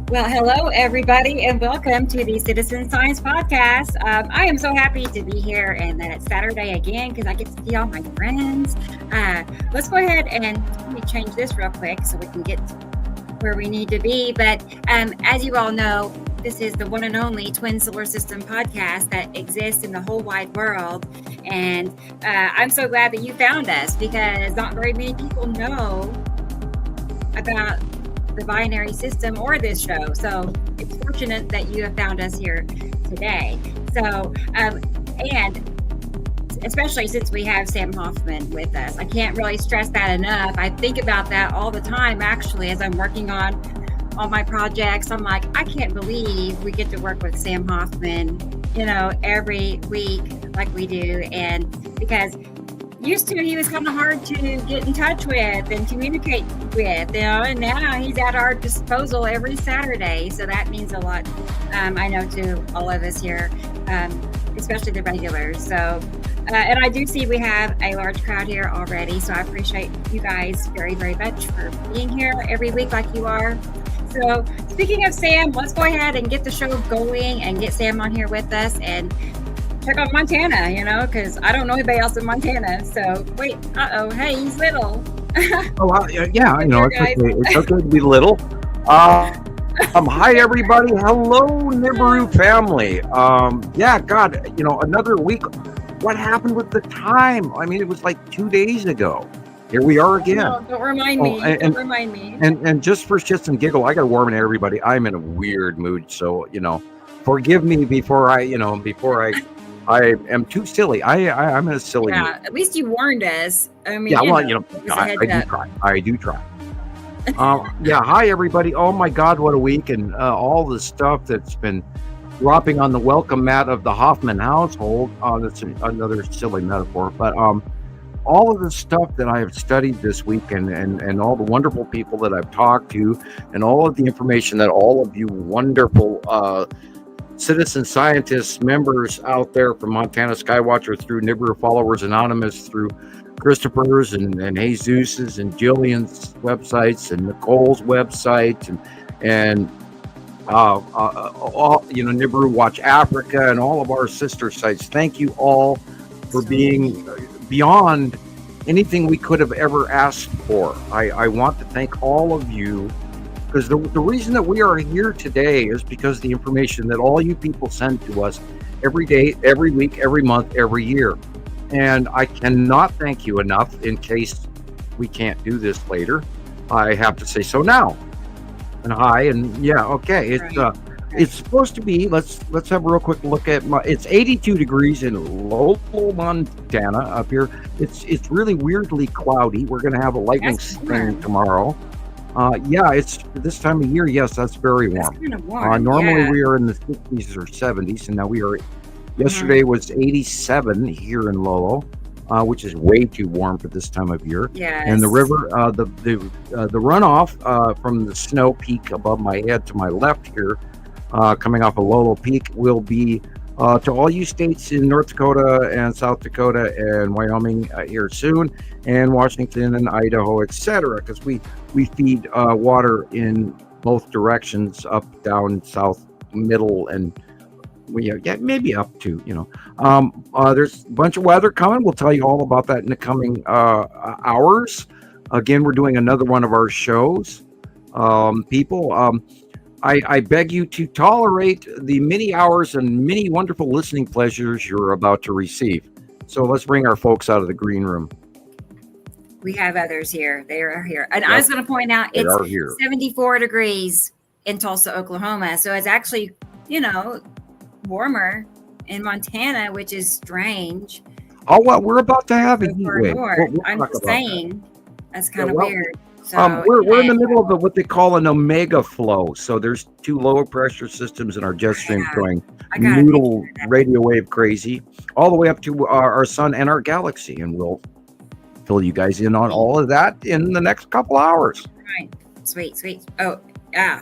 Well, hello, everybody, and welcome to the Citizen Science Podcast. I am so happy to be here and that it's Saturday again because I get to see all my friends. Let's go ahead and let me change this real quick so we can get where we need to be. But as you all know, this is the one and only Twin Solar System podcast that exists in the whole wide world. And I'm so glad that you found us because not very many people know about the binary system or this show. So it's fortunate that you have found us here today. So, and especially since we have Sam Hofman with us, I can't really stress that enough. I think about that all the time, actually, as I'm working on all my projects. I'm like, I can't believe we get to work with Sam Hofman, every week like we do. And because used to, he was kind of hard to get in touch with and communicate with, and now he's at our disposal every Saturday. So that means a lot, I know, to all of us here, especially the regulars. So, and I do see we have a large crowd here already. So I appreciate you guys very, very much for being here every week like you are. So speaking of Sam, let's go ahead and get the show going and get Sam on here with us and check out Montana, because I don't know anybody else in Montana. So wait, hey, he's little. Yeah, it's okay to be little. Hi everybody. Hello, Nibiru family. God, another week. What happened with the time? I mean, it was like 2 days ago. Here we are again. Don't remind me. Don't remind me. And just for shits and giggle, I got to warn everybody. I'm in a weird mood, so forgive me before I am too silly. I'm in a silly mood. At least you warned us. I mean, I do try. Hi everybody. Oh my God, what a week, and all the stuff that's been dropping on the welcome mat of the Hofman household. That's another silly metaphor, but all of the stuff that I have studied this week and all the wonderful people that I've talked to and all of the information that all of you wonderful citizen scientists members out there from Montana Skywatcher through Nibiru Followers Anonymous, through Christoper's and Jesus's and Gillian's websites and Nicole's website and all, Nibiru Watch Africa and all of our sister sites. Thank you all for being beyond anything we could have ever asked for. I want to thank all of you, because the reason that we are here today is because the information that all you people send to us every day, every week, every month, every year. And I cannot thank you enough. In case we can't do this later, I have to say so now. And hi, and okay. It's supposed to be, let's have a real quick look at it's 82 degrees in Lowell, Montana up here. It's really weirdly cloudy. We're going to have a lightning storm tomorrow. It's this time of year. Yes, that's very warm. That's kind of warm. Normally we are in the 50s or 70s, and now we are. Yesterday was 87 here in Lowell, which is way too warm for this time of year. Yes. And the river, the runoff from the snow peak above my head to my left here, coming off of Lowell Peak, will be to all you states in North Dakota and South Dakota and Wyoming here soon, and Washington and Idaho, etc. Because we feed water in both directions, up, down, south, middle, and maybe up to, there's a bunch of weather coming. We'll tell you all about that in the coming hours. Again, we're doing another one of our shows. People, I beg you to tolerate the many hours and many wonderful listening pleasures you're about to receive. So let's bring our folks out of the green room. We have others here. They are here. And I was going to point out, it's 74 degrees in Tulsa, Oklahoma. So it's actually, warmer in Montana, which is strange. Oh, well, we're about to have a heat wave. I'm just saying, that's kind of weird. So, we're in the middle of what they call an omega flow. So there's two lower pressure systems in our jet stream going noodle radio wave crazy all the way up to our sun and our galaxy. And we'll fill you guys in on all of that in the next couple hours. Right. Sweet. Oh, yeah.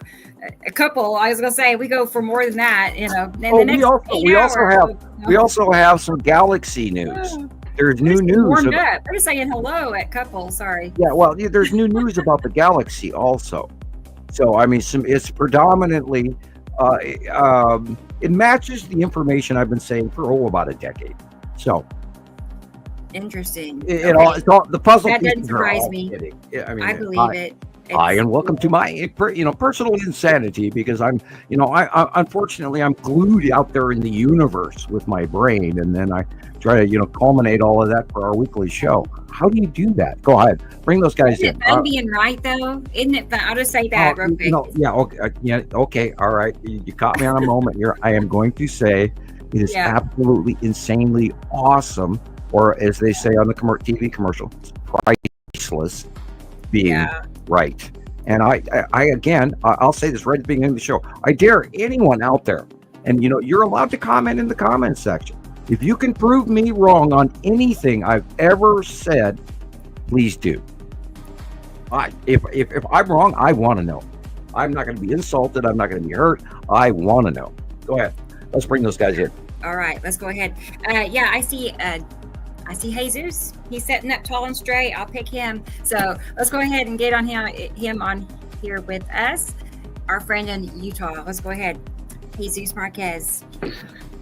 A couple. I was gonna say we go for more than that. We also have some galaxy news. There's new news. Warmed up. We're just saying hello at couple. Sorry. Yeah. Well, there's new news about the galaxy also. So I mean, it's predominantly it matches the information I've been saying for about a decade. So Interesting. it's all the puzzle That doesn't pieces are surprise all me. fitting. I mean, I believe it. hi, and welcome to my personal insanity, because I'm unfortunately I'm glued out there in the universe with my brain, and then I try to culminate all of that for our weekly show. How do you do that? Go ahead, bring those guys Isn't in. it fun being right though? Isn't it fun? I'll just say that real quick. Yeah, okay, okay, all right. You caught me on a moment here. I am going to say it is absolutely insanely awesome, or as they say on the TV commercial, it's priceless being right. And I again, I'll say this right at the beginning of the show. I dare anyone out there, and you're allowed to comment in the comments section. If you can prove me wrong on anything I've ever said, please do. If I'm wrong, I want to know. I'm not going to be insulted. I'm not going to be hurt. I want to know. Go ahead. Let's bring those guys in. All right, let's go ahead. I see Jesus. He's sitting up tall and straight. I'll pick him. So let's go ahead and get on him on here with us. Our friend in Utah. Let's go ahead. Jesus Marquez.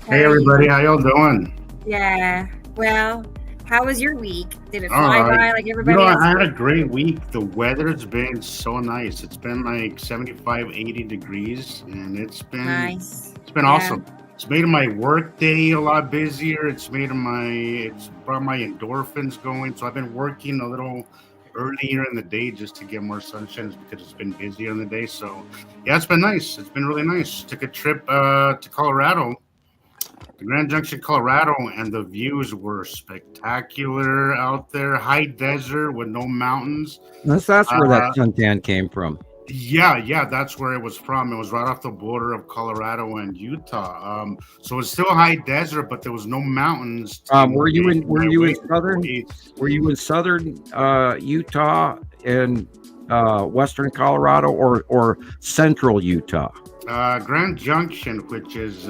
Hey everybody, how y'all doing? Yeah. Well, how was your week? Did it fly by like everybody else? I had a great week. The weather's been so nice. It's been like 75, 80 degrees, and it's been nice. It's been awesome. It's made my work day a lot busier. It's brought my endorphins going. So I've been working a little earlier in the day just to get more sunshine because it's been busier in the day. So yeah, it's been nice. It's been really nice. Took a trip to Colorado, to Grand Junction, Colorado, and the views were spectacular out there. High desert with no mountains. That's where that suntan came from. Yeah, that's where it was from. It was right off the border of Colorado and Utah. So it's still high desert, but there was no mountains. Were you in southern Utah and western Colorado, or central Utah? Grand Junction, which is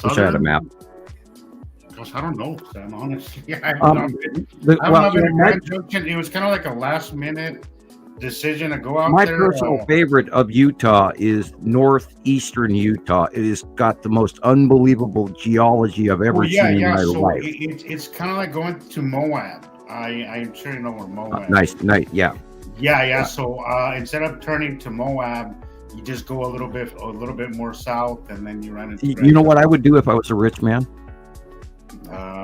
Wish I had a map. Gosh, I don't know, Sam. Honestly, I haven't been in Grand Junction. It was kind of like a last minute decision to go out there. My personal favorite of Utah is northeastern Utah. It has got the most unbelievable geology I've ever seen in my life. It's kind of like going to Moab. I'm sure you know where Moab. Nice, yeah. Yeah. So instead of turning to Moab, you just go a little bit more south, and then you run into. You know what I would do if I was a rich man? I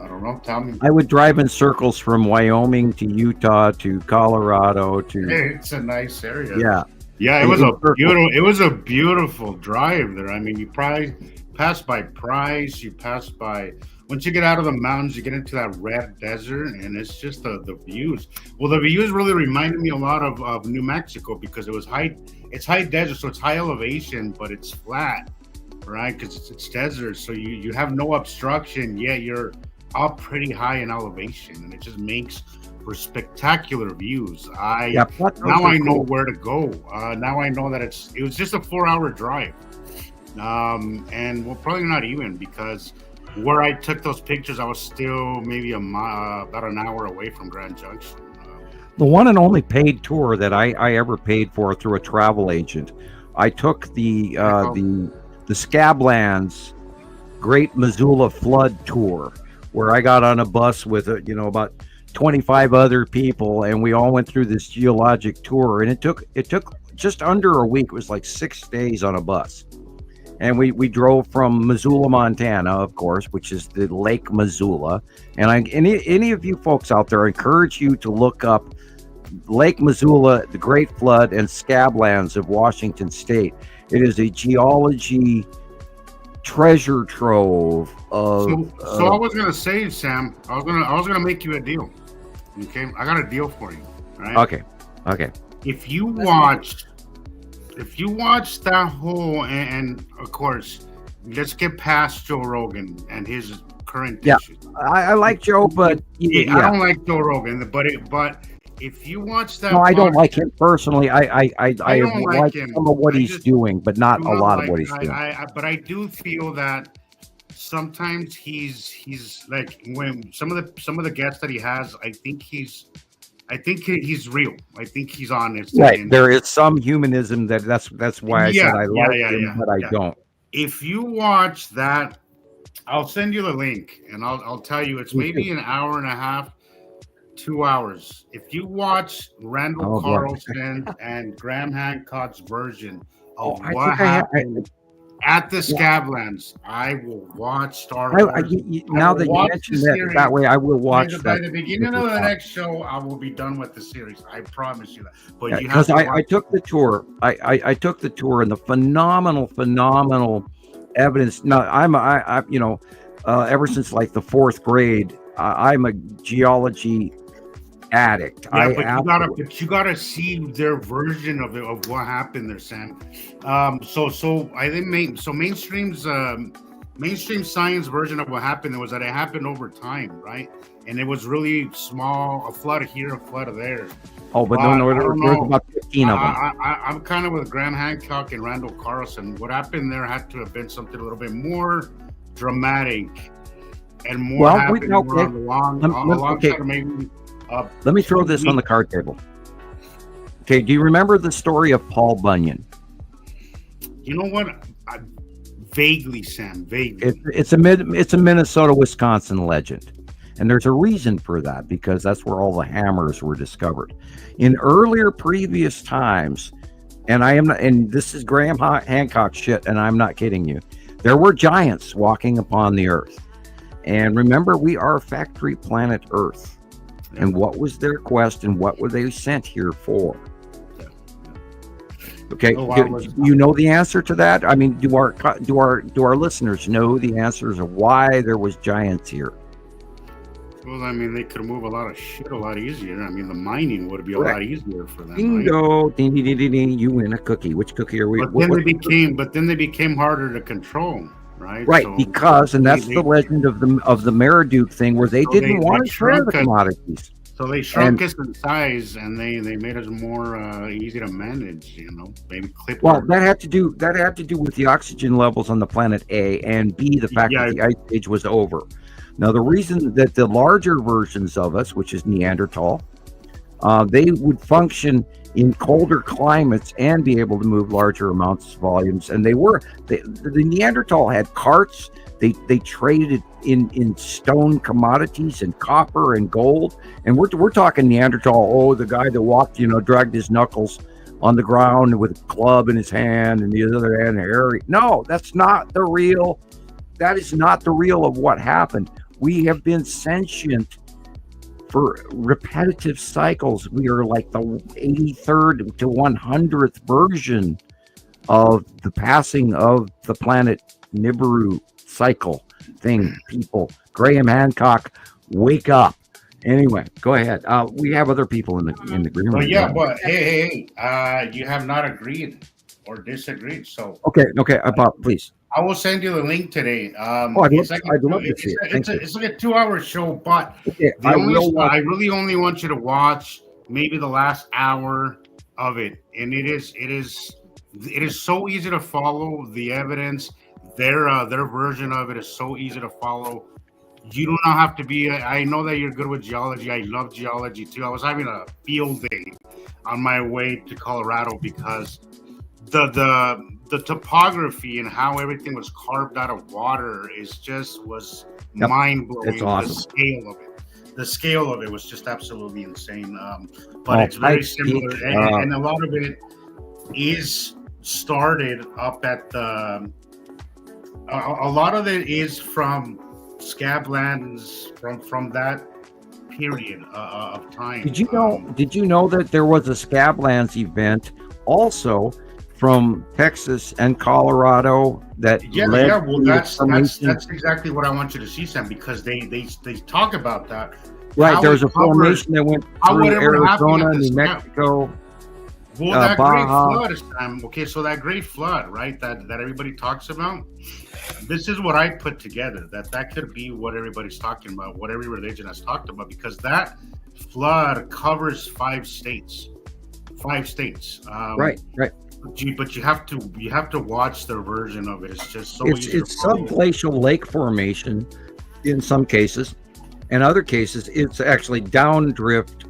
don't know. Tell me. I would drive in circles from Wyoming to Utah to Colorado to. It's a nice area. Yeah. It was a beautiful drive there. I mean, you probably pass by Price. You pass by. Once you get out of the mountains, you get into that red desert, and it's just the views. Well, the views really reminded me a lot of New Mexico because it was high. It's high desert, so it's high elevation, but it's flat. Right, because it's desert, so you have no obstruction, yet you're up pretty high in elevation, and it just makes for spectacular views. Now I know where to go. Now I know that it was just a 4-hour drive, and well, probably not even, because where I took those pictures, I was still maybe about an hour away from Grand Junction. The one and only paid tour that I ever paid for through a travel agent. I took the Scablands Great Missoula Flood Tour, where I got on a bus with about 25 other people, and we all went through this geologic tour, and it took just under a week. It was like 6 days on a bus, and we drove from Missoula, Montana, of course, which is the Lake Missoula. And any of you folks out there, I encourage you to look up Lake Missoula, the Great Flood, and Scablands of Washington State. It is a geology treasure trove of. So I was gonna say, Sam, I was gonna make you a deal. Okay, I got a deal for you. Right? Okay. If you watch that whole, and of course, let's get past Joe Rogan and his current issues. I like Joe, but I don't like Joe Rogan, but. If you watch that, no, I don't like him personally. I like some of what he's doing, but not a lot of what he's doing. But I do feel that sometimes he's like, when some of the guests that he has, I think he's I think he's real. I think he's honest. Right. And There is some humanism that's why I yeah, said I yeah, like yeah, him, yeah, but I yeah. don't. If you watch that, I'll send you the link, and I'll tell you it's maybe an hour and a half, 2 hours. If you watch Randall Oh boy. Carlson and Graham Hancock's version Oh, of I what think I have. happened at the Yeah, Scablands, I will watch Star I, Wars. I now will that you watch the mentioned that series. that way, I will By watch by that. the beginning of the next show, I will be done with the series. I promise you that. But you have Because to I watch. took the tour. I took the tour, and the phenomenal evidence. Now I ever since like the fourth grade, I'm a geology addict. Yeah, I absolutely. but you gotta see their version of it, of what happened there, Sam. So I think mainstream science version of what happened was that it happened over time, right? And it was really small, a flood here, a flood there. Oh, but But no, I don't there's know. about 15 of them. I'm kind of with Graham Hancock and Randall Carlson. What happened there had to have been something a little bit more dramatic and more Well, happened more okay. on the long, Okay. alongside maybe. Let me throw this on the card table. Okay, do you remember the story of Paul Bunyan? You know what? Vaguely, Sam. Vaguely. It's a Minnesota, Wisconsin legend. And there's a reason for that, because that's where all the hammers were discovered. In earlier previous times, and this is Graham Hancock shit, and I'm not kidding you, there were giants walking upon the earth. And remember, we are factory planet Earth. And what was their quest, and what were they sent here for? Okay, do you know the answer to that? I mean, do our listeners know the answers of why there was giants here? Well, I mean, they could move a lot of shit a lot easier. I mean, the mining would be a lot easier for them. Bingo! Right? Ding, ding, ding, ding, you win a cookie. Which cookie are we? But then they became harder to control, right? Right, so because that's the legend of the Maraduke thing, where they didn't want to share the commodities. So they shrunk us in size, and they made us more easy to manage. Maybe clip. Well, that had to do with the oxygen levels on the planet A, and B, the fact that the ice age was over. Now, the reason that the larger versions of us, which is Neanderthal, they would function in colder climates and be able to move larger amounts of volumes. And the Neanderthal had carts. They traded in stone commodities and copper and gold. And we're talking Neanderthal. Oh, the guy that walked, dragged his knuckles on the ground with a club in his hand, and the other hand hairy. No, that's not the real. That is not the real of what happened. We have been sentient for repetitive cycles. We are like the 83rd to 100th version of the passing of the planet Nibiru cycle thing. People, Graham Hancock, wake up. Anyway, go ahead. We have other people in the green room. But hey, you have not agreed or disagreed. So okay, please. I will send you the link today. I'd love to see it. It's like a 2-hour show, but I really only want you to watch maybe the last hour of it, and it is so easy to follow the evidence. Their version of it is so easy to follow. You do not have to be. I know that you're good with geology. I love geology too. I was having a field day on my way to Colorado because the topography and how everything was carved out of water was mind blowing. It's awesome. The scale of it was just absolutely insane. But it's very similar, and a lot of it is started up at the. A lot of it is from Scablands from that period of time. Did you know that there was a Scablands event also from Texas and Colorado that led well, that's exactly what I want you to see, Sam, because they talk about that. Right, there's a formation that went through Arizona, New Mexico. Well, that great flood, Sam. Okay, so that great flood, right? That everybody talks about. This is what I put together. That could be what everybody's talking about, what every religion has talked about, because that flood covers 5 states. 5 states. Right. But you have to watch their version of it. It's just so easy. It's subglacial lake formation in some cases, In other cases, it's actually downdrift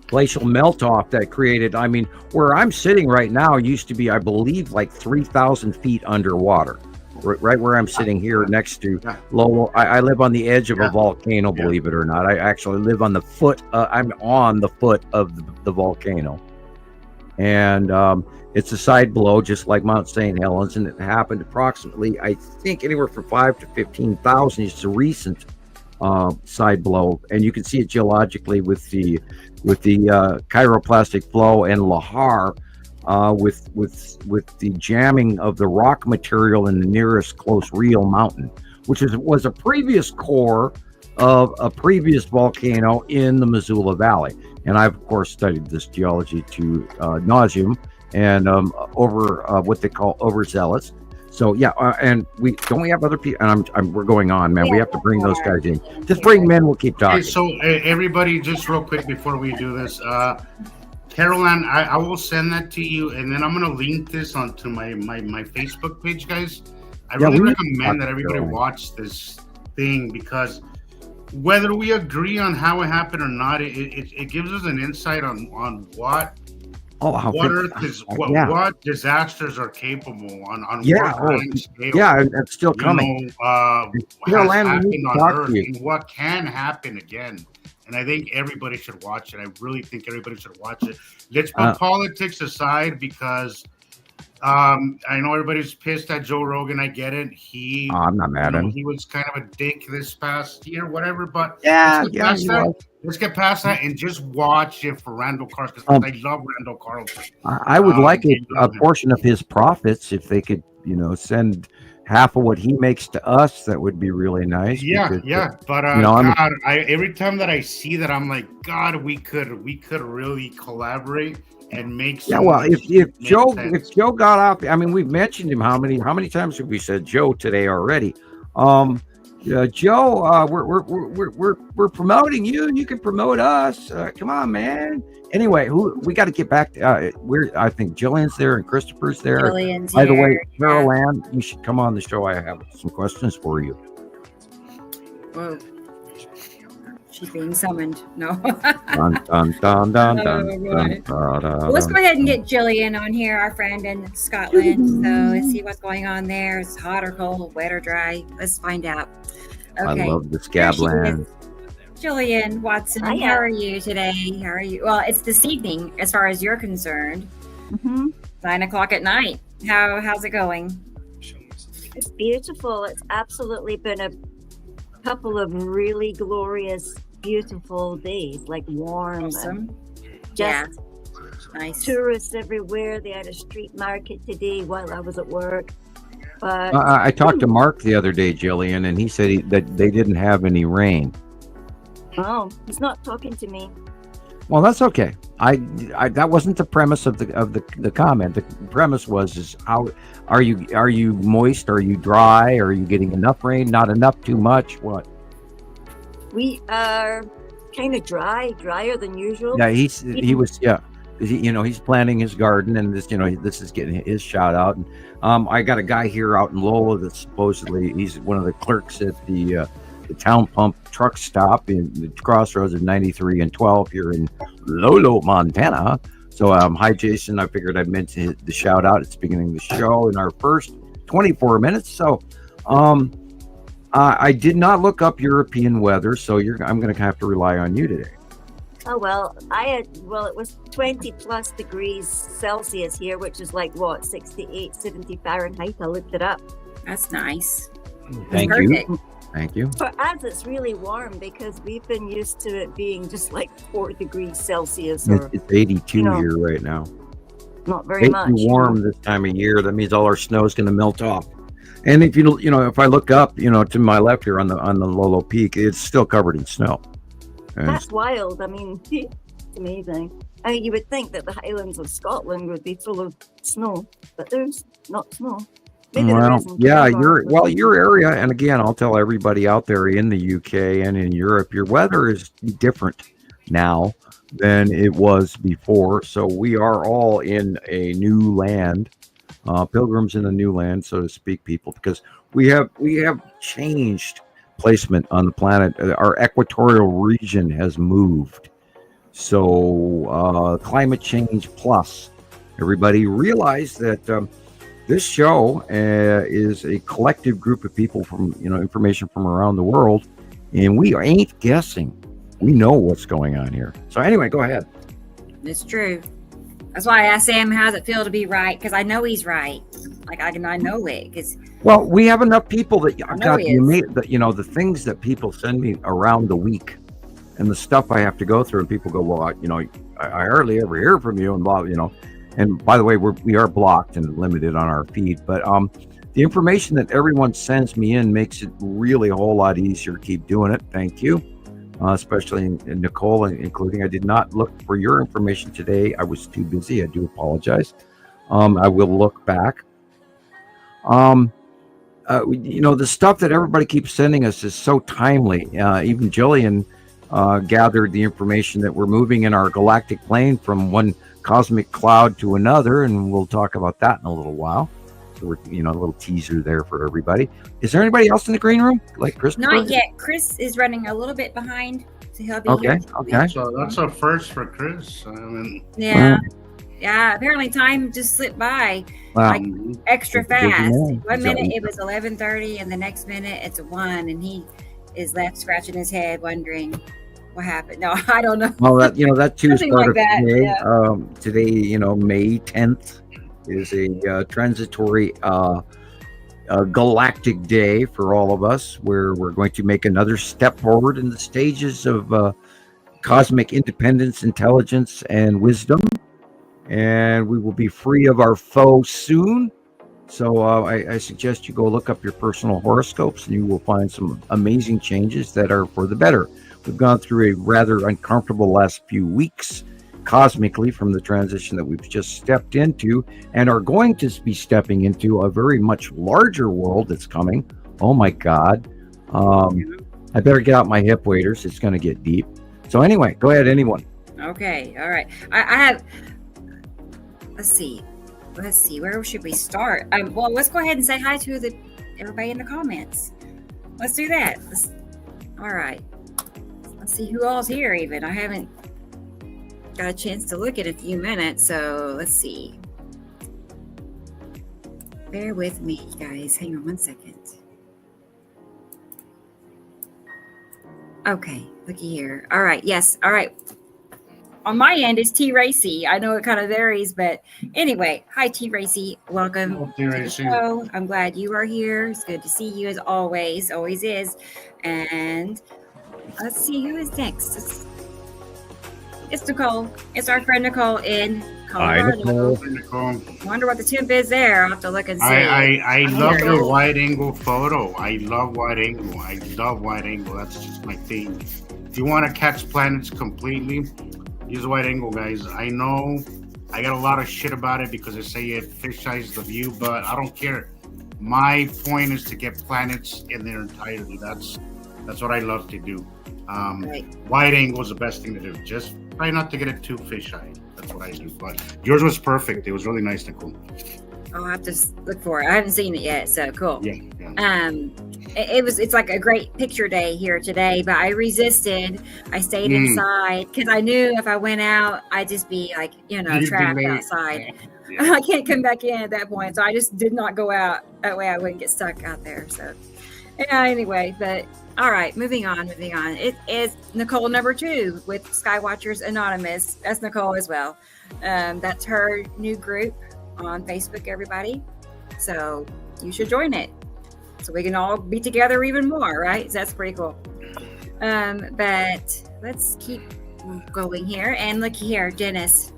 glacial melt off that created. I mean, where I'm sitting right now used to be, I believe, like 3,000 feet underwater. Right where I'm sitting here next to Lowell. I live on the edge of a volcano, believe it or not. I actually live on the foot. I'm on the foot of the volcano. And it's a side blow, just like Mount St. Helens. And it happened approximately, I think, anywhere from 5 to 15,000. It's a recent side blow. And you can see it geologically with the chiroplastic flow and lahar. With the jamming of the rock material in the nearest close real mountain, which was a previous core of a previous volcano in the Missoula Valley. And I've of course studied this geology to nauseum and over what they call overzealous. So yeah, and we have other people, and we're going on, man. We have to bring those guys in. Just bring them in. We'll keep talking. Okay, so everybody, just real quick before we do this. Caroline, I will send that to you, and then I'm gonna link this onto my Facebook page, guys. I really recommend that everybody watch this thing, because whether we agree on how it happened or not, it gives us an insight on what Earth is, what disasters are capable on what grand scale. Yeah, and it's still coming. Has happened on Earth, and what can happen again. And I think everybody should watch it. I really think everybody should watch it. Let's put politics aside, because I know everybody's pissed at Joe Rogan. I get it. I'm not mad at him. He was kind of a dick this past year, whatever. But let's get past that and just watch it for Randall Carlson, because I love Randall Carlson. I would like a portion of his profits, if they could, send half of what he makes to us. That would be really nice. But God, every time that I see that, I'm like, God, we could really collaborate and make. If Joe got off, I mean, we've mentioned him. How many times have we said Joe today already? Joe, we're promoting you, and you can promote us. Come on, man. Anyway, we got to get back. I think Gillian's there and Christoper's there. Gillian's By the way, Carol Ann, you should come on the show. I have some questions for you. Whoa. She's being summoned. No. Dun, dun, dun, Well, let's go ahead and get Gillian on here, our friend in Scotland. So let's see what's going on there. It's hot or cold, wet or dry. Let's find out. Okay. I love the Scabland. Gillian Watson, how are you today? How are you? Well, it's this evening, as far as you're concerned. 9:00 at night. How's it going? It's beautiful. It's absolutely been a couple of really glorious, beautiful days, like warm. Awesome. Just nice. Tourists everywhere. They had a street market today while I was at work. But I talked to Mark the other day, Gillian, and he said that they didn't have any rain. Oh, he's not talking to me. Well, that's okay. I that wasn't the premise of the comment. The premise was how are you moist? Are you dry? Are you getting enough rain? Not enough? Too much? What? We are kind of drier than usual. Yeah, he was. He's planting his garden, and this is getting his shout out. And I got a guy here out in Lowell that supposedly he's one of the clerks at the town pump truck stop in the crossroads of 93 and 12 here in Lolo, Montana. So hi Jason, I figured I'd mention the shout out. It's beginning of the show in our first 24 minutes. So I did not look up European weather, so I'm going to have to rely on you today. Oh, well, it was 20 plus degrees Celsius here, which is like 68, 70 Fahrenheit. I looked it up. That's nice. Thank you. Thank you. For us, it's really warm because we've been used to it being just like 4 degrees Celsius. It's 82 here right now. Not very much. It's warm this time of year. That means all our snow is going to melt off. And if if I look up, to my left here on the Lolo Peak, it's still covered in snow. And that's wild. I mean, it's amazing. I mean, you would think that the Highlands of Scotland would be full of snow, but there's not snow. Your area, and again, I'll tell everybody out there in the UK and in Europe, your weather is different now than it was before. So we are all in a new land, pilgrims in a new land, so to speak, people, because we have changed placement on the planet. Our equatorial region has moved. So climate change plus. Everybody realize that this show is a collective group of people from, information from around the world, and we ain't guessing. We know what's going on here. So anyway, go ahead. It's true. That's why I asked Sam, how does it feel to be right? Because I know he's right. Like I know it. Because well, we have enough people that the things that people send me around the week, and the stuff I have to go through, and people go, well, I hardly ever hear from you, and blah, And by the way, we are blocked and limited on our feed, but the information that everyone sends me in makes it really a whole lot easier to keep doing it. Thank you. Especially in Nicole, including. I did not look for your information today. I was too busy. I do apologize. I will look back. The stuff that everybody keeps sending us is so timely. Even Gillian gathered the information that we're moving in our galactic plane from one cosmic cloud to another, and we'll talk about that in a little while. So we're, a little teaser there for everybody. Is there anybody else in the green room, like Chris? Not yet. Chris is running a little bit behind, so he'll be okay. here. Okay. So that's a first for Chris. Yeah. Yeah. Apparently, time just slipped by like extra fast. 1 minute it was 11:30, and the next minute it's 1, and he is left scratching his head, wondering what happened. No, I don't know. Well, that too is part like of today. Yeah. Today, May 10th is a transitory galactic day for all of us, where we're going to make another step forward in the stages of cosmic independence, intelligence, and wisdom. And we will be free of our foe soon. So I suggest you go look up your personal horoscopes, and you will find some amazing changes that are for the better. We've gone through a rather uncomfortable last few weeks cosmically from the transition that we've just stepped into, and are going to be stepping into a very much larger world that's coming. Oh my God. I better get out my hip waders. It's going to get deep. So anyway, go ahead, anyone. Okay. All right. I have, let's see. Where should we start? Well, let's go ahead and say hi to everybody in the comments. Let's do that. All right. Let's see who all's here even. I haven't got a chance to look in a few minutes, so let's see. Bear with me, guys. Hang on 1 second. Okay, looky here. All right, yes. All right. On my end is T. Racy. I know it kind of varies, but anyway, hi T. Racy. Welcome to the show. I'm glad you are here. It's good to see you as always. Always is. And let's see who is next. It's Nicole. It's our friend Nicole in Colorado. Hi, Nicole. Wonder what the temp is there. I'll have to look and see. I love your wide angle photo. I love wide angle. That's just my thing. If you want to catch planets completely, use wide angle, guys. I know I got a lot of shit about it because they say it fisheyes the view, but I don't care. My point is to get planets in their entirety. That's what I love to do. Right. Wide angle is the best thing to do. Just try not to get it too fisheye. That's what I do. But yours was perfect. It was really nice, Nicole. I'll have to look for it. I haven't seen it yet, so cool. Yeah. It's like a great picture day here today, but I resisted. I stayed inside because I knew if I went out, I'd just be like, trapped outside. Yeah. I can't come back in at that point, so I just did not go out. That way I wouldn't get stuck out there. So yeah, anyway, but all right, moving on. It is Nicole number 2 with Skywatchers Anonymous. That's Nicole as well. That's her new group on Facebook, everybody. So you should join it so we can all be together even more, right? So that's pretty cool. But let's keep going here. And look here, Dennis.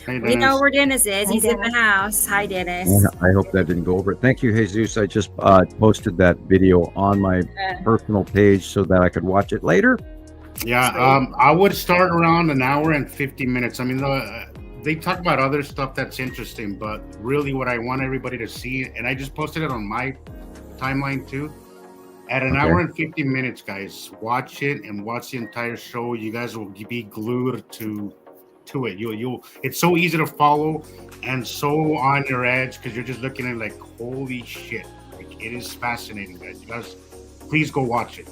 Hey, we know where Dennis is. He's in the house. Hi, Dennis. I hope that didn't go over it. Thank you, Jesus. I just posted that video on my personal page so that I could watch it later. Yeah, I would start around an hour and 50 minutes. I mean, they talk about other stuff that's interesting, but really what I want everybody to see, and I just posted it on my timeline too, at an hour and 50 minutes, guys. Watch it and watch the entire show. You guys will be glued to it. You'll it's so easy to follow and so on your edge because you're just looking at like, holy shit. Like, it is fascinating, guys. You guys, please go watch it.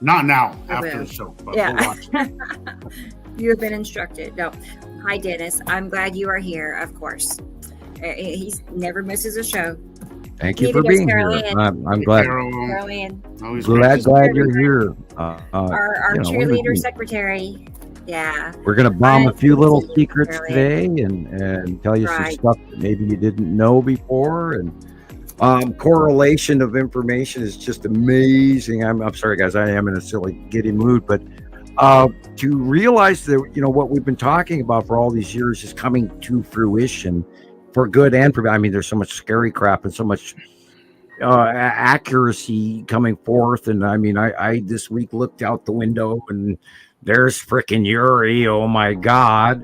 Not now, I after will. the show, but Yeah. go watch it. You have been instructed. No. Hi, Dennis. I'm glad you are here, of course. He never misses a show. Thank you Neither for does being Carol here. Ann. I'm glad Carol Ann, Always glad great. you're here. our You know, cheerleader secretary. Yeah. we're gonna bomb a few little secrets Carol Ann. today and tell you some Right. stuff that maybe you didn't know before. And correlation of information is just amazing. I'm sorry, guys. I am in a silly, giddy mood, but to realize that what we've been talking about for all these years is coming to fruition for good and for bad. I mean, there's so much scary crap and so much accuracy coming forth. And I mean, I this week looked out the window and there's freaking Yuri. Oh my God.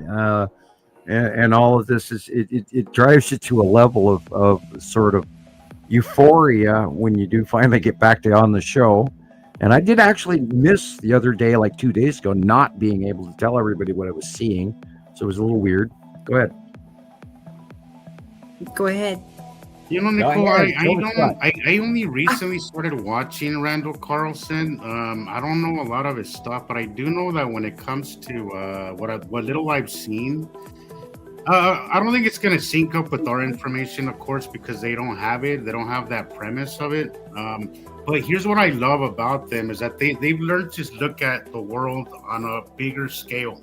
And all of this it drives you to a level of sort of euphoria when you do finally get back to on the show. And I did actually miss the other day, like 2 days ago, not being able to tell everybody what I was seeing. So it was a little weird. Go ahead. Go ahead. You know, Go Nicole, ahead. I only recently started watching Randall Carlson. I don't know a lot of his stuff, but I do know that when it comes to what little I've seen, I don't think it's going to sync up with our information, of course, because they don't have it. They don't have that premise of it. But here's what I love about them is that they've learned to look at the world on a bigger scale,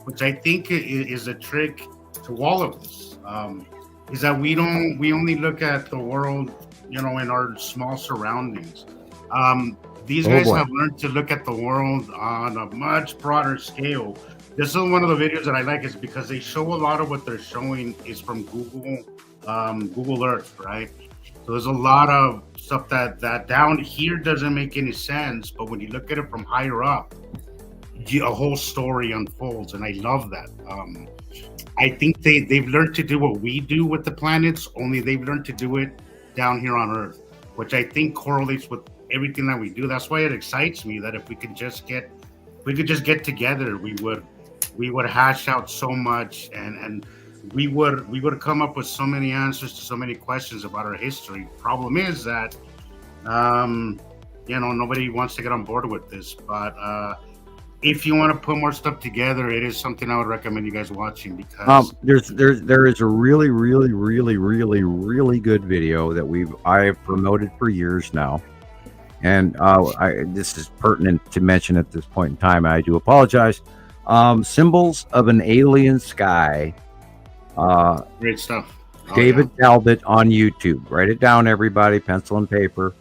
which I think is a trick to all of us. Is that we only look at the world, in our small surroundings. These guys have learned to look at the world on a much broader scale. This is one of the videos that I like, is because they show a lot of what they're showing is from Google Earth, right? So there's a lot of stuff that down here doesn't make any sense, but when you look at it from higher up, a whole story unfolds, and I love that. I think they've learned to do what we do with the planets, only they've learned to do it down here on Earth, which I think correlates with everything that we do. That's why it excites me that if we could just get together, we would hash out so much, and we would come up with so many answers to so many questions about our history. Problem is that nobody wants to get on board with this, but if you want to put more stuff together, it is something I would recommend you guys watching, because there is a really, really, really, really, really good video that I have promoted for years now. And this is pertinent to mention at this point in time. I do apologize. Symbols of an Alien Sky. Great stuff. David Talbot on YouTube. Write it down, everybody. Pencil and paper.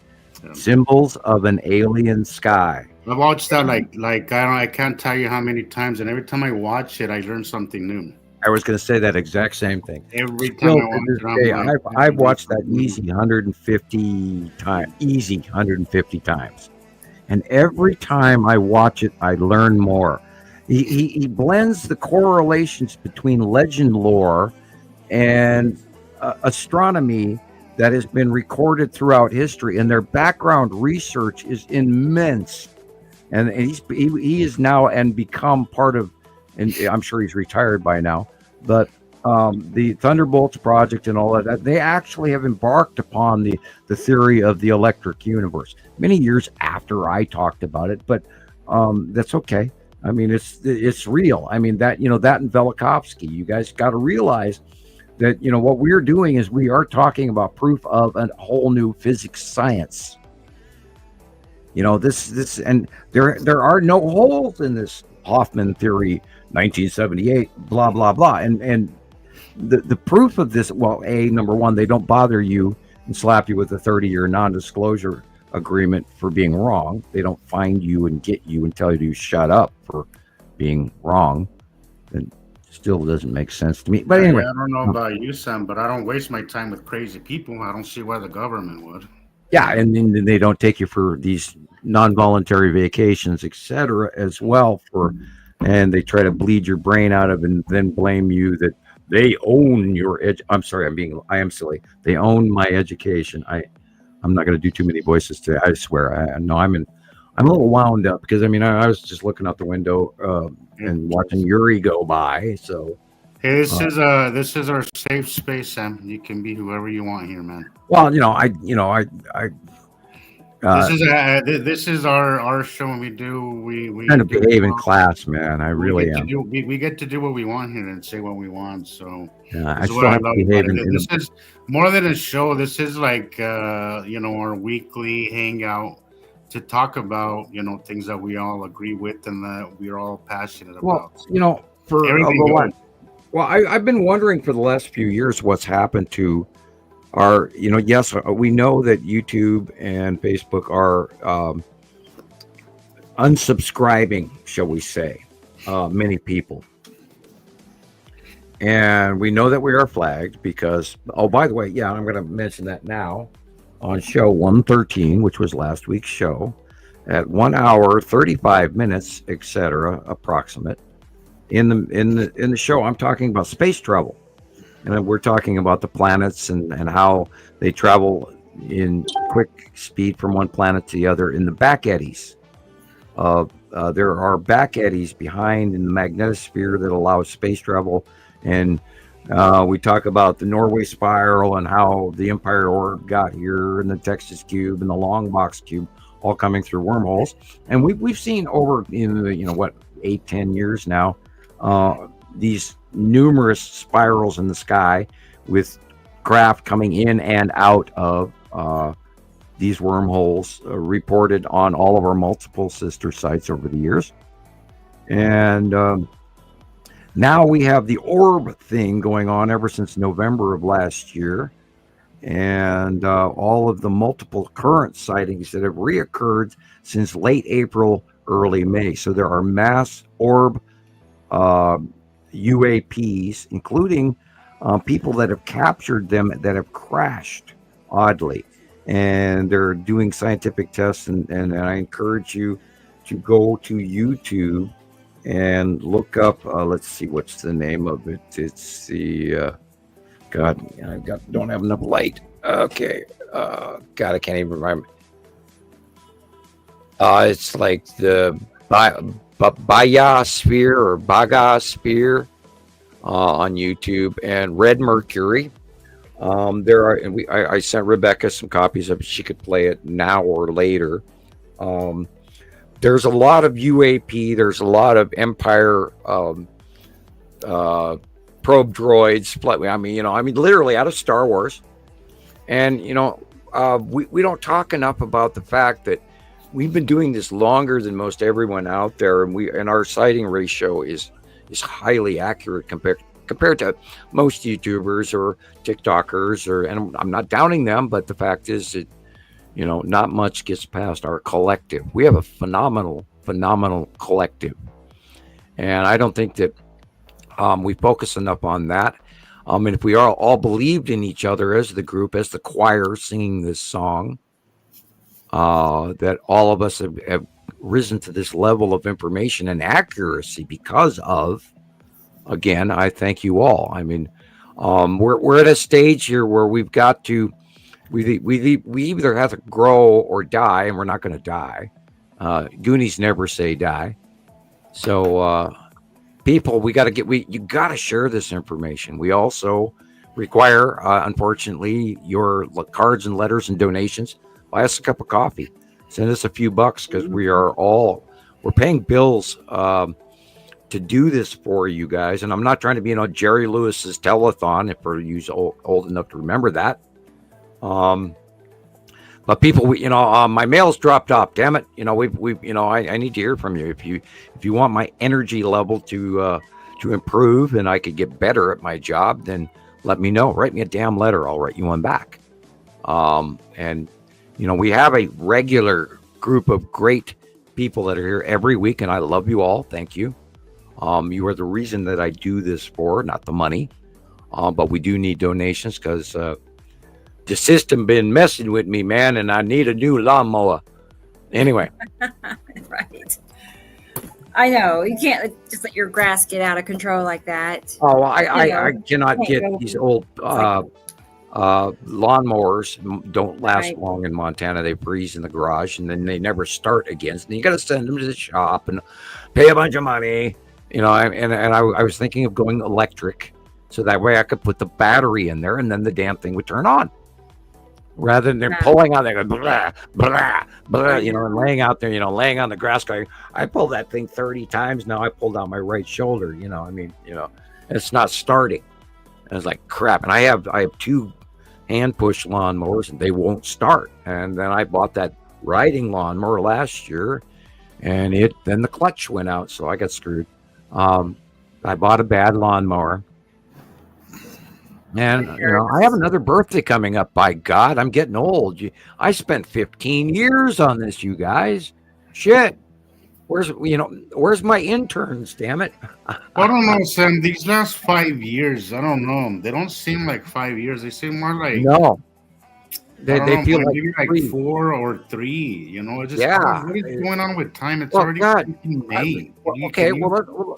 Yeah. Symbols of an Alien Sky. I've watched that I can't tell you how many times, and every time I watch it, I learn something new. I was going to say that exact same thing. Every time I've watched that easy 150 times, and every time I watch it, I learn more. He blends the correlations between legend lore and astronomy that has been recorded throughout history, and their background research is immense. And he is now and become part of, and I'm sure he's retired by now, but the Thunderbolts project and all of that, they actually have embarked upon the theory of the electric universe many years after I talked about it, but that's okay. I mean, it's real. I mean, that and Velikovsky, you guys got to realize that what we're doing is we are talking about proof of a whole new physics science. This and there are no holes in this Hofman theory, 1978, blah blah blah. And the proof of this, well, number one, they don't bother you and slap you with a 30-year non-disclosure agreement for being wrong. They don't find you and get you and tell you to shut up for being wrong. And still doesn't make sense to me. But anyway, I don't know about you, Sam, but I don't waste my time with crazy people. I don't see why the government would. Yeah, and then they don't take you for these non-voluntary vacations, etc., as well. And they try to bleed your brain out of, and then blame you that they own your I'm sorry, I am silly. They own my education. I'm not going to do too many voices today. I swear. I'm a little wound up because I was just looking out the window and watching Yuri go by. So this is our safe space, Sam. You can be whoever you want here, man. Well, This is our show, and we Trying to do behave in class, man. I we really get to am. do we get to do what we want here and say what we want. So Yeah, this I is what still I have to love about behave it. in This is more than a show. This is like our weekly hangout to talk about things that we all agree with and that we're all passionate well, about. So for everything the goes. last, well, I've been wondering for the last few years what's happened to our, yes, we know that YouTube and Facebook are unsubscribing, shall we say, many people. And we know that we are flagged because, oh, by the way, yeah, I'm going to mention that now on show 113, which was last week's show, at 1 hour, 35 minutes, etc., approximate. In the show, I'm talking about space travel. And we're talking about the planets and how they travel in quick speed from one planet to the other in the back eddies. There are back eddies behind in the magnetosphere that allow space travel. And we talk about the Norway spiral and how the Empire orb got here, and the Texas cube and the long box cube, all coming through wormholes. And we've seen over 8-10 years now, these numerous spirals in the sky with craft coming in and out of these wormholes, reported on all of our multiple sister sites over the years. And now we have the orb thing going on ever since November of last year, and all of the multiple current sightings that have reoccurred since late April, early May. So there are mass orb UAPs, including people that have captured them that have crashed, oddly. And they're doing scientific tests, and I encourage you to go to YouTube and look up, let's see, what's the name of it? It's the, God, don't have enough light. Okay. God, I can't even remember. It's like the Biosphere or Bagasphere on YouTube, and Red Mercury. There are, and I sent Rebecca some copies of it. She could play it now or later. There's a lot of UAP. There's a lot of Empire probe droids. I mean, literally out of Star Wars. And we don't talk enough about the fact that we've been doing this longer than most everyone out there, and our sighting ratio is highly accurate compared to most YouTubers or TikTokers, and I'm not downing them, but the fact is that not much gets past our collective. We have a phenomenal collective, and I don't think that we focus enough on that. And if we all believed in each other as the group, as the choir singing this song, that all of us have risen to this level of information and accuracy because of, again, I thank you all. I mean, we're at a stage here where we've got to, we either have to grow or die, and we're not going to die. Goonies never say die. So, people, you got to share this information. We also require, unfortunately, your cards and letters and donations. Buy us a cup of coffee. Send us a few bucks, because we're paying bills to do this for you guys. And I'm not trying to be Jerry Lewis's telethon, if you're old enough to remember that. But people, my mail's dropped off. Damn it! I need to hear from you. If you want my energy level to improve and I could get better at my job, then let me know. Write me a damn letter. I'll write you one back. And we have a regular group of great people that are here every week, and I love you all. Thank you. You are the reason that I do this for, not the money. But we do need donations, because the system been messing with me, man, and I need a new lawnmower. Anyway. Right. I know. You can't just let your grass get out of control like that. Oh, I cannot get these old lawnmowers. Don't last long in Montana. They freeze in the garage, and then they never start again. So you got to send them to the shop and pay a bunch of money. I was thinking of going electric, so that way I could put the battery in there, and then the damn thing would turn on. rather than Yeah. pulling out there, blah, blah, blah, you know, and laying out there, you know, laying on the grass going, I pulled that thing 30 times. Now I pulled out my right shoulder, you know, I mean, you know, it's not starting. And it's like crap. And I have 2 hand push lawnmowers and they won't start. And then I bought that riding lawnmower last year and then the clutch went out. So I got screwed. I bought a bad lawnmower. And you know, I have another birthday coming up. By God, I'm getting old. I spent 15 years on this, you guys. Shit. Where's my interns? Damn it. I don't know, Sam. These last 5 years, I don't know. They don't seem like 5 years. They seem more like No. I don't They know, feel maybe like like 3. 4 or 3. You know, it's just Yeah. what is going on with time? It's Well, already God. freaking May. Okay,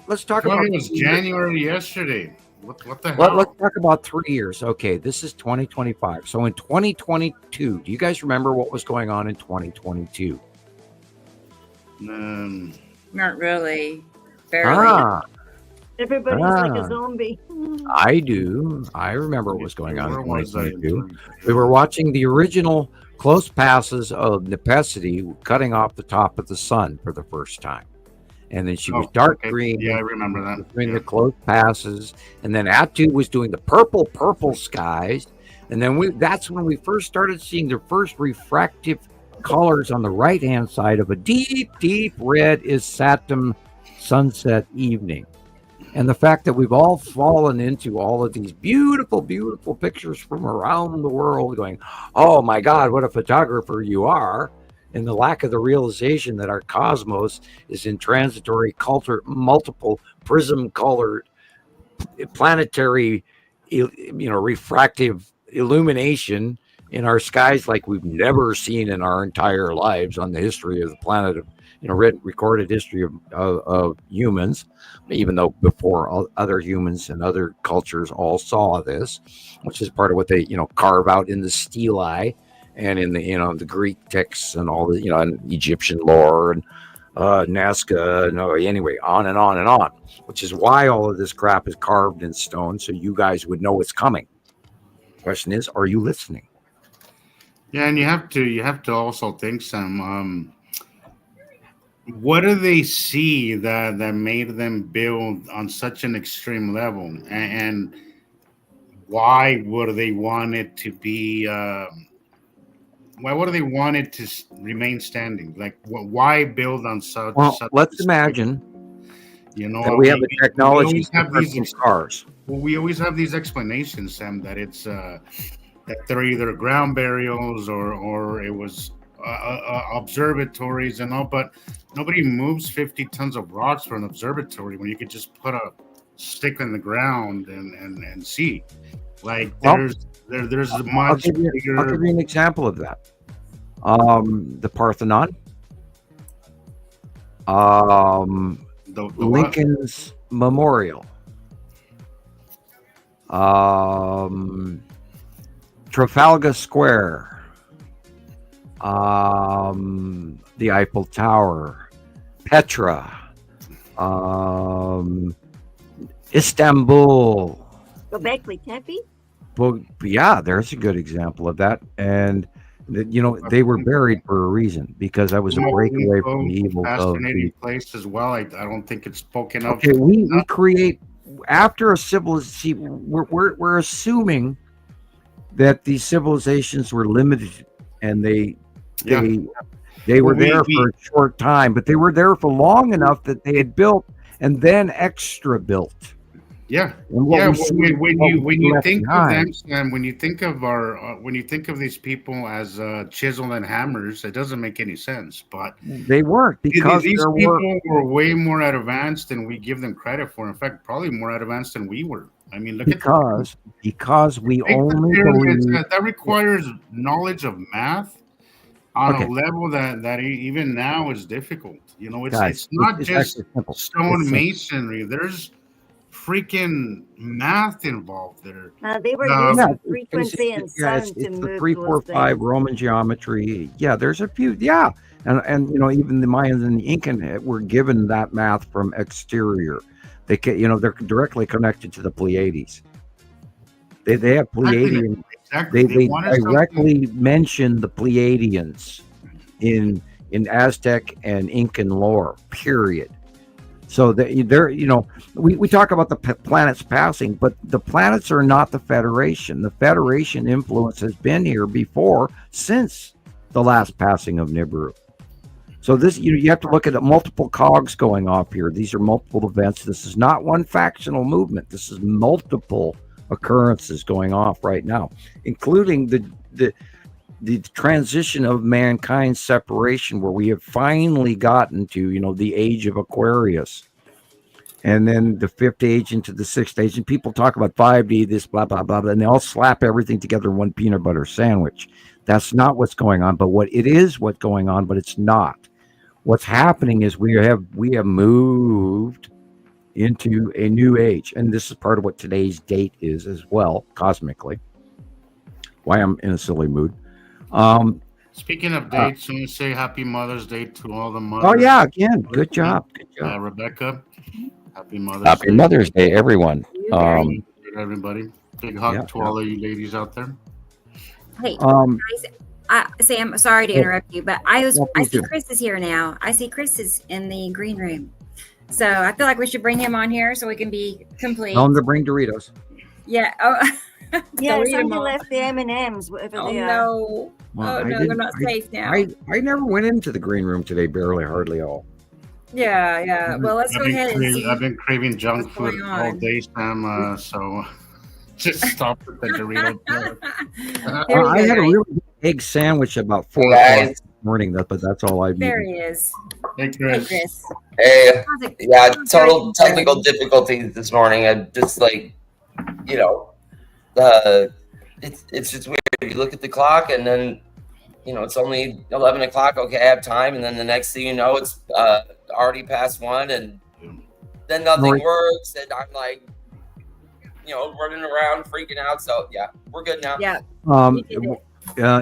let's talk about It was January yesterday. What the hell? Let's talk about 3 years. Okay, this is 2025. So in 2022, do you guys remember what was going on in 2022? Not really. Barely. Everybody's like a zombie. I do. I remember what was going on in Where was I in 2022. We were watching the original close passes of Nepenthe cutting off the top of the sun for the first time. And then she was dark green. Yeah, I remember that. Doing the close passes. And then Atu was doing the purple skies. And then that's when we first started seeing the first refractive colors on the right-hand side of a deep red is Saturn sunset evening. And the fact that we've all fallen into all of these beautiful pictures from around the world going, oh my God, what a photographer you are. And the lack of the realization that our cosmos is in transitory multiple prism colored planetary, refractive illumination in our skies like we've never seen in our entire lives on the history of the planet, of recorded history of humans, even though before other humans and other cultures all saw this, which is part of what they carve out in the stelae and in the the Greek texts and all the and Egyptian lore and Nazca and anyway on and on and on, which is why all of this crap is carved in stone so you guys would know it's coming. Question is, are you listening? Yeah, and you have to also think, Sam. What do they see that made them build on such an extreme level, and why would they want it to be? Why would they want it to remain standing? Like, why build on such? Well, such let's imagine. That we have the technology to have these cars. Well, we always have these explanations, Sam, that it's that they're either ground burials or it was observatories and all, but nobody moves 50 tons of rocks for an observatory when you could just put a stick in the ground and see. Like there's much bigger. I'll give you an example of that. The Parthenon, The Lincoln's Memorial, Trafalgar Square, the Eiffel Tower, Petra, Istanbul. Göbekli Tepe? Well, yeah, there's a good example of that. And, they were buried for a reason, because that was a breakaway from the evil of fascinating place as well. I don't think it's spoken of. Okay, we create, after a civilization, we're assuming that these civilizations were limited and they were there for a short time, but they were there for long enough that they had built and then extra built. Yeah, when you think of them, Sam, when you think of when you think of these people as chisel and hammers, it doesn't make any sense. But they weren't, because these people were way more advanced than we give them credit for. In fact, probably more advanced than we were. I mean, because we only believe that requires knowledge of math on a level that even now is difficult. It's not just stone masonry. There's freaking math involved there. They were using frequency and sun to it's move the 3, 4, those 5 things. Roman geometry. Yeah, there's a few. Yeah, and even the Mayans and the Incan were given that math from exterior. They're directly connected to the Pleiades. They have Pleiadian. Exactly. They wanted directly mention the Pleiadians in Aztec and Incan lore. Period. So they're we talk about the planets passing, but the planets are not the Federation. The Federation influence has been here before, since the last passing of Nibiru. So this you have to look at multiple cogs going off here. These are multiple events. This is not one factional movement. This is multiple occurrences going off right now, including the transition of mankind's separation, where we have finally gotten to the age of Aquarius, and then the fifth age into the sixth age. And people talk about 5D, this blah blah blah, and they all slap everything together in one peanut butter sandwich. That's not what's going on. But what's going on, but it's not. What's happening is we have moved into a new age, and this is part of what today's date is as well, cosmically. Why I'm in a silly mood. Speaking of dates, I want to say Happy Mother's Day to all the mothers. Oh yeah, again, good job. Rebecca, Happy Mother's Happy Day. Mother's Day, everyone. Everybody, big hug to all of you ladies out there. Hey, Sam, sorry to interrupt you, but I see Chris is here now. I see Chris is in the green room. So I feel like we should bring him on here so we can be complete. Tell him to bring Doritos. Yeah. Oh, yeah, somebody left the M&Ms, whatever they are. No. Well, no, they're not safe now. I never went into the green room today, hardly all. Yeah. Well, let's go ahead and see. I've been craving junk food all day, Sam, so just stop with the Doritos. I had a really good egg sandwich about 4 o'clock this morning, but that's all I've There eaten. he is. Hey, Chris. Hey, yeah, total technical difficulties this morning. I'm just like, it's just weird. You look at the clock and then, it's only 11 o'clock. Okay, I have time. And then the next thing you know, it's already past 1, and then nothing works. And I'm like, running around, freaking out. So yeah, we're good now. Yeah.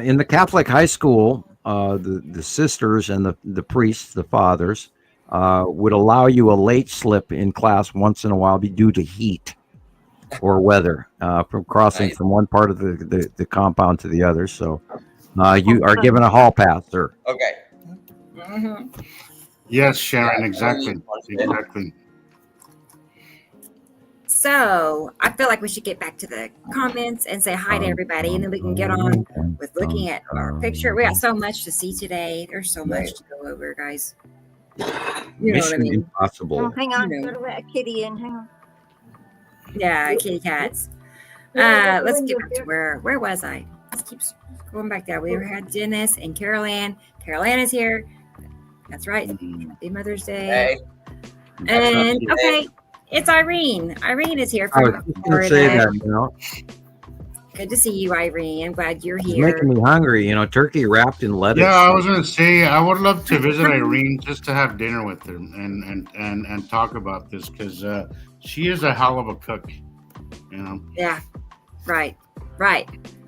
In the Catholic high school, the sisters and the priests, the fathers, would allow you a late slip in class once in a while due to heat or weather from crossing from one part of the compound to the other. So you are given a hall pass, sir. Okay. Mm-hmm. Yes, Sharon, exactly. So I feel like we should get back to the comments and say hi to everybody, and then we can get on with looking at our picture. We got so much to see today. There's so much to go over, guys. You know what I mean? Impossible. Oh, hang on. Gotta let a kitty in. Hang on. Yeah, kitty cats. Let's get back to where was I? Let's keep going back down. We had Dennis and Carol Ann. Carol Ann is here. That's right. Happy Mother's Day. Hey. And okay, it's Irene. Irene is here I was from just gonna Florida. say that, Good to see you, Irene. I'm glad you're It's here. making me hungry. Turkey wrapped in lettuce. Yeah, I was gonna say I would love to visit Irene just to have dinner with her and talk about this, because she is a hell of a cook. Yeah, right.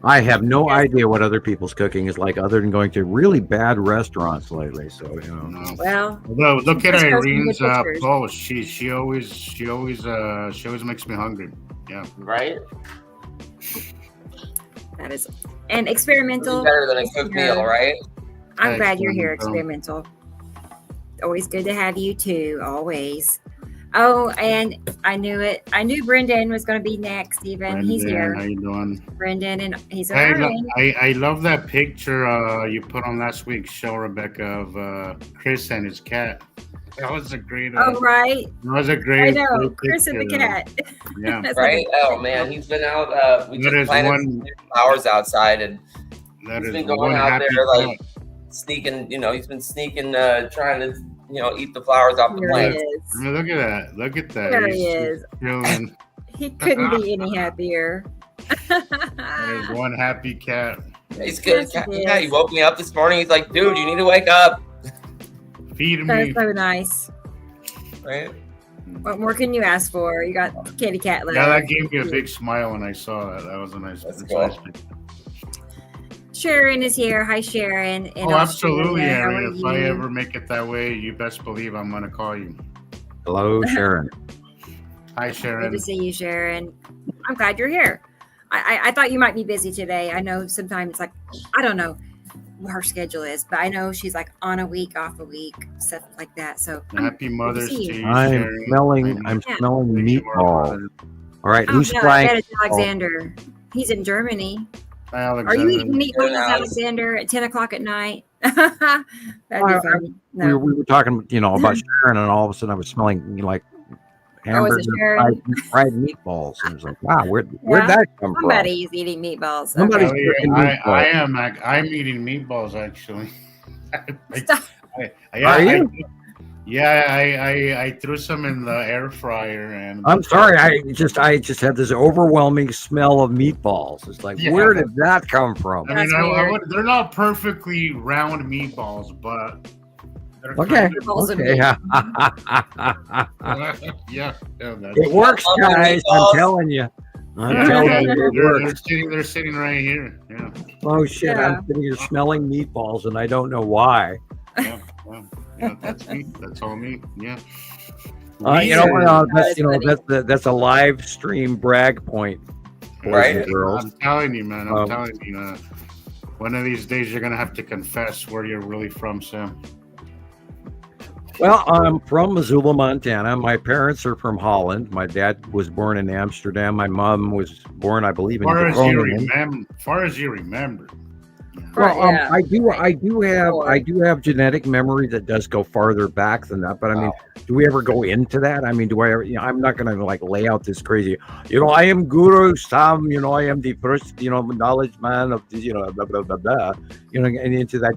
I have no idea what other people's cooking is like, other than going to really bad restaurants lately. So Well, look at just Irene's posting good pictures. post. She always makes me hungry. Yeah. Right? that is and experimental. Better than a cooked meal, right? I'm glad you're here, Experimental. experimental. Always good to have you too. Always. Oh, and I knew it. I knew Brendan was going to be next. He's here. How you doing? Brendan, and he's Hey, Irene. I love that picture you put on last week's show, Rebecca, of Chris and his cat. That was a great. Oh, right. That was a great. I know. great Chris and the picture, cat. Yeah. That's Right? like Oh man, he's been out. We That just is planted one- some new flowers outside, and That he's is been one going out happy there like cat. sneaking. He's been sneaking, trying to eat the flowers off the There plant. he is. I mean, look at that. Look at that. There He's he is. chilling. He couldn't be any happier. That is one happy cat. He's good. Yes, he Yeah, is. he woke me up this morning. He's like, "Dude, you need to wake up." Feed That's me. so nice. Right? What more can you ask for? You got kitty cat love. Yeah, that gave me a big smile when I saw that. That was a nice. That's That's cool. nice picture. Sharon is here. Hi, Sharon. in Oh, absolutely, Australia. How Aaron. are If I you? ever make it that way, you best believe I'm gonna call you. hello, Sharon. Hi, Good Sharon. to see you, Sharon. I'm glad you're here. I thought you might be busy today. I know sometimes, like, I don't know what her schedule is, but I know she's like on a week, off a week, stuff like that. So Happy Mother's see to you. you, I'm Sharon. smelling meatball. All right, who's no, I flying? bet it's Alexander. He's in Germany. Hi, Are Alexander. you eating meatballs, Yeah. Alexander, at 10 o'clock at night? That'd be funny. We were talking, about Sharon, and all of a sudden I was smelling like hamburger Sharon? fried meatballs. And I was like, wow, where'd Yeah. that come from? Somebody's eating meatballs. Somebody's Okay. cooking meatballs. I'm eating meatballs actually. Stop. Are you? I threw some in the air fryer and I'm sorry, I just had this overwhelming smell of meatballs. It's like, Yeah. where did that come from? I mean, That's weird. they're not perfectly round meatballs, but they're Okay. Meatballs and Okay. yeah, It works, guys. I'm telling you. I'm telling you, it works. they're sitting right here. Yeah. Oh shit! Yeah. I'm sitting here smelling meatballs, and I don't know why. Yeah, that's me. That's all me. Yeah. That's a live stream brag point, boys Right. and girls. I'm telling you, man. I'm telling you. One of these days, you're gonna have to confess where you're really from, Sam. Well, I'm from Missoula, Montana. My parents are from Holland. My dad was born in Amsterdam. My mom was born, I believe, in Groningen. Far as you remember. Well, Yeah. I do have genetic memory that does go farther back than that. But I mean, do we ever go into that? I mean, do I ever? I'm not going to like lay out this crazy. I am Guru Sam. I am the first, knowledge man of this. Blah blah blah blah. And into that,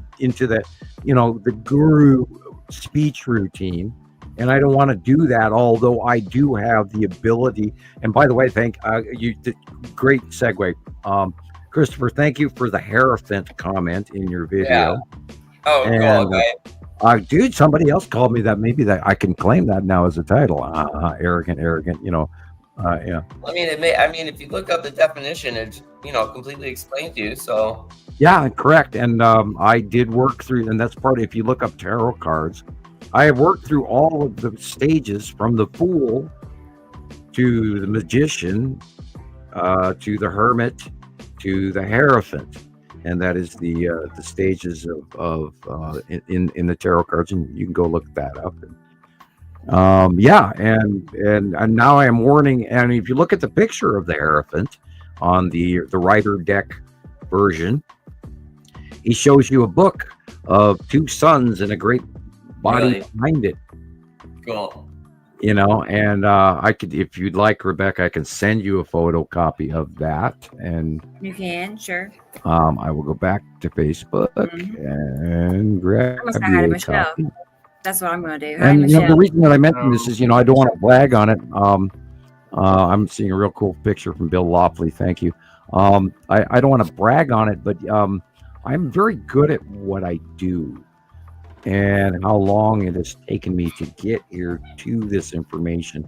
the guru speech routine. And I don't want to do that, although I do have the ability. And by the way, thank you. Great segue. Christopher, thank you for the Hierophant comment in your video. Yeah. Oh, cool. Okay. Dude, somebody else called me that. Maybe that I can claim that now as a title. Arrogant. Yeah. I mean, if you look up the definition, it's completely explained to you. So yeah, correct. And I did work through, and that's part. If you look up tarot cards, I have worked through all of the stages from the Fool to the Magician to the Hermit to the Hierophant, and that is the stages of in the tarot cards, and you can go look that up. And now I am warning. And if you look at the picture of the Hierophant on the Rider deck version, he shows you a book of two suns and a great body behind it. cool. And I could, if you'd like, Rebecca, I can send you a photocopy of that, and You can, sure. I will go back to Facebook and grab I must have had you a Michelle. copy. That's what I'm going to do. Hi, And the Michelle. reason that I mentioned this is, I don't want to brag on it. I'm seeing a real cool picture from Bill Lopley. Thank you. I don't want to brag on it, but I'm very good at what I do. And how long it has taken me to get here to this information.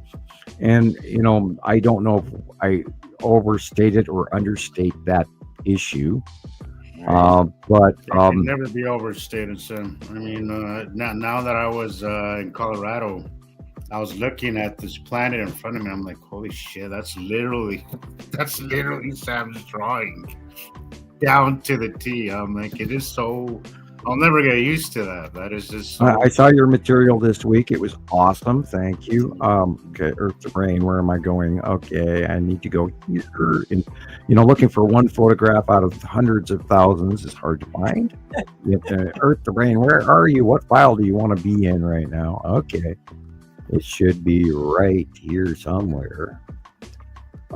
And, I don't know if I overstated or understate that issue. But It can never be overstated, Sam. I mean, now that I was in Colorado, I was looking at this planet in front of me. I'm like, holy shit, that's literally Sam's drawing down to the T. I'm like, it is so. I'll never get used to that. That is just. So... I saw your material this week. It was awesome. Thank you. Okay, Earth to Brain. Where am I going? Okay, I need to go here. And, looking for one photograph out of hundreds of thousands is hard to find. Earth to Brain. Where are you? What file do you want to be in right now? Okay, it should be right here somewhere.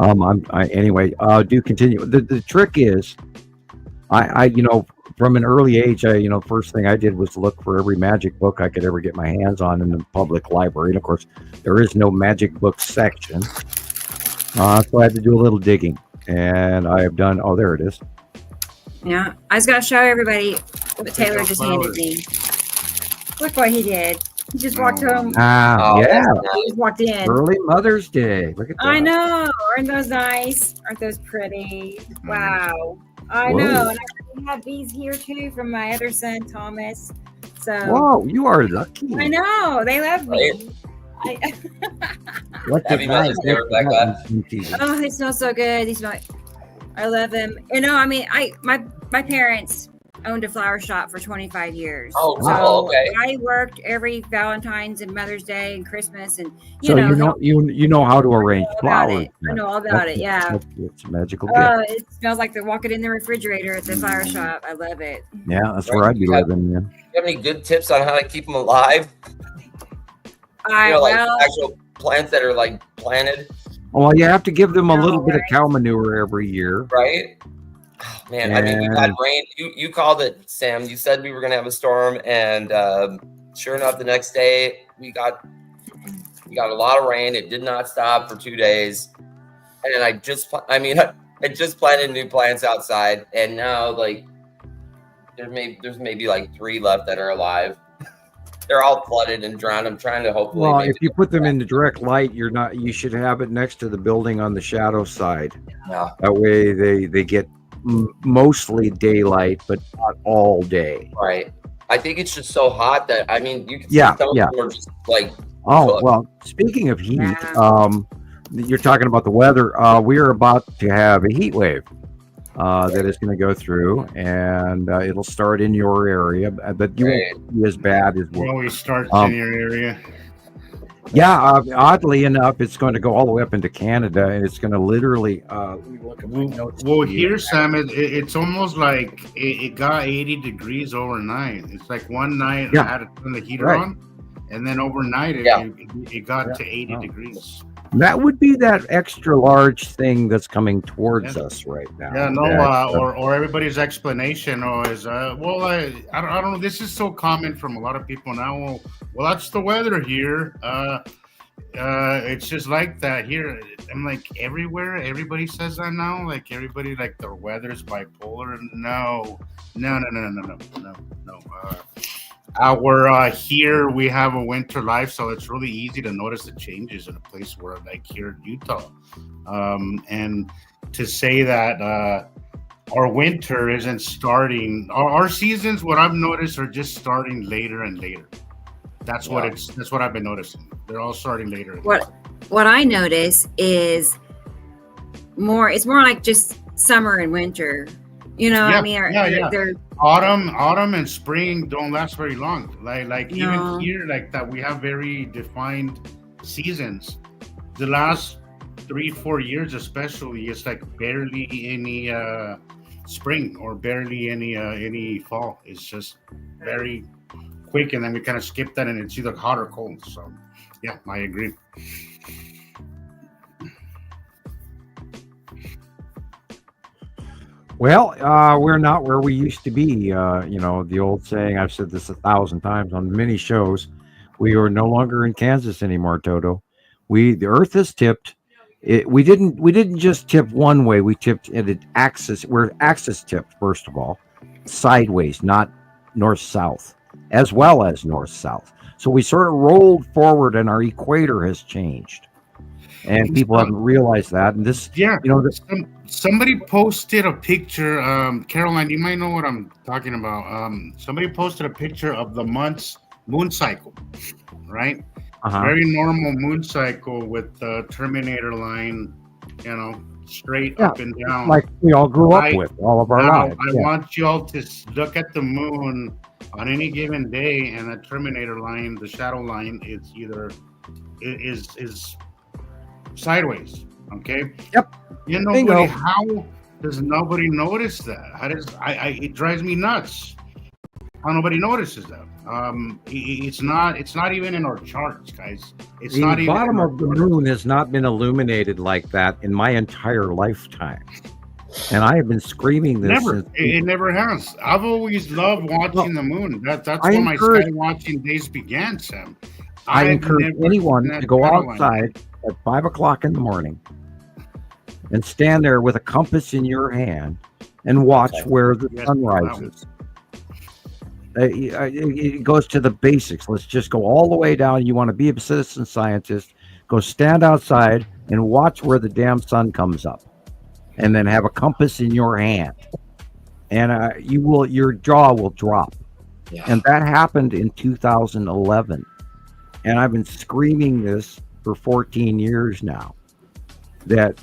Anyway. Do continue. The trick is, I from an early age, first thing I did was look for every magic book I could ever get my hands on in the public library. And of course, there is no magic book section. So I had to do a little digging. And I have done, there it is. Yeah, I was going to show everybody what Taylor just handed me. Look what he did. He just walked home. Oh, Yeah. He just walked in. Early Mother's Day. Look at that. I know. Aren't those nice? Aren't those pretty? Wow. I Whoa. know. And I have these here too from my other son, Thomas. So Whoa, you are lucky. I know. They love me. Look at Happy Mother's Day, Rebecca. Oh, they smell so good. These smell I love them. You know, I mean, my parents owned a flower shop for 25 years. Oh, so wow, okay. I worked every Valentine's and Mother's Day and Christmas, and So you know how to arrange flowers. I know all about it. Yeah, it's a magical gift. It smells like they're walking in the refrigerator at the flower shop. I love it. Yeah, that's where I'd be living. Yeah. You have any good tips on how to keep them alive? Actual plants that are like planted. Well, you have to give them a little bit of cow manure every year. Right. Oh, man, I mean, we've had rain. You called it, Sam. You said we were going to have a storm, and sure enough, the next day we got a lot of rain. It did not stop for 2 days, and I just planted new plants outside, and now like there's maybe like 3 left that are alive. They're all flooded and drowned. I'm trying to hopefully. Well, if you put them in the direct light, you should have it next to the building on the shadow side. Yeah. That way they get mostly daylight, but not all day. Right. I think it's just so hot that, I mean, you can see some of them are just like. Oh, cooked. well, speaking of heat, you're talking about the weather. We are about to have a heat wave that is going to go through, and it'll start in your area, but you won't be as bad as well. It starts in your area. Yeah, oddly enough, it's going to go all the way up into Canada, and it's going to literally. Let me look at my notes. Well, here, Sam, it's almost like it got 80 degrees overnight. It's like one night I had to turn the heater on, and then overnight it got to 80 degrees. That would be that extra large thing that's coming towards us right now. Yeah, no, or everybody's explanation is, I don't know. This is so common from a lot of people now. Well, that's the weather here. It's just like that here. I'm like everywhere. Everybody says that now. Like everybody, like the weather's bipolar. No. Our here we have a winter life, so it's really easy to notice the changes in a place where, like here in Utah, and to say that our winter isn't starting. Our seasons, what I've noticed, are just starting later and later. That's what I've been noticing. They're all starting later. What I notice is it's more like just summer and winter. You know, I mean, they're autumn and spring don't last very long. Like even here, like that, we have very defined seasons. The last 3-4 years, especially, it's like barely any spring or barely any fall. It's just very quick, and then we kind of skip that, and it's either hot or cold. So, yeah, I agree. Well, we're not where we used to be. The old saying, I've said this 1,000 times on many shows, we are no longer in Kansas anymore, Toto. The earth is tipped. We didn't just tip one way, we tipped it axis. We're axis tipped, first of all, sideways, not north-south, as well as north-south. So we sort of rolled forward, and our equator has changed. And people haven't realized that. And this, somebody posted a picture. Caroline, you might know what I'm talking about. Somebody posted a picture of the month's moon cycle, right? Very normal moon cycle with the Terminator line, straight up and down, like we all grew up with all of our lives. I want you all to look at the moon on any given day, and the Terminator line, the shadow line, is either is sideways. Okay. Yep. How does nobody notice that? It drives me nuts how nobody notices that. It's not even in our charts, guys. It's the not even bottom of the moon has not been illuminated like that in my entire lifetime, and I have been screaming this. It never has. I've always loved watching the moon. That's when my sky watching days began, Sam. I encourage anyone to go outside at 5 o'clock in the morning and stand there with a compass in your hand and watch where the sun rises. It goes to the basics. Let's just go all the way down. You want to be a citizen scientist, go stand outside and watch where the damn sun comes up, and then have a compass in your hand, and your jaw will drop. And that happened in 2011, and I've been screaming this for 14 years now, that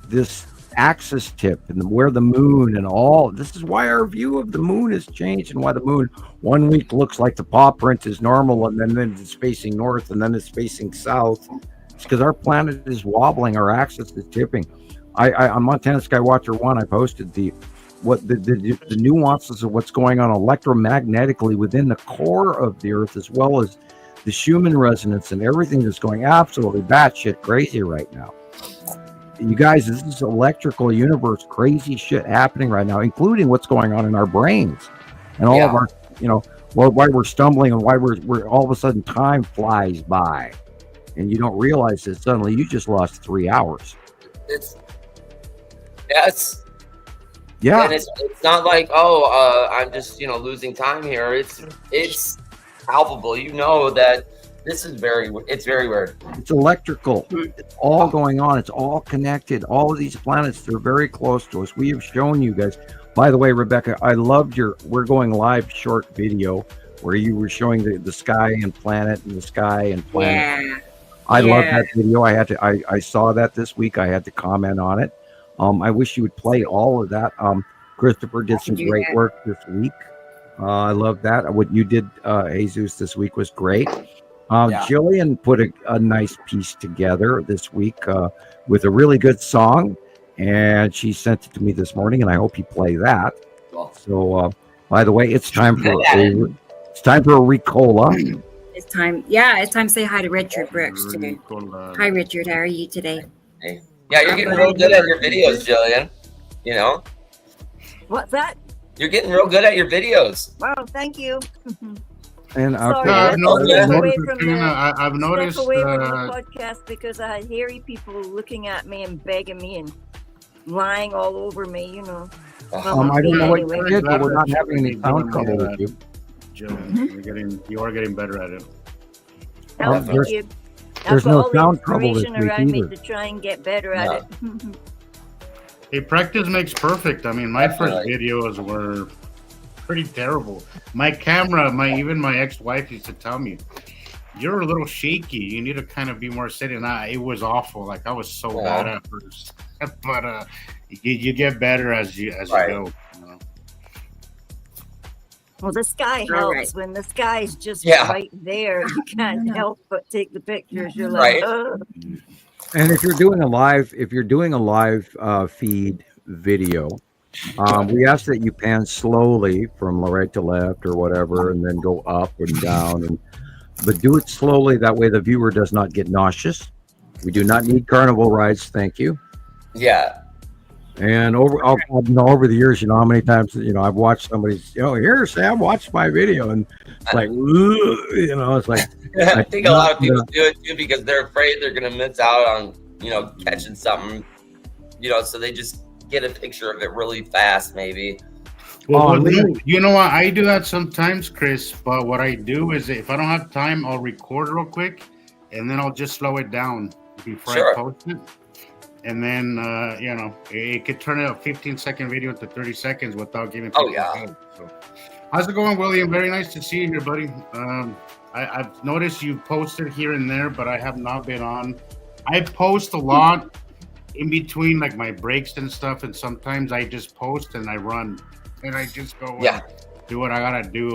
this axis tip and where the moon and all. This is why our view of the moon has changed, and why the moon one week looks like the paw print is normal, and then it's facing north, and then it's facing south. It's because our planet is wobbling, our axis is tipping. I on Montana Skywatcher 1, I posted the nuances of what's going on electromagnetically within the core of the Earth, as well as the Schumann resonance and everything that's going absolutely batshit crazy right now. You guys, this is electrical universe, crazy shit happening right now, including what's going on in our brains and all of our, why we're stumbling and why we're all of a sudden time flies by, and you don't realize that suddenly you just lost 3 hours. Yeah. And it's not like, I'm just, losing time here. It's palpable. You know that this is very weird. It's electrical. It's all going on. It's all connected. All of these planets, they're very close to us. We have shown you guys. By the way, Rebecca, I loved we're going live short video where you were showing the sky and planet and the sky and planet. Yeah. I love that video. I saw that this week. I had to comment on it. I wish you would play all of that. Christopher did some great work this week. I love that. What you did, Jesus, this week was great. Gillian put a nice piece together this week with a really good song, and she sent it to me this morning, and I hope you play that. So, by the way, it's time for a Ricola. It's time. Yeah, it's time to say hi to Richard Brooks too. Hi, Richard. How are you today? Hey. Yeah, you're getting real good at your videos, Gillian. What's that? You're getting real good at your videos. Wow, thank you. And I've noticed away from the podcast because I had hairy people looking at me and begging me and lying all over me, I don't know what you did, but we're not having any sound trouble with you. Jillian, you are getting better at it. Thank you. There's no sound trouble this week around either. me to try and get better at it. Hey, practice makes perfect. I mean, my first videos were pretty terrible. My camera, even my ex-wife used to tell me, "You're a little shaky. You need to kind of be more steady." And it was awful. Like I was so bad at first, but you get better as you go. Well, the sky helps. When the sky's just right there, you can't help but take the pictures. You're like, oh. And if you're doing a live feed video, we ask that you pan slowly from right to left or whatever, and then go up and down, but do it slowly. That way the viewer does not get nauseous. We do not need carnival rides. Thank you. Yeah. And over the years, how many times I've watched somebody's, here, Sam, watch my video, and it's like, it's like. I think a lot of people do it too because they're afraid they're gonna miss out on catching something, so they just get a picture of it really fast, maybe. Well, you know what? I do that sometimes, Chris. But what I do is, if I don't have time, I'll record real quick, and then I'll just slow it down before I post it. And then, it could turn a 15-second video into 30 seconds without giving people help. So, how's it going, William? Very nice to see you here, buddy. I've noticed you posted here and there, but I have not been on. I post a lot in between, like my breaks and stuff, and sometimes I just post and I run. And I just go and do what I gotta do.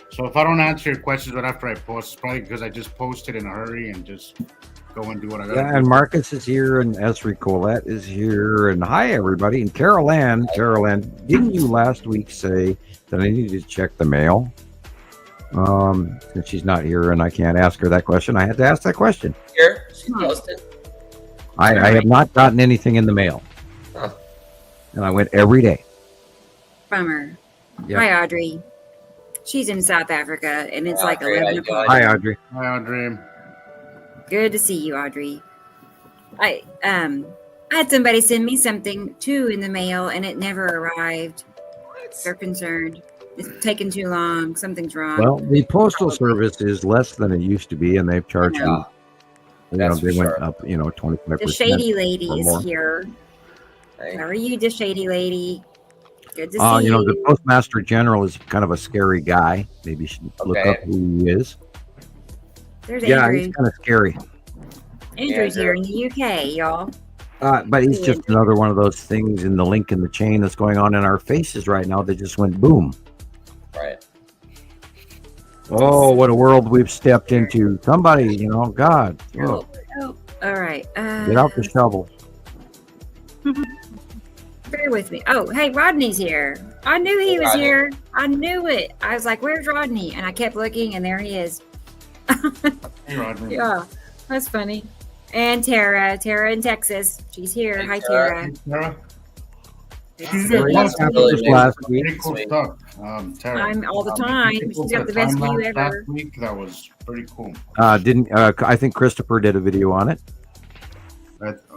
So if I don't answer your questions right after I post, it's probably because I just posted in a hurry and just go and do what I got to do. And Marcus is here, and Esri Colette is here, and hi everybody. And Carol Ann, didn't you last week say that I needed to check the mail? Since she's not here and I can't ask her that question, I had to ask that question. Here, she posted. I have not gotten anything in the mail, and I went every day. From her. Yep. Hi, Audrey. She's in South Africa, and it's like 11 o'clock. Hi, Audrey. Hi, Audrey. Good to see you, Audrey. I had somebody send me something too in the mail, and it never arrived. They're concerned. It's taking too long. Something's wrong. Well, the postal service is less than it used to be, and they've charged you. They went up, 25%. The shady lady is here. How are you, the shady lady? Good to see you. The Postmaster General is kind of a scary guy. Maybe you should look up who he is. There's Andrew. He's kind of scary. Andrew's here in the UK, y'all. But it's just another one of those things in the link in the chain that's going on in our faces right now that just went boom. Right. Oh, what a world we've stepped into. Somebody, God. Oh, all right. Get out the shovel. Bear with me. Oh, hey, Rodney's here. I knew he was here. I knew it. I was like, where's Rodney? And I kept looking, and there he is. Hey, Rodney. Yeah, that's funny. And Tara in Texas. She's here. Hi, Tara. Tara. It's Very Sydney. nice having you last week. Pretty cool stuff. Tara. I'm all the time. She's got the best view ever. Last week, that was pretty cool. I think Christoper did a video on it.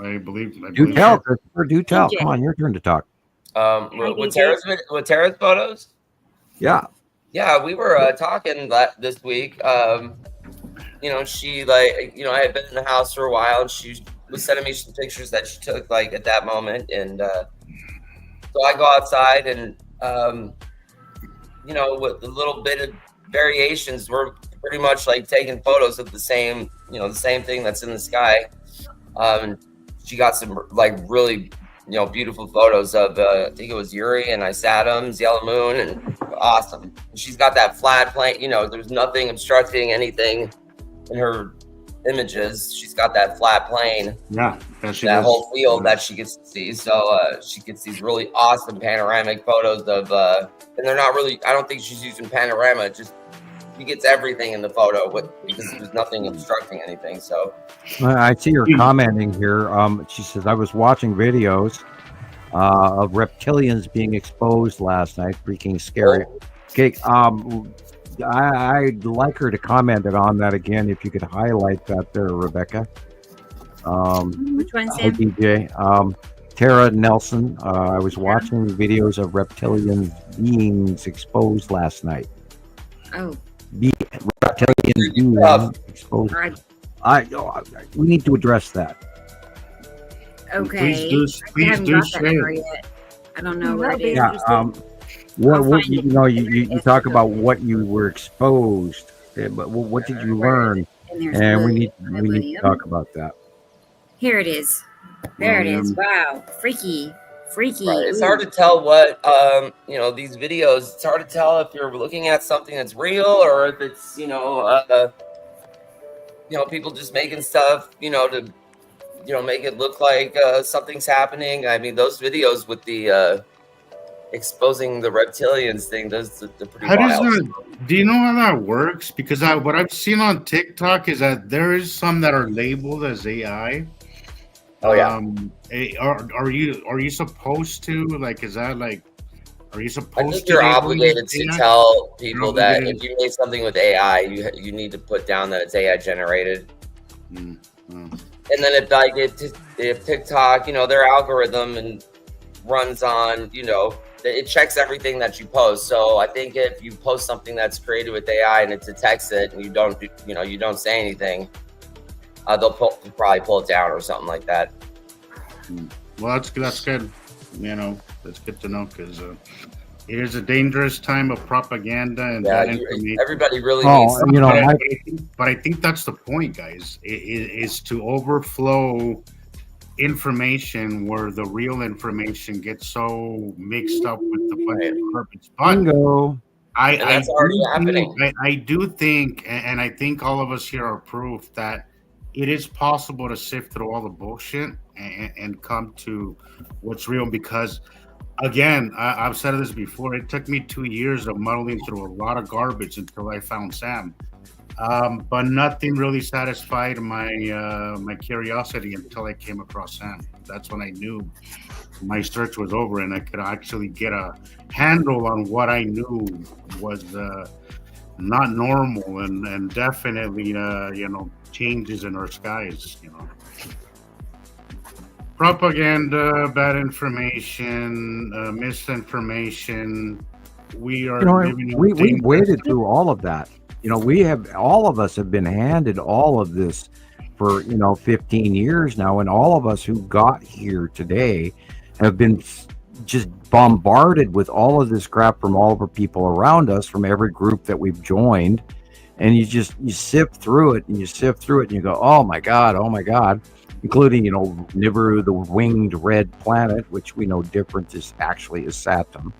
I believe. Do tell, Christoper. Do tell. Come on, your turn to talk. With Tara's photos. Yeah. Yeah, we were talking this week. She I had been in the house for a while, and she was sending me some pictures that she took at that moment, and so I go outside, and with a little bit of variations, we're pretty much taking photos of the same thing that's in the sky. And she got some really beautiful photos of I think it was Uri and Isatum's Yellow Moon, and awesome. She's got that flat plane. There's nothing obstructing anything in her images. She's got that flat plane. Yeah, that whole field that she gets to see. So she gets these really awesome panoramic photos of, and they're not really. I don't think she's using panorama. Just she gets everything in the photo because there's nothing obstructing anything. So I see her commenting here. She says, I was watching videos of reptilians being exposed last night. Freaking scary. Okay. I'd like her to comment on that again if you could highlight that there, Rebecca. Which one, Hi, Sam? DJ. Tara Nelson. I was watching videos of reptilian beings exposed last night. Oh. Reptilian beings exposed. We need to address that. Okay. Please I haven't do got that share. far yet. I don't know where it is. Yeah. What you talk about what you were exposed, but what did you learn? And we need to talk about that. Here it is. There it is. Wow, freaky. Right. It's hard to tell what these videos. It's hard to tell if you're looking at something that's real or if it's people just making stuff to make it look like something's happening. I mean, those videos with the exposing the reptilians thing, those are pretty wild. Do you know how that works? Because what I've seen on TikTok is that there is some that are labeled as AI. Oh yeah. Are you supposed to is that are you supposed to? I think you're obligated to tell people that if you make something with AI, you need to put down that it's AI generated. And then if TikTok, their algorithm and runs on, it checks everything that you post. So I think if you post something that's created with AI and it detects it and you don't say anything, they'll probably pull it down or something like that. Well, that's good. That's good to know because it is a dangerous time of propaganda and that information. Everybody really needs. But I think that's the point, guys. Is to overflow information where the real information gets so mixed up with the bunch of garbage. Bingo. I do think, and I think all of us here are proof that it is possible to sift through all the bullshit and come to what's real. Because, again, I've said this before. It took me 2 years of muddling through a lot of garbage until I found Sam. But nothing really satisfied my curiosity until I came across Sam. That's when I knew my search was over and I could actually get a handle on what I knew was not normal and definitely changes in our skies. Propaganda, bad information, misinformation. We are we waded through all of that. All of us have been handed all of this for 15 years now, and all of us who got here today have been just bombarded with all of this crap from all of our people around us, from every group that we've joined, and you sift through it and you go, oh my god, including, Nibiru, the winged red planet, which we know different is actually is Saturn.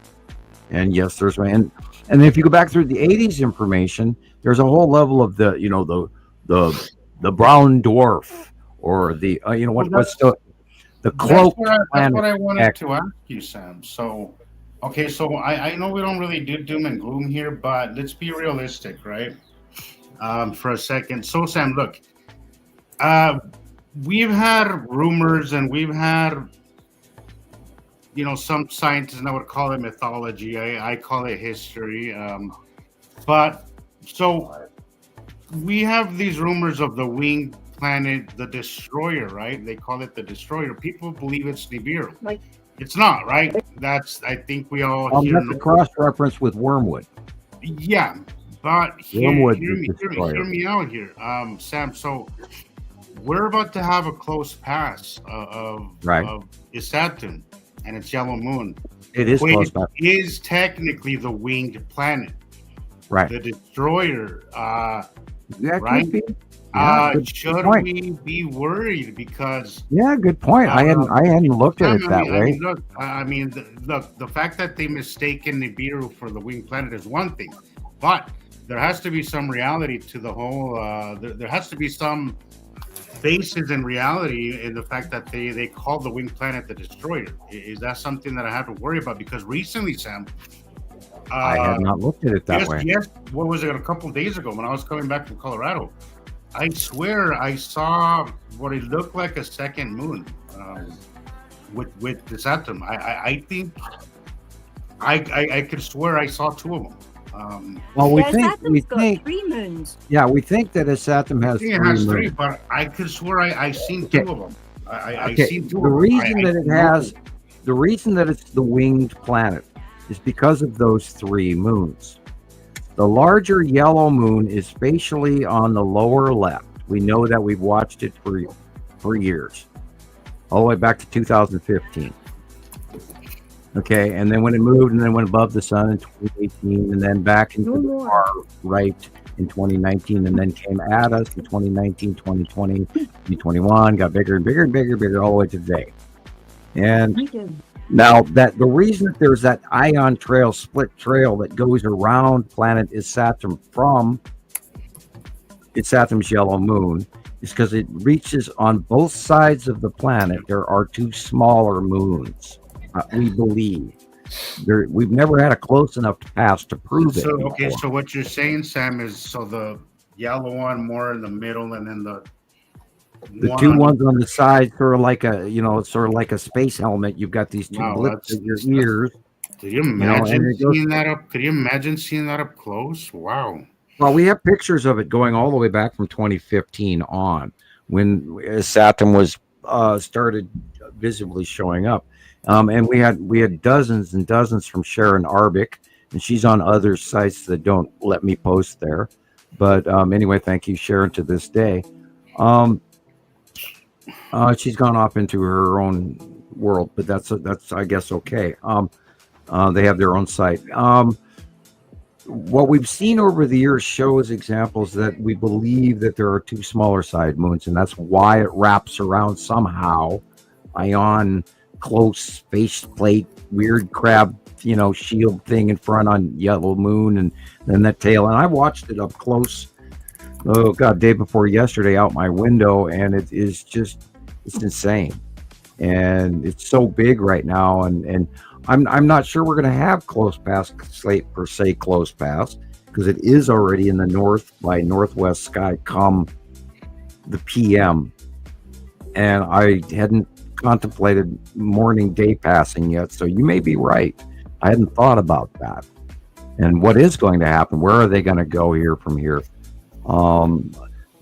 And yes, there's and if you go back through the 80s information, there's a whole level of the brown dwarf, or the what's the cloak That's planet. what I wanted to ask you, Sam. So, okay, so I know we don't really do doom and gloom here, but let's be realistic, right? For a second. So, Sam, look, we've had rumors, and we've had, some scientists that would call it mythology. I call it history. But so we have these rumors of the winged planet, the destroyer, right? They call it the destroyer. People believe it's Nibiru. It's not, right? I think we all hear. That's a cross reference with Wormwood. Yeah, but hear me out here, Sam. So we're about to have a close pass of Saturn and its yellow moon. It is close pass. Is technically the winged planet, right? The destroyer, right? Should we be worried? Because good point. I hadn't looked at it that way. The fact that they mistaken Nibiru for the winged planet is one thing, but there has to be some reality to the whole. There has to be some basis in reality in the fact that they call the winged planet the destroyer. Is that something that I have to worry about? Because recently, Sam, I had not looked at it that way. Yes, what was it? A couple of days ago when I was coming back from Colorado, I swear I saw what it looked like a second moon with the Saturn. I think I could swear I saw two of them. Well, we think 3 moons. Yeah, we think that a Saturn has three. It has moons. 3, but I could swear I seen two of them. I seen two. The reason the reason that it's the winged planet is because of those 3 moons. The larger yellow moon is spatially on the lower left. We know that we've watched it for years, all the way back to 2015. Okay, and then when it moved and then went above the sun in 2018, and then back into the far right in 2019, and then came at us in 2019, 2020, 2021, got bigger and bigger and bigger and bigger all the way to today. And now that the reason that there's that ion trail, split trail that goes around planet is Saturn from it's Saturn's yellow moon is because it reaches on both sides of the planet. There are 2 smaller moons. We believe we've never had a close enough pass to prove it. Okay, so what you're saying, Sam, is so the yellow one more in the middle, and then the 2 ones on the side, sort of like a space helmet. You've got these 2 blips in your ears. Could you imagine seeing that up? Could you imagine seeing that up close? Wow. Well, we have pictures of it going all the way back from 2015 on, when Saturn was started visibly showing up. And we had dozens and dozens from Sharon Arbic, and she's on other sites that don't let me post there. But anyway, thank you, Sharon, to this day. She's gone off into her own world, but that's I guess okay. They have their own site. What we've seen over the years shows examples that we believe that there are 2 smaller side moons, and that's why it wraps around somehow ion close space plate, weird crab, shield thing in front on yellow moon, and then that tail. And I watched it up close. Oh God, day before yesterday out my window, and it is it's insane, and it's so big right now. And I'm not sure we're going to have close pass slate per se close pass, because it is already in the north by northwest sky come the PM, and I hadn't contemplated morning day passing yet, so you may be right. I hadn't thought about that. And what is going to happen? Where are they going to go here from here?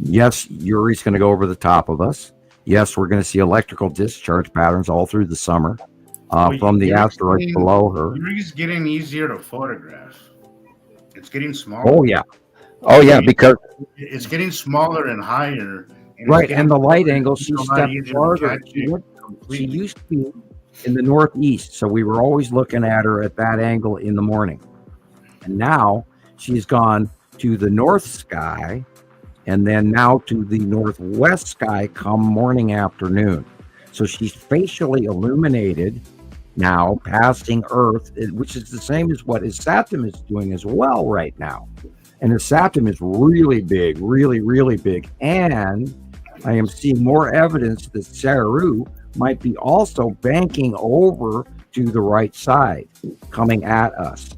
Yes, Yuri's going to go over the top of us. Yes, we're going to see electrical discharge patterns all through the summer from the asteroids below her. Yuri's getting easier to photograph. It's getting smaller. Oh yeah, because it's getting smaller and higher. Right, and the light angle, she stepped farther. She used to be in the northeast, so we were always looking at her at that angle in the morning. And now she's gone to the north sky and then now to the northwest sky come morning, afternoon. So she's facially illuminated now, passing Earth, which is the same as what Saturn is doing as well right now. And Saturn is really big, really, really big. And I am seeing more evidence that Saru might be also banking over to the right side, coming at us.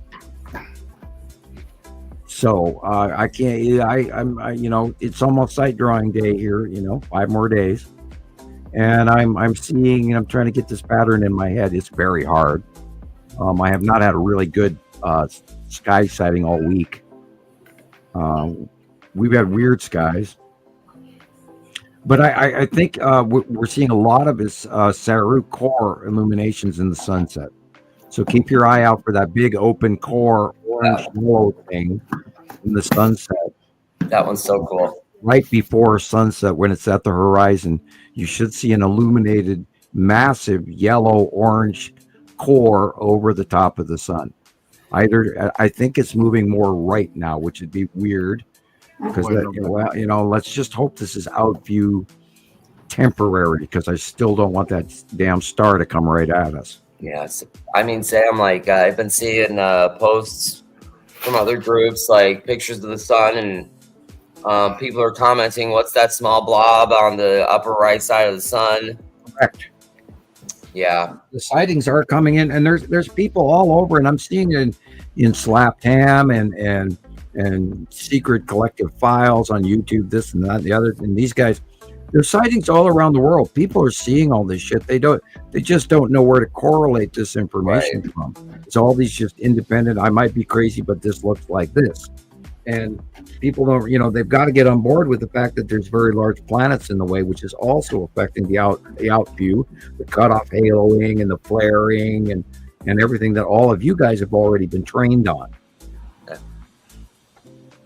So I can't. I'm it's almost sight drawing day here. 5 more days, and I'm seeing. I'm trying to get this pattern in my head. It's very hard. I have not had a really good sky sighting all week. We've had weird skies, but I think we're seeing a lot of his Saru core illuminations in the sunset. So keep your eye out for that big open core orange glow thing in the sunset. That one's so cool. Right before sunset, when it's at the horizon, you should see an illuminated, massive yellow-orange core over the top of the sun. I think it's moving more right now, which would be weird because let's just hope this is out view temporary, because I still don't want that damn star to come right at us. Yes, I mean, Sam, like I've been seeing posts from other groups, like pictures of the sun, and people are commenting, "What's that small blob on the upper right side of the sun?" Correct. Yeah, the sightings are coming in, and there's people all over, and I'm seeing it in Slaptam and secret collective files on YouTube, this and that, and the other, and these guys. There's sightings all around the world. People are seeing all this shit. They just don't know where to correlate this information from. It's all these just independent. I might be crazy, but this looks like this. And people don't, they've got to get on board with the fact that there's very large planets in the way, which is also affecting the out view, the cutoff haloing and the flaring and everything that all of you guys have already been trained on.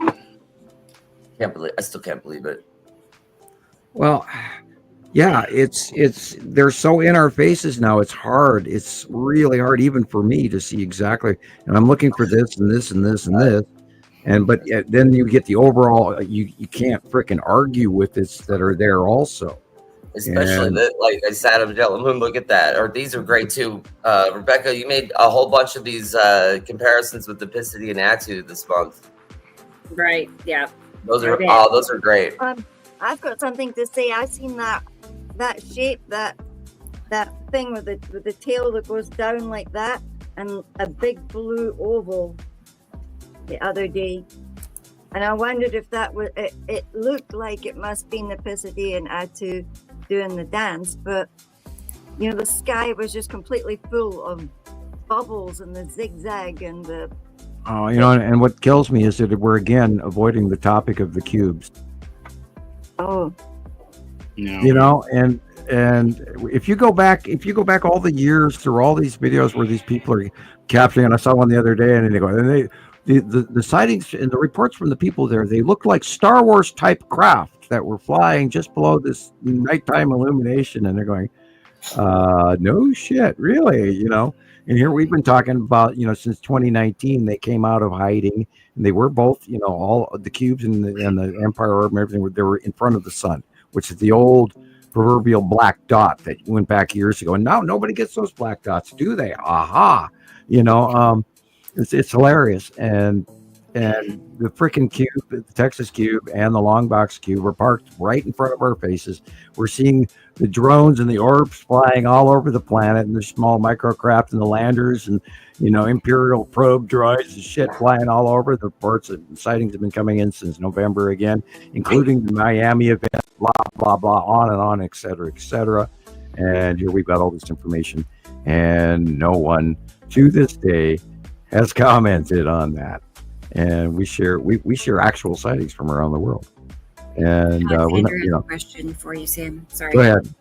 I still can't believe it. Well, yeah, they're so in our faces now. It's hard. It's really hard, even for me, to see exactly. And I'm looking for this and this and this and this. But then you get the overall. You can't freaking argue with this that are there also. Especially like I said, Moon. Look at that. Or these are great too. Rebecca, you made a whole bunch of these comparisons with the Piscidy and Attu this month. Right. Yeah. Those are great. I've got something to say. I've seen that shape, that thing with the tail that goes down like that, and a big blue oval the other day. And I wondered if that was it looked like it must be the Piscidy and Attu doing the dance, but the sky was just completely full of bubbles and the zigzag and the and what kills me is that we're again avoiding the topic of the cubes. Oh, no. And if you go back all the years through all these videos where these people are capturing, and I saw one the other day, and they go, and the sightings and the reports from the people there, they look like Star Wars type craft that were flying just below this nighttime illumination, and they're going, no shit, really, And here we've been talking about, since 2019, they came out of hiding, and they were both, all the cubes and the Empire Orb and everything, they were in front of the sun, which is the old proverbial black dot that went back years ago. And now nobody gets those black dots, do they? Aha! It's hilarious. And the freaking cube, the Texas cube and the long box cube are parked right in front of our faces. We're seeing the drones and the orbs flying all over the planet, and the small microcraft and the landers and Imperial probe droids and shit flying all over. The reports and sightings have been coming in since November again, including the Miami event, blah blah blah, on and on, et cetera, and here we've got all this information, and no one to this day has commented on that. And we share actual sightings from around the world. And Alexander has a question for you, Sam. Sorry. Go ahead.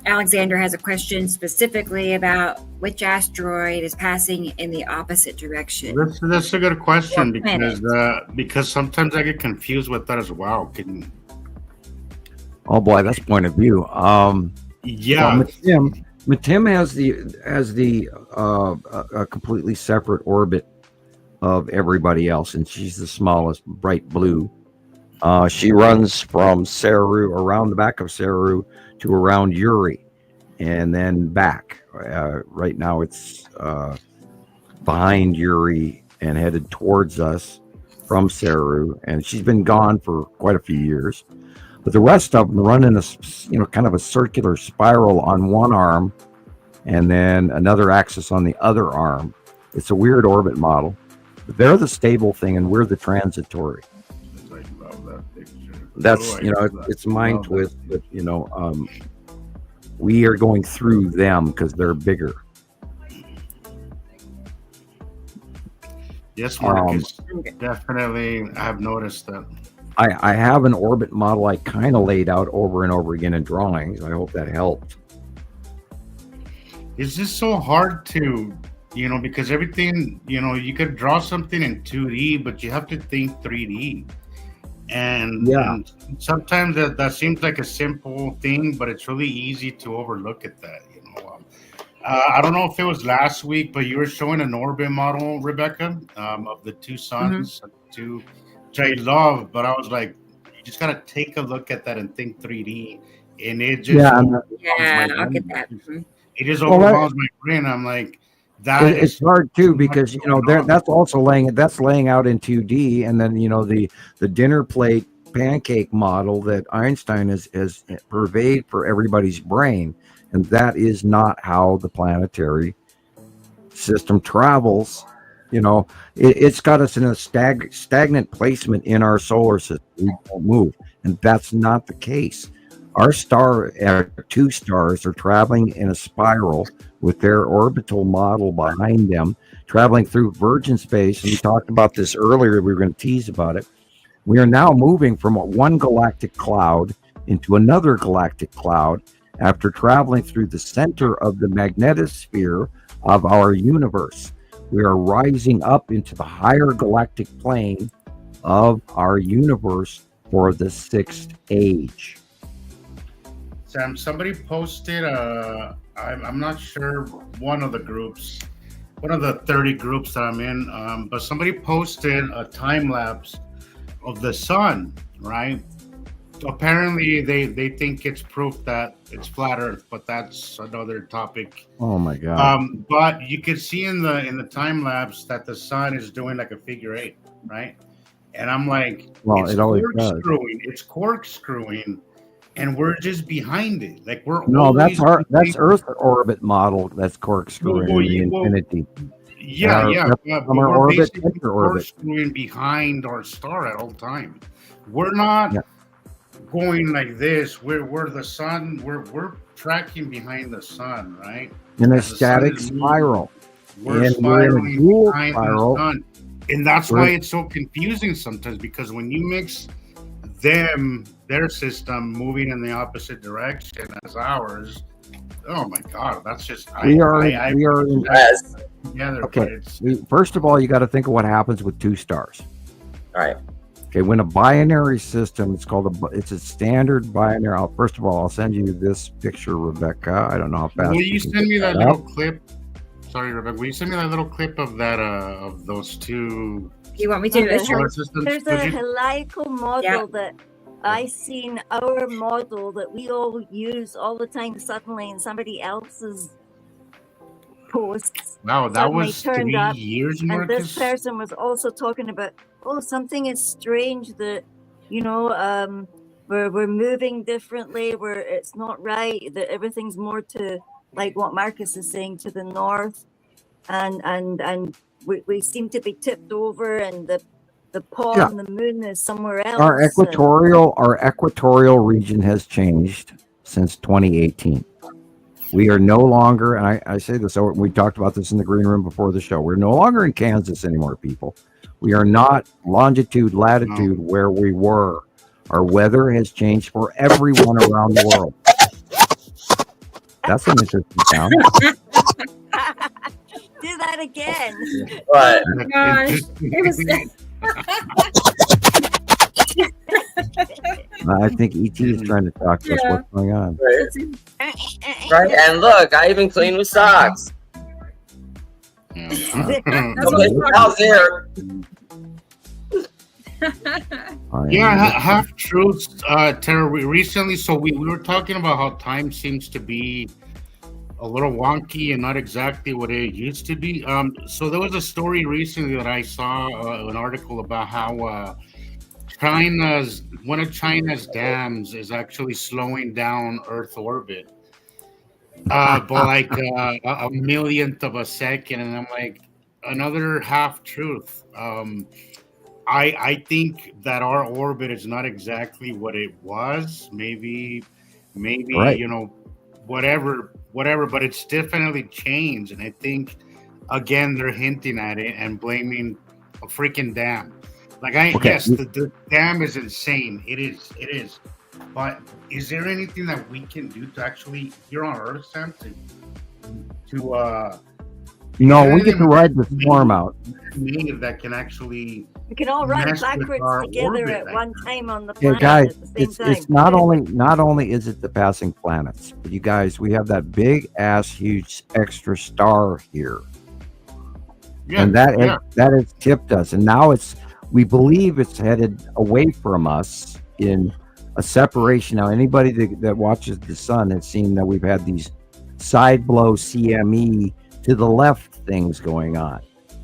Alexander has a question specifically about which asteroid is passing in the opposite direction. That's a good question, because sometimes I get confused with that as well. Oh boy, that's point of view. Yeah. Well, Tim has the a completely separate orbit of everybody else, and she's the smallest, bright blue. She runs from Saru, around the back of Saru, to around Uri, and then back. Right now it's behind Uri and headed towards us from Saru, and she's been gone for quite a few years. But the rest of them run in a, kind of a circular spiral on one arm, and then another axis on the other arm. It's a weird orbit model. But they're the stable thing, and we're the transitory. I love that picture. That's Oh, it's a mind twist, but we are going through them because they're bigger. yes, Marcus. Definitely, I've noticed that. I have an orbit model I kind of laid out over and over again in drawings. I hope that helped. It's just so hard to, because everything, you could draw something in 2D, but you have to think 3D. And, Yeah. and sometimes that seems like a simple thing, but it's really easy to overlook at that. I don't know if it was last week, but you were showing an orbit model, Rebecca, of the two suns, which I love. But I was like, you just gotta take a look at that and think 3D, and it just I'll get that. It just overwhelms my brain. I'm like, It's hard too because that's also laying out in 2D, and then the dinner plate pancake model that Einstein has purveyed for everybody's brain, and that is not how the planetary system travels. It's got us in a stagnant placement in our solar system. We don't move, and that's not the case. Our two stars are traveling in a spiral with their orbital model behind them, traveling through virgin space. And we talked about this earlier. We were going to tease about it. We are now moving from one galactic cloud into another galactic cloud after traveling through the center of the magnetosphere of our universe. We are rising up into the higher galactic plane of our universe for the sixth age. Sam, somebody posted, I'm not sure, one of the 30 groups that I'm in, but somebody posted a time lapse of the sun, right? Apparently, they think it's proof that it's flat Earth, but that's another topic. Oh my God! But you can see in the time lapse that the sun is doing like a figure 8, right? And I'm like, well, it always does. It's corkscrewing, and we're just behind it. Like that's Earth orbit model. That's corkscrewing in the infinity. Yeah. But we're orbit, basically corkscrewing behind our star at all time. We're not going like this. We're the sun. We're tracking behind the sun, right? In a static spiral. We're spiraling behind the sun, and that's why it's so confusing sometimes. Because when you mix their system moving in the opposite direction as ours, oh my God, that's just we are together. Okay. First of all, you got to think of what happens with two stars. All right. Okay, when a binary system, it's a standard binary. First of all, I'll send you this picture, Rebecca. I don't know how fast. Will you send me that little clip? Sorry, Rebecca. Will you send me that little clip of that of those two? You want me to? Solar systems? There's a helical model that I seen, our model that we all use all the time suddenly in somebody else's posts. Wow, that was turned 3 up, years, and Marcus? this person was also talking about, something is strange that, we're moving differently, where it's not right, that everything's more to, like what Marcus is saying, to the north, and we seem to be tipped over, and the pole and the moon is somewhere else. Our equatorial region has changed since 2018. We are no longer, and I say this, we talked about this in the green room before the show, we're no longer in Kansas anymore, people. We are not latitude where we were. Our weather has changed for everyone around the world. That's an interesting sound. Do that again. But Oh gosh, it was. I think ET is trying to talk to us. What's going on? right, and look, I even clean with socks. Yeah. Out there. Yeah, half truths, Tara. Recently, so we were talking about how time seems to be a little wonky and not exactly what it used to be. So there was a story recently that I saw, an article about how China's one of China's dams is actually slowing down Earth orbit, by like a millionth of a second, and I'm like, another half truth. I think that our orbit is not exactly what it was. Maybe Right. whatever, but it's definitely changed. And I think again they're hinting at it and blaming a freaking dam. Like Okay. yes, the dam is insane. It is. But is there anything that we can do to actually here on Earth, Sam, to No, we get to ride the storm out. that can actually We can all run mess with backwards our together orbit at like one that. time on the Yeah, planet guys, at the same time. it's not only is it the passing planets, but you guys, we have that big ass huge extra star here, Yeah, and that yeah. has tipped us, and now we believe it's headed away from us in a separation. Now, anybody that watches the sun has seen that we've had these side blow CME to the left things going on,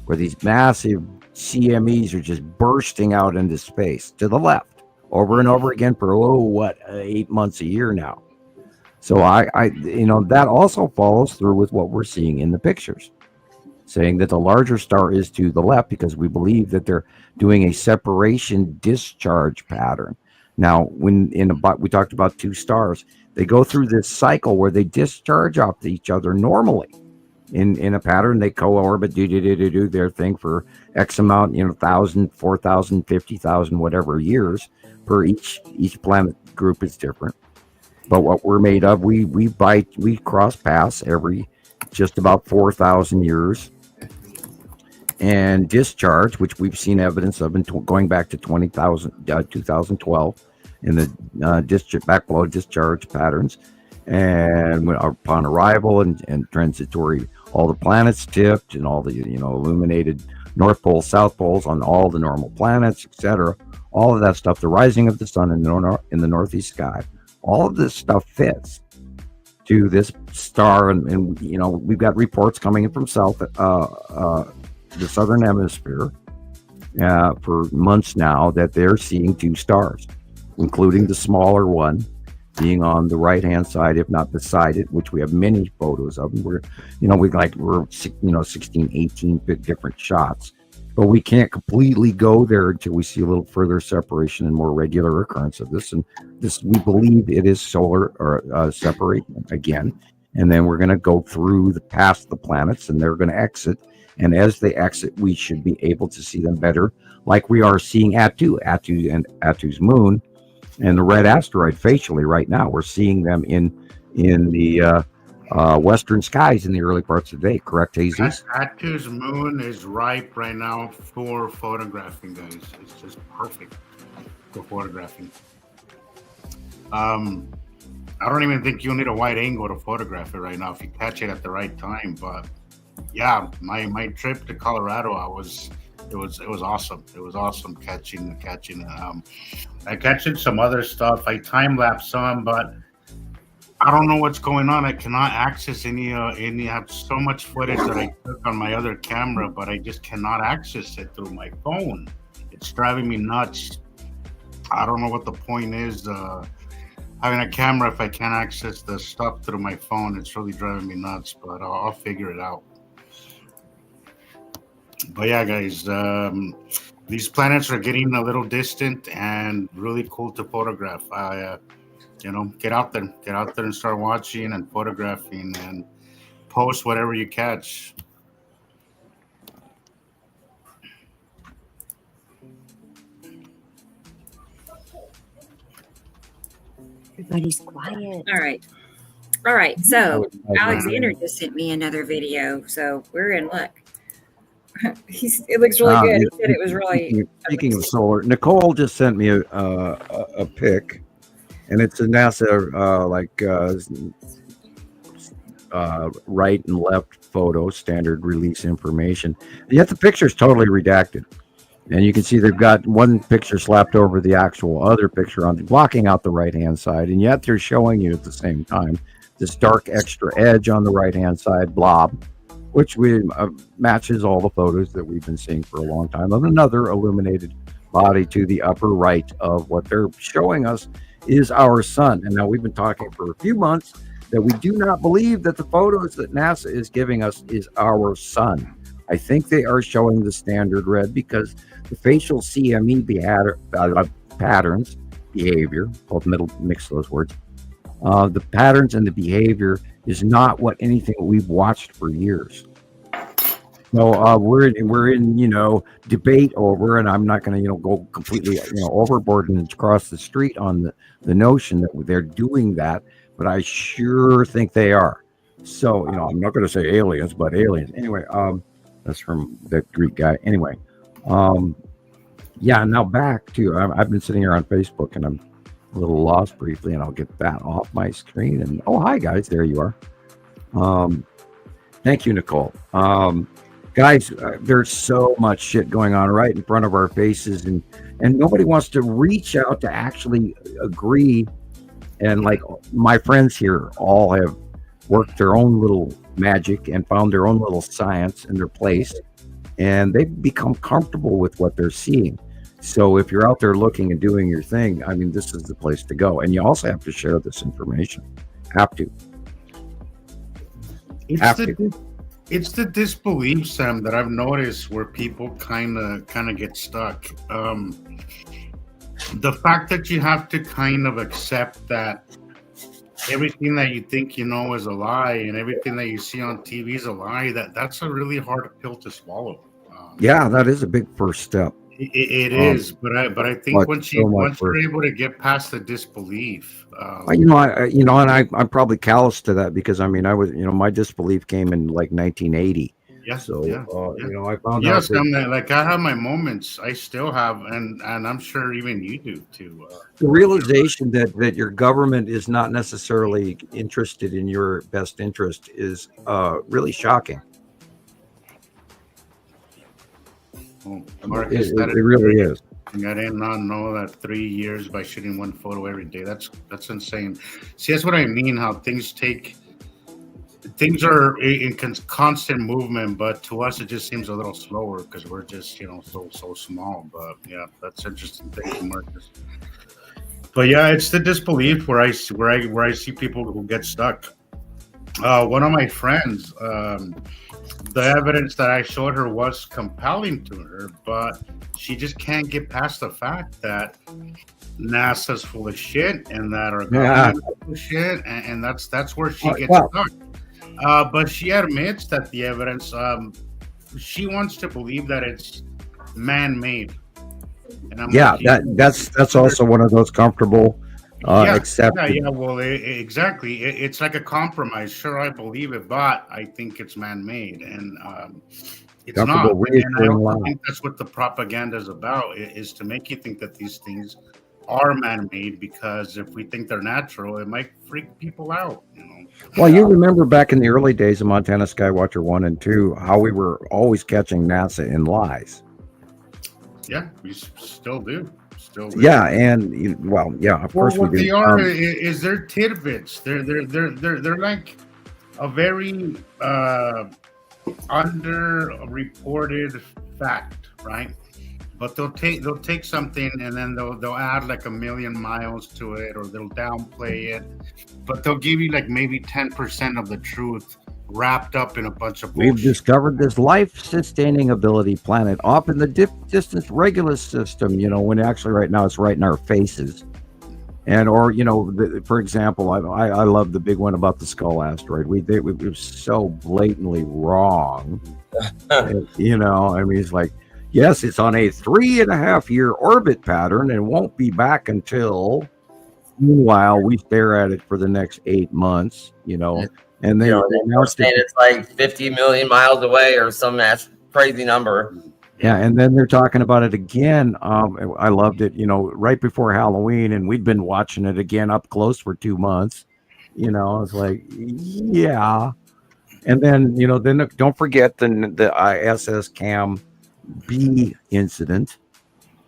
where these massive CMEs are just bursting out into space to the left over and over again for 8 months a year now. So I that also follows through with what we're seeing in the pictures, saying that the larger star is to the left because we believe that they're doing a separation discharge pattern. Now, we talked about two stars, they go through this cycle where they discharge off each other normally. In a pattern, they co-orbit, do their thing for X amount, 1,000, 4,000, 50,000, whatever years per each planet group is different. But what we're made of, we cross paths every just about 4,000 years, and discharge, which we've seen evidence of going back to 2012 in the backflow discharge patterns. And upon arrival and transitory, all the planets tipped and all the illuminated North Pole, South Poles on all the normal planets, etc. All of that stuff, the rising of the sun in the northeast sky, all of this stuff fits to this star, and we've got reports coming in from the southern hemisphere for months now that they're seeing two stars, including the smaller one being on the right hand side, if not beside it, which we have many photos of. We're 16, 18 different shots, but we can't completely go there until we see a little further separation and more regular occurrence of this. And this, we believe it is solar or separation again. And then we're going to go through past the planets, and they're going to exit. And as they exit, we should be able to see them better, like we are seeing Attu's moon and the red asteroid facially right now. We're seeing them in the western skies in the early parts of the day. Correct, Jesus? Attu's moon is ripe right now for photographing, guys. It's just perfect for photographing. I don't even think you'll need a wide angle to photograph it right now if you catch it at the right time. But yeah, my trip to Colorado, it was awesome. It was awesome catching. I catching some other stuff. I time lapse some, but I don't know what's going on. I cannot access any. I have so much footage that I took on my other camera, but I just cannot access it through my phone. It's driving me nuts. I don't know what the point is. Having a camera, if I can't access the stuff through my phone, it's really driving me nuts. But I'll figure it out. But yeah, guys, these planets are getting a little distant and really cool to photograph. Get out there and start watching and photographing and post whatever you catch. Everybody's quiet. All right. So Alexander just sent me another video, so we're in luck. It looks really good. He said it was really. Speaking of solar, Nicole just sent me a pic, and it's a NASA right and left photo, standard release information. Yet the picture is totally redacted. And you can see they've got one picture slapped over the actual other picture on blocking out the right-hand side, and yet they're showing you at the same time this dark extra edge on the right-hand side blob, which matches all the photos that we've been seeing for a long time of another illuminated body to the upper right of what they're showing us is our sun. And now we've been talking for a few months that we do not believe that the photos that NASA is giving us is our sun. I think they are showing the standard red because the facial CME patterns, behavior, both mix those words, the patterns and the behavior is not what anything we've watched for years. So we're in debate over, and I'm not going to go completely overboard and cross the street on the notion that they're doing that, but I sure think they are. So I'm not going to say aliens, but aliens anyway. That's from the Greek guy. Anyway, yeah. Now back to I've been sitting here on Facebook and I'm a little lost briefly, and I'll get that off my screen. And oh, hi guys, there you are. Thank you, Nicole. Guys, there's so much shit going on right in front of our faces, and nobody wants to reach out to actually agree. And like my friends here all have worked their own little magic and found their own little science in their place, and they've become comfortable with what they're seeing. So if you're out there looking and doing your thing, I mean, this is the place to go. And you also have to share this information. Have to. It's the disbelief, Sam, that I've noticed where people kind of get stuck. The fact that you have to kind of accept that everything that you think you know is a lie, and everything that you see on TV is a lie. That's a really hard pill to swallow. Yeah, that is a big first step. It is, but I think once you're able to get past the disbelief, and I'm probably callous to that because I mean I was my disbelief came in like 1980. Yeah. So yeah. I found out. Yes, I have my moments. I still have, and I'm sure even you do too. The realization that your government is not necessarily interested in your best interest is really shocking. Oh, Marquez, it really is. I did not know that 3 years by shooting one photo every day. That's insane. See, that's what I mean. How things are in constant movement, but to us it just seems a little slower because we're just so small. But yeah, that's interesting. Thank you, Marcus. But yeah, it's the disbelief where I see people who get stuck. One of my friends, the evidence that I showed her was compelling to her, but she just can't get past the fact that NASA's full of shit and that our government is full of shit, and that's where she gets stuck. But she admits that the evidence, she wants to believe that it's man-made. And that's also one of those comfortable accepted. Yeah. Well, exactly. It's like a compromise. Sure, I believe it, but I think it's man-made, and it's not. And I don't think that's what the propaganda is about. Is to make you think that these things are man-made, because if we think they're natural, it might freak people out. Well, you remember back in the early days of Montana Skywatcher 1 and 2, how we were always catching NASA in lies. Yeah, we still do. Yeah, and of course we do. What they are is they're tidbits. They're like a very underreported fact, right? But they'll take something and then they'll add like 1,000,000 miles to it, or they'll downplay it, but they'll give you like maybe 10% of the truth wrapped up in a bunch of bullshit. We've discovered this life-sustaining ability planet off in the distant Regulus system, when actually right now it's right in our faces. And for example, I love the big one about the Skull asteroid. We were so blatantly wrong. I mean, it's like, yes, it's on a 3.5-year orbit pattern and won't be back until. Meanwhile, we stare at it for the next 8 months, and they announced it's like 50 million miles away or some crazy number. Yeah, and then they're talking about it again. I loved it, right before Halloween, and we'd been watching it again up close for 2 months. It's like, yeah. And then, then don't forget the ISS cam bee incident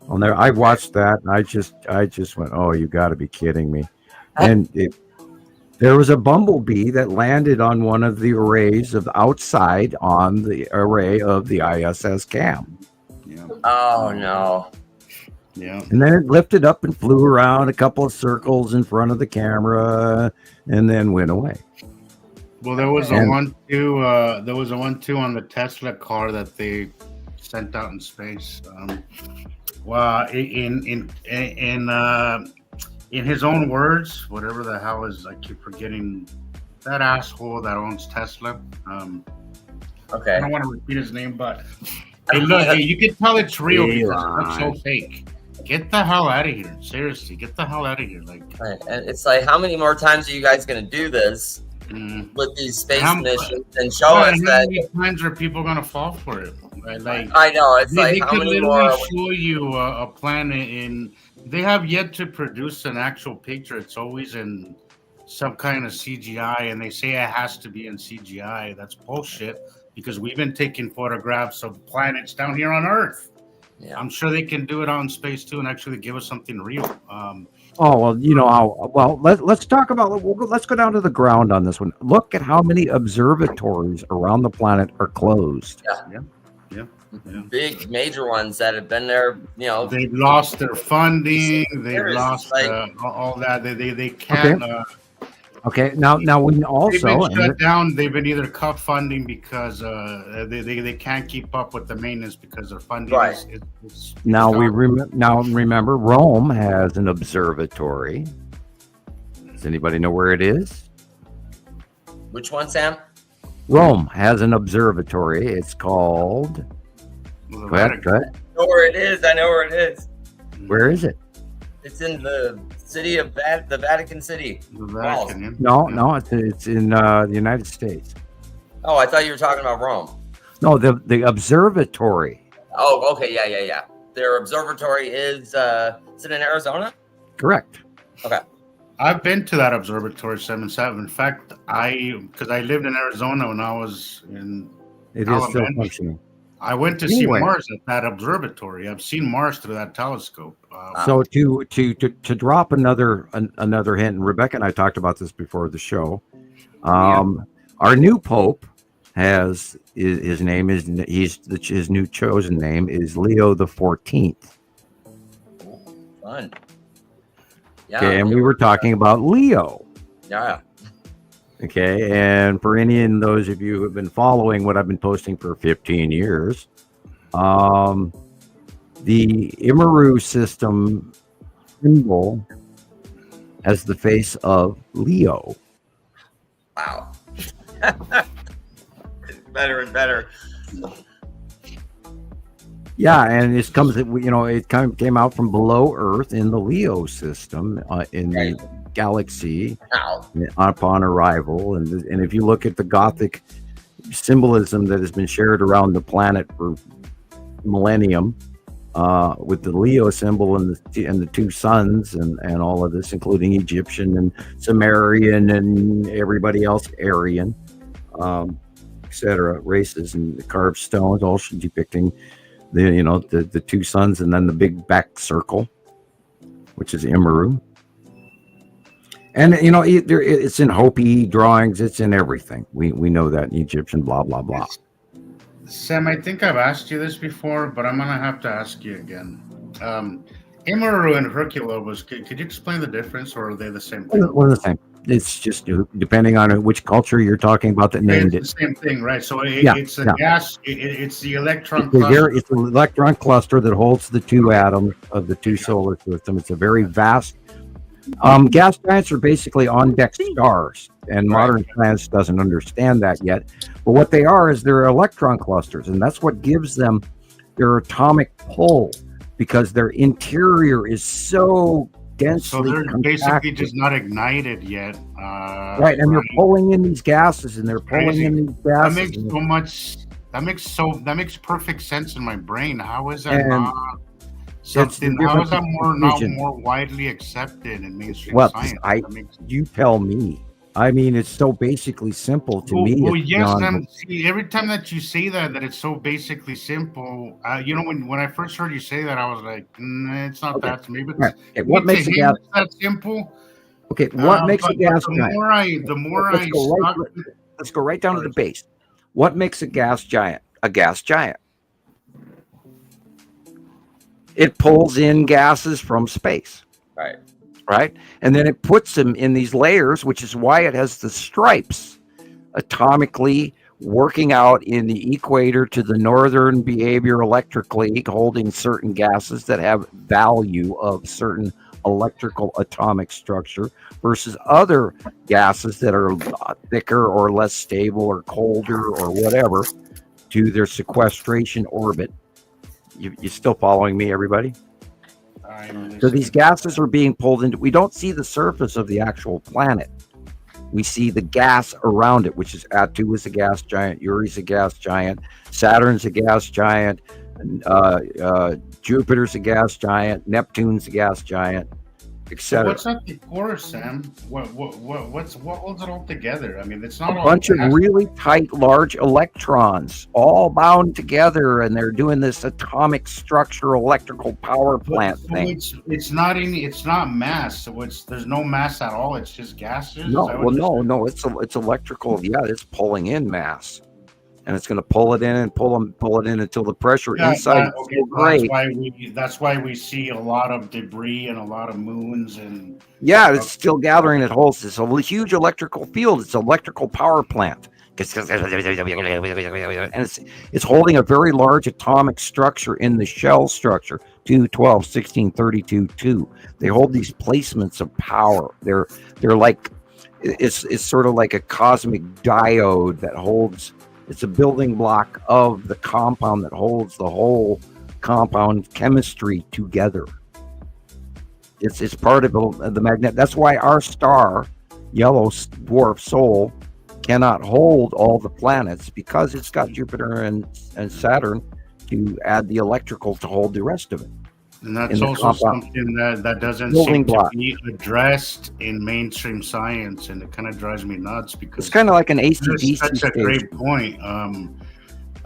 on there. I watched that and I just went, oh, you got to be kidding me. And there was a bumblebee that landed on one of the arrays of outside on the array of the ISS cam. Yeah. Oh no. Yeah. And then it lifted up and flew around a couple of circles in front of the camera and then went away. Well, there was And- a 1-2. There was a 1-2 on the Tesla car that they sent out in space. Well, in his own words, whatever the hell is, I keep forgetting that asshole that owns Tesla. Okay. I don't want to repeat his name, but hey, look, hey, you can tell it's real because it looks so fake. Get the hell out of here! Seriously, get the hell out of here! Like, Right. And it's like, how many more times are you guys going to do this with these space missions and show us how that? many times are people gonna fall for it? Like, I know. It's they like, how could many literally more? show you a planet in. They have yet to produce an actual picture. It's always in some kind of CGI, and they say it has to be in CGI. That's bullshit because we've been taking photographs of planets down here on Earth. Yeah. I'm sure they can do it out in space too, and actually give us something real. Oh, well, you know how, well, let's talk about, let's go down to the ground on this one. Look at how many observatories around the planet are closed. Yeah. Big major ones that have been there, you know. They've lost their funding. They've There's, lost like- all that. They can't. Okay, now we also, They've been shut down. They've been either cut funding because they can't keep up with the maintenance because their funding Right. is now gone. remember Rome has an observatory. Does anybody know where it is? Which one, Sam? Rome has an observatory. It's called, Well, go ahead. I know where it is. I know where it is. Where is it? It's in the city of the Vatican City. The Vatican, yeah. No, it's in the United States. Oh, I thought you were talking about Rome. No, the observatory. Oh, okay, yeah. Their observatory is it in Arizona? Correct. Okay. I've been to that observatory 7-7. In fact, because I lived in Arizona when I was in It is still Elementary. functioning. I went to Anyway. see Mars at that observatory. I've seen Mars through that telescope. So to drop another hint, and Rebecca and I talked about this before the show. Our new Pope has his name is his new chosen name is Leo the 14th. Fun. Yeah. Okay, and we were talking about Leo. Yeah. Okay, and for any of those of you who have been following what I've been posting for 15 years, the Nibiru system symbol has the face of Leo. Wow. It's better and better. Yeah, and it comes, it came out from below Earth in the Leo system in the galaxy Wow. upon arrival, and if you look at the Gothic symbolism that has been shared around the planet for millennium, with the Leo symbol and the two suns and all of this, including Egyptian and Sumerian and everybody else, Aryan, etc. races, and the carved stones, all depicting the two suns, and then the big back circle, which is Nibiru. And it's in Hopi drawings, it's in everything. We know that in Egyptian, blah blah blah. Sam, I think I've asked you this before, but I'm gonna have to ask you again. Nibiru and Hercule could you explain the difference, or are they the same thing? Well, the same. It's just depending on which culture you're talking about that named It's it. the same thing, right? So Yeah, it's a yeah. gas. It's the electron. It's an electron cluster that holds the two atoms of the two solar systems. It's a very vast. Gas giants are basically on-deck stars, and modern science doesn't understand that yet. But what they are is they're electron clusters, and that's what gives them their atomic pull, because their interior is so densely So they're basically compacted. just not ignited yet. Right, and they're pulling in these gases, and they're pulling in these That gases. makes and- so much. That makes perfect sense in my brain. How is that And not something? the How is that difference not in vision. more widely accepted in mainstream Well, science? I- That makes- You tell me. I mean, it's so basically simple to me. Well, It's yes, beyond see, every time that you say that it's so basically simple. When I first heard you say that, I was like, it's not okay. that. Maybe All right. Okay, maybe what to makes a him gas? it's that simple. Okay, what makes a But gas the giant? more I Let's go stuck, right. Let's go right down to the base. What makes a gas giant? A gas giant. It pulls in gases from space. Right. Right? And then it puts them in these layers, which is why it has the stripes atomically working out in the equator to the northern behavior electrically, holding certain gases that have value of certain electrical atomic structure versus other gases that are thicker or less stable or colder or whatever to their sequestration orbit. You still following me, everybody? So these gases are being pulled into, we don't see the surface of the actual planet. We see the gas around it, which is Atu is a gas giant, Uri's a gas giant, Saturn's a gas giant, Jupiter's a gas giant, Neptune's a gas giant, etc. What's at the core, Sam? What holds it all together? I mean, it's not A bunch of really tight, large electrons, all bound together, and they're doing this atomic structure electrical power plant thing. It's not mass. So there's no mass at all. It's just gases. No. It's electrical. Yeah, it's pulling in mass, and it's going to pull it in and pull it in until the pressure inside is so great. That's why we see a lot of debris and a lot of moons and. Yeah, it's still gathering. It holds this huge electrical field. It's an electrical power plant. And it's holding a very large atomic structure in the shell structure, 2, 12, 16, 32, 2. They hold these placements of power. They're like, it's sort of like a cosmic diode that holds, it's a building block of the compound that holds the whole compound chemistry together. It's part of the magnet. That's why our star, yellow dwarf Sol, cannot hold all the planets, because it's got Jupiter and Saturn to add the electrical to hold the rest of it. And that's also something that doesn't seem to be addressed in mainstream science, and it kind of drives me nuts because it's kind of like an AC/DC. That's a great point.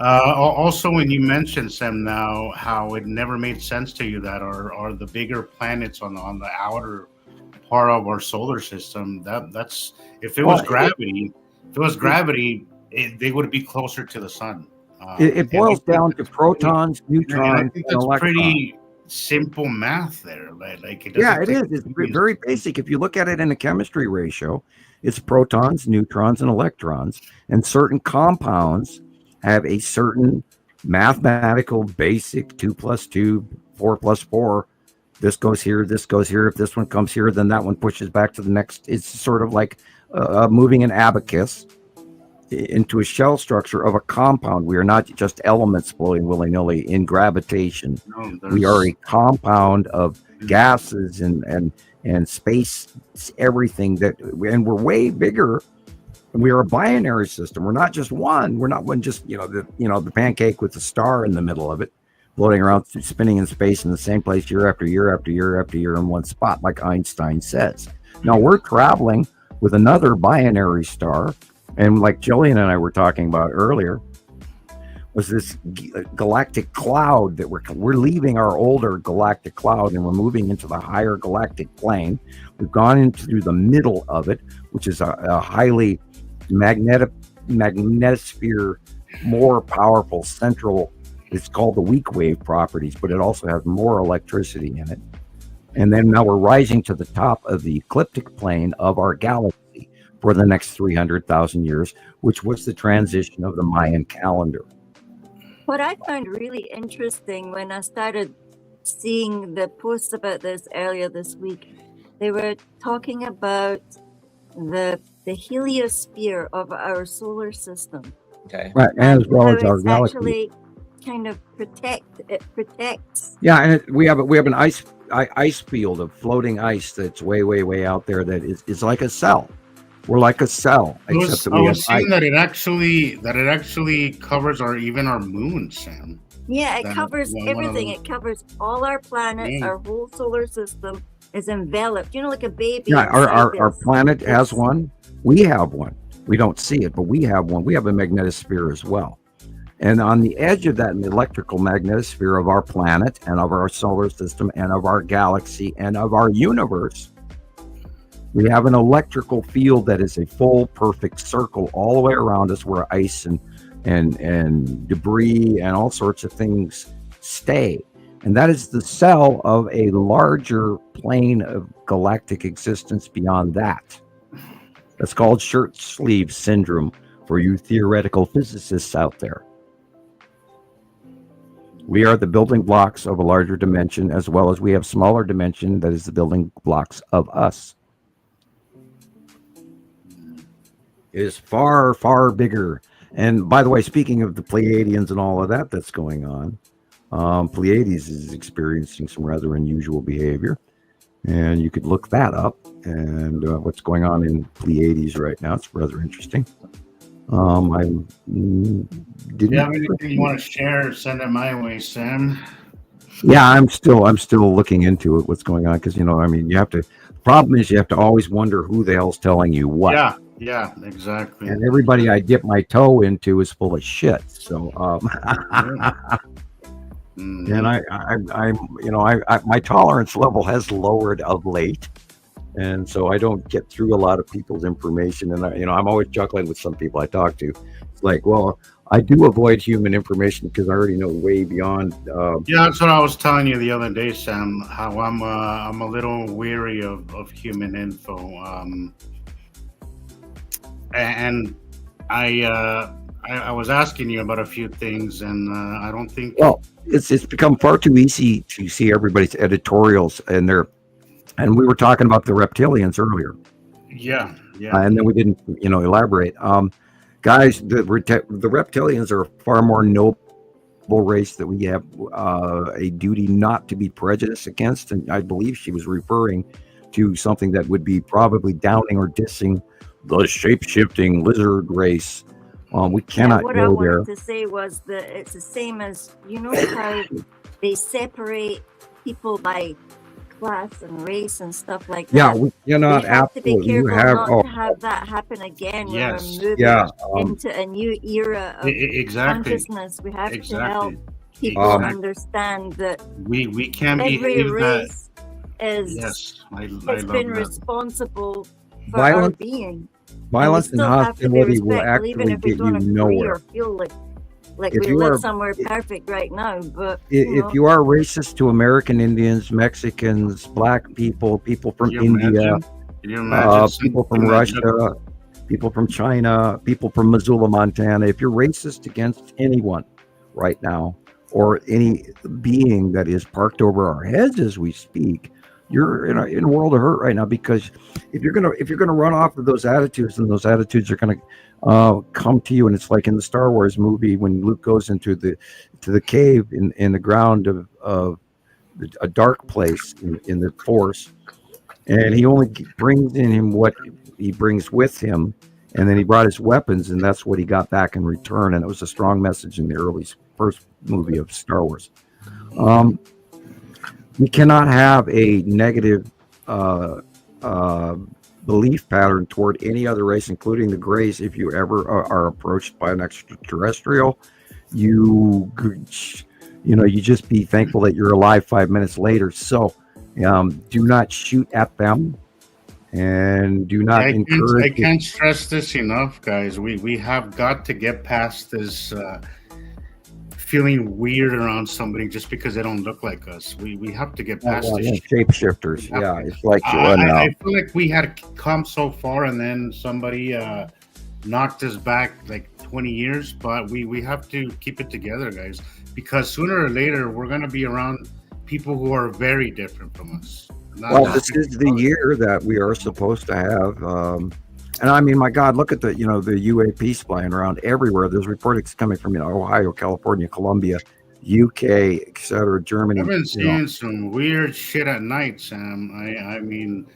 Also, when you mentioned, Sam, now how it never made sense to you that are the bigger planets on the outer part of our solar system. That's if it was gravity. If it was gravity, they would be closer to the sun. It boils down to protons, neutrons, I think that's pretty simple math there. Like it is. It's very basic. If you look at it in a chemistry ratio, it's protons, neutrons, and electrons. And certain compounds have a certain mathematical basic 2 + 2, 4 + 4. This goes here, this goes here. If this one comes here, then that one pushes back to the next. It's sort of like moving an abacus into a shell structure of a compound. We are not just elements floating willy-nilly in gravitation. We are a compound of gases and space, everything and we're way bigger. We are a binary system. We're not just one. We're not one just the pancake with the star in the middle of it, floating around, spinning in space in the same place year after year after year after year in one spot, like Einstein says. Now we're traveling with another binary star, and like Gillian and I were talking about earlier, was this galactic cloud that we're leaving our older galactic cloud and we're moving into the higher galactic plane. We've gone into through the middle of it, which is a highly magnetosphere, more powerful central. It's called the weak wave properties, but it also has more electricity in it. And then now we're rising to the top of the ecliptic plane of our galaxy for the next 300,000 years, which was the transition of the Mayan calendar. What I found really interesting when I started seeing the posts about this earlier this week, they were talking about the heliosphere of our solar system. Okay. Right, and as well as our galaxy. Actually kind of protects. Yeah, and we have an ice field of floating ice that's way out there that is like a cell. We're like a cell. I was seeing that it actually covers our moon, Sam. Yeah, it That covers one of everything. those- It covers all our planets. Yeah. Our whole solar system is enveloped. You know, like a baby. Yeah, our inside planet has this- one. We have one. We don't see it, but we have one. We have a magnetosphere as well. And on the edge of that electrical magnetosphere of our planet and of our solar system and of our galaxy and of our universe, we have an electrical field that is a full, perfect circle all the way around us, where ice and debris and all sorts of things stay. And that is the cell of a larger plane of galactic existence beyond that. That's called shirt sleeve syndrome for you theoretical physicists out there. We are the building blocks of a larger dimension, as well as we have smaller dimension that is the building blocks of us. It is far, far bigger. And by the way, speaking of the Pleiadians and all of that that's going on, Pleiades is experiencing some rather unusual behavior. And you could look that up. And what's going on in Pleiades right now, it's rather interesting. Do you have anything you want to share? Send it my way, Sam. Yeah, I'm still looking into it. What's going on? Because I mean, you have to. The problem is you have to always wonder who the hell's telling you what. Yeah, exactly. And everybody I dip my toe into is full of shit. So, and I'm my tolerance level has lowered of late. And so I don't get through a lot of people's information, and I'm always chuckling with some people I talk to. It's like, well, I do avoid human information because I already know way beyond. Yeah, that's what I was telling you the other day, Sam. How I'm a little weary of human info, and I was asking you about a few things, and I don't think. Well, it's become far too easy to see everybody's editorials and their. And we were talking about the reptilians earlier. Yeah. And then we didn't, elaborate. Guys, the reptilians are a far more noble race that we have a duty not to be prejudiced against. And I believe she was referring to something that would be probably downing or dissing the shape-shifting lizard race. We cannot what go I there. wanted to say was that it's the same as, how they separate people by class and race and stuff like that. Yeah, we cannot. We have to be Absolutely, careful not to have that happen again when Yes. we're moving into a new era of Exactly. consciousnly. We have to help people Exactly. understand that We can't every behave that. race is Yes, I has love been that. responsible for our Violence, being. violence, and we still have to be hostility will respectful, even actually if we get don't you agree nowhere. or feel like If we you live are- somewhere perfect right now. But If you are racist to American Indians, Mexicans, black people, people from Can you India, imagine? Can you imagine people from something Russia, people from China, people from Missoula, Montana, if you're racist against anyone right now, or any being that is parked over our heads as we speak, you're in a world of hurt right now. Because if you're gonna run off of those attitudes, and those attitudes are gonna come to you, and it's like in the Star Wars movie when Luke goes into the cave in the ground of a dark place in the Force, and he only brings in him what he brings with him, and then he brought his weapons, and that's what he got back in return. And it was a strong message in the first movie of Star Wars. We cannot have a negative belief pattern toward any other race, including the Greys. If you ever are approached by an extraterrestrial, you just be thankful that you're alive 5 minutes later. So do not shoot at them, and do not encourage. I can't stress this enough, guys. We have got to get past this feeling weird around somebody just because they don't look like us. We have to get past this. Shapeshifters. Yeah, it's like I feel like we had come so far, and then somebody knocked us back like 20 years. But we have to keep it together, guys, because sooner or later we're going to be around people who are very different from us. Well, this is the year that we are supposed to have. And I mean, my God, look at the UAPs flying around everywhere. There's reports coming from Ohio, California, Colombia, UK, etc., Germany. I've been seeing some weird shit at night, Sam. I mean,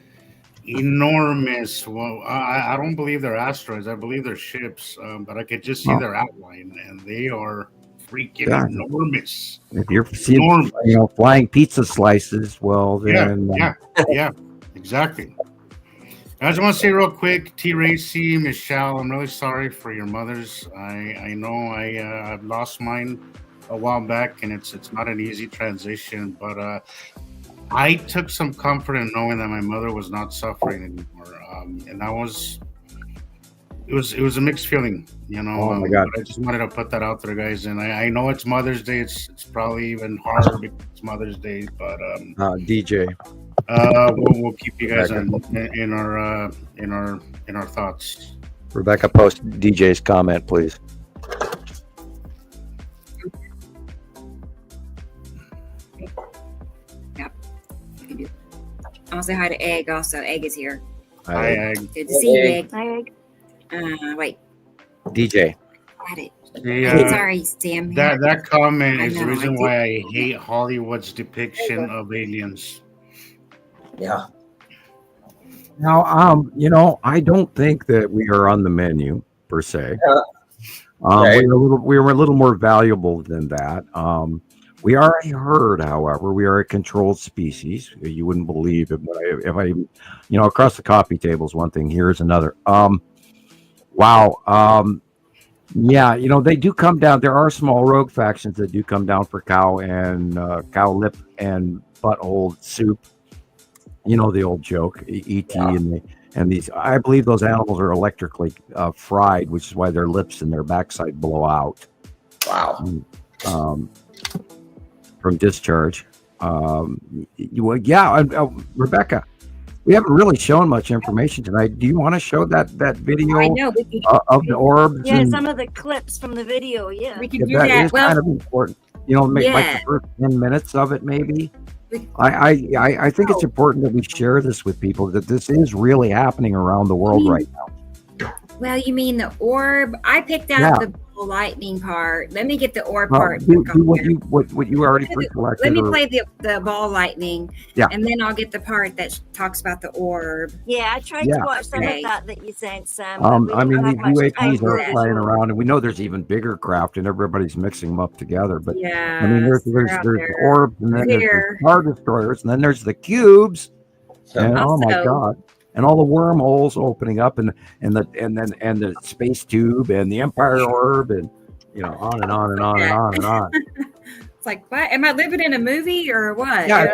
enormous. Well, I don't believe they're asteroids. I believe they're ships, but I could just see their outline, and they are freaking Yeah. enormous. If you're seeing, Enormous. flying pizza slices, well, then Yeah, exactly. I just want to say real quick, T. Racy, Michelle, I'm really sorry for your mothers. I know I've lost mine a while back, and it's not an easy transition, but I took some comfort in knowing that my mother was not suffering anymore, and that was it was a mixed feeling, Oh my God. But I just wanted to put that out there, guys. And I know it's Mother's Day. It's probably even harder because it's Mother's Day, but DJ. we'll keep you guys in our thoughts. Rebecca, post DJ's comment, please. I'll say hi to Egg also. Egg is here. Hi, Egg. Good to see you, Egg. Hi, Egg. Wait. DJ. Got it. Yeah, Sorry, Sam. that comment I is the know, reason I why I hate Hollywood's depiction of aliens. Yeah. Now, I don't think that we are on the menu per se. Right. We are a little more valuable than that. We are a herd, however. We are a controlled species. You wouldn't believe it, but if I across the coffee table is one thing. Here's another. Wow. Yeah, they do come down. There are small rogue factions that do come down for cow and cow lip and butthole soup. You know the old joke, ET and these. I believe those animals are electrically fried, which is why their lips and their backside blow out. Wow. From discharge. Rebecca, we haven't really shown much information tonight. Do you want to show that video I know. of the orbs? Yeah, and, some of the clips from the video. Yeah. We can do that that. is Well, kind of important. Like the first 10 minutes of it, maybe. I think it's important that we share this with people, that this is really happening around the world right now. well, you mean the orb? I picked out the ball lightning part. Let me get the orb part. Do what you already collected. Let me play the ball lightning. Yeah. And then I'll get the part that talks about the orb. Yeah, I tried to watch some of that you sent, Sam. I mean, didn't have the much time UAPs for are it. flying around, and we know there's even bigger craft, and everybody's mixing them up together. But Yeah. I mean, there's the orbs, and then there's the star destroyers, and then there's the cubes. And oh my God! And all the wormholes opening up, and the space tube, and the Empire orb, and on and on and on and on and on. It's like, what? Am I living in a movie or what? Yeah,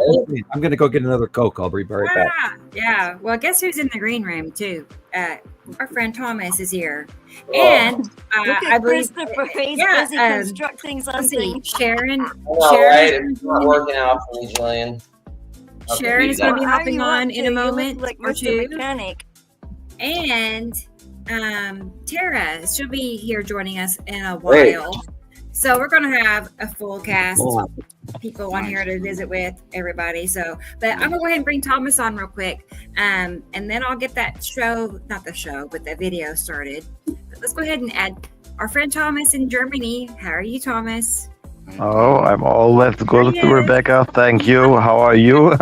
I'm gonna go get another Coke. I'll be right back. Yeah. Well, guess who's in the green room too? Our friend Thomas is here, and Look I at believe Christopher. He's busy constructing let's see, something. Sharon. Right? It's not working out for me, Gillian. Sharon is going to be How hopping you on up in to? a You look moment like or Mr. two, Mechanic. and Tara, she'll be here joining us in a while. So we're going to have a full cast of people on here to visit with everybody. So, but I'm going to go ahead and bring Thomas on real quick, and then I'll get that not the show, but the video started. But let's go ahead and add our friend Thomas in Germany. How are you, Thomas? Oh, I'm always good, Yes. Rebecca. Thank you. How are you?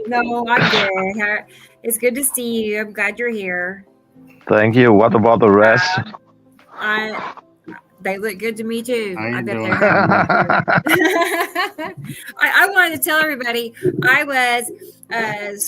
No, I'm good. It's good to see you. I'm glad you're here. Thank you. What about the rest? They look good to me too. How you I bet doing? I wanted to tell everybody I was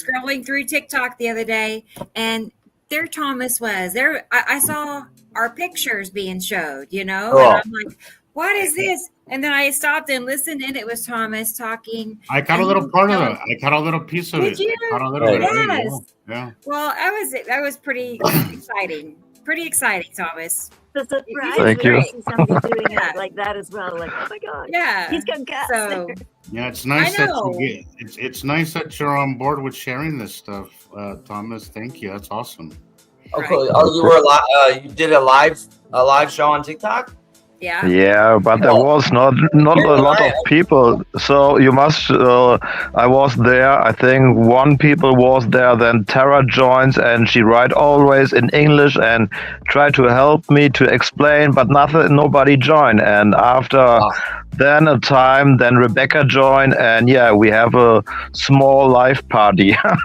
scrolling through TikTok the other day, and there Thomas was there. I saw our pictures being showed, and I'm like, what is this? And then I stopped and listened, and it was Thomas talking. I caught a little part of it. I caught a little piece of Did it. you? I caught a little bit of it. Yes. Yeah. Well, that was pretty exciting. Pretty exciting, Thomas. The surprise. Thank you. I see somebody doing it like that as well. Like, oh my God. Yeah. He's got gas. So Yeah, it's nice I that know. it's nice that you're on board with sharing this stuff, Thomas. Thank you. That's awesome. Okay. Oh, you were you did a live show on TikTok? yeah. Yeah, but there was not a lot of people. So you must. I was there. I think one people was there. Then Tara joins, and she write always in English and try to help me to explain, but nobody joined. And after then a time, then Rebecca joined, and we have a small live party. Wow.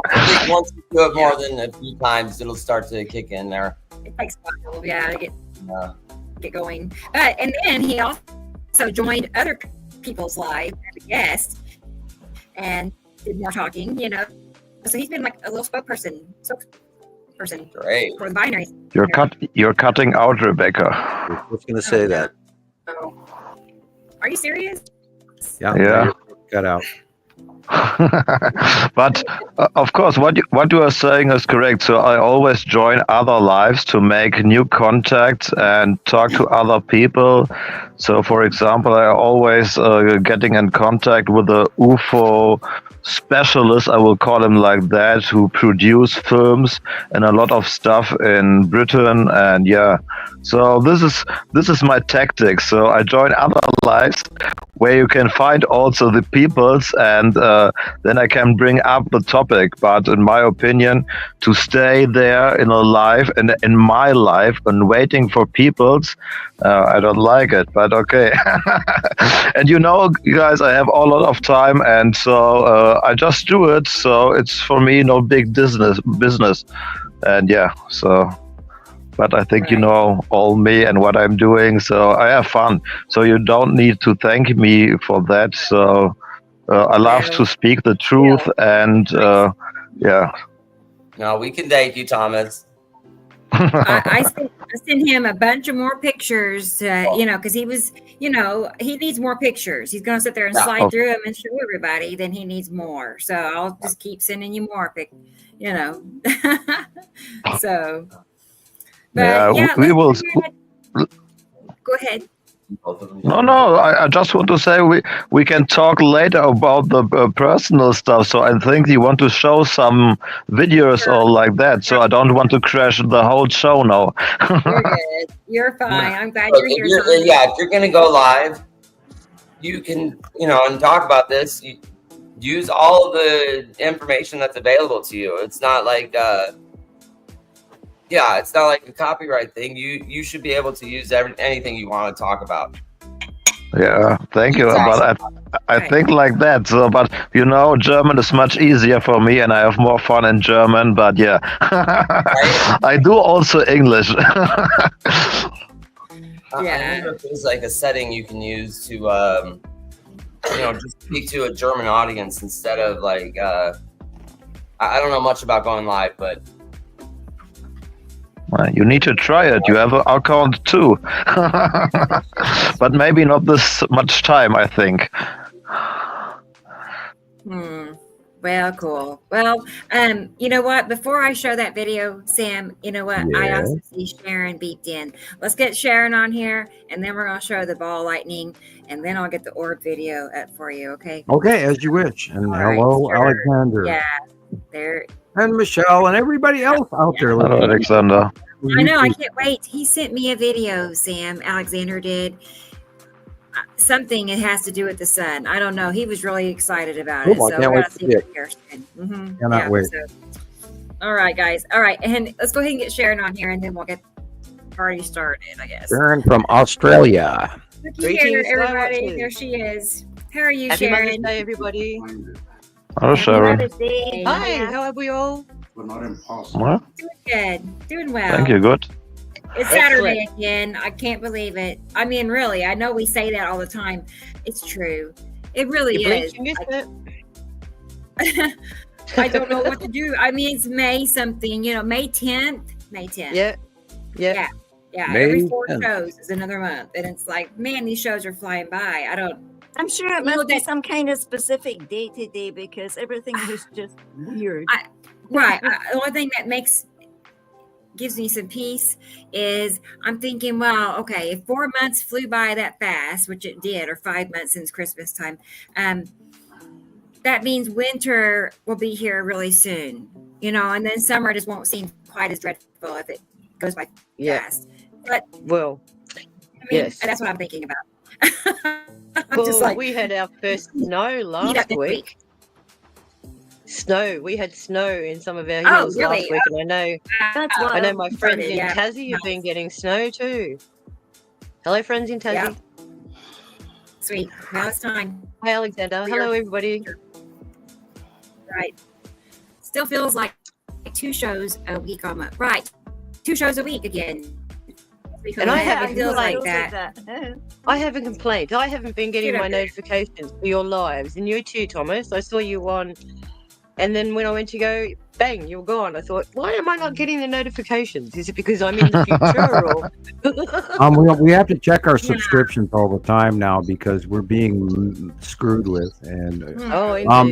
I think once you do it more than a few times, it'll start to kick in there. It takes a while, to get going. And then he also also joined other people's lives as a guest and did more talking, So he's been like a little spokesperson Great. for the binaries. You're cutting out, Rebecca. I was going to say that. Oh. Are you serious? Yeah. Cut out. But of course, what you are saying is correct. So I always join other lives to make new contacts and talk to other people. So, for example, I always getting in contact with the UFO specialist, I will call him like that, who produce films and a lot of stuff in Britain. And yeah, so this is my tactic. So I join other lives where you can find also the peoples, and then I can bring up the topic. But in my opinion, to stay there in a life and in my life and waiting for peoples, I don't like it. But okay. And you guys, I have a lot of time, and so I just do it. So it's for me no big business. And yeah, so. But I think you know all me and what I'm doing, so I have fun. So you don't need to thank me for that. So I love to speak the truth, and yeah. No, we can thank you, Thomas. I sent him a bunch of more pictures, because he was, he needs more pictures. He's going to sit there and slide through them and show everybody. Then he needs more. So I'll just keep sending you more, So. But, we will. Go ahead. No. I just want to say we can talk later about the personal stuff. So I think you want to show some videos or like that. So I don't want to crash the whole show now. You're good. You're fine. I'm glad Look, you're here. If you're going to go live, you can, and talk about this. You use all the information that's available to you. It's not like. It's not like a copyright thing. You should be able to use anything you want to talk about. Yeah, thank you. Exactly. But I think like that. So, but German is much easier for me, and I have more fun in German. But yeah, I do also English. I wonder if there's like a setting you can use to, just speak to a German audience instead of like. I don't know much about going live, but. You need to try it. You have an account too. But maybe not this much time, I think. Well, cool. Well, you know what? Before I show that video, Sam, you know what? Yeah. I also see Sharon beeped in. Let's get Sharon on here, and then we're going to show the ball lightning, and then I'll get the orb video up for you, okay? Okay, as you wish. And hello, sure. Alexander. Yeah, there. And Michelle and everybody else out there. Hello, Alexander. I know. I can't wait. He sent me a video, Sam. Alexander did. Something it has to do with the sun. I don't know. He was really excited about it. I So can't we're wait going to to see see it it. here soon. Cannot wait. So. All right, guys. All right. And let's go ahead and get Sharon on here, and then we'll get the party started, I guess. Sharon from Australia. Looky here, everybody. There she is. How are you, Happy Sharon? Mother's Day, everybody. Hello, Sharon. Hi, how are we all? But not impossible. Well, Doing good. Doing well. thank you. Good. It's Saturday again. I can't believe it. I mean, really, I know we say that all the time. It's true. It really You is. blinked, you missed it. I don't know what to do. I mean, it's May something, May 10th. May 10th. Yeah. Yeah. May Every 4 10th. shows is another month. And it's like, man, these shows are flying by. I'm sure it must be some kind of specific day today because everything was just weird. Right. The only thing that gives me some peace is I'm thinking, well, okay, if 4 months flew by that fast, which it did, or 5 months since Christmas time, that means winter will be here really soon, and then summer just won't seem quite as dreadful if it goes by fast. But Well, yes. that's what I'm thinking about. Well, we had our first snow last week. We had snow in some of our hills last week, and I know my friends in Tassie have been getting snow too. Hello, friends in Tassie. Yep. Sweet. Now it's time. Hi, Alexander. Hello, everybody. Right. Still feels like 2 shows a week almost. Right. 2 shows a week again. And I have haven't deals like complained. that. I haven't complained. I haven't been getting my notifications for your lives. And you too, Thomas. I saw you on. And then when I went to go, bang, you're gone. I thought, why am I not getting the notifications? Is it because I'm in the future? We have to check our subscriptions all the time now because we're being screwed with. And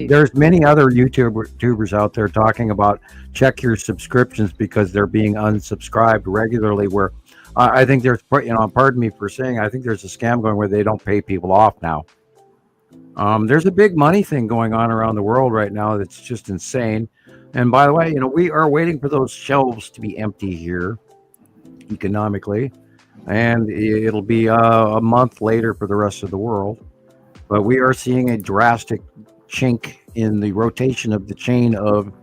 there's many other YouTubers out there talking about check your subscriptions because they're being unsubscribed regularly. Where I think there's, pardon me for saying, I think there's a scam going where they don't pay people off now. There's a big money thing going on around the world right now that's just insane. And by the way, we are waiting for those shelves to be empty here economically, and it'll be a month later for the rest of the world. But we are seeing a drastic chink in the rotation of the chain of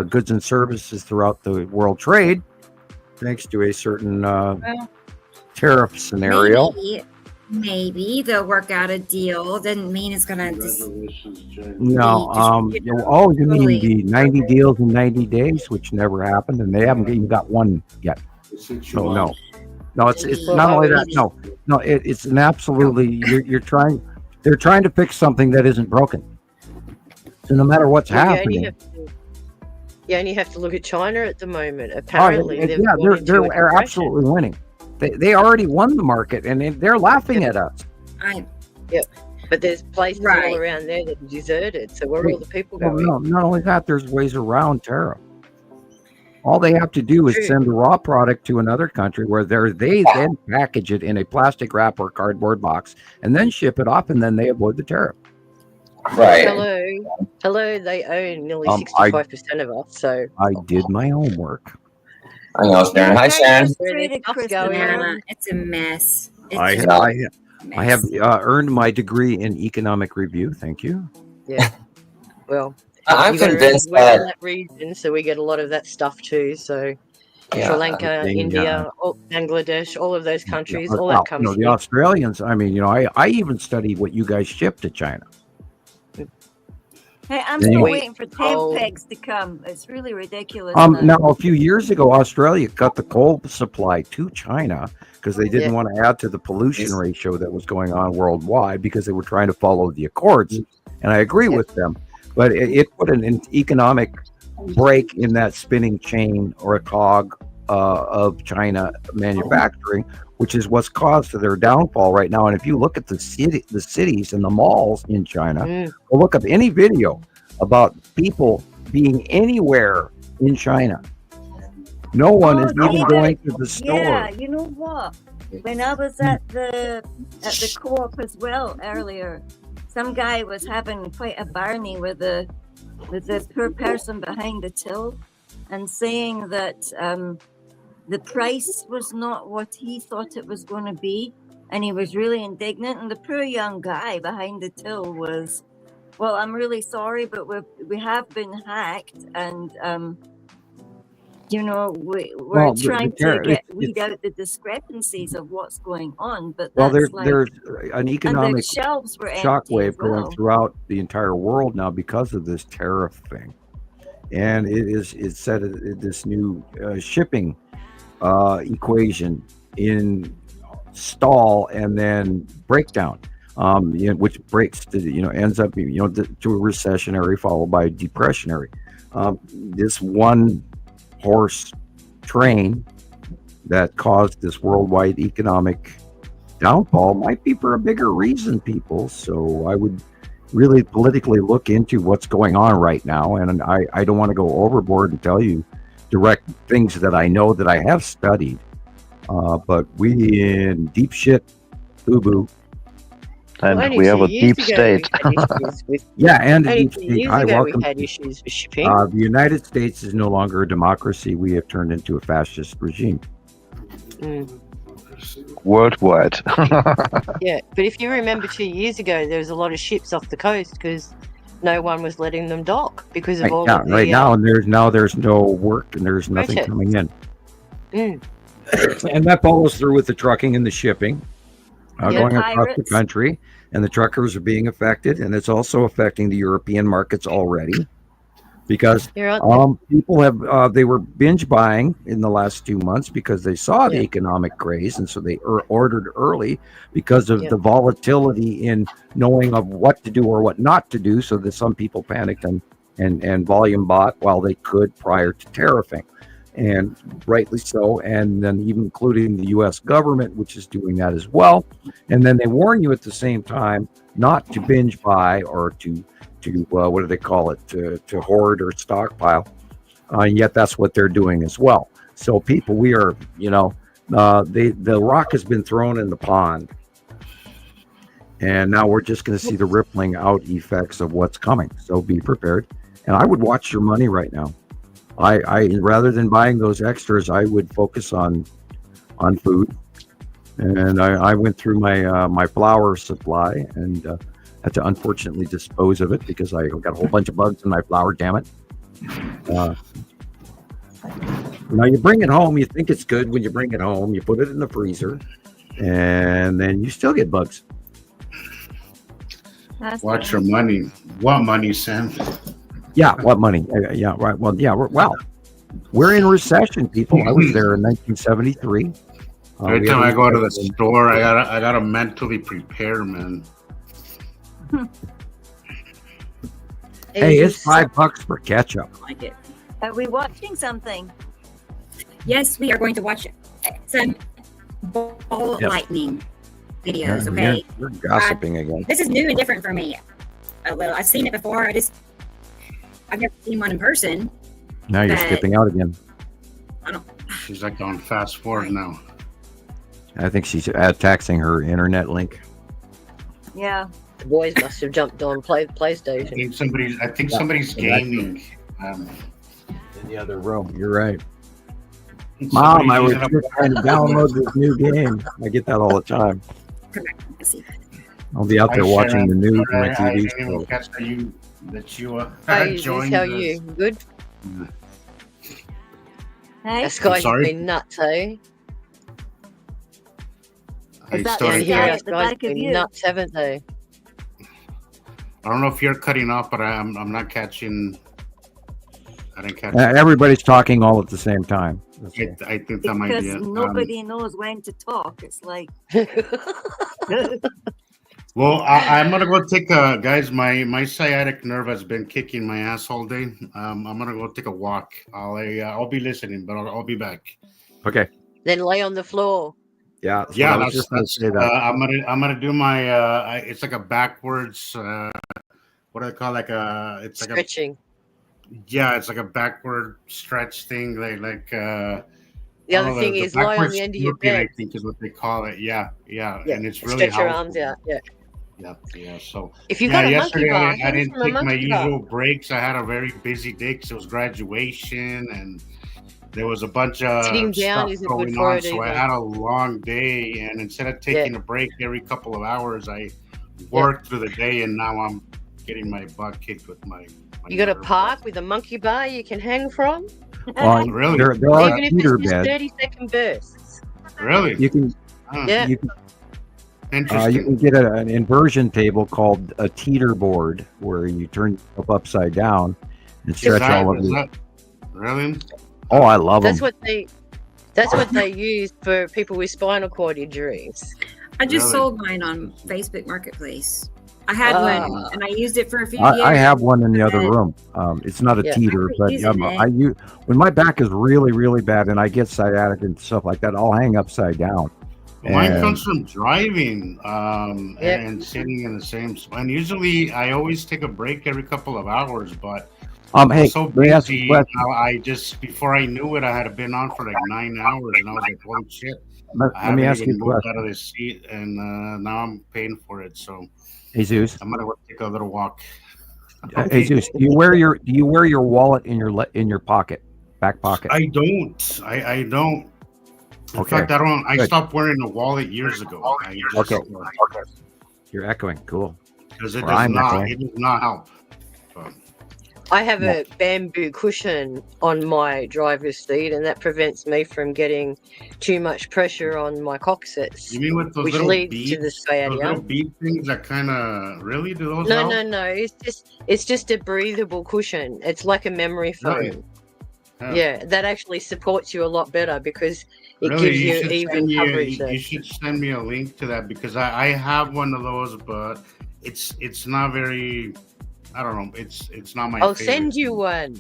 goods and services throughout the world trade, thanks to a certain tariff scenario. Maybe they'll work out a deal. Doesn't mean it's gonna No. You mean the 90 deals in 90 days, which never happened, and they haven't even got one yet. So no, it's not only that. No, it's an absolutely. They're trying to fix something that isn't broken. So no matter what's happening. You only have to look at China at the moment. Apparently, they're absolutely winning. They already won the market, and they're laughing at us. But there's places all around there that are deserted. So where are all the people going? No, not only that, there's ways around tariff. All they have to do is send the raw product to another country where they then package it in a plastic wrap or cardboard box and then ship it off, and then they avoid the tariff. Right. Hello. They own nearly 65% of us. So I did my homework. I know, Sharon. Hi, Sharon. It's a mess. I have earned my degree in economic review. Thank you. Yeah. Well, I'm convinced we're in that region, so we get a lot of that stuff too. So Sri Lanka, India, Bangladesh, all of those countries, all that comes. The Australians. I mean, I even studied what you guys ship to China. Hey, I'm still waiting for temp pegs to come. It's really ridiculous. Now, a few years ago, Australia cut the coal supply to China because they didn't want to add to the pollution ratio that was going on worldwide because they were trying to follow the Accords. And I agree with them. But it put an economic break in that spinning chain or a cog of China manufacturing, which is what's caused their downfall right now. And if you look at the cities and the malls in China, or look up any video about people being anywhere in China, no one is even going to the store. Yeah, you know what? When I was at the co-op as well earlier, some guy was having quite a barney with the poor person behind the till, and saying that the price was not what he thought it was going to be, and he was really indignant. And the poor young guy behind the till was, well, I'm really sorry, but we have been hacked, and we're trying to weed out the discrepancies of what's going on. But there's an economic shockwave going throughout the entire world now because of this tariff thing, and it's set this new shipping equation in stall and then breakdown, which breaks ends up to a recessionary followed by a depressionary. This one horse train that caused this worldwide economic downfall might be for a bigger reason, people. So I would really politically look into what's going on right now, and I don't want to go overboard and tell you direct things that I know that I have studied, but we in deep shit, boo-boo. And we have a deep state. And a deep state. Hi, welcome. We had issues with shipping. The United States is no longer a democracy. We have turned into a fascist regime. Worldwide. Yeah, but if you remember 2 years ago, there was a lot of ships off the coast because no one was letting them dock because of all of the... Right now, and there's no work and there's nothing coming in. And that follows through with the trucking and the shipping going across the country, and the truckers are being affected, and it's also affecting the European markets already. because You're right. people have they were binge buying in the last 2 months because they saw the economic craze, and so they ordered early because of the volatility in knowing of what to do or what not to do. So that some people panicked and volume bought while they could prior to tariffing, and rightly so. And then even including the U.S. government, which is doing that as well. And then they warn you at the same time not to binge buy or to what do they call it, to hoard or stockpile, yet that's what they're doing as well. So people, we are, the rock has been thrown in the pond, and now we're just going to see the rippling out effects of what's coming. So be prepared, and I would watch your money right now. I rather than buying those extras, I would focus on food. And I went through my flour supply and had to unfortunately dispose of it because I got a whole bunch of bugs in my flour. Damn it! Now you bring it home, you think it's good when you bring it home, you put it in the freezer, and then you still get bugs. Watch your money. What money, Sam? Yeah, what money? Yeah, right. Well, yeah, we're in recession, people. I was there in 1973. Every time I go to the store, I gotta mentally prepare, man. Hey, it's $5 for ketchup. I like it. Are we watching something? Yes, we are going to watch some ball lightning videos. Yeah, Okay, you're gossiping again. this is new and different for me. A little. I've seen it before. I've never seen one in person. Now you're but- skipping out again. She's like on fast forward now. I think she's taxing her internet link. Yeah. The boys must have jumped on PlayStation. I think somebody's gaming. In the other room. You're right. Mom, I was just trying to download this new game. I get that all the time. Come back and see. I'll be out there watching the news on my I TV. didn't even catch that you How you joined how us. you good? Hey, That guy's sorry? been nuts, eh? Hey, Is that Story. the Down here, guy us at the guys back of been you? nuts, haven't they? I don't know if you're cutting off, but I'm not catching. I didn't catch. Everybody's talking all at the same time. I think that might be because it. nobody knows when to talk. It's like, Well, I'm gonna go take a guys. My sciatic nerve has been kicking my ass all day. I'm gonna go take a walk. I'll be listening, but I'll be back. Okay. Then lay on the floor. Yeah. That's Yeah, what I was just going to say that. I'm gonna do my. It's like a backwards. What do they call it's like Stretching. it's like a backward stretch thing. The other thing is lie on backwards the end of your scorpion, bed. I think is what they call it. Yeah, and it's really Stretch your helpful. arms out. Yeah. Yeah. So If you've got a monkey yesterday bar, I didn't from a take my monkey bar. usual breaks. I had a very busy day because it was graduation and there was a bunch of Sitting down stuff isn't good going for on. it So I either. had a long day, and instead of taking a break every couple of hours, I worked through the day, and now I'm getting my butt kicked with my You got a nerve. park with a monkey bar you can hang from, Well, Really? there are even if heater it's just beds. 30-second bursts. Really? You can Yeah. you can Interesting. you can get an inversion table called a teeter board where you turn yourself upside down and stretch all of you. Really? Oh, I love them. That's what they use for people with spinal cord injuries. I just Really? sold mine on Facebook Marketplace. I had one and I used it for a few I years. have one in the other and room. It's not a Yeah. teeter, I'm but using I use when my back is really, really bad and I get sciatic and stuff like that. I'll hang upside down. Mine And- comes from driving Yep. and sitting in the same spot. And usually I always take a break every couple of hours, but Hey, so let me ask you a busy. question. I just before I knew it, I had been on for like 9 hours, and I was like, "Holy shit!" Let I me haven't ask you even a moved question. out of this seat, and now I'm paying for it. So Jesus, I'm gonna go take a little walk. Jesus, do you wear your wallet in your pocket, back pocket? I don't. I don't. In Okay. fact, I don't. I Good. stopped wearing a wallet years ago. Okay. You're echoing. Cool. Because it Well, I'm does not. echoing. It does not help. I have a bamboo cushion on my driver's seat, and that prevents me from getting too much pressure on my coccyx, You mean with those which little leads beads? to the Those sciatica. little bead things that kind of really do those No, help? no. It's just a breathable cushion. It's like a memory Really? foam. Yeah. Yeah, that actually supports you a lot better because it Really, gives you should even send me coverage you there. should send me a link to that because I have one of those, but it's not very. I don't know. It's not my I'll favorite. send you one.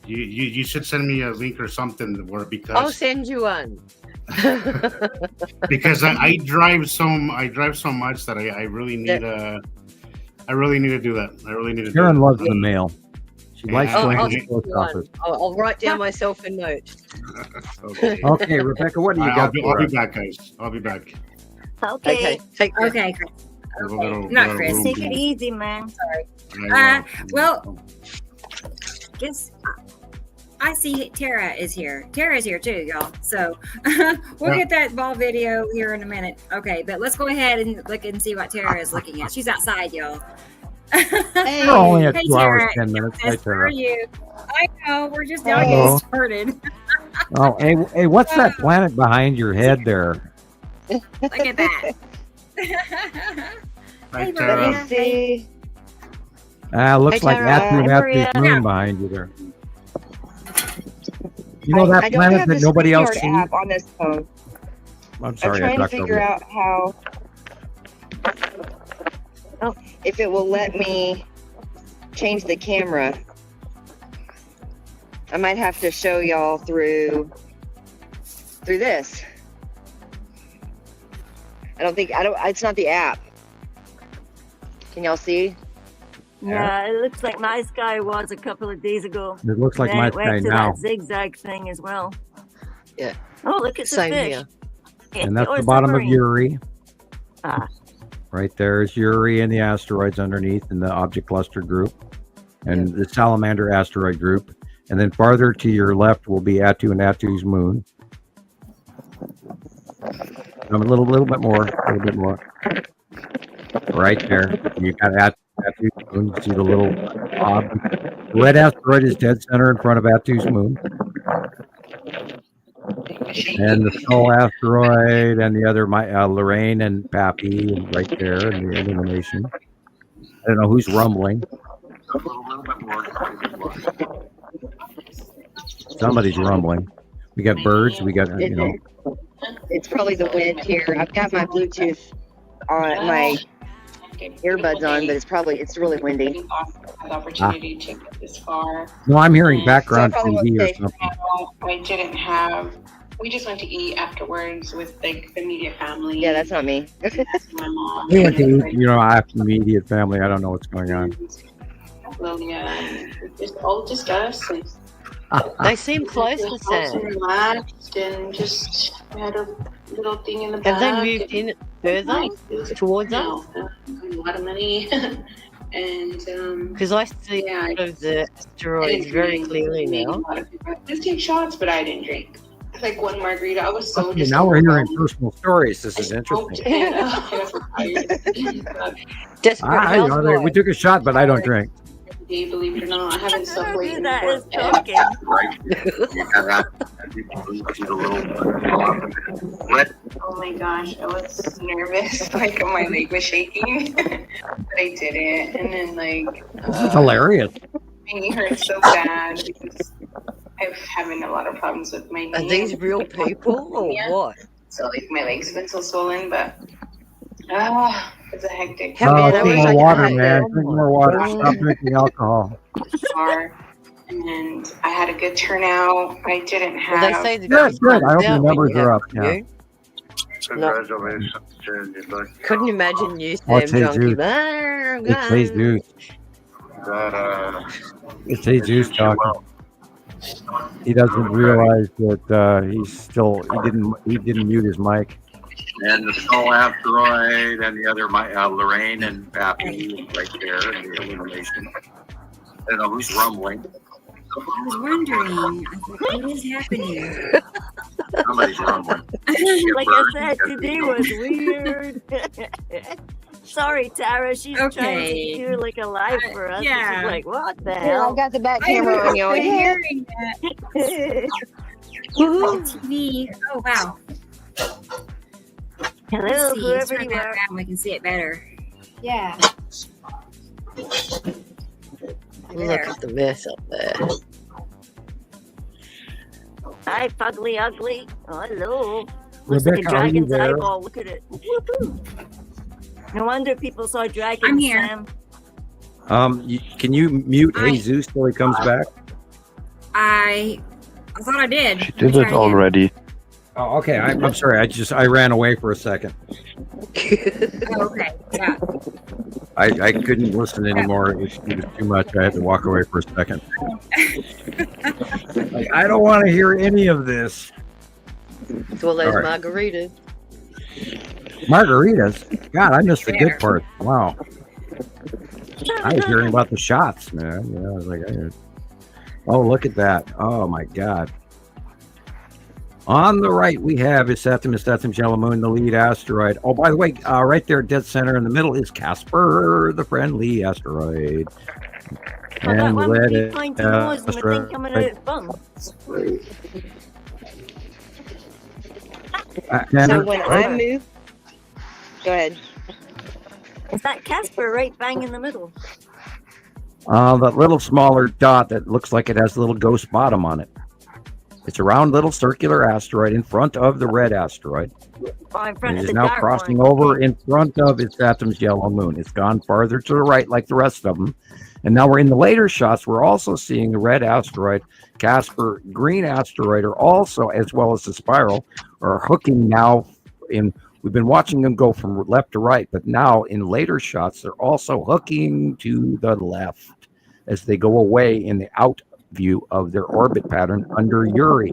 You should send me a link or something where I'll because send you one. because I drive so much that I really need I really need to do that. I really need to Karen do loves that. the mail. She likes Yeah. going I'll to the send post you one. office. I'll write down myself a note. Okay. Okay, Rebecca, what do you I'll got be for us? back, guys. I'll be back. Okay. Okay, take care. Okay, Chris. Have a Okay. little- Not little Chris. room Take to- it easy, man. Well, guess I see Tara is here. Tara's here too, y'all. So we'll get that ball video here in a minute. Okay, but let's go ahead and look and see what Tara is looking at. She's outside, y'all. Hey. We're only at Hey, 2 hours, Tara. 10 minutes. Hi, Yes, how are Tara. you? I know, we're just now Hello. getting started. Oh, hey, what's that planet behind your head there? Look at that. Hi, Hey, Tara. Maria. Let me see. Looks Hey, like Tara. Atu's Maria. moon behind you there. You know that I don't planet have that the nobody else StreamYard sees? app on this phone. I'm sorry, I I'm trying to talked over figure you. out how, if it will let me change the camera. I might have to show y'all through this. It's not the app. Can y'all see? Yeah, it looks like my sky was a couple of days ago. It looks like Then my it went sky to now. that zigzag thing as well. Yeah. Oh, look at the Same fish. here. And that's Oh, the it's bottom of submarine. Uri. Ah. Right there is Uri and the asteroids underneath in the object cluster group. And the Salamander asteroid group. And then farther to your left will be Atu and Atu's moon. A little bit more. Right there. You got Atu's moon. You see the little red asteroid is dead center in front of Atu's moon. And the Skull asteroid and the other, Lorraine and Pappy, and right there in the illumination. I don't know who's rumbling. Somebody's rumbling. We got birds. We got, It's probably the wind here. I've got my Bluetooth on, my earbuds on, but it's really windy. Opportunity to get this far. No, I'm hearing background So I probably TV or won't something. I didn't have. We just went to eat afterwards with like the immediate family. Yeah, that's not me. My mom. We went to eat, after immediate family. I don't know what's going on. Lilia, and just all just us. And They seem close to just nice and Sam. relaxed, and just had a little thing in the Have they back. moved in It further was nice. towards us? A lot of money, and Because I see Yeah, a lot of the I asteroids didn't very drink. clearly Maybe now. a lot of people- Let's take shots, but I didn't drink. Like one margarita, I was so Okay, just now we're hearing overwhelmed. personal stories. This I is smoked interesting. and, I was tired. Desperate housewives. We took a shot, but I don't drink. Believe it or not, I haven't slept late in That is forever. talking. Oh my gosh, I was nervous. Like my leg was shaking, but I did it. And then This is hilarious. my knee hurts so bad because I'm having a lot of problems with my knee. Are these real people or Yeah. what? So like my legs been so swollen, but it's a hectic How Oh, man, I drink wish more I could water, have man. that. Drink more water. Stop drinking alcohol. car. And I had a good turnout. I didn't Well, they have. say the Good, good. I hope your out when numbers you are have up. Yeah. you. Couldn't imagine you, Oh, Sam it's Junkie. Jesus. Ah, It's Jesus. It's Jesus talking. He doesn't realize that he didn't mute his mic. And the Skull asteroid and the other, Lorraine and Pappy, right there in the illumination. I don't know who's rumbling. I was wondering, I was like, what is happening? Somebody's rumbling. Like I said, today was weird. Sorry, Tara. She's trying Okay. to do like a live for us. yeah. She's like, what the Here, hell? I got the back I camera on, y'all. remember Yeah. hearing that. TV. Oh wow. Hello, Let's see. Let's whoever turn you that are. around. We can see it better. Yeah. Look at the mess up there. Hi, Fugly Ugly. Oh, hello. Looks like a Rebecca, are you dragon's there? eyeball. Look at it. Woohoo. No wonder people saw dragons. I'm here. Sam. Can you mute I- Jesus till he comes back? I thought I did. She Let me did try it again. already. Oh, okay. I'm sorry. I ran away for a second. Oh, okay. Yeah. I couldn't listen anymore. It was too much. I had to walk away for a second. Like, I don't want to hear any of this. It's all those All right. margaritas. Margaritas. God, I missed the There. good part. Wow. I was hearing about the shots, man. You know, I was like, oh, look at that. Oh my God. On the right, we have is Saturn Yellow Moon, the lead asteroid. Oh, by the way, right there, dead center in the middle is Casper, the friendly asteroid. Oh, that And one with red the pointy nose and the thing asteroid. coming out its bum. And So when right- I move, go ahead. Is that Casper right bang in the middle? that little smaller dot that looks like it has a little ghost bottom on it. It's a round little circular asteroid in front of the red asteroid. Oh, in front It of is the now dark crossing one. over in front of its Saturn's yellow moon. It's gone farther to the right like the rest of them. And now we're in the later shots. We're also seeing the red asteroid, Casper, green asteroid are also, as well as the spiral, are hooking now in. We've been watching them go from left to right, but now in later shots, they're also hooking to the left as they go away in the out view of their orbit pattern under Uri.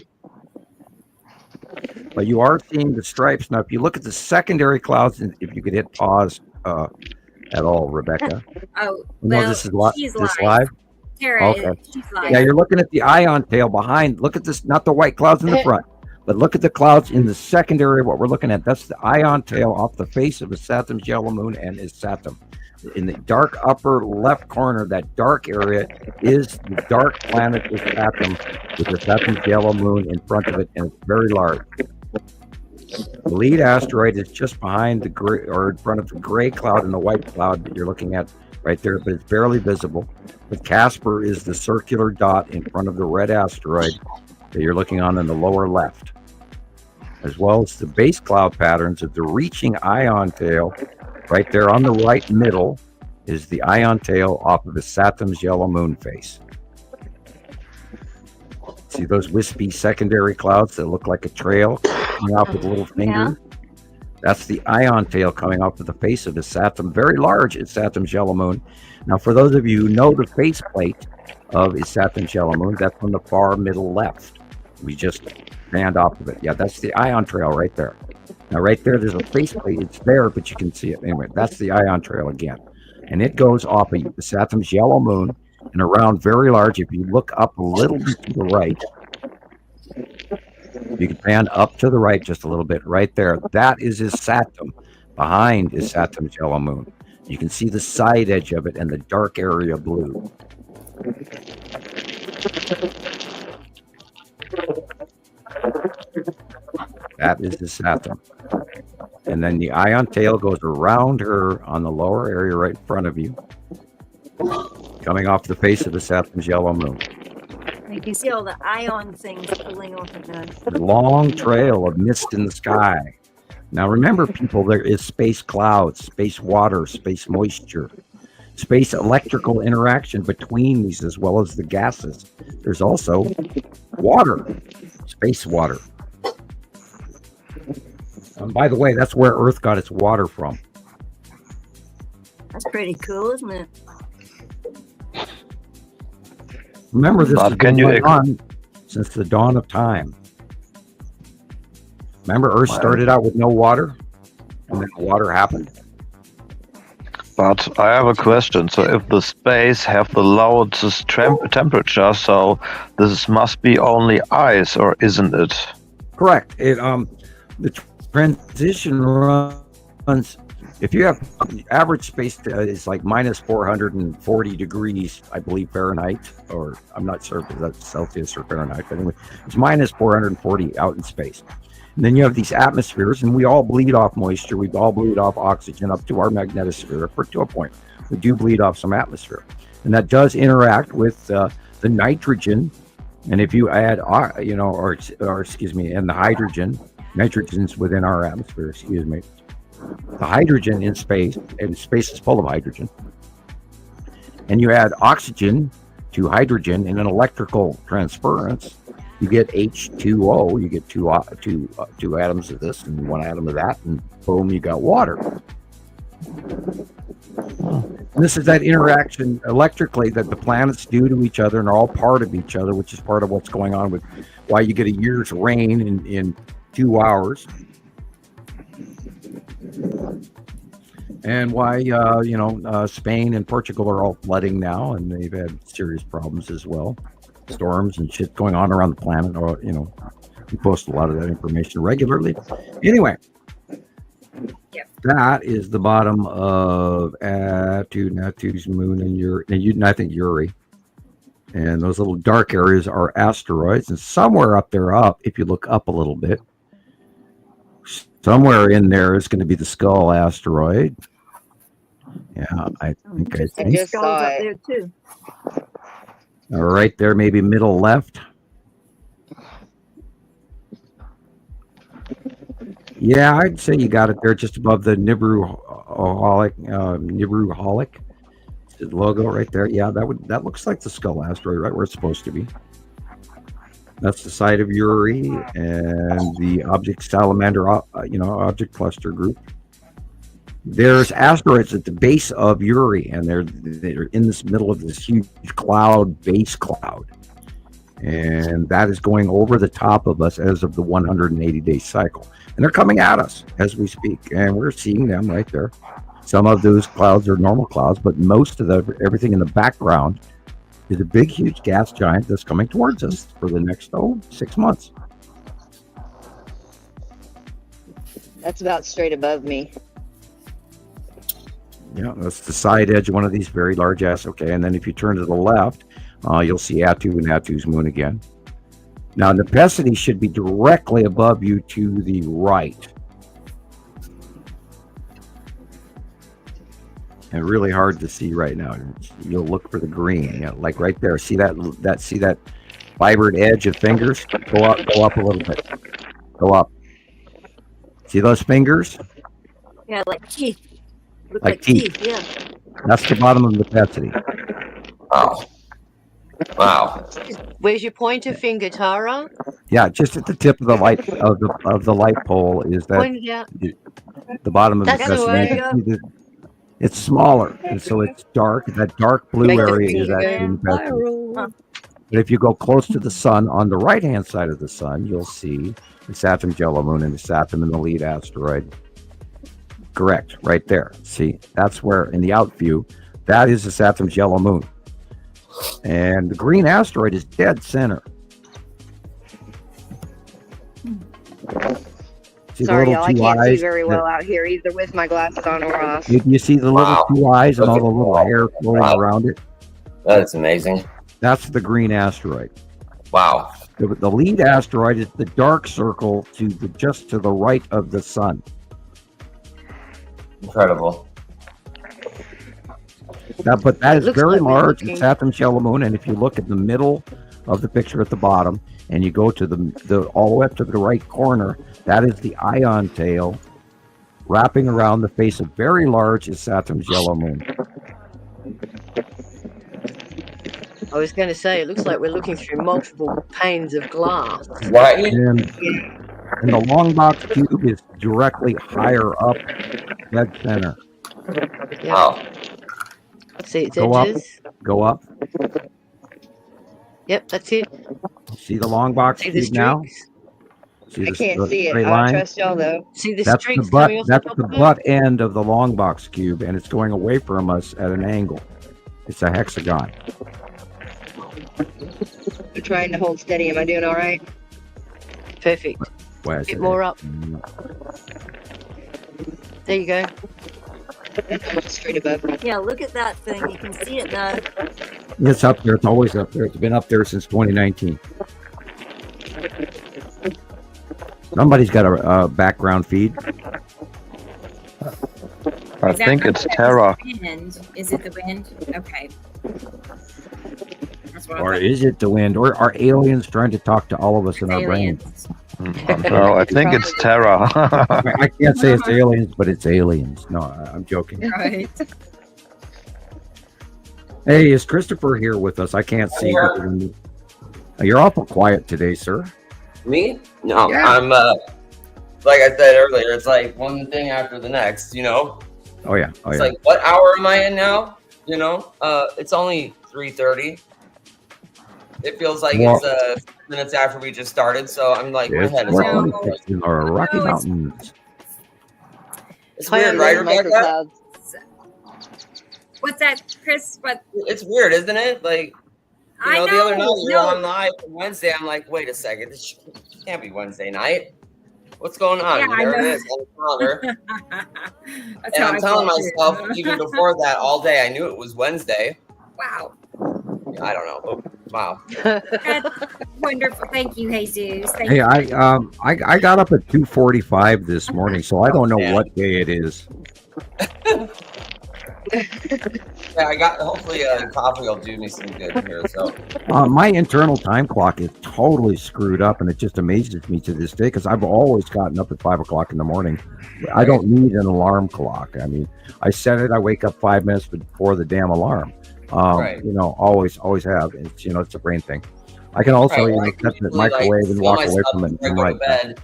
But you are seeing the stripes. Now, if you look at the secondary clouds, and if you could hit pause at all, Rebecca. Oh, No, well, this is she's this live. live. Tara, Okay. she's live. Yeah, you're looking at the ion tail behind. Look at this, not the white clouds in the front, but look at the clouds in the secondary. What we're looking at, that's the ion tail off the face of the Saturn's yellow moon and its Saturn. In the dark upper left corner, that dark area is the dark planet is Saturn with the Saturn's yellow moon in front of it, and it's very large. The lead asteroid is just behind the gray, or in front of the gray cloud and the white cloud that you're looking at right there, but it's barely visible. But Casper is the circular dot in front of the red asteroid that you're looking on in the lower left, as well as the base cloud patterns of the reaching ion tail. Right there on the right middle is the ion tail off of the Saturn's yellow moon face. See those wispy secondary clouds that look like a trail coming off with a little finger? That's the ion tail coming off of the face of the Saturn. Very large is Saturn's yellow moon. Now, for those of you who know the faceplate of its Saturn's yellow moon, that's on the far middle left. We just panned off of it. Yeah, that's the ion trail right there. Now, right there, there's a faceplate. It's there, but you can see it. Anyway, that's the ion trail again. And it goes off of the Saturn's yellow moon and around very large. If you look up a little bit to the right, you can pan up to the right just a little bit right there. That is his Saturn. Behind is Saturn's yellow moon. You can see the side edge of it and the dark area blue. That is the Saturn. And then the ion tail goes around her on the lower area right in front of you, coming off the face of the Saturn's yellow moon. You can see all the ion things pulling off of the. The long trail of mist in the sky. Now remember, people, there is space clouds, space water, space moisture, space electrical interaction between these, as well as the gases. There's also water, space water. And by the way, that's where Earth got its water from. That's pretty cool, isn't it? Remember, this But has can been you going on since the dawn of time. Remember, Earth started out with no water, and then water happened. But I have a question. So if the space have the lowest temperature, so this must be only ice, or isn't it? Correct. It the transition runs If you have average space is like minus 440 degrees, I believe Fahrenheit, or I'm not sure if that's Celsius or Fahrenheit, but anyway, it's minus 440 out in space. And then you have these atmospheres, and we all bleed off moisture. We all bleed off oxygen up to our magnetosphere to a point. We do bleed off some atmosphere, and that does interact with the nitrogen. And if you add, or excuse me, and the hydrogen, nitrogen's within our atmosphere. Excuse me. The hydrogen in space, and space is full of hydrogen, and you add oxygen to hydrogen in an electrical transference, you get H2O. You get two atoms of this and one atom of that, and boom, you got water. And this is that interaction electrically that the planets do to each other, and are all part of each other, which is part of what's going on with why you get a year's rain in 2 hours. And why Spain and Portugal are all flooding now, and they've had serious problems as well, storms and shit going on around the planet. Or we post a lot of that information regularly. Anyway, that is the bottom of Natu's moon and I think Uri. And those little dark areas are asteroids, and somewhere up there, if you look up a little bit, somewhere in there is going to be the Skull asteroid. Yeah, I just saw it there too. Right there, maybe middle left. Yeah, I'd say you got it there, just above the Nibiru Holic. The logo right there. Yeah, that looks like the Skull asteroid, right where it's supposed to be. That's the site of Uri and the object salamander, object cluster group. There's asteroids at the base of Uri, and they're in this middle of this huge base cloud. And that is going over the top of us as of the 180-day cycle. And they're coming at us as we speak, and we're seeing them right there. Some of those clouds are normal clouds, but most of everything in the background is a big, huge gas giant that's coming towards us for the next 6 months. That's about straight above me. Yeah, that's the side edge of one of these very large asteroids. Okay, and then if you turn to the left, you'll see Atu and Atu's moon again. Now, Nepesity should be directly above you to the right. And really hard to see right now. You'll look for the green, like right there. See that fibered edge of fingers? Go up a little bit. Go up. See those fingers? Yeah, like teeth. Look like teeth. Yeah. That's the bottom of Nepesity. Wow. Where's your pointer finger, Tara? Yeah, just at the tip of the light of the light pole is that the bottom of Nepesity. It's smaller, and so it's dark. That dark blue area is actually Nepesity. But if you go close to the sun, on the right-hand side of the sun, you'll see the Saturn Jello Moon and the Saturn and the lead asteroid. Correct, right there. See, that's where, in the out view, that is the Saturn's yellow moon. And the green asteroid is dead center. See Sorry, the y'all, little I two can't see eyes very well out here, either with my glasses on or off. You see the little two eyes and all the little hair flowing around it? That's amazing. That's the green asteroid. Wow. The lead asteroid is the dark circle just to the right of the sun. Incredible. But that is very like large. It's Saturn's yellow moon, and if you look at the middle of the picture at the bottom, and you go to the all the way up to the right corner, that is the ion tail wrapping around the face of very large is Saturn's yellow moon. I was going to say, it looks like we're looking through multiple panes of glass. Right. And the long box cube is directly higher up, dead center. Yeah. Wow. See its Go edges. Go up. Yep, that's it. See the long box See the cube now? streaks. See I can't see it. straight I line? trust y'all though. See the That's streaks the butt. coming off That's the top the of it? butt end of the long box cube, and it's going away from us at an angle. It's a hexagon. I'm trying to hold steady. Am I doing all right? Perfect. Why I Bit said more it. up. There you go. Straight above. Yeah, look at that thing. You can see it now. It's up there. It's always up there. It's been up there since 2019. Somebody's got a background feed. I think it's Terra. Is it the wind? Okay. That's what Or is it the wind? Or are aliens trying to talk to all of us in our brains? No, I think it's Terra. I can't say it's aliens, but it's aliens. No, I'm joking. Right. Hey, is Christoper here with us? I can't see. You're awful quiet today, sir. Me? No, Yeah. I'm like I said earlier, it's like one thing after the next, you know? Oh yeah. Oh It's yeah. like, what hour am I in now? You know? It's only 3:30. It feels like Well- it's minutes after we just started, so I'm like, my It's head is working. all Rocky in the Rocky No, it's- Mountains. It's weird, right, Rebecca? Microclouds. What's that, Chris? What? It's weird, isn't it? Like, you I know, the other night know. you were on live on Wednesday. I'm like, wait a second, this can't be Wednesday night. What's going on? Yeah, And I there know. it is on the calendar. That's And how I'm I telling felt, too. myself, even before that, all day, I knew it was Wednesday. Wow. I don't know. Oh, wow. That's wonderful. Thank you, Jesus. Thank Hey, you. I got up at 2:45 this morning, so I don't know Yeah. what day it is. Yeah, I got. Hopefully, coffee will do me some good here. So, My internal time clock is totally screwed up, and it just amazes me to this day because I've always gotten up at 5 o'clock in the morning. I don't need an alarm clock. I mean, I set it. I wake up 5 minutes before the damn alarm. Right. You know, always have. It's it's a brain thing. I can also Right, you know I set the usually, microwave and tell walk away myself from it. before I And go right to bed,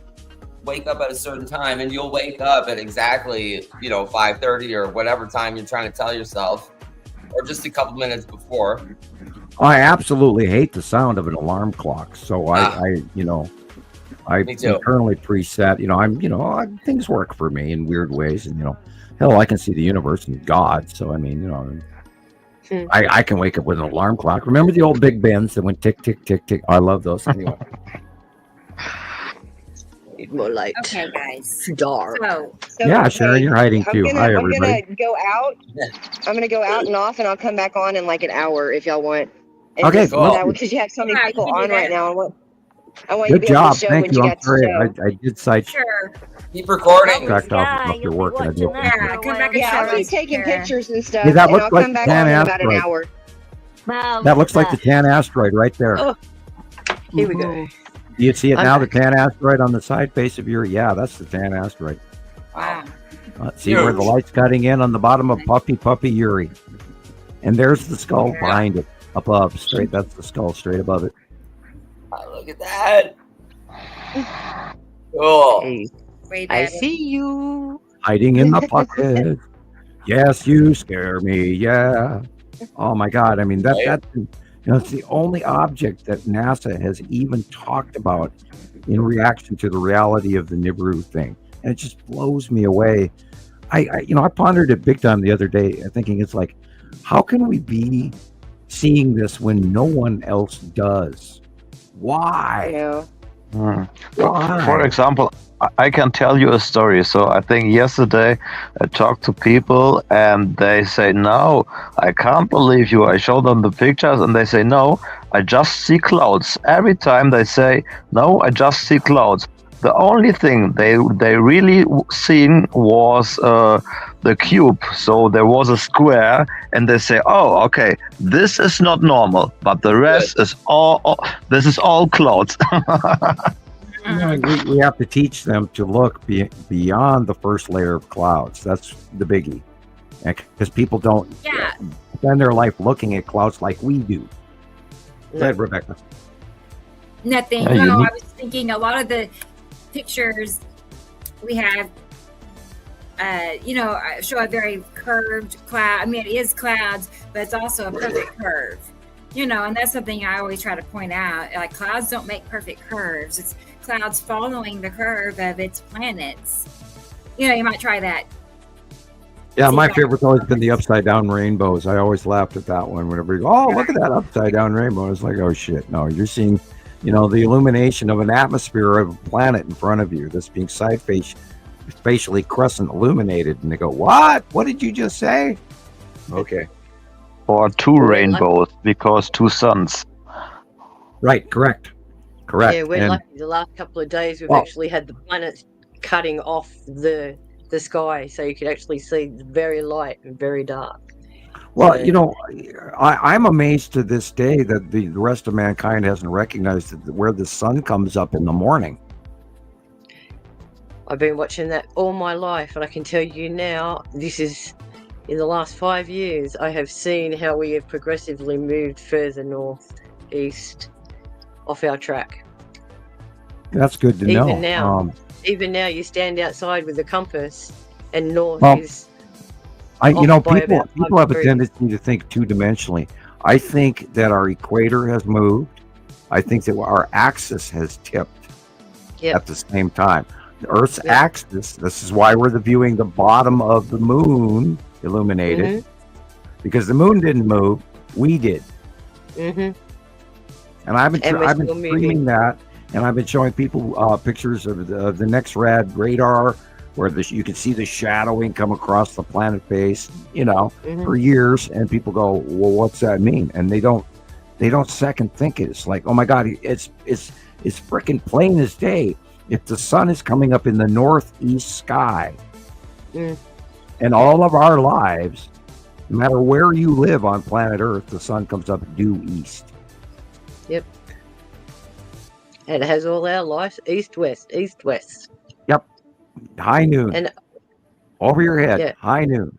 wake up at a certain time, and you'll wake up at exactly 5:30 or whatever time you're trying to tell yourself, or just a couple minutes before. I absolutely hate the sound of an alarm clock. So I Me too. internally preset. Things work for me in weird ways, and hell, I can see the universe and God. So I mean, I can wake up with an alarm clock. Remember the old Big Bens that went tick tick tick tick? I love those. Anyway, Need more light. Okay, guys. Dark. So, yeah, okay, Sharon, you're hiding too. Hi, I'm everybody. gonna go out. I'm gonna go out and off, and I'll come back on in like an hour if y'all want. And Okay, just, cool. because you have so many Yeah, you people can do on right that. now. I want you to Good be able job. to show Thank when you. you I'm got to sorry. show. I did cite sure. Keep recording. tracked off Yeah, of you'll your be work, and I do. watching that Yeah, for a come while. back and Yeah, show I'll be us. taking Sarah. pictures and stuff, Hey, that and looks I'll like come the back tan on in about an asteroid. hour. Wow, That look looks at like the tan asteroid right there. Oh, here we go. You see it I'm now, back. the tan asteroid on the side face of your, that's the tan asteroid. Wow. See where the light's cutting in on the bottom of Puppy Yuri. And there's the skull Yeah. behind it, above, straight. That's the skull straight above it. Oh, look at that. Cool. Hey, Way I better. see you. Hiding in the pocket. Yes, you scare me. Yeah. Oh my God. I mean, it's the only object that NASA has even talked about in reaction to the reality of the Nibiru thing. And it just blows me away. I pondered it big time the other day, thinking it's like, how can we be seeing this when no one else does? Why? You know, Why? For example, I can tell you a story. So I think yesterday I talked to people and they say, no, I can't believe you. I show them the pictures and they say, no, I just see clouds. Every time they say, no, I just see clouds. The only thing they really seen was the cube. So there was a square and they say, oh, okay, this is not normal, but the rest is this is all clouds. We have to teach them to look beyond the first layer of clouds. That's the biggie. Because people don't spend their life looking at clouds like we do. Go ahead, Rebecca. Nothing. Yeah, you No, need- I was thinking a lot of the pictures we have, show a very curved cloud. I mean, it is clouds, but it's also a perfect curve. And that's something I always try to point out. Like, clouds don't make perfect curves. It's clouds following the curve of its planets. You might try that. Yeah, See my that? favorite's always been the upside down rainbows. I always laughed at that one whenever you go, oh, look at that upside down rainbow. It's like, oh shit. No, you're seeing, the illumination of an atmosphere of a planet in front of you that's being side face spatially crescent illuminated, and they go, "What? What did you just say?" Okay. Or two rainbows because two suns. Right. Correct. Yeah, we're And lucky. The last couple of days, we've Well- actually had the planets cutting off the sky, so you could actually see very light and very dark. well, So- you know, I'm amazed to this day that the rest of mankind hasn't recognized where the sun comes up in the morning. I've been watching that all my life, and I can tell you now, this is in the last 5 years, I have seen how we have progressively moved further north, east, off our track. That's good to know. Even now, even now, you stand outside with the compass, and north Well, is. You know, off by people about 5 people have a degrees. tendency to think two-dimensionally. I think that our equator has moved. I think that our axis has tipped Yep. at the same time. The Earth's Yep. axis. This is why we're viewing the bottom of the moon illuminated, Mhm. because the moon didn't move. We did, Mhm. and I've been And we're I've been still moving. screaming that, and I've been showing people pictures of the next rad radar where you can see the shadowing come across the planet face, you know, Mhm. for years, and people go, "Well, what's that mean?" And they don't second think it. It's like, oh my God, it's freaking plain as day. If the sun is coming up in the northeast sky, Mm. and all of our lives, no matter where you live on planet Earth, the sun comes up due east. Yep. And it has all our life east, west, east, west. High noon, And over your head, Yeah. high noon.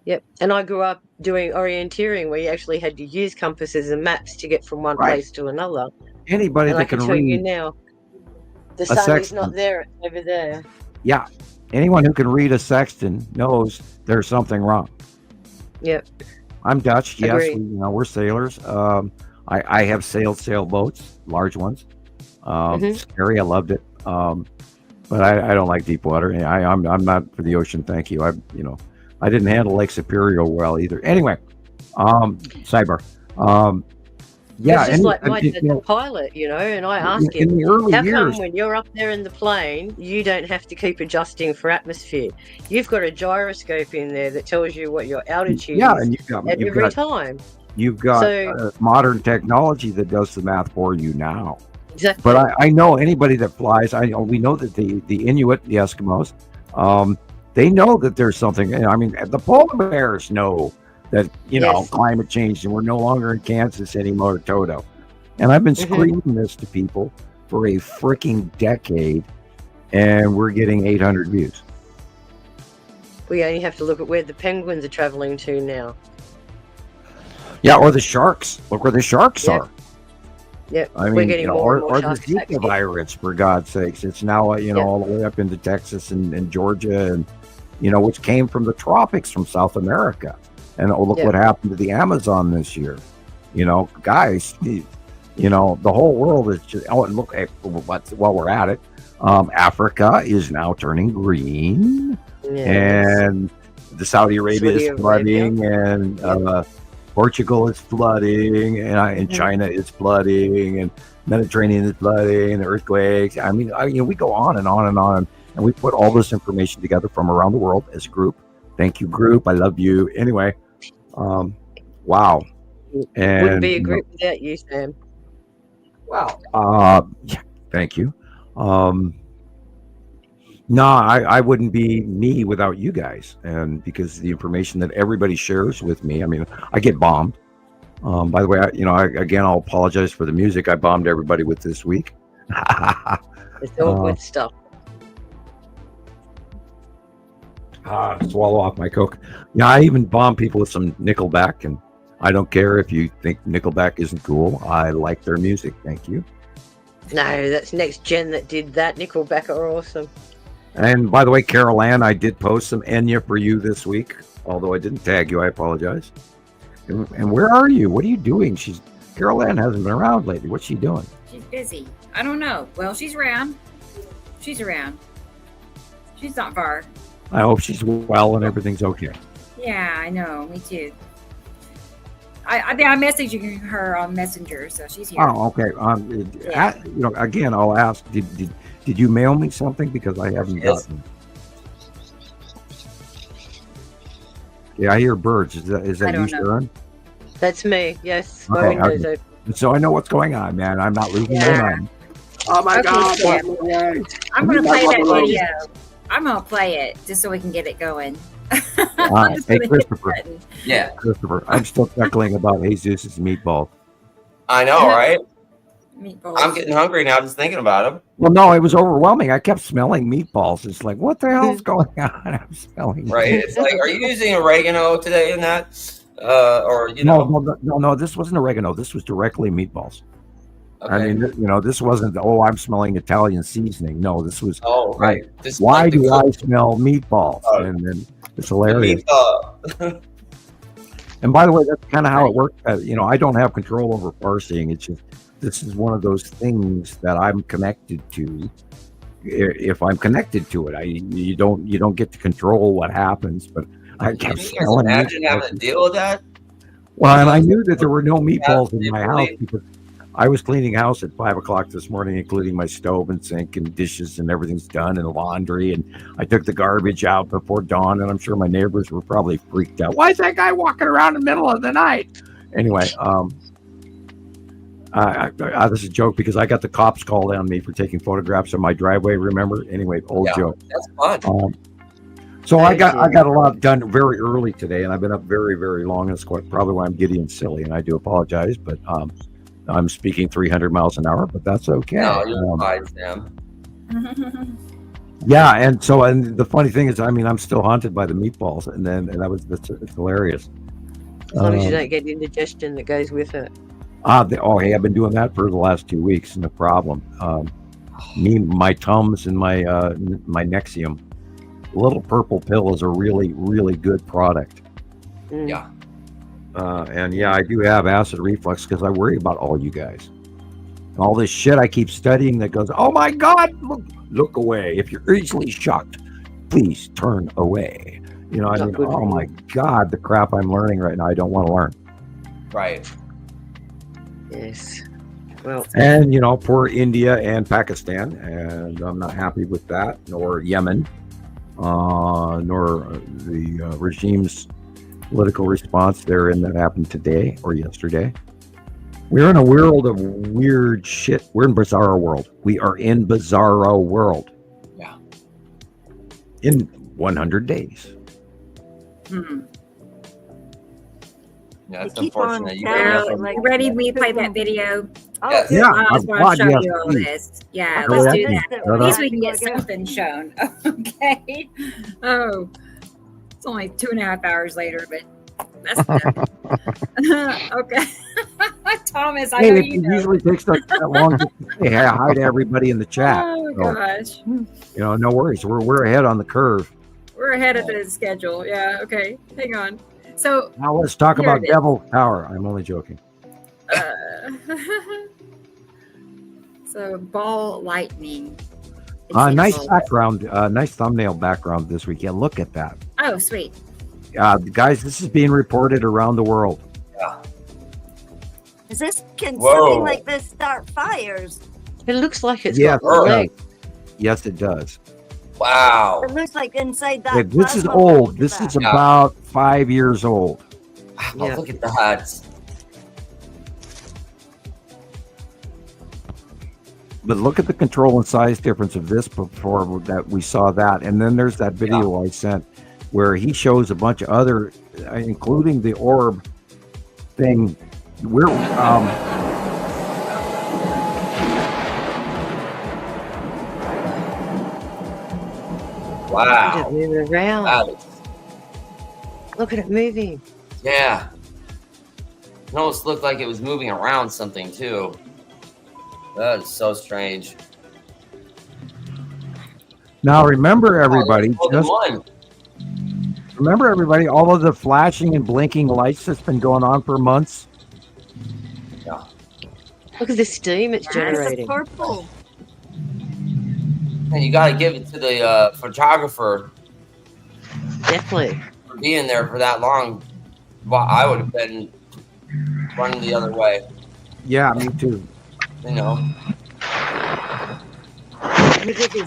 yep. And I grew up doing orienteering where you actually had to use compasses and maps to get from one Right. place to another. Anybody And I that can can tell you read, now, the a sun is sextant. not there, it's over there. yeah, anyone who can read a sextant knows there's something wrong. Yep. I'm Dutch. Yes, Agreed. we're sailors. I have sailed sailboats, large ones. Mhm. Scary. I loved it. But I don't like deep water. I'm not for the ocean. Thank you. I didn't handle Lake Superior well either. Anyway, sidebar. Yeah, It's just and like my you dad's a know, pilot, and I ask in him, the early how years, come when you're up there in the plane, you don't have to keep adjusting for atmosphere? You've got a gyroscope in there that tells you what your altitude yeah, is and at every time. you've got So- modern technology that does the math for you now. Exactly. But I know anybody that flies. We know that the Inuit, the Eskimos, they know that there's something. I mean, the polar bears know that Yes. climate change, and we're no longer in Kansas anymore, Toto. And I've been Mhm. screaming this to people for a freaking decade, and we're getting 800 views. We only have to look at where the penguins are traveling to now. Yeah, or the sharks. Look where the sharks Yep. are. Yep. I mean, We're getting more and more or the sharks back Zika here. virus, for God's sakes. It's now, Yeah. all the way up into Texas and Georgia, and, which came from the tropics from South America. And look Yeah. what happened to the Amazon this year. Guys, the whole world is just, and look, while we're at it, Africa is now turning green, Yes. and the Saudi Arabia Saudi is flooding, and Portugal is flooding, and Mhm. China is flooding, and Mediterranean is flooding, and the earthquakes. I mean, we go on and on and on, and we put all this information together from around the world as a group. Thank you, group. I love you. Anyway, wow. And Wouldn't be a group without you, Sam. yeah, thank you. No, I wouldn't be me without you guys, and because the information that everybody shares with me. I mean, I get bombed. By the way, I'll apologize for the music I bombed everybody with this week. It's all good stuff. Swallow off my Coke. Yeah, I even bomb people with some Nickelback, and I don't care if you think Nickelback isn't cool. I like their music. Thank you. No, that's Next Gen that did that. Nickelback are awesome. And by the way, Carol Ann, I did post some Enya for you this week, although I didn't tag you. I apologize. And where are you? What are you doing? Carol Ann hasn't been around lately. What's she doing? She's busy. I don't know. Well, she's around. She's around. She's not far. I hope she's well and everything's okay. Yeah, I know. Me too. I think I'm messaging her on Messenger, so she's here. Oh, okay. Again, I'll ask. Did you mail me something, because I haven't Yes. gotten? Yeah, I hear birds. Is I that you, don't know. Sharon? That's me. Yes, my Okay, window's okay. open. So I know what's going on, man. I'm not losing my Yeah. mind. Oh my Okay, God! Sam. I'm gonna You play guys that love video. I'm gonna play it just so we can get it going. Wow. I'm just Hey, gonna hit the Christopher. button. Yeah, Christopher, I'm still chuckling about Jesus' meatball. I know, right? Meatballs. I'm getting hungry now just thinking about them. Well, no, it was overwhelming. I kept smelling meatballs. It's like, what the hell's going on? I'm smelling. Right? It's like, are you using oregano today in that? Or you No, know? no, this wasn't oregano. This was directly meatballs. Okay. I mean, this wasn't, oh, I'm smelling Italian seasoning. No, this was, Oh, right. This is why like the do cook- I smell meatballs? And then it's hilarious. And by the way, that's kind of how it works. I don't have control over parsing. It's just, this is one of those things that I'm connected to. If I'm connected to it, you don't get to control what happens. But I Can kept you guys smelling imagine meatballs. having to deal with that? Well, and I knew that there were no meatballs in my house Absolutely. because I was cleaning house at 5:00 this morning, including my stove and sink and dishes and everything's done and laundry. And I took the garbage out before dawn, and I'm sure my neighbors were probably freaked out. Why is that guy walking around in the middle of the night? Anyway, this is a joke because I got the cops called on me for taking photographs of my driveway. Remember? Anyway, old Yeah, joke. that's fun. So I got a lot done very early today, and I've been up very, very long. That's probably why I'm giddy and silly, and I do apologize. But I'm speaking 300 miles an hour, but that's okay. No, you're fine, Sam. Yeah, and the funny thing is, I mean, I'm still haunted by the meatballs, and it's hilarious. As long as you don't get indigestion that goes with it. Hey, I've been doing that for the last 2 weeks, no problem. My Tums and my Nexium. Little purple pill is a really, really good product. Yeah. And yeah, I do have acid reflux because I worry about all you guys. All this shit I keep studying that goes, oh my God, look away. If you're easily shocked, please turn away. Oh my God, the crap I'm learning right now, I don't want to learn. Right. Yes. Well. And, poor India and Pakistan, and I'm not happy with that, nor Yemen, nor the regime's political response therein that happened today or yesterday. We're in a world of weird shit. We're in bizarro world. We are in bizarro world. Yeah. In 100 days. Yeah, it's keep on unfortunate. Well, you ready? We play that video. Yes. Yeah, I just want to show you all this. Yeah, Go let's ahead. do that. Shut At least up. we can get something shown. Okay. Oh, it's only 2.5 hours later, but that's okay. Thomas, I know Hey, you it know. usually takes that long to say hi to everybody in the chat. Oh So, gosh, no worries. We're ahead on the curve. we're ahead of the schedule. Yeah. Okay. Hang on. So Now let's talk Here about it is. Devil Tower. I'm only joking. so ball lightning. It's Nice in- background, nice thumbnail background this weekend. Look at that. Oh, sweet. Guys, this is being reported around the world. Can Whoa. something like this start fires? It looks like it's Yes, got it leg. does. Yes, it does. Wow. It looks like inside that. Hey, this is plasma old. look This at is that. about 5 years old. Oh, Yeah. look at that. But look at the control and size difference of this before that we saw that. And then there's that video I sent where he shows a bunch of other, including the orb thing. We're Wow. Look at it moving around. Wow. Look at it moving. Yeah. It almost looked like it was moving around something too. That is so strange. now remember everybody, Oh, there's just more than one. remember everybody, all of the flashing and blinking lights that's been going on for months. Look at the steam it's It's generating. purple. And you got to give it to the photographer Definitely. for being there for that long. Well, I would have been running the other way, Yeah, me too. you know.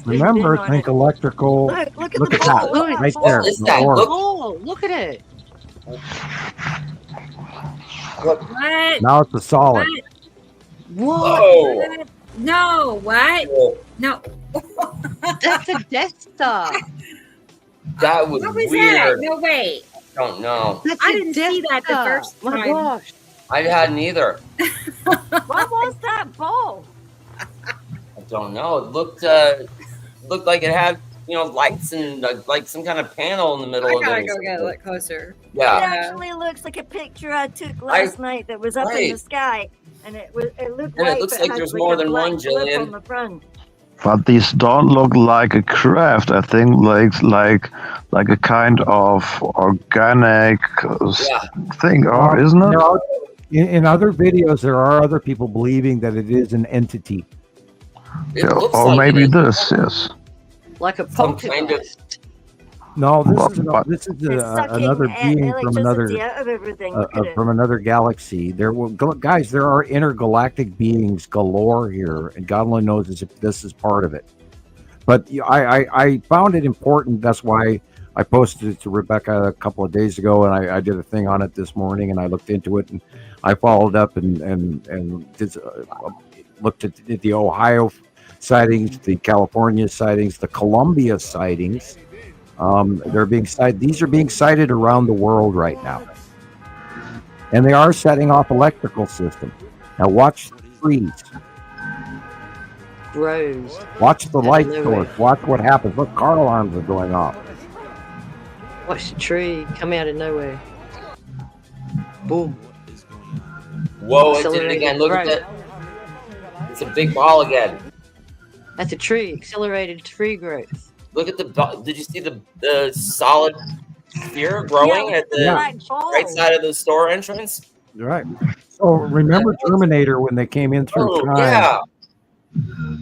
Remember, think electrical. Look at Look the at that. ball. Right Look there. What is the that? orb. Look. Oh, look at it. What? What? Now it's a solid. What? Whoa! What? No, what? No. That's a Death Star. That was What was weird. that? No, wait. Don't know. That's I a didn't Death see that the Star. first My time. gosh. I hadn't either. What was that ball? I don't know. It looked like it had, lights and like some kind of panel in the middle I of gotta it. go get a look closer. It Yeah. actually looks like a picture I took last night that was up in the right. sky, and it looked And it white, looks but like had there's like more a than black one, blip Gillian. on the front. But these don't look like a craft. I think like a kind of organic Yeah. thing, or isn't it? No, in other videos, there are other people believing that it is an entity. It Yeah, looks or like maybe it is this, yes. Like a some kind of. poltergeist. No, But- this is It's sucking another being from another electricity out of everything. Look at it. from another galaxy. Guys, there are intergalactic beings galore here, and God only knows if this is part of it. But I found it important. That's why I posted it to Rebecca a couple of days ago, and I did a thing on it this morning, and I looked into it, and I followed up and did, looked at the Ohio sightings, the California sightings, the Columbia sightings. They're being cited. These are being cited around the world right now, and they are setting off electrical system. Now watch the trees. Rose. Watch the light Hallelujah. source. Watch what happens. Look, car alarms are going off. Watch the tree come out of nowhere. Boom. Whoa! It did it Accelerated again. Look at growth. that. It's a big ball again. That's a tree. Accelerated tree growth. Look at did you see the solid sphere growing at the Black ball. right side of the store entrance? Right. So remember Terminator when they came in through Oh time yeah.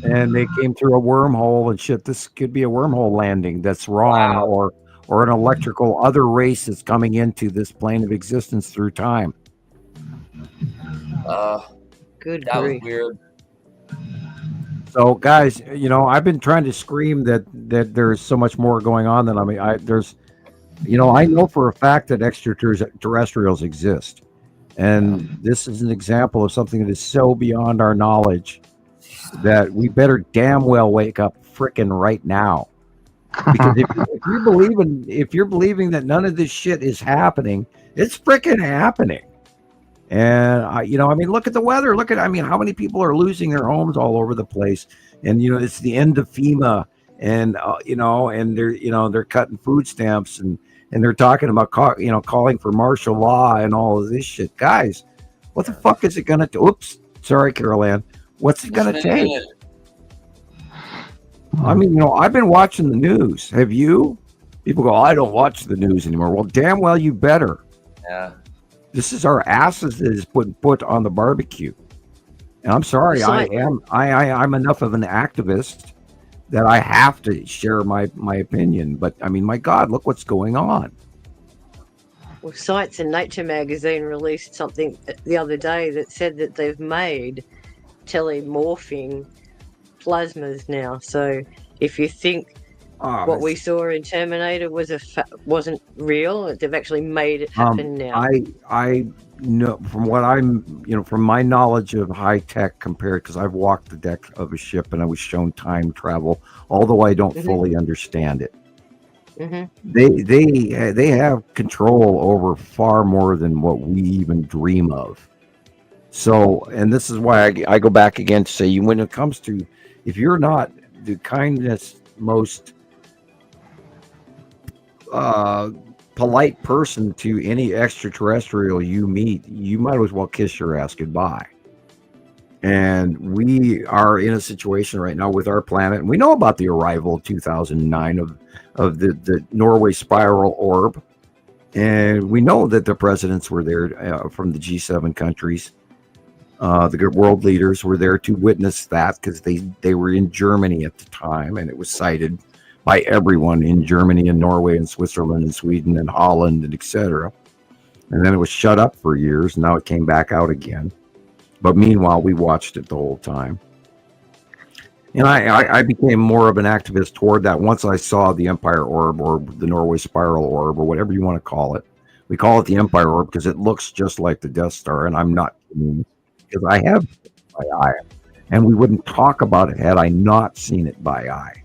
and they came through a wormhole and shit. This could be a wormhole landing that's wrong, Wow. or an electrical other race that's coming into this plane of existence through time. Good That was grief. weird. So, guys, I've been trying to scream that there's so much more going on than I know for a fact that extraterrestrials exist, and this is an example of something that is so beyond our knowledge that we better damn well wake up frickin' right now. Because if you're believing that none of this shit is happening, it's frickin' happening. And look at the weather. How many people are losing their homes all over the place? And it's the end of FEMA, and and they're cutting food stamps, and they're talking about calling for martial law and all of this shit. Guys, what the fuck is it gonna do? Oops, sorry, Carol Ann. What's it gonna take? I've been watching the news. Have you? People go, I don't watch the news anymore. Well, damn well you better. Yeah. This is our asses that is put on the barbecue. And I'm sorry, I'm enough of an activist that I have to share my opinion. But my God, look what's going on. Well, Science and Nature magazine released something the other day that said that they've made telemorphing plasmas now. So if you think what we saw in Terminator wasn't real, they've actually made it happen now. I know from what from my knowledge of high tech compared, because I've walked the deck of a ship and I was shown time travel, although I don't fully understand it. They have control over far more than what we even dream of. So, and this is why I go back again to say, when it comes to, if you're not the kindest, most polite person to any extraterrestrial you meet, you might as well kiss your ass goodbye. And we are in a situation right now with our planet, and we know about the arrival of 2009 of the Norway spiral orb, and we know that the presidents were there from the G7 countries. The world leaders were there to witness that, because they were in Germany at the time, and it was cited by everyone in Germany and Norway and Switzerland and Sweden and Holland and etc. And then it was shut up for years. Now it came back out again. But meanwhile, we watched it the whole time. And I became more of an activist toward that once I saw the Empire Orb, or the Norway Spiral Orb, or whatever you want to call it, We call it the Empire Orb because it looks just like the Death Star, and I'm not kidding, because I have seen it by eye, and we wouldn't talk about it had I not seen it by eye.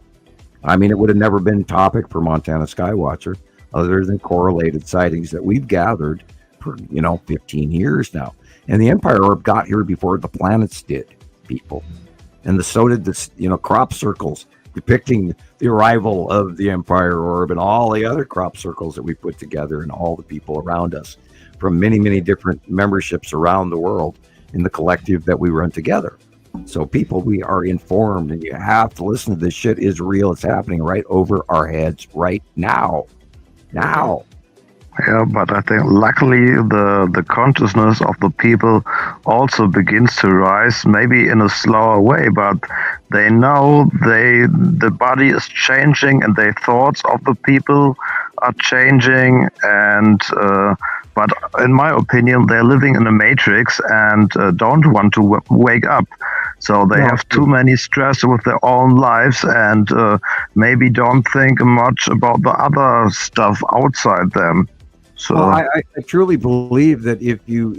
I mean, it would have never been topic for Montana Skywatcher, other than correlated sightings that we've gathered for 15 years now. And the Empire Orb got here before the planets did, people, and so did this, crop circles depicting the arrival of the Empire Orb and all the other crop circles that we put together and all the people around us from many, many different memberships around the world in the collective that we run together. So people, we are informed, and you have to listen to this. Shit is real. It's happening right over our heads right now. Yeah, but I think luckily the consciousness of the people also begins to rise, maybe in a slower way, but they know the body is changing and the thoughts of the people are changing, and but in my opinion they're living in a matrix and don't want to wake up. So they have too many stress with their own lives and maybe don't think much about the other stuff outside them. So I truly believe that if you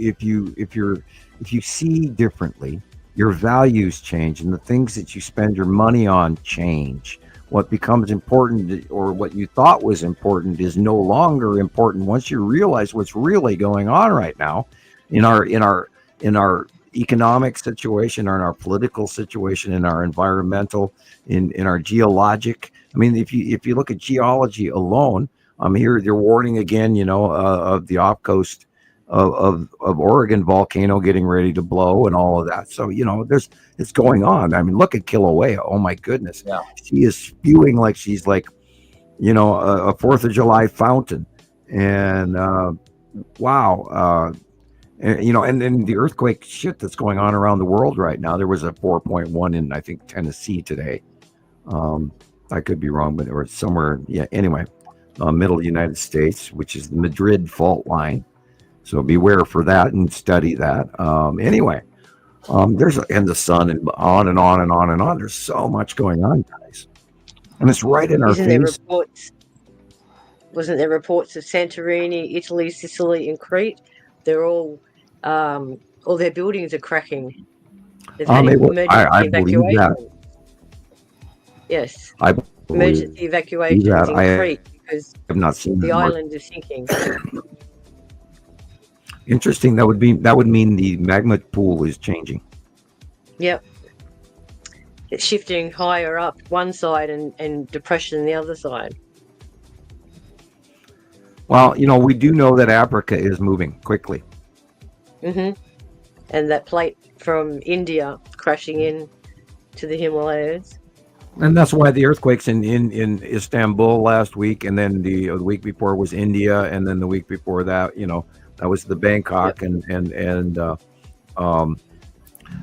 see differently, your values change, and the things that you spend your money on change. What becomes important, or what you thought was important, is no longer important once you realize what's really going on right now in our economic situation, or in our political situation, in our environmental, in our geologic. I mean, if you look at geology alone, here they're warning again, of the off coast of Oregon volcano getting ready to blow and all of that. So it's going on. I mean, look at Kilauea. Oh my goodness, Yeah. She is spewing like she's like, a 4th of July fountain, and wow. And then the earthquake shit that's going on around the world right now. There was a 4.1 in, I think, Tennessee today. I could be wrong, but it was somewhere. Yeah. Anyway, middle United States, which is the Madrid fault line. So beware for that and study that. Anyway, and the sun, and on and on and on and on. There's so much going on, guys, and it's right in our face. Wasn't there reports of Santorini, Italy, Sicily, and Crete? They're all their buildings are cracking. They've had emergency I believe that. Yes, I believe emergency evacuations in Crete because I've not seen the island is sinking. Interesting. That would mean the magma pool is changing. Yep, it's shifting higher up one side and depression the other side. Well, we do know that Africa is moving quickly. And that plate from India crashing in to the Himalayas. And that's why the earthquakes in Istanbul last week, and then the week before was India, and then the week before that, that was the Bangkok and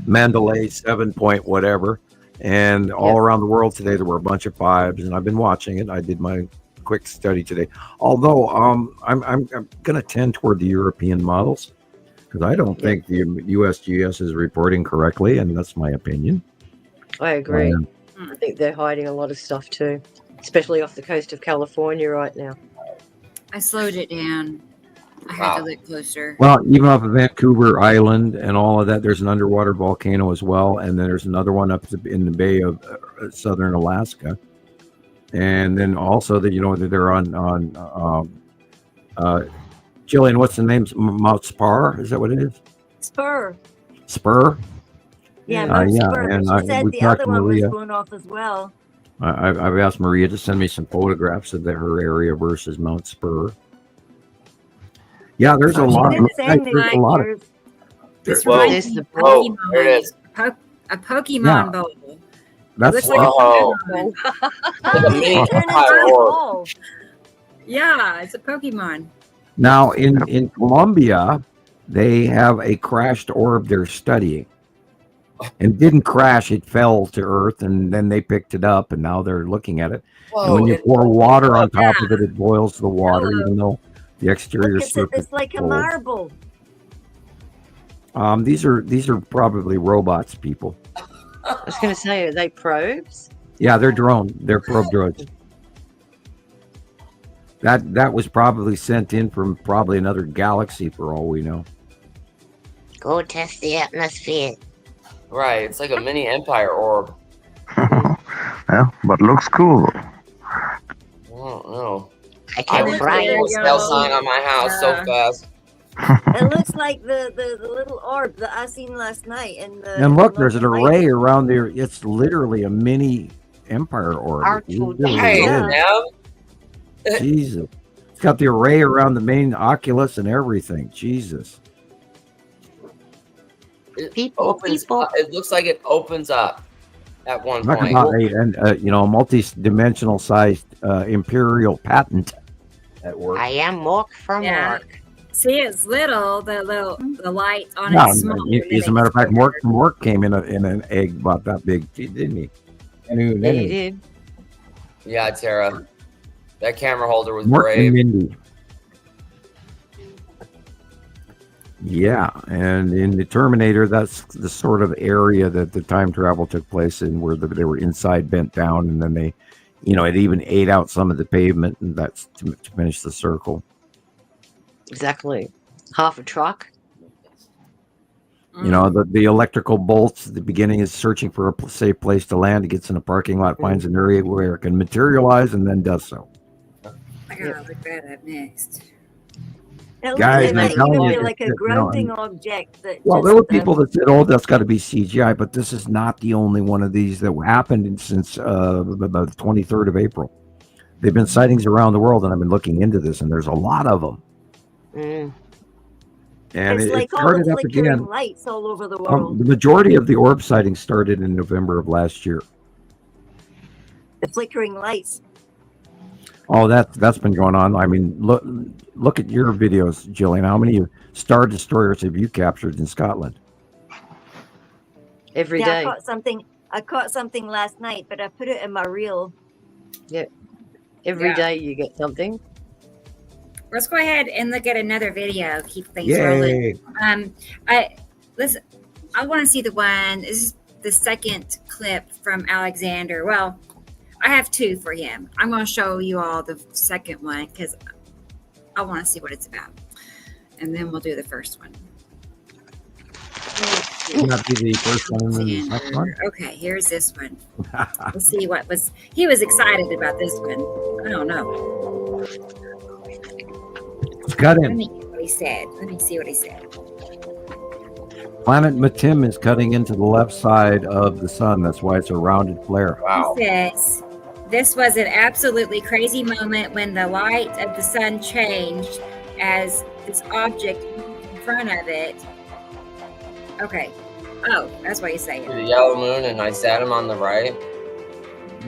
Mandalay 7 point whatever, and all around the world today there were a bunch of 5s, and I've been watching it. I did my quick study today, although I'm going to tend toward the European models because I don't think the USGS is reporting correctly, and that's my opinion. I agree. I think they're hiding a lot of stuff too, especially off the coast of California right now. I slowed it down. I had to look closer. Well, even off of Vancouver Island and all of that, there's an underwater volcano as well, and then there's another one up in the Bay of southern Alaska, and then also that that they're on Gillian, what's the name? Mount Spar? Is that what it is? Spur. Yeah, Mount Spur. and She said the other one was going off as well. I've asked Maria to send me some photographs of her area versus Mount Spur. Yeah, there's a lot. There's a lot of. This reminds me of Pokemon. There it is. A Pokemon bowl. That's Yeah, it's a Pokemon. Now in Colombia, they have a crashed orb they're studying. And didn't crash, it fell to Earth, and then they picked it up, and now they're looking at it. Whoa, and when you pour water on top of it, it boils the water, even though the exterior surface. It's like a marble. These are probably robots, people. I was going to say, are they probes? Yeah, they're drone. They're probe droids. That was probably sent in from probably another galaxy for all we know. Go test the atmosphere. Right, it's like a mini empire orb. Yeah, but looks cool. I don't know. I I can went fry to it. a cell sign on my house so fast. It looks like the little orb that I seen last night. And look, there's an array around there. It's literally a mini empire orb. It really Hey, is. man. Jesus. It's got the array around the main oculus and everything. Jesus. It opens up. It looks like it opens up at one Talk point. about a multi-dimensional sized imperial patent at work. I am Mork from work. See, it's little. The light on No, it's small. as a matter of fact, Mork came in an egg about that big, didn't he? And Yeah, you did. Yeah, Tara. That camera holder was Mork brave. and Mindy. Yeah, and in the Terminator, that's the sort of area that the time travel took place in, where they were inside bent down, and then they, it even ate out some of the pavement, and that's to finish the circle. Exactly. Half a truck. The electrical bolts at the beginning is searching for a safe place to land. It gets in a parking lot, finds an area where it can materialize, and then does so. I gotta look that up next. It looks Guys, like, I'm telling you, like a grounding object. That Well, just, there were people that said, "Oh, that's got to be CGI," but this is not the only one of these that happened since about the 23rd of April. They've been sightings around the world, and I've been looking into this, and there's a lot of them. And it's it like all started the up flickering again. lights all over the world. The majority of the orb sightings started in November of last year. The flickering lights. Oh, that's been going on. I mean, look at your videos, Gillian. How many Star Destroyers have you captured in Scotland? Every day. I caught something last night, but I put it in my reel. Yeah. Every day you get something. Let's go ahead and look at another video. Keep things Yay. rolling. I want to see the one. This is the second clip from Alexander. Well, I have two for him. I'm going to show you all the second one because I want to see what it's about, and then we'll do the first one. Not be the first one and then the second one? Okay, here's this one. Let's see he was excited about this one. I don't know. It's cut Let in. me see what he said. Planet Matim is cutting into the left side of the sun. That's why it's a rounded flare. He says, this was an absolutely crazy moment when the light of the sun changed as this object moved in front of it. Okay. Oh, that's what he's saying. The yellow moon, and I sat him on the right.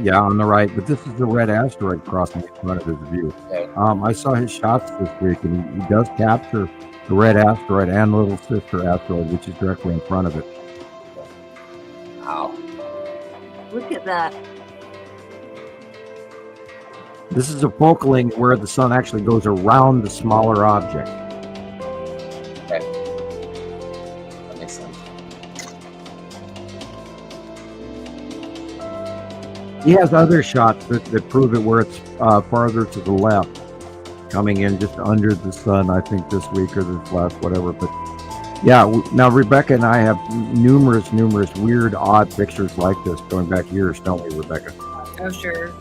Yeah, on the right, but this is the red asteroid crossing in front of his view. Okay. I saw his shots this week, and he does capture the red asteroid and little sister asteroid, which is directly in front of it. Wow. Look at that. This is a focaling where the sun actually goes around the smaller object. Okay. That makes sense. He has other shots that prove it where it's farther to the left, coming in just under the sun, I think this week or this last, whatever. But yeah, now Rebecca and I have numerous weird, odd pictures like this going back years, don't we, Rebecca? Oh, sure.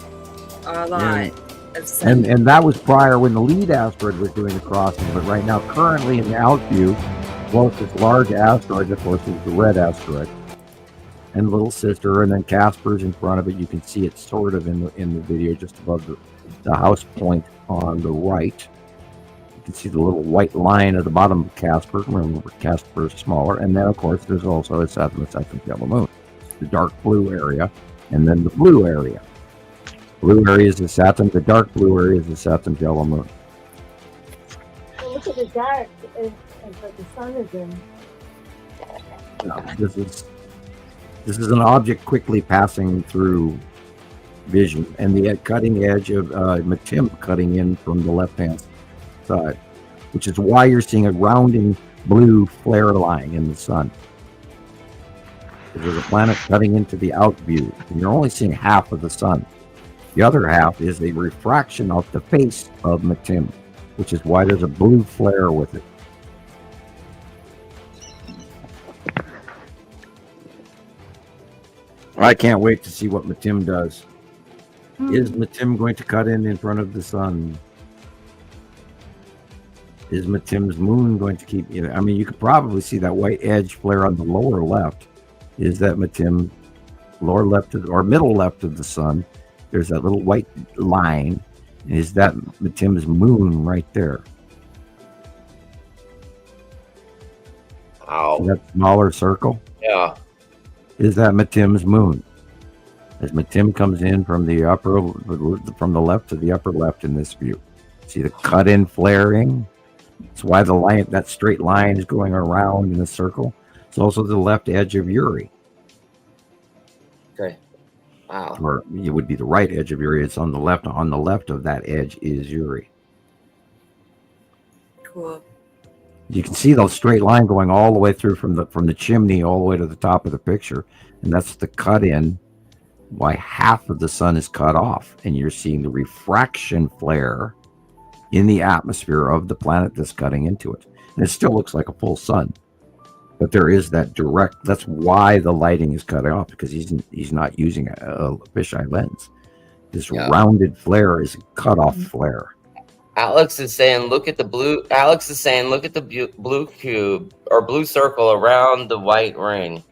A lot of sun. And that was prior when the lead asteroid was doing the crossing. But right now, currently in the out view, closest large asteroid, of course, is the red asteroid. And little sister, and then Casper's in front of it. You can see it sort of in the video just above the house point on the right. You can see the little white line at the bottom of Casper. Remember, Casper is smaller. And then, of course, there's also a seventh yellow moon, the dark blue area, and then the blue area. Blue area is the Saturn. The dark blue area is the Saturn's yellow moon. Well, look at the dark, but the sun is in. This is an object quickly passing through vision, and the cutting edge of Matim cutting in from the left-hand side, which is why you're seeing a rounding blue flare line in the sun. There's a planet cutting into the out view, and you're only seeing half of the sun. The other half is a refraction of the face of Matim, which is why there's a blue flare with it. I can't wait to see what Matim does. Is Matim going to cut in front of the sun? Is Matim's moon going to keep, I mean, you could probably see that white edge flare on the lower left. Is that Matim lower left or middle left of the sun? There's that little white line. Is that Matim's moon right there? Wow. That smaller circle? Yeah. Is that Matim's moon? As Matim comes in from the left to the upper left in this view. See the cut in flaring? That's why the line, that straight line is going around in a circle. It's also the left edge of Uri. Okay. Wow. Or it would be the right edge of Uri. It's on the left. On the left of that edge is Uri. Cool. You can see the straight line going all the way through from the chimney all the way to the top of the picture. And that's the cut in why half of the sun is cut off. And you're seeing the refraction flare in the atmosphere of the planet that's cutting into it. And it still looks like a full sun. But there is that direct, that's why the lighting is cut off, because he's not using a fisheye lens. This rounded flare is a cut-off flare. Alex is saying, look at the blue. Alex is saying, look at the blue cube or blue circle around the white ring.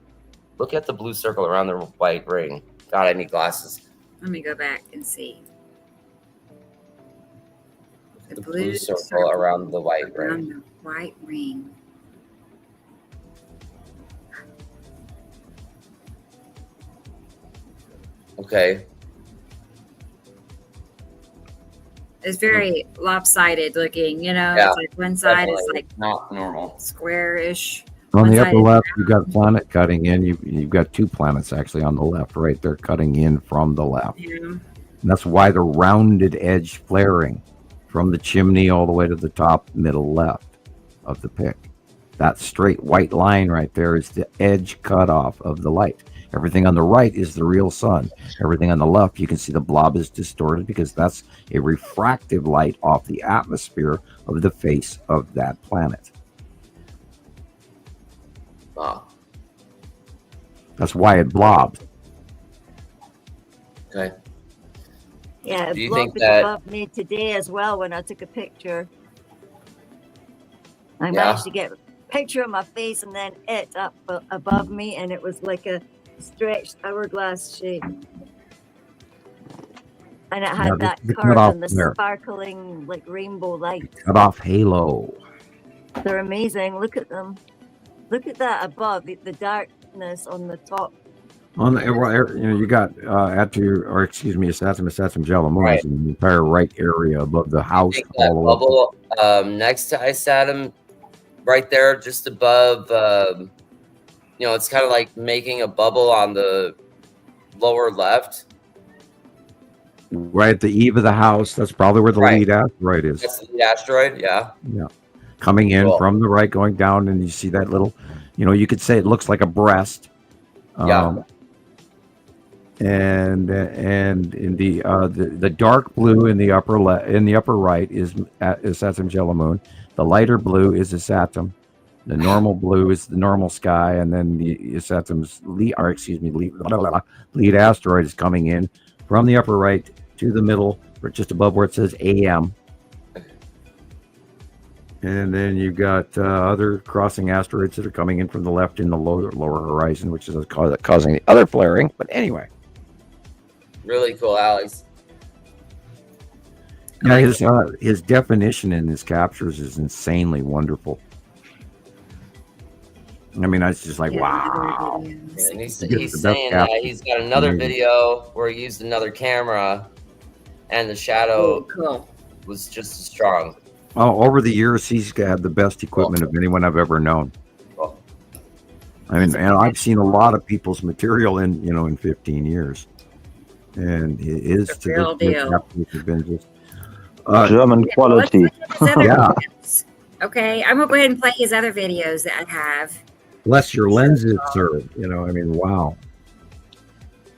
Look at the blue circle around the white ring. God, I need glasses. Let me go back and see. The blue circle around the white ring. Around the white ring. Okay. It's very lopsided looking, Yeah, it's like one side is like not normal, square-ish. On the upper One-sided. left, you've got a planet cutting in. You've got two planets actually on the left, right? They're cutting in from the left. Yeah. And that's why the rounded edge flaring from the chimney all the way to the top middle left of the pic. That straight white line right there is the edge cutoff of the light. Everything on the right is the real sun. Everything on the left, you can see the blob is distorted because that's a refractive light off the atmosphere of the face of that planet. Wow. That's why it blobs. Okay. Yeah, Do it you think blocked that- above me today as well when I took a picture. I Yeah. managed to get a picture of my face and then it up above me, and it was like a stretched hourglass shape. And it had Yeah, that the curve cutoff and the there. sparkling like rainbow light. Cutoff halo. They're amazing. Look at them. Look at that above, the darkness on the top. On the, you got Satum Jalamoon Right. in the entire right area above the house. Think that All the way. bubble next to Isatum, right there, just above. It's kind of like making a bubble on the lower left. Right at the eve of the house. That's probably where the Right. lead asteroid is. That's the asteroid. Yeah. Yeah. Coming in Cool. from the right, going down, and you see that little, you could say it looks like a breast. Yeah. And in the dark blue in the upper right is Satum Jalamoon. The lighter blue is a Satum. The normal blue is the normal sky, and then the Satum's lead asteroid is coming in from the upper right to the middle, or just above where it says AM. And then you've got other crossing asteroids that are coming in from the left in the lower horizon, which is causing the other flaring. But anyway, Really cool, Alex. yeah, his definition in his captures is insanely wonderful. I mean, it's just like, wow. And he's He gets the best saying that captures. he's got another Amazing. video where he used another camera, and the shadow Cool. was just as strong. Oh, over the years, he's had the best equipment of anyone I've ever known. Cool. I mean, and I've seen a lot of people's material in 15 years, and it is It's a real deal. Has been just German quality. Let's look at his other Yeah. videos. Okay, I'm gonna go ahead and play his other videos that I have. bless your lenses, sir. I mean, wow.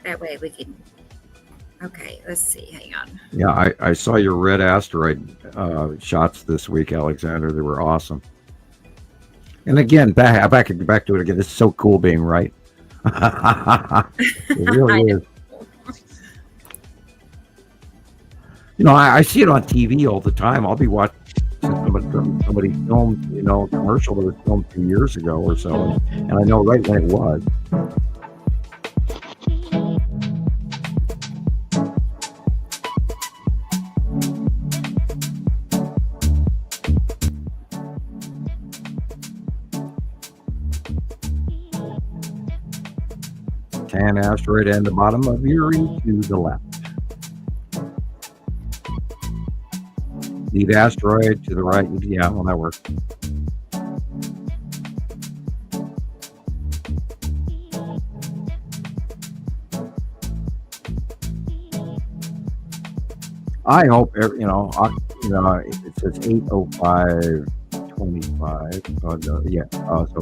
That way we can Okay, let's see. Hang on. Yeah, I saw your red asteroid shots this week, Alexander. They were awesome. And again, back to it again. This is so cool being right. It really is. You know, I see it on TV all the time. I'll be watching somebody filmed, you know, a commercial that was filmed 2 years ago or so, and I know right when it was. Tan asteroid and the bottom of Uri to the left. Lead asteroid to the right. Yeah, well, that works. I hope, you know, it says 8:05:25. So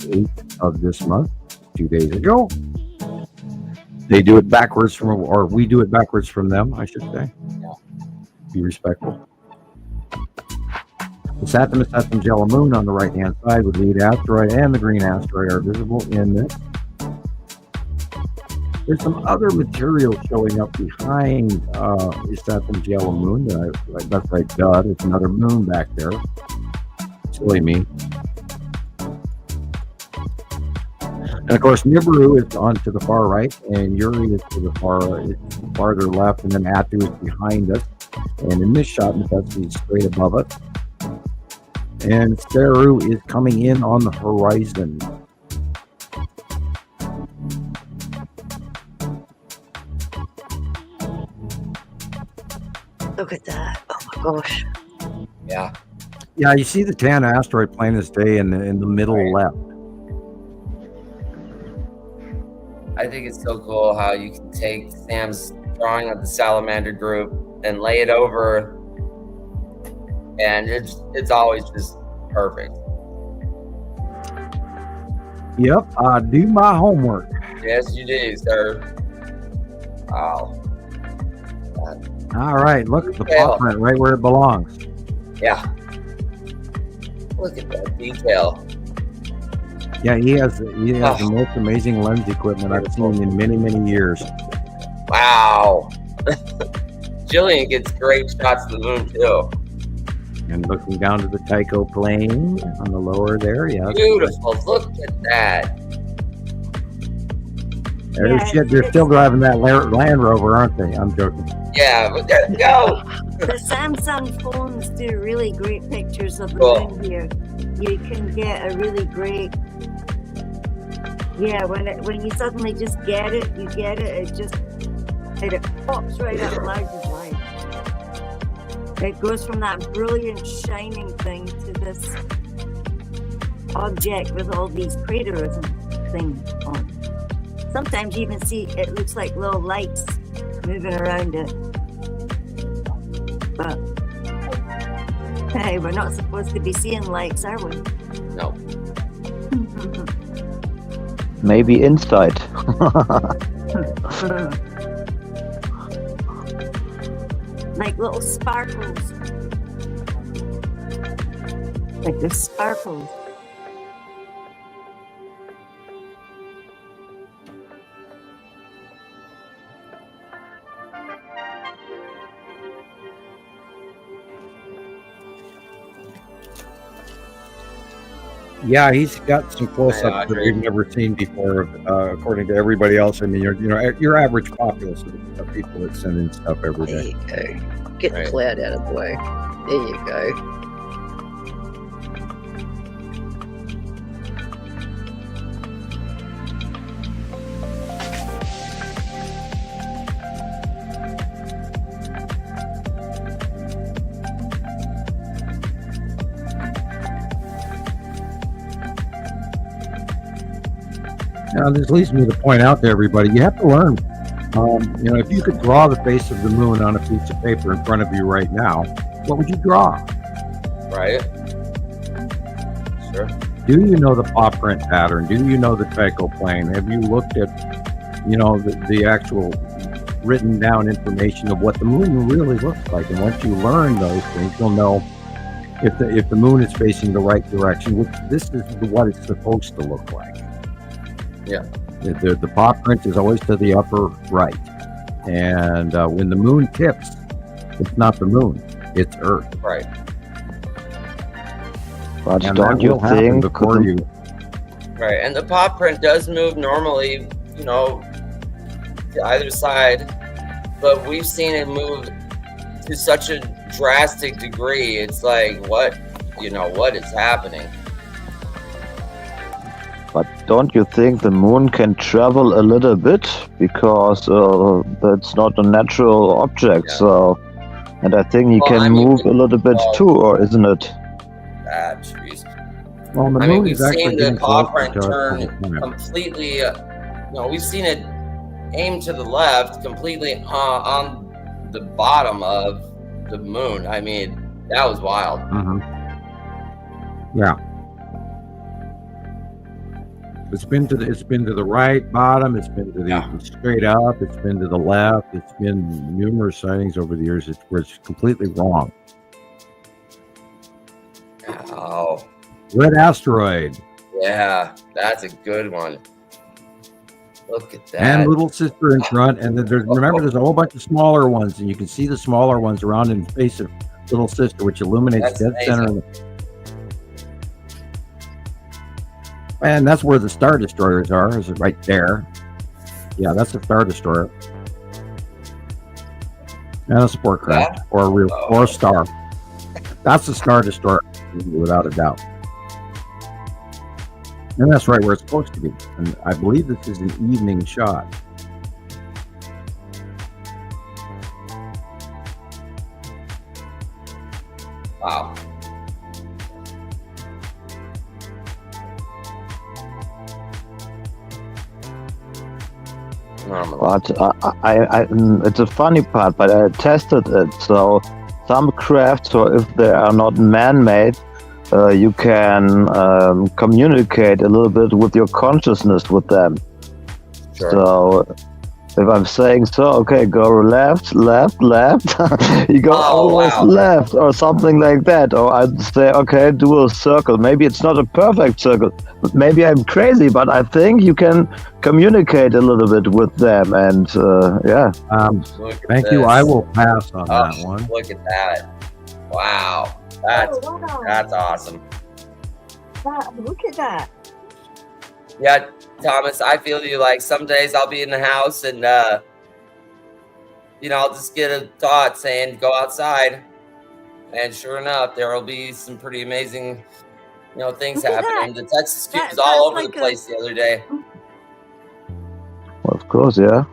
8th of this month, 2 days ago. They do it backwards or we do it backwards from them, I should say. Be respectful. The Saturn yellow moon on the right-hand side with lead asteroid and the green asteroid are visible in this. There's some other material showing up behind Saturn's yellow moon. That's right, duh. There's another moon back there. Silly me. And of course, Nibiru is on to the far right, and Uri is to the farther left, and then Atu is behind us. And in this shot, Nefesi is straight above us. And Saru is coming in on the horizon. Look at that. Oh my gosh. Yeah. Yeah, you see the tan asteroid plain as day in the middle left. I think it's so cool how you can take Sam's drawing of the salamander group and lay it over, and it's always just perfect. Yep, I do my homework. Yes, you do, sir. Wow. All right, look at the paw print right where it belongs. Yeah. Look at that detail. Yeah, he has the most amazing lens equipment I've seen in many, many years. Wow. Gillian gets great shots of the moon too. And looking down to the Tycho plane on the lower there, yeah. Beautiful. Look at that. They're still driving that Land Rover, aren't they? I'm joking. Yeah, but there you go. The Samsung phones do really great pictures of the moon here. You can get a really great, when you suddenly just get it, it pops right out loud as light. It goes from that brilliant shining thing to this object with all these craters and things on. Sometimes you even see it looks like little lights moving around it. But hey, we're not supposed to be seeing lights, are we? No. Maybe inside. Like little sparkles. Like the sparkles. Yeah, he's got some close-ups that we've never seen before, according to everybody else. I mean, your average populace of people that send in stuff every day. There you go. Get the cloud out of the way. There you go. Now, this leads me to point out to everybody, you have to learn. If you could draw the face of the moon on a piece of paper in front of you right now, what would you draw? Right. Sure. Do you know the paw print pattern? Do you know the Tycho plane? Have you looked at, the actual written down information of what the moon really looks like. And once you learn those things, you'll know if the moon is facing the right direction, which this is what it's supposed to look like. Yeah. The paw print is always to the upper right. And when the moon tips, it's not the moon, it's Earth. Right. But And don't that you will happen think before you? Right. And the paw print does move normally, you know, to either side, but we've seen it move to such a drastic degree. It's like, what is happening? But don't you think the moon can travel a little bit because that's not a natural object? Yeah. So, and I think he can move a little bit too, or isn't it? Jeez. Well, the I mean, moon we've is actually seen the getting paw closer print to us all turn the time. completely. We've seen it aim to the left, completely on the bottom of the moon. I mean, that was wild. Yeah. It's been to the right bottom. It's been to the straight up. It's been to the left. It's been numerous sightings over the years. It's completely wrong. Oh, Red asteroid yeah, that's a good one. Look at that. and little sister in front, and then there's a whole bunch of smaller ones, and you can see the smaller ones around in the face of little sister, which illuminates That's dead center. amazing. And that's where the Star Destroyers are, is it right there? Yeah, that's a Star Destroyer. And a sport craft, or a star. That's a Star Destroyer, without a doubt. And that's right where it's supposed to be. And I believe this is an evening shot. Wow. But it's a funny part, but I tested it. So some crafts, or if they are not man-made, you can communicate a little bit with your consciousness with them. Sure. So if I'm saying so, okay, go left, left, left, you go always left, or something like that. Or I'd say, okay, do a circle. Maybe it's not a perfect circle. Maybe I'm crazy, but I think you can communicate a little bit with them. And yeah. Thank you. I will pass on that one. Look at that. Wow. That's awesome. Wow, look at that. Yeah, Thomas, I feel you. Like, some days I'll be in the house and, I'll just get a thought saying, go outside. And sure enough, there will be some pretty amazing, things happening. The Texas Cube was all over the place the other day. Well, of course, yeah.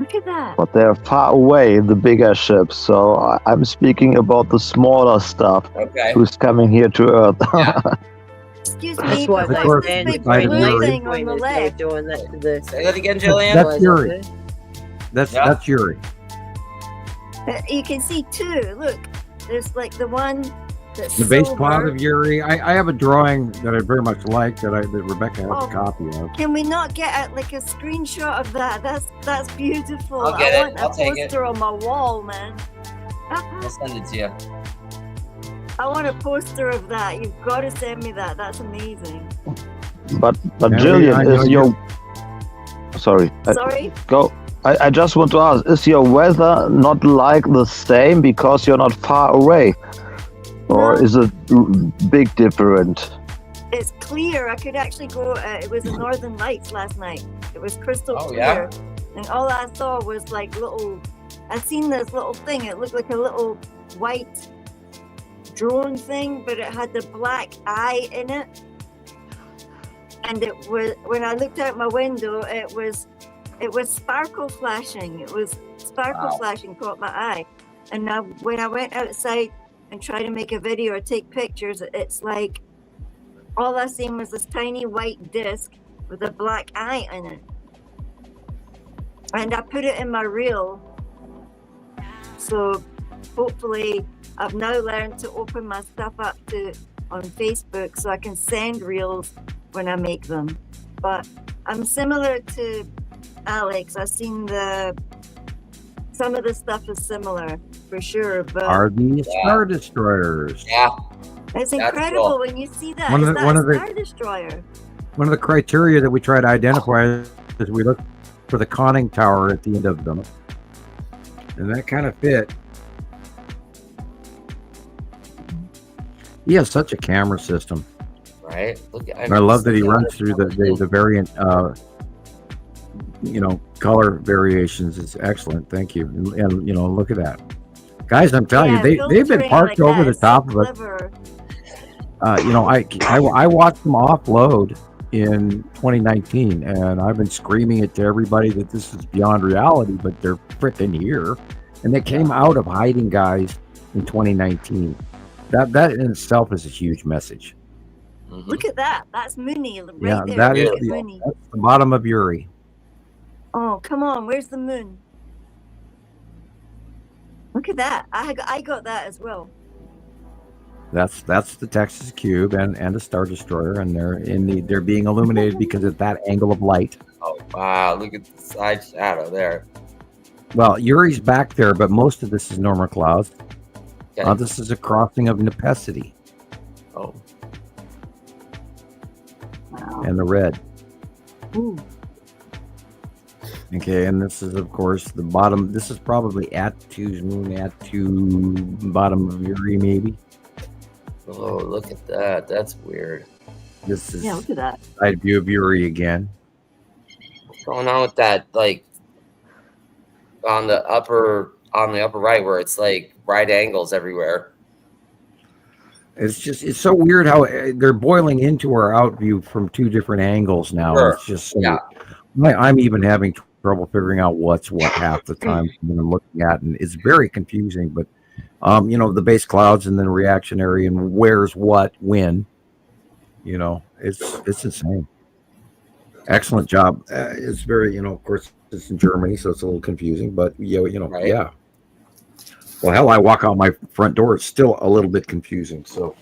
Look at that. But they're far away, the bigger ships. So I'm speaking about the smaller stuff. Okay. Who's coming here to Earth. Excuse me, That's why but they what's stand this big behind blue the thing on the left? doing that to the. Say that again, Gillian. That's Yuri. That's Yuri. You can see two. Look, there's like the one that's The base silver. cloud of Yuri. I have a drawing that I very much like that Rebecca has a copy of. Can we not get a screenshot of that? That's beautiful. I'll get I it. want I'll a take it. poster on my wall, man. I'll send it to you. I want a poster of that. You've got to send me that. That's amazing. But Mary, I Gillian, know is your... Sorry. Sorry? Go. I just want to ask, is your weather not like the same because you're not far away? Or is it big different? It's clear. I could actually go. It was the Northern Lights last night. It was crystal clear. Yeah? And all I saw was like little... I seen this little thing. It looked like a little white drone thing, but it had the black eye in it. And it was, when I looked out my window, it was sparkle flashing. It was sparkle flashing caught my eye. And now when I went outside and tried to make a video or take pictures, it's like all I seen was this tiny white disc with a black eye in it. And I put it in my reel. So hopefully I've now learned to open my stuff up on Facebook so I can send reels when I make them. But I'm similar to Alex. I've seen some of the stuff is similar for sure, but Are these Star Destroyers? Yeah. it's That's incredible cool. when you see that. One Is of the- that one a of the- Star Destroyer? One of the criteria that we try to identify is we look for the conning tower at the end of them. And that kind of fit. He has such a camera system. Right. Look, And I love that he runs through the variant, color variations. It's excellent. Thank you. And look at that. Guys, I'm telling Yeah, you, they've been filtering parked like over that the is so top of us. clever. I watched them offload in 2019, and I've been screaming it to everybody that this is beyond reality, but they're freaking here. And they came out of hiding, guys, in 2019. That in itself is a huge message. Look at that. That's Mooney right Yeah, there. that is Look at the, Mooney. that's the bottom of Uri. Oh, come on. Where's the moon? Look at that. I got that as well. That's the Texas Cube and a Star Destroyer, and they're being illuminated because of that angle of light. Oh wow! Look at the side shadow there. Well, Uri's back there, but most of this is normal clouds. Okay. This is a crossing of Nepenthe Oh. and the red. Ooh. Okay, and this is, of course, the bottom. This is probably Atu's moon, Atu, bottom of Uri, maybe. Oh, look at that. That's weird. This is Look at that. side view of Uri again. What's going on with that? Like on the upper right, where it's like right angles everywhere. It's so weird how they're boiling into our out view from two different angles now. Sure. It's just so, Yeah. I'm even having trouble figuring out what's what half the time when I'm looking at, and it's very confusing. But the base clouds and then reactionary and where's what when. It's insane. Excellent job. It's very, of course, it's in Germany, so it's a little confusing. But Right. yeah. Well, hell, I walk out my front door. It's still a little bit confusing. So,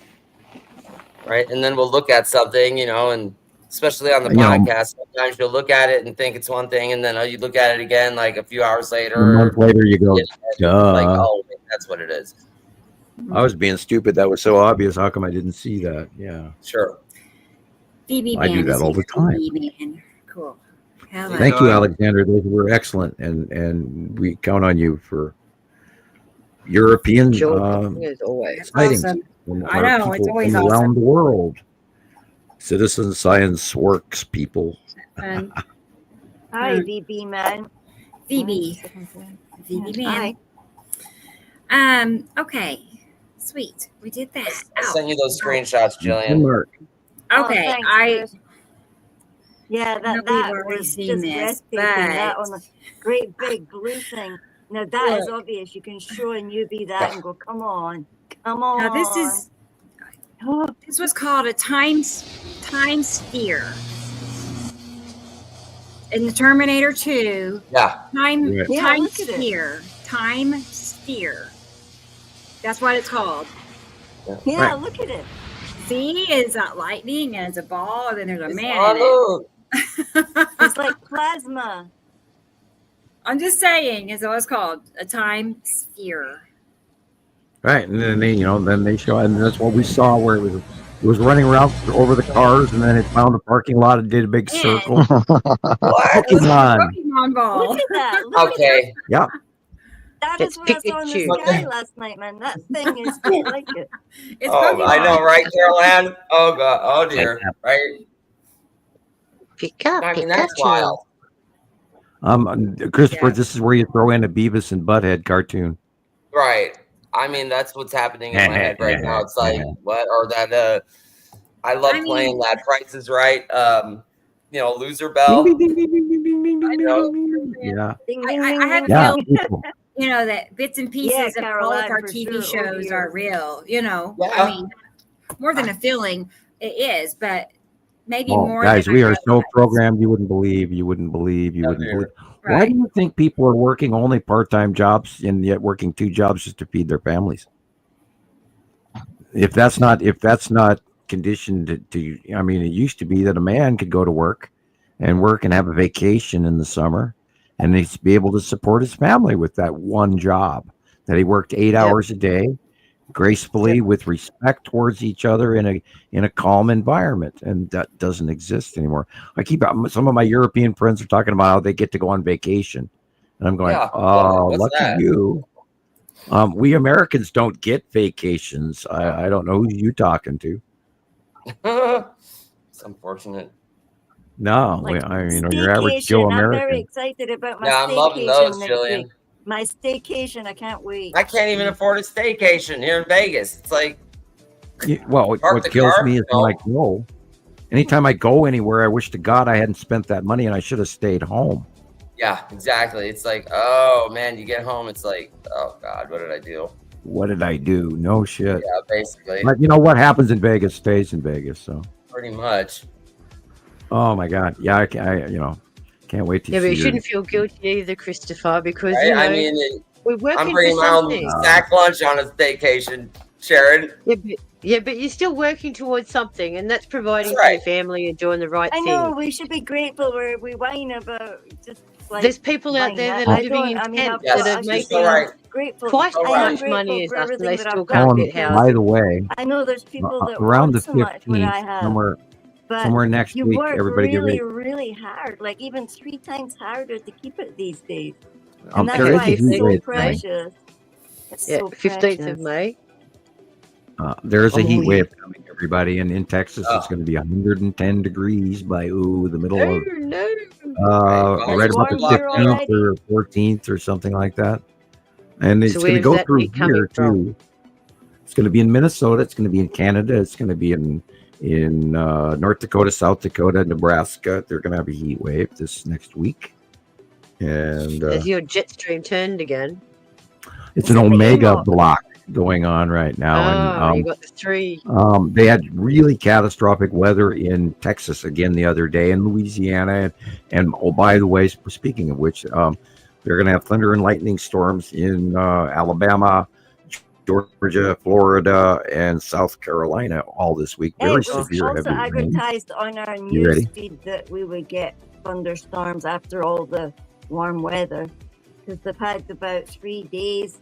Right. And then we'll look at something, and especially on the podcast, sometimes you'll look at it and think it's one thing, and then you look at it again like a few hours later. a month later, you go, duh. Like, oh, that's what it is. I was being stupid. That was so obvious. How come I didn't see that? Yeah. Sure. Phoebe I do Man that is all the time. Phoebe Man. Cool. Hello. Thank you, Alexander. Those were excellent, and we count on you for European As always. sightings. Awesome. from I our know, it's people always from awesome. around the world. Citizen Science Works people. Fun. Hi, VB man. Phoebe. Phoebe Hi. Man. Okay. Sweet. We did that. I'll Ow. send you those screenshots, Jillian. Mark. Okay. Oh, thanks, Chris. Yeah, know that we've already was seen just this, breathtaking. That but- on the great big blue thing. Now that is Look. obvious. You can show a newbie that and go, come on, come on. Now this was called a time sphere. In the Terminator 2, Yeah. time Right. Yeah, time look at it. sphere. Time sphere. That's what it's called. Yeah, Right. look at it. See, it's not lightning and it's a ball, and then there's a man in Oh, look. it. It's like plasma. I'm just saying, is what it's called. A time sphere. Right, and then they show, and that's what we saw where it was running around over the cars, and then it found a parking lot and did a big Yeah. circle. What? Pokemon. Pokemon ball. Look at that. Look at Okay. Yeah. that. It's Is what I saw in the Pikachu. sky last night, man. That thing is just like it. It's Oh, Pokemon. I know, right, Carol Ann? Oh, God. Oh, dear. Right? Pika, I mean, that's Pikachu. wild. Christopher, Yeah. this is where you throw in a Beavis and Butthead cartoon. Right. I mean, that's what's happening in my head right now. It's like, what? Or that, I love I mean- playing that Price is Right, loser bell. Ding, ding, ding, ding, ding, ding, ding, I ding, know. ding, ding. Yeah. Ding, I- ding, I ding, have ding. Yeah. feel- People. That bits and pieces Yeah, of all Caroline, of our for TV sure, over shows here. are real. Yeah. I mean, more than a feeling, it is, but maybe Oh, more. guys, than we I are so realize. programmed. You wouldn't believe. You wouldn't believe. You Oh, wouldn't dear. believe. Why Right. do you think people are working only part-time jobs and yet working 2 jobs just to feed their families? If that's not conditioned to, I mean, it used to be that a man could go to work and work and have a vacation in the summer, and he's to be able to support his family with that one job that he worked 8 hours a day, gracefully with respect towards each other in a calm environment, and that doesn't exist anymore. Some of my European friends are talking about how they get to go on vacation, and I'm going, Yeah. oh, What's lucky that? you. We Americans don't get vacations. I don't know who you talking to. It's unfortunate. No, Like your average Joe staycation. I'm very American. excited about my Yeah, I'm loving those, staycation next Gillian. week. My staycation, I can't wait. I can't even afford a staycation here in Vegas. It's like Well, park what the kills car. me is when I go. Anytime I go anywhere, I wish to God I hadn't spent that money and I should have stayed home. Yeah, exactly. It's like, oh man, you get home, it's like, oh God, what did I do? What did I do? No shit. Yeah, basically. But you know what happens in Vegas stays in Vegas. So. Pretty much. Oh my God. Yeah, I can't wait to see. Yeah, but you shouldn't feel guilty either, Christopher, because Right? you know I mean, we're working I'm bringing for my own something. sack lunch on a staycation, Sharon. Yeah, but you're still working towards something, and that's providing That's right. for your family and doing the right I thing. know we should be grateful where we whine about just like There's people out whine. there that I are living don't- in I mean, tents I've- that I are should making say I'm grateful. twice I as am much grateful money for as us, and everything they that still I've can't got. get By housing. the way, I know there's people that around want the so much what I 15th, have. somewhere But next you week, work everybody get really, ready. really hard, like even 3 times harder to keep it these days. There And that's is a why it's heat so wave coming. precious. It's Yeah, so 15th precious. of May. There is a heat yeah. wave coming, everybody, and in Texas it's going to be 110 degrees by the middle No, of no. right about the warm here 15th or 14th or something like that. And it's So going to where's go that through heat coming here from? too. It's going to be in Minnesota. It's going to be in Canada. It's going to be in North Dakota, South Dakota, Nebraska. They're going to have a heat wave this next week. And Has your jet stream turned again? it's an omega block going on right now. Oh, And you got the 3. they had really catastrophic weather in Texas again the other day, in Louisiana, and oh, by the way, speaking of which, they're going to have thunder and lightning storms in Alabama, Georgia, Florida, and South Carolina all this week. It Very was severe also heavy rain. advertised on our You ready? news feed that we would get thunderstorms after all the warm weather, because they've had about 3 days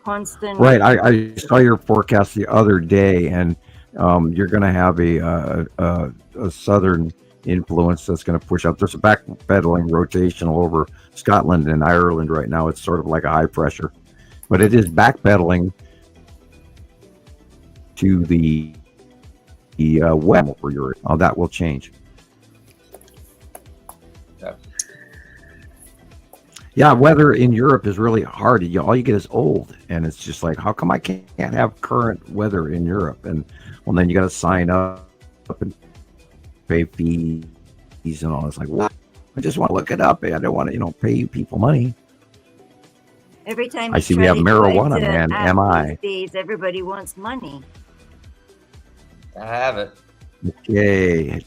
constant. Right, I saw your forecast the other day, and you're going to have a southern influence that's going to push up. There's a backpedaling rotational over Scotland and Ireland right now. It's sort of like a high pressure, but it is backpedaling to the west over Europe. That will change. Yeah, weather in Europe is really hard. All you get is old, and it's just like, how come I can't have current weather in Europe? And well, then you got to sign up and pay fees and all. It's like, what? I just want to look it up. I don't want to, pay you people money. Every time I you see we try have to marijuana, put it man. to Am I? these days, everybody wants money. I have it. Okay.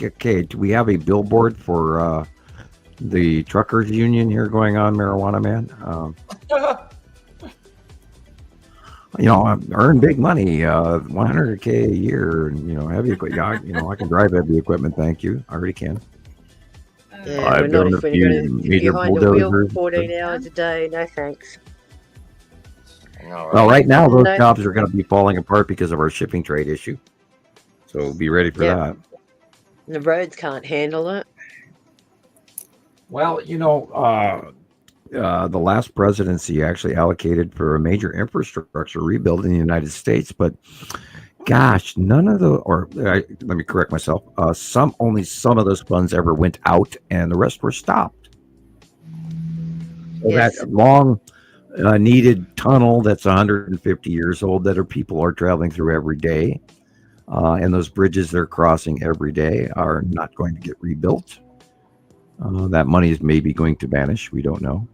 Okay. Do we have a billboard for the truckers union here going on, Marijuana Man? Earn big money, $100K a year, and heavy equipment. I can drive heavy equipment. Thank you. I already can. Yeah, I've we're not done a if we're few going to major behind the wheel for bulldozers. 14 hours a day. No thanks. Well, right now those No. jobs are going to be falling apart because of our shipping trade issue. So be ready for Yep. that. The roads can't handle it. Well, the last presidency actually allocated for a major infrastructure rebuild in the United States, but gosh, none of let me correct myself. Only some of those funds ever went out, and the rest were stopped. So Yes. that long needed tunnel that's 150 years old that people are traveling through every day, and those bridges they're crossing every day are not going to get rebuilt. That money is maybe going to vanish. We don't know.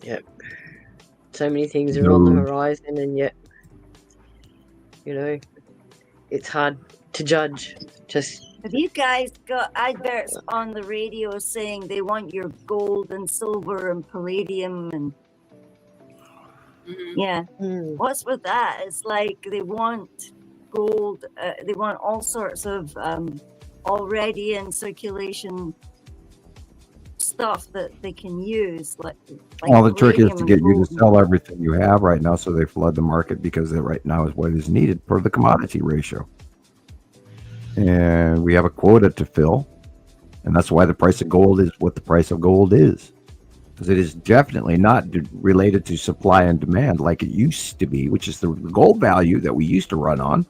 Yep. So many things are on the No. horizon, and yet, it's hard to judge. Just Have you guys got adverts on the radio saying they want your gold and silver and palladium and yeah? What's with that? It's like they want gold. They want all sorts of already in circulation stuff that they can use. Well, the trick is uranium to and get you gold. to sell everything you have right now, so they flood the market, because that right now is what is needed for the commodity ratio. And we have a quota to fill, and that's why the price of gold is what the price of gold is, because it is definitely not related to supply and demand like it used to be, which is the gold value that we used to run on.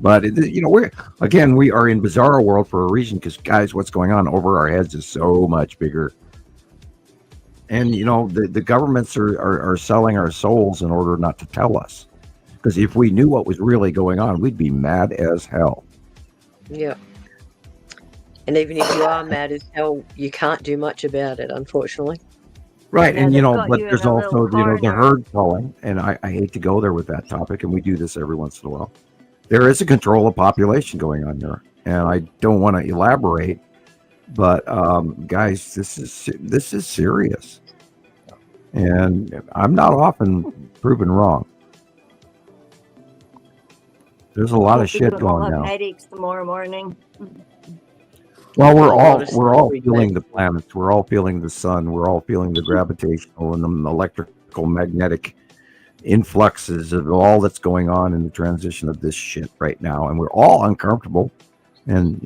But we are in bizarre world for a reason, because guys, what's going on over our heads is so much bigger. And the governments are selling our souls in order not to tell us, because if we knew what was really going on, we'd be mad as hell. Yeah. And even if you are mad as hell, you can't do much about it, unfortunately. Right. Yeah, And they've got but you in there's a also little the corner. herd culling, and I hate to go there with that topic, and we do this every once in a while. There is a control of population going on there, and I don't want to elaborate, but guys, this is serious, and I'm not often proven wrong. There's a lot of Hope we shit don't all going have down. headaches tomorrow morning. Well, we're A lot of all stuff we feeling do. the planets. We're all feeling the sun. We're all feeling the gravitational and the electrical magnetic influxes of all that's going on in the transition of this shit right now, and we're all uncomfortable. And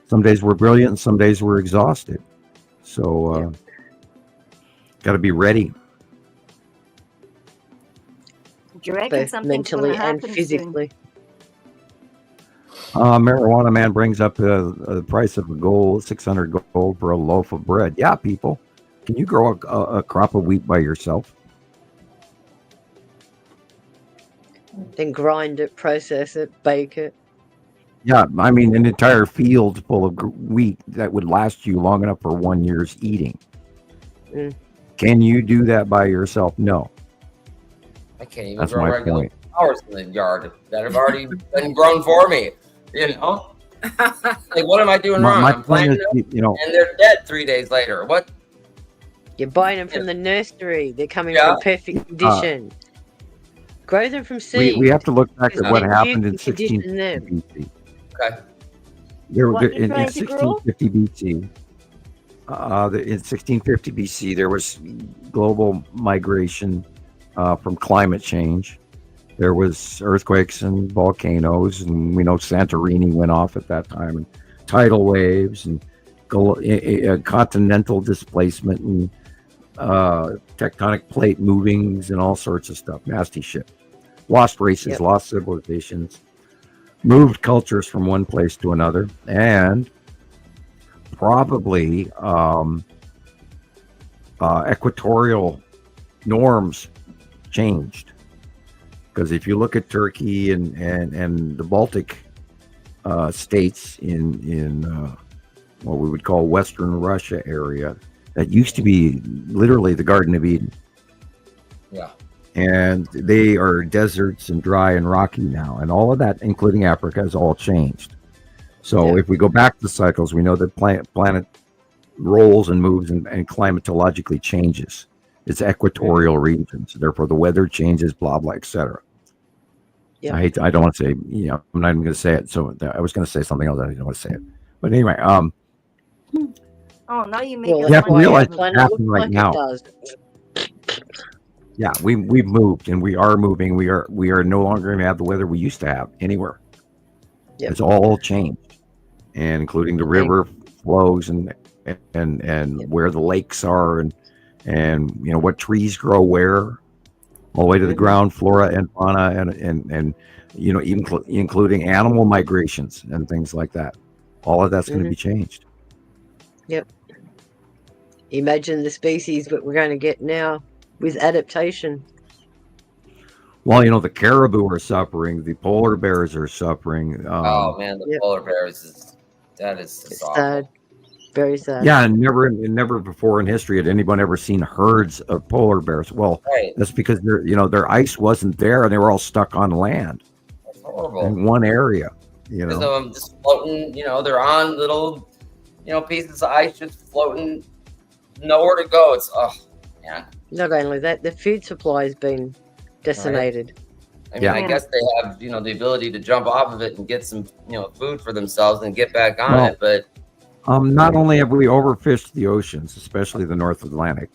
some days we're brilliant, and some days we're exhausted. So, got to be ready. Do you reckon Both something's going mentally to and happen physically. Marijuana Man brings up the price of gold, 600 gold for a loaf of bread. Yeah, people, can you grow a crop of wheat by yourself? Then grind it, process it, bake it. Yeah, I mean, an entire field full of wheat that would last you long enough for 1 year's eating. Can you do that by yourself? No. I can't even That's grow my regular point. flowers in the yard that have already been grown for me. Like, what am I doing wrong? My I'm point planting is, them, and they're dead 3 days later. What? You're buying them from the nursery. They're coming from perfect condition. Grow them from seed. we have to look back at what Then happened you in can condition 1650 BC. Okay. What you're In trying to grow? 1650 BC, in 1650 BC, there was global migration from climate change. There was earthquakes and volcanoes, and we know Santorini went off at that time, and tidal waves and continental displacement and tectonic plate movings and all sorts of stuff. Nasty shit. Lost races, lost civilizations, moved cultures from one place to another, and probably equatorial norms changed. Because if you look at Turkey and the Baltic states in what we would call Western Russia area, that used to be literally the Garden of Eden. Yeah. And they are deserts and dry and rocky now. And all of that, including Africa, has all changed. So if we go back to cycles, we know that planet rolls and moves and climatologically changes. It's equatorial regions. Therefore, the weather changes, blah, blah, etc. I don't want to say, I'm not even going to say it. So I was going to say something else. I didn't want to say it. But anyway, Oh, now you make it you have to funny. realize what's happening right now. Yeah, we've moved, and we are moving. We are no longer going to have the weather we used to have anywhere. It's all changed, and including the river flows and where the lakes are, and what trees grow where, all the way to the ground, flora and fauna, and even including animal migrations and things like that. All of that's going to be changed. Yep. Imagine the species that we're going to get now with adaptation. Well, the caribou are suffering. The polar bears are suffering. Oh man, the polar bears that is sad. Very sad. Yeah, and never before in history had anyone ever seen herds of polar bears. Well, that's because their ice wasn't there, and they were all stuck on land. That's horrible. In one area. Because of them just floating. They're on little, pieces of ice just floating, nowhere to go. It's man. Not only that, the food supply has been decimated. I mean, I guess they have, the ability to jump off of it and get some, food for themselves and get back on it. But not only have we overfished the oceans, especially the North Atlantic,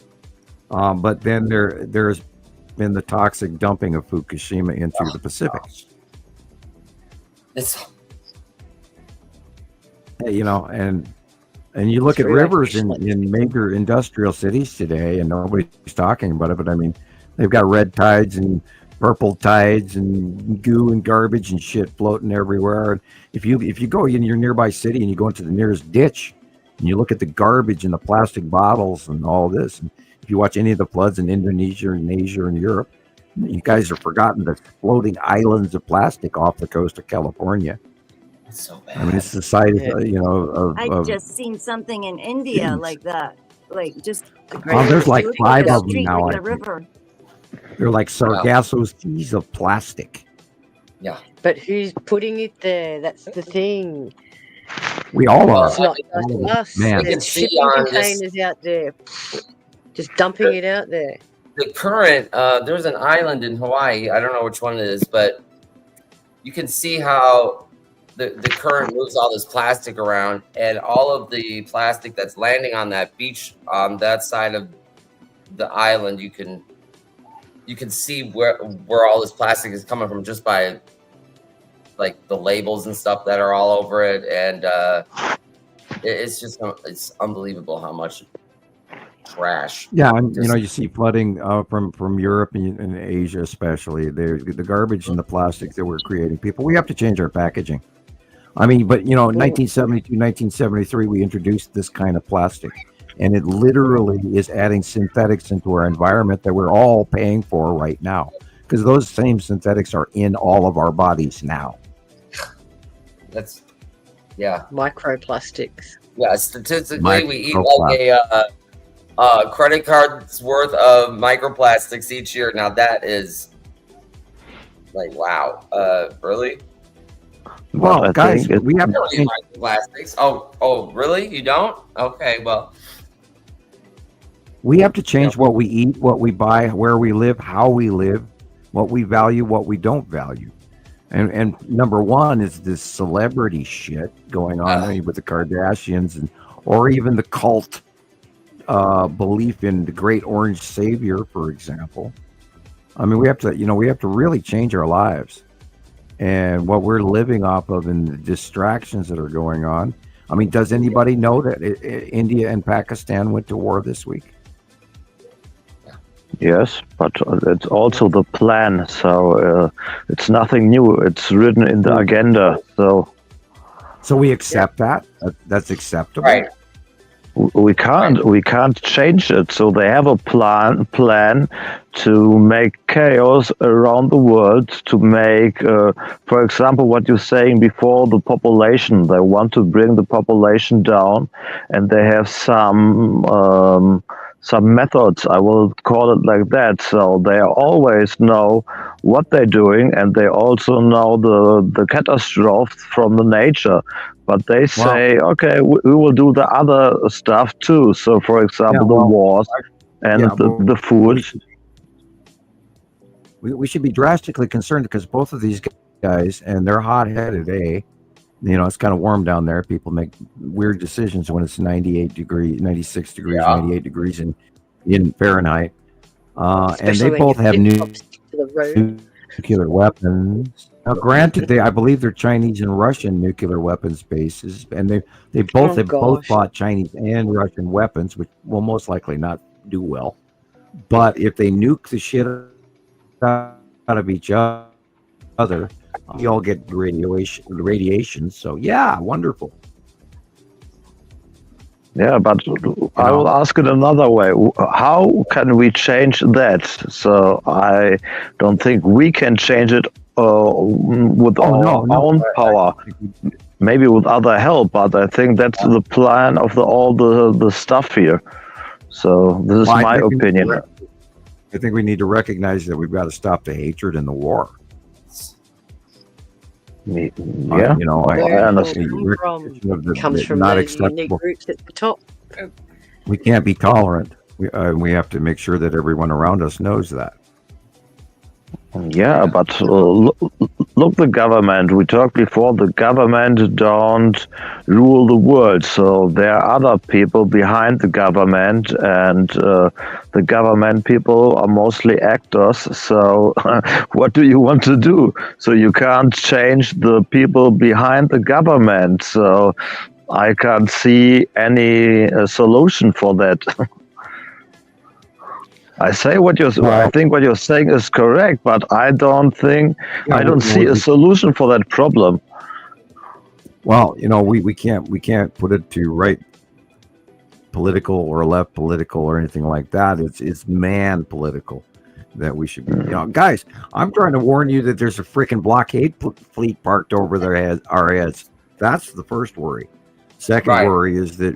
but then there's been the toxic dumping of Fukushima into the Pacific. It's and you look at rivers in major industrial cities today, and nobody's talking about it, but I mean, they've got red tides and purple tides and goo and garbage and shit floating everywhere. And if you go in your nearby city and you go into the nearest ditch and you look at the garbage and the plastic bottles and all this, and if you watch any of the floods in Indonesia and Asia and Europe, you guys have forgotten the floating islands of plastic off the coast of California. It's so bad. I mean, it's the size, I just seen something in India like that, like just. There's like 5 of them now. Like the river. They're like Sargasso seas of plastic. Yeah, but who's putting it there? That's the thing. We all are. It's not just us. Man. There's shipping containers out there, just dumping it out there. The current, there's an island in Hawaii. I don't know which one it is, but you can see how the current moves all this plastic around, and all of the plastic that's landing on that beach on that side of the island, you can see where all this plastic is coming from just by like the labels and stuff that are all over it, and it's unbelievable how much trash. Yeah, and you see flooding from Europe and Asia, especially the garbage and the plastic that we're creating. People, we have to change our packaging. I mean, but 1972, 1973, we introduced this kind of plastic, and it literally is adding synthetics into our environment that we're all paying for right now, because those same synthetics are in all of our bodies now. That's microplastics. Yeah, statistically, we eat like a credit card's worth of microplastics each year. Now that is like, wow, really? Well, guys, we have microplastics. Oh, really? You don't? Okay, well, we have to change what we eat, what we buy, where we live, how we live, what we value, what we don't value. And number one is this celebrity shit going on with the Kardashians, or even the cult belief in the great orange savior, for example. I mean, we have to really change our lives and what we're living off of, and the distractions that are going on. I mean, does anybody know that India and Pakistan went to war this week? Yes, but it's also the plan, so it's nothing new. It's written in the agenda, so we accept that. That's acceptable. Right. We can't change it. So they have a plan to make chaos around the world, to make, for example, what you're saying before, the population. They want to bring the population down, and they have some methods, I will call it like that. So they always know what they're doing, and they also know the catastrophe from the nature. But they say, okay, we will do the other stuff too. So, for example, the wars and the food. We should be drastically concerned, because both of these guys, and they're hot-headed, it's kind of warm down there. People make weird decisions when it's 98 degrees, 96 degrees, 98 degrees in Fahrenheit. And they both have nuclear weapons. Now, granted, I believe they're Chinese and Russian nuclear weapons bases, and they both have both bought Chinese and Russian weapons, which will most likely not do well. But if they nuke the shit out of each other, we all get radiation. So yeah, wonderful. Yeah, but I will ask it another way. How can we change that? So I don't think we can change it with our own power. Maybe with other help, but I think that's the plan of all the stuff here. So this is my opinion. I think we need to recognize that we've got to stop the hatred and the war. Yeah, I understand. Comes from not the acceptable. unique groups at the top. We can't be tolerant. We have to make sure that everyone around us knows that. Yeah, but look, the government. We talked before. The government don't rule the world, so there are other people behind the government, and the government people are mostly actors. So, what do you want to do? So you can't change the people behind the government. So, I can't see any solution for that. I think what you're saying is correct, but I don't see a solution for that problem. Well, we can't put it to right political or left political or anything like that. It's man political that we should be. Guys, I'm trying to warn you that there's a freaking blockade fleet parked over our heads. That's the first worry. Second worry is that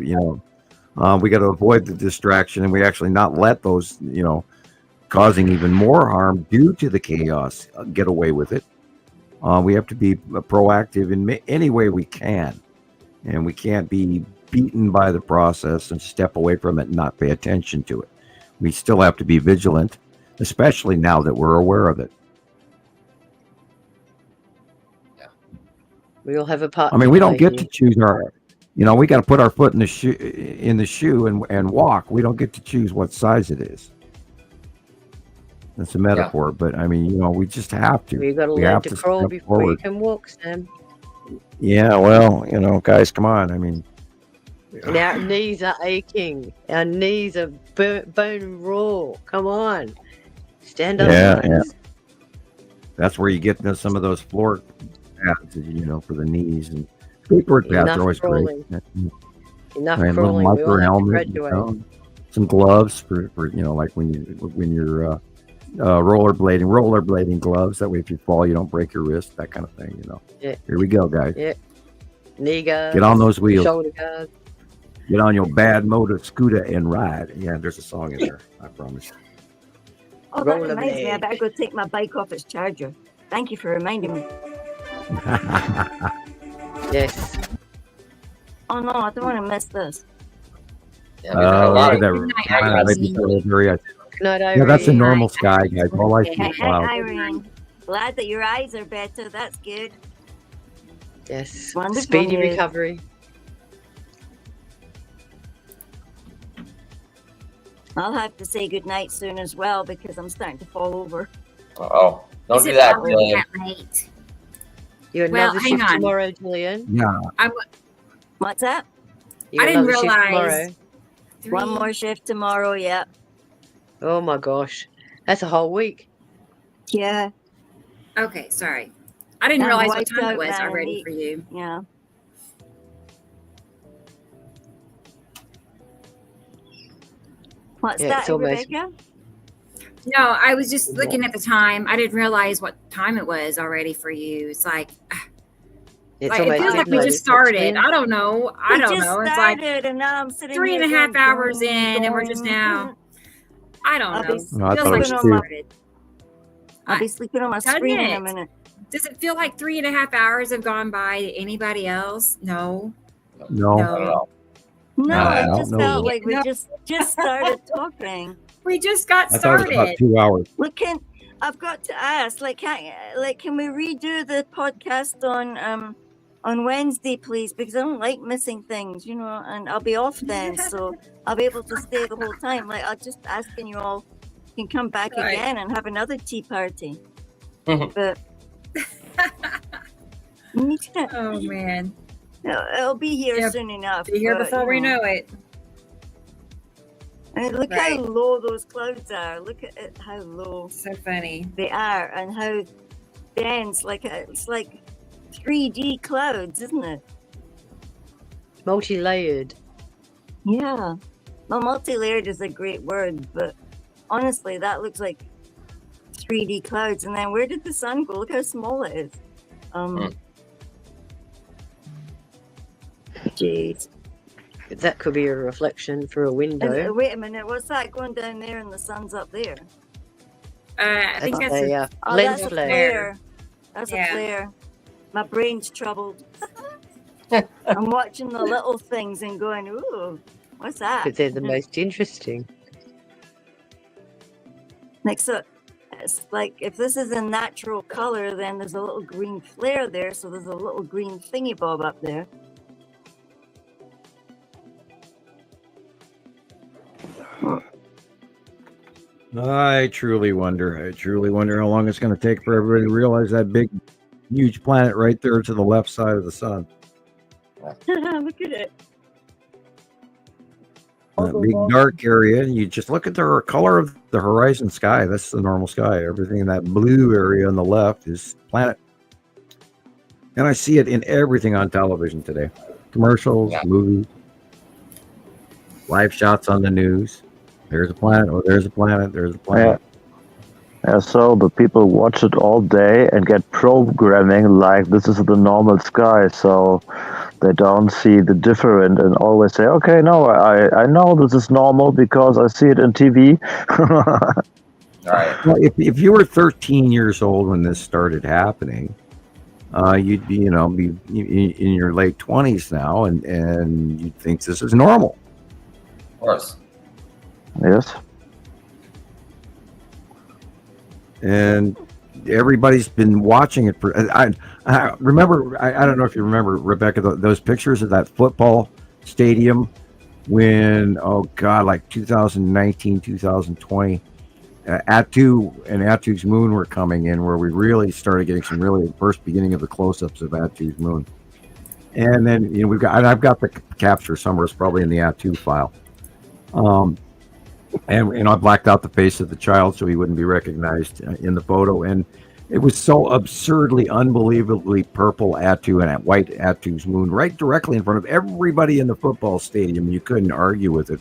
we got to avoid the distraction, and we actually not let those, causing even more harm due to the chaos, get away with it. We have to be proactive in any way we can, and we can't be beaten by the process and step away from it and not pay attention to it. We still have to be vigilant, especially now that we're aware of it. Yeah. We all have a part. I mean, we don't get to choose our. We got to put our foot in the shoe and walk. We don't get to choose what size it is. That's a metaphor, but I mean, we just have to. We've got to learn to crawl before you can walk, Sam. Yeah, well, guys, come on. I mean, and our knees are aching. Our knees are bone raw. Come on, stand up. Yeah. That's where you get some of those floor pads, for the knees and. Skateboard pads are always crawling. Great. Enough right, crawling. A little helmet, some gloves for like when you're rollerblading gloves. That way, if you fall, you don't break your wrist. That kind of thing. Yeah. Here we go, guys. Yeah. Knee guards. Get on those wheels. Shoulder guards. Get on your bad motor scooter and ride. Yeah, there's a song in there. I promise. Oh, that reminds me. I better go take my bike off its charger. Thank you for reminding me. Yes. Oh no, I don't want to miss this. Yeah, look at that. Good night, Irene. Yeah, that's a normal sky, guys. All I see is clouds. Irene. Glad that your eyes are better. That's good. Yes. Wonderful Speedy news. recovery. I'll have to say goodnight soon as well because I'm starting to fall over. Oh, don't do that, Gillian. You another shift hang on. tomorrow, Gillian? Yeah. What's that? You I didn't another shift realize. One more shift tomorrow, yeah. Oh my gosh. That's a whole week. Yeah. Okay, sorry. I didn't I'm realize what wiped time it out was now, already Nick. for you. Yeah. What's Yeah, that, it's almost- Rebecca? No, I was just looking at the time. I didn't realize what time it was already for you. It's like, It's it almost feels like we midnight. just started. I don't know. I We don't just know. It's like started and now I'm sitting 3.5 here going, hours going, in, and we're just going. now. I don't I'll know. be No, I Feels thought like it we was sleeping on my- started. I'll be sleeping on my Doesn't screen in a it? minute. Does it feel like 3.5 hours have gone by to anybody else? No. No. I don't know. No, I it don't just know. felt like we No. just started talking. We just got I thought it was about started. 2 hours. Look, I've got to ask, can we redo the podcast on Wednesday, please? Because I don't like missing things, and I'll be off then, so I'll be able to stay the whole time. I'm just asking you all can come back Right. again and have another tea party. But Oh man. it'll be here Yeah, soon enough. Be here but, before we know it. And look Right. how low those clouds are. Look at it, how low So funny. they are and how dense. It's like 3D clouds, isn't it? Multi-layered. Yeah. Well, multi-layered is a great word, but honestly, that looks like 3D clouds. And then where did the sun go? Look how small it is. Jeez. That could be a reflection through a window. Wait a minute. What's that going down there and the sun's up there? I think that's a Oh, lens that's a flare. flare. That's Yeah. a flare. My brain's troubled. I'm watching the little things and going, ooh, what's that? But they're the most interesting. Like, so it's like if this is a natural color, then there's a little green flare there, so there's a little green thingy bob up there. I truly wonder how long it's going to take for everybody to realize that big, huge planet right there to the left side of the sun. Look at it. That big dark area. You just look at the color of the horizon sky. That's the normal sky. Everything in that blue area on the left is planet. And I see it in everything on television today. Commercials, movies, live shots on the news. There's a planet. Oh, there's a planet. There's a planet. Yeah, so the people watch it all day and get programming like this is the normal sky, so they don't see the different and always say, okay, no, I know this is normal because I see it in TV. Right. Well, if you were 13 years old when this started happening, you'd be, be in your late 20s now, and you'd think this is normal. Of course. Yes. And everybody's been watching it for. I remember. I don't know if you remember, Rebecca, those pictures of that football stadium when, oh God, like 2019, 2020, Atu and Atu's moon were coming in, where we really started getting some really first beginning of the close-ups of Atu's moon. And then I've got the capture somewhere. It's probably in the Atu file. And I blacked out the face of the child so he wouldn't be recognized in the photo. And it was so absurdly, unbelievably purple Atu and white Atu's moon right directly in front of everybody in the football stadium. You couldn't argue with it.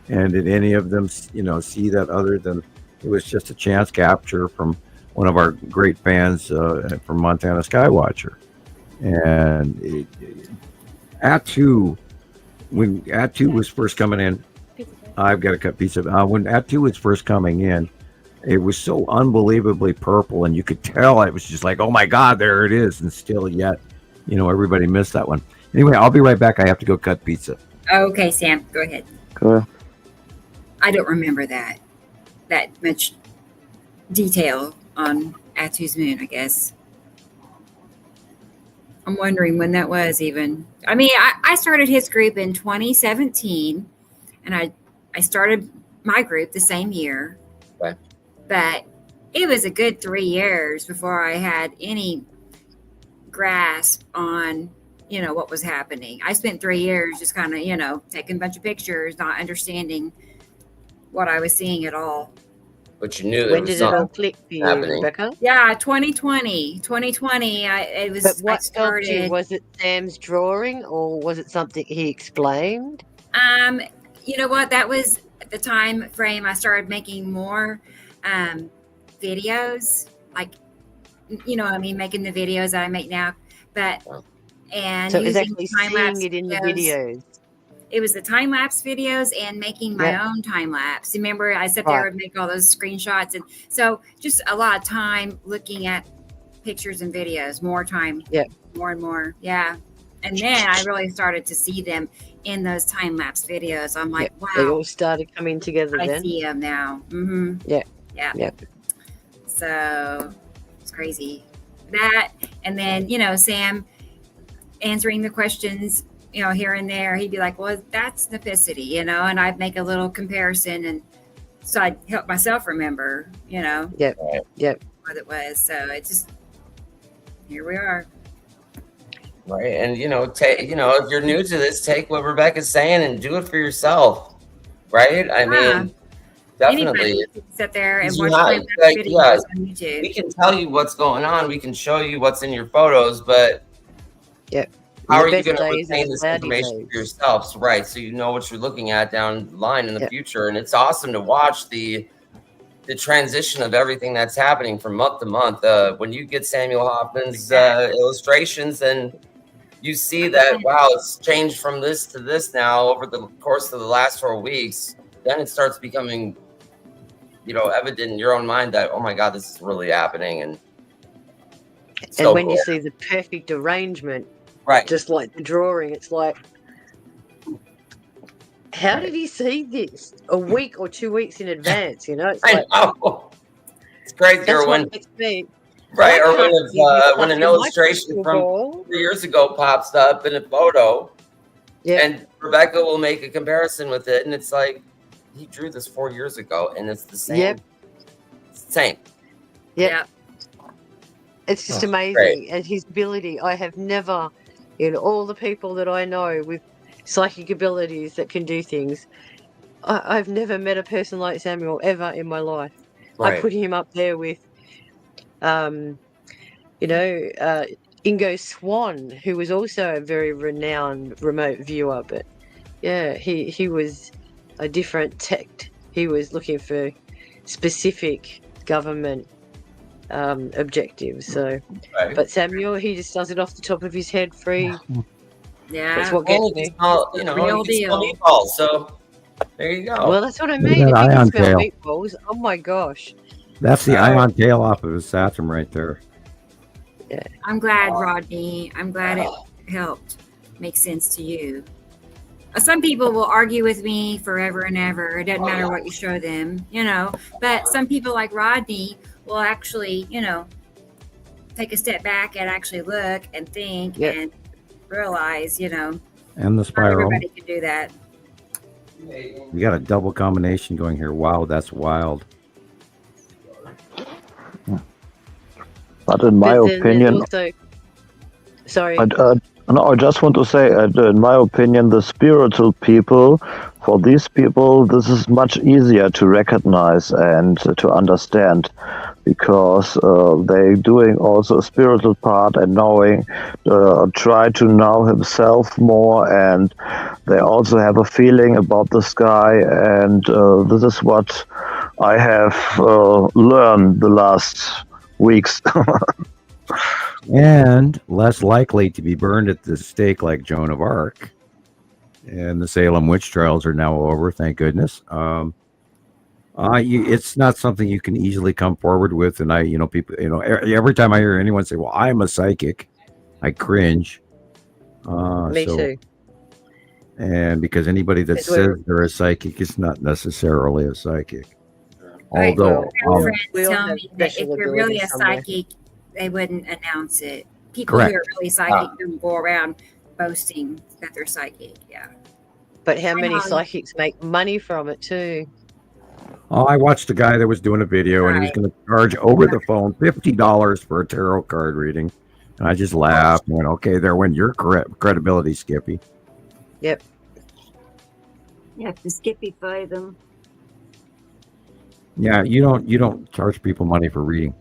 And did any of them, see that other than it was just a chance capture from one of our great fans from Montana Skywatcher. And Atu, when Atu was first coming in, I've got a cut piece of when Atu was first coming in, it was so unbelievably purple, and you could tell it was just like, oh my God, there it is. And still yet, everybody missed that one. Anyway, I'll be right back. I have to go cut pizza. Okay, Sam, go ahead. Cool. I don't remember that much detail on Atu's moon, I guess. I'm wondering when that was even. I mean, I started his group in 2017, and I started my group the same year. Okay. But it was a good 3 years before I had any grasp on, what was happening. I spent 3 years just kind of, taking a bunch of pictures, not understanding what I was seeing at all. But you knew When did it all click for you, happening. Rebecca? Yeah, 2020. It was. But what I started. helped you? Was it Sam's drawing, or was it something he explained? You know what? That was the time frame I started making more videos, like, what I mean, making the videos that I make now. And So it was using actually time-lapse seeing it in the videos. videos. It was the time lapse videos and making my own time lapse. Remember, I sat there and make all those screenshots, and so just a lot of time looking at pictures and videos. More time, more and more, And then I really started to see them in those time lapse videos. I'm like, wow, They all started coming together I then. see them now. Mm-hmm. Yeah. So it's crazy that, and then Sam answering the questions. Here and there, he'd be like, well, that's nepicity, and I'd make a little comparison, and so I'd help myself remember, Yep. what it was. So it's just, here we are. Right. And, if you're new to this, take what Rebecca's saying and do it for yourself. Right. I mean, definitely. Anybody can sit there and You watch have- my videos on YouTube. We can tell you what's going on. We can show you what's in your photos, but how are you going to retain this information for yourselves? Right. So you know what you're looking at down the line in the future. And it's awesome to watch the transition of everything that's happening from month to month. When you get Samuel Hofman's illustrations, and you see that, wow, it's changed from this to this now over the course of the last 4 weeks, then it starts becoming, evident in your own mind that, oh my God, this is really happening. And when you see the perfect arrangement, right, just like the drawing, it's like, how did he see this a week or 2 weeks in advance? It's like, It's great, That's Gerwin. what makes me. Right, I or can't believe you when can't an do my illustration crystal from ball. 3 years ago pops up in a photo, Yeah. and Rebecca will make a comparison with it, and it's like, he drew this 4 years ago, and it's the same. Yep. Same. Yep. It's just amazing. great. And his ability, I have never, in all the people that I know with psychic abilities that can do things, I've never met a person like Samuel ever in my life. I Right. put him up there with, Ingo Swan, who was also a very renowned remote viewer. But yeah, he was a different tech. He was looking for specific government objectives. So, Right. but Samuel, he just does it off the top of his head, free. Yeah. That's what And gets he me. can smell, Real he can smell deal. meatballs, so there you go. Well, that's what I Look mean. at If that he can ion smell tail. meatballs, oh my gosh. That's the ion tail off of his Saturn right there. Yeah. I'm glad, Rodney. I'm glad it helped make sense to you. Some people will argue with me forever and ever. It doesn't matter what you show them, But some people like Rodney will actually, take a step back and actually look and think and realize, And the not spiral. everybody can do that. You got a double combination going here. Wow, that's wild. But in my But then opinion, also, sorry. no, I just want to say, in my opinion, the spiritual people, for these people, this is much easier to recognize and to understand, because they doing also a spiritual part and knowing, try to know himself more, and they also have a feeling about the sky, and this is what I have learned the last weeks. And less likely to be burned at the stake like Joan of Arc. And the Salem witch trials are now over, thank goodness. It's not something you can easily come forward with. And people, every time I hear anyone say, "Well, I'm a psychic," I cringe. Me too. And because anybody that It's says weird. they're a psychic is not necessarily a psychic. Right. Although, My friends we all tell have me that if special you're really a abilities somewhere. psychic, they wouldn't announce it. People Correct. who are really psychic don't go around boasting that they're psychic. Yeah. But how many know. psychics make money from it too? I watched a guy that was doing a video and he was going to charge over the phone $50 for a tarot card reading. And I just laughed and went, okay, there went your credibility, Skippy. Yep. You have to skipify them. Yeah, you don't charge people money for reading.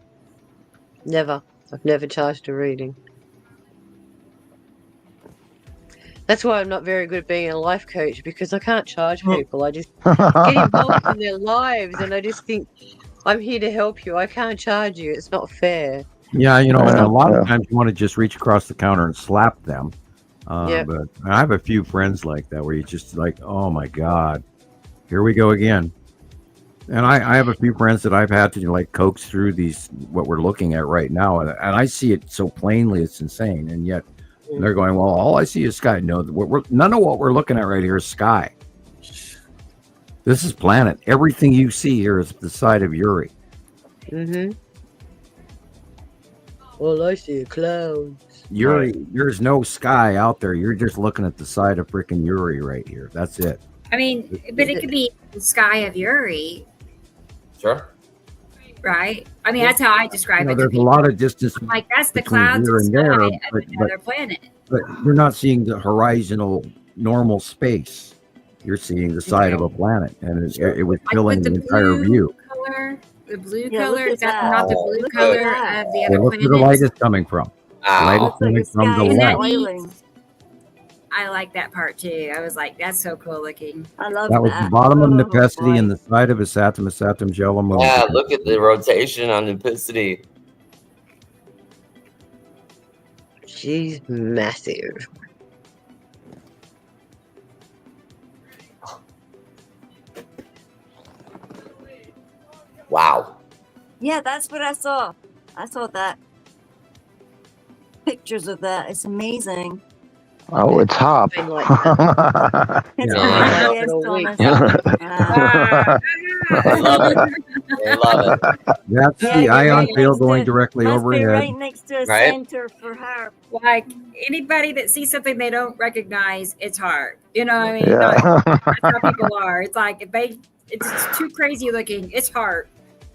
Never. I've never charged a reading. That's why I'm not very good at being a life coach, because I can't charge people. I just get involved in their lives, and I just think, I'm here to help you. I can't charge you. It's not fair. Yeah, and a lot of times you want to just reach across the counter and slap them. Yep. But I have a few friends like that where you just like, oh my God, here we go again. And I have a few friends that I've had to like coax through what we're looking at right now. And I see it so plainly, it's insane. And yet they're going, well, all I see is sky. No, none of what we're looking at right here is sky. This is planet. Everything you see here is the side of Uri. Mm-hmm. Well, I see clouds. Uri, there's no sky out there. You're just looking at the side of freaking Uri right here. That's it. I mean, but it could be the sky of Uri, Sure. right? I mean, that's how I describe it. To There's a people. lot of distance Like that's the between clouds here and and sky there, of another planet. but you're not seeing the horizontal normal space. You're seeing the side of a planet, and it was filling the entire view. Color, the blue Yeah, color, look is at that that. not the blue Look at color that. of the Well, other look where the light planets? is coming from. The Ow. light is Looks like coming the from the sky is left. boiling. I like that part too. I was like, that's so cool looking. I love That was the bottom of Nepesity and the side of Asatum Jelum. Yeah, look at the rotation on Nepesity. She's massive. Wow. Yeah, that's what I saw. I saw that. Pictures of that. It's amazing. Oh, it's hard. Been like that. It's Yeah. hard, yes, All week. Thomas. They love it. They love it. That's Yeah, the you're ion right field next going to- directly must be overhead. right next to a Right? center for her. Like anybody that sees something they don't recognize, it's hard. You know what I mean? Yeah. That's how people are. It's like if it's too crazy looking, it's hard.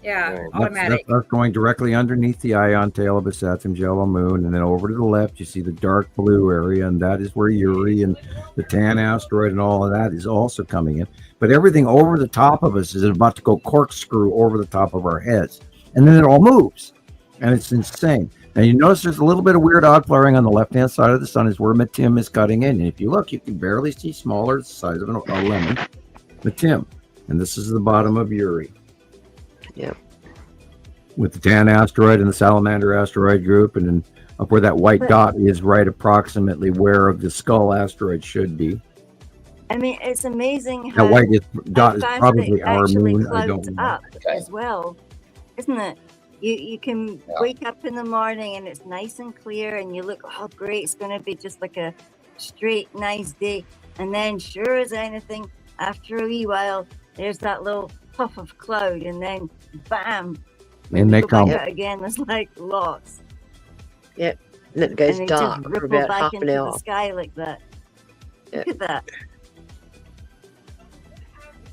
Yeah, Right. automatic. That's going directly underneath the ion tail of a Saturn yellow moon, and then over to the left you see the dark blue area, and that is where Uri and the Tan asteroid and all of that is also coming in. But everything over the top of us is about to go corkscrew over the top of our heads, and then it all moves, and it's insane. And you notice there's a little bit of weird odd flaring on the left-hand side of the sun is where Matim is cutting in. And if you look, you can barely see smaller, the size of a lemon, Matim. And this is the bottom of Uri. Yep. With the Tan asteroid and the Salamander asteroid group, and then up where that white dot is right approximately where the Skull asteroid should be. I mean, it's amazing how That white dot is fast probably it our actually moon. I clouds don't know. up as well, isn't it? You can wake up in the morning and it's nice and clear, and you look, oh great, it's going to be just like a straight nice day, and then sure as anything, after a wee while, there's that little puff of cloud, and then bam, And they go come. back out again. There's like lots. Yep. And it goes and they dark just for ripple about back half into an the hour. sky like that. Yeah. Look at that.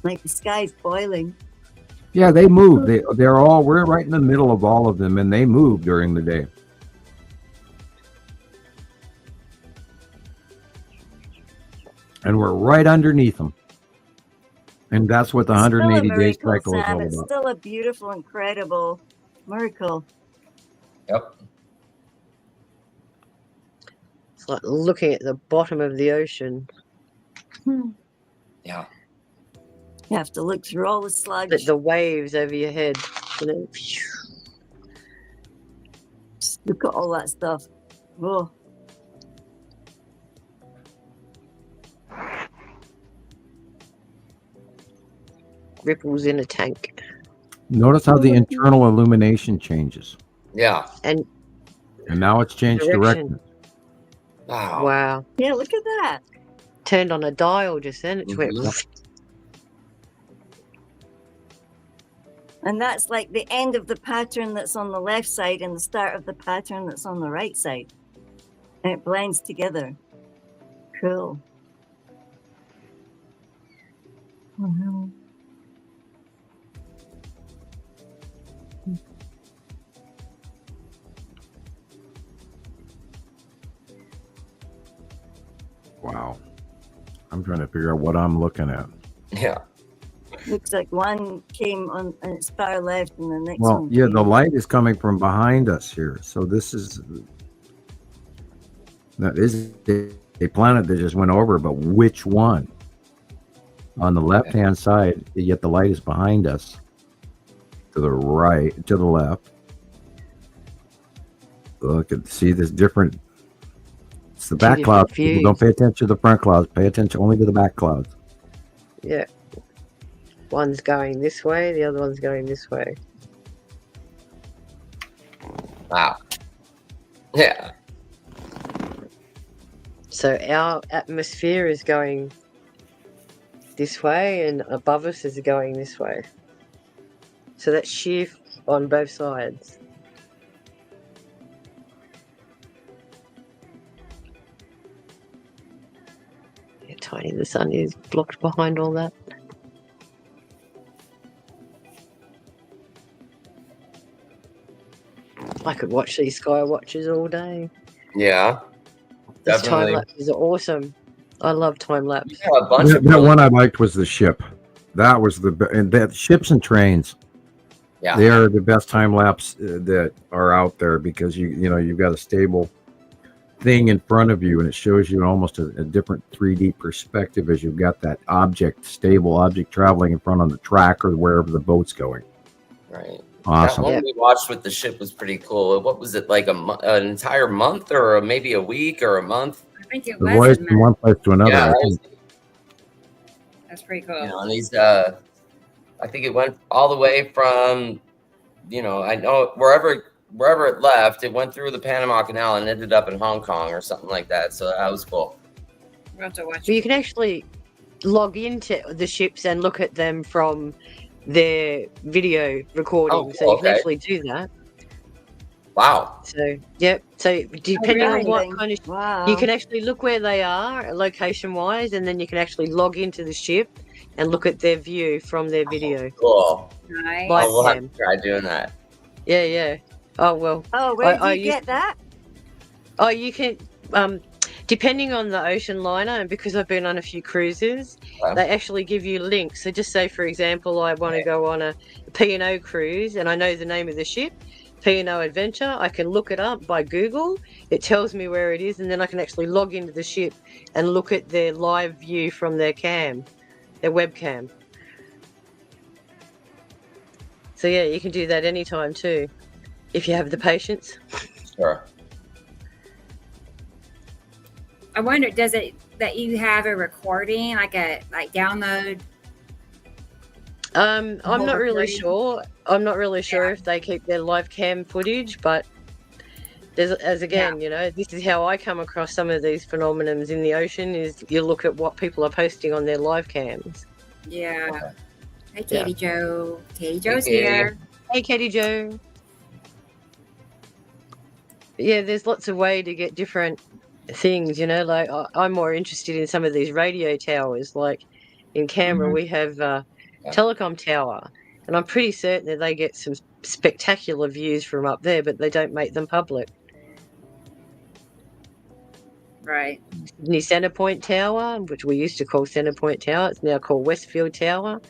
Like the sky's boiling. Yeah, they move. We're right in the middle of all of them, and they move during the day. And we're right underneath them. And that's what the It's still a 180 day miracle, cycle is Sam. all It's about. still a beautiful, incredible miracle. Yep. It's like looking at the bottom of the ocean. Yeah. You have to look through all the sludge. The waves over your head. You know. Just look at all that stuff. Oh. Ripples in a tank. Notice how the internal illumination changes. Yeah. And now it's changed direction. Wow. Wow. Yeah, look at that. Turned on a dial just then. It went. And that's like the end of the pattern that's on the left side and the start of the pattern that's on the right side. And it blends together. Cool. Wow. Wow. I'm trying to figure out what I'm looking at. Yeah. Looks like one came on its far left and the next Well, one. yeah, came. the light is coming from behind us here. So that is a planet that just went over, but which one? On the left-hand side, yet the light is behind us. To the right, to the left. Look and see this different. It's the back clouds. People don't pay attention to the front clouds. Pay attention only to the back clouds. Yeah. One's going this way, the other one's going this way. Wow. Yeah. So our atmosphere is going this way, and above us is going this way. So that's sheer on both sides. Yeah, tiny the sun is blocked behind all that. I could watch these sky watches all day. Yeah. These time Definitely. lapses are awesome. I love time lapse. Yeah, a bunch That, of that one I liked was the ship. That was and that ships and trains. Yeah. They are the best time lapse that are out there because you've got a stable thing in front of you and it shows you almost a different 3D perspective as you've got that stable object traveling in front on the track or wherever the boat's going. Right. Awesome. That one we watched with the ship was pretty cool. What was it, like an entire month or maybe a week or a month? I think it The was. voyage from one place to another. Yeah, I that think. That's pretty cool. You know, and these, I think it went all the way from, I know wherever it left, it went through the Panama Canal and ended up in Hong Kong or something like that. So that was cool. We'll have to watch. But you can actually log into the ships and look at them from their video recording. So you can actually do that. Wow. So, yep. So depending on what Really? kind of, Wow. you can actually look where they are location-wise, and then you can actually log into the ship and look at their view from their video. Cool. Nice. Live We'll have cam. to try doing that. Yeah, yeah. Oh well. Oh, where do I you get that? Oh, you can. Depending on the ocean liner, and because I've been on a few cruises, they actually give you links. So just say, for example, I want to go on a P&O cruise, and I know the name of the ship, P&O Adventure. I can look it up by Google. It tells me where it is, and then I can actually log into the ship and look at their live view from their cam, their webcam. So yeah, you can do that anytime too, if you have the patience. Sure. I wonder, does it that you have a recording, like download? I'm not really recording? sure. I'm not really sure if they keep their live cam footage, but as again, you know, this is how I come across some of these phenomenons in the ocean. Is you look at what people are posting on their live cams. Yeah. Hey, Yeah. Katie Joe. Katie Joe's Katie. here. Hey, Katie Joe. Yeah, there's lots of way to get different things, you know, like I'm more interested in some of these radio towers. Like in Canberra, we have a telecom tower, and I'm pretty certain that they get some spectacular views from up there, but they don't make them public. Right. Sydney Centrepoint Tower, which we used to call Centrepoint Tower, it's now called Westfield Tower.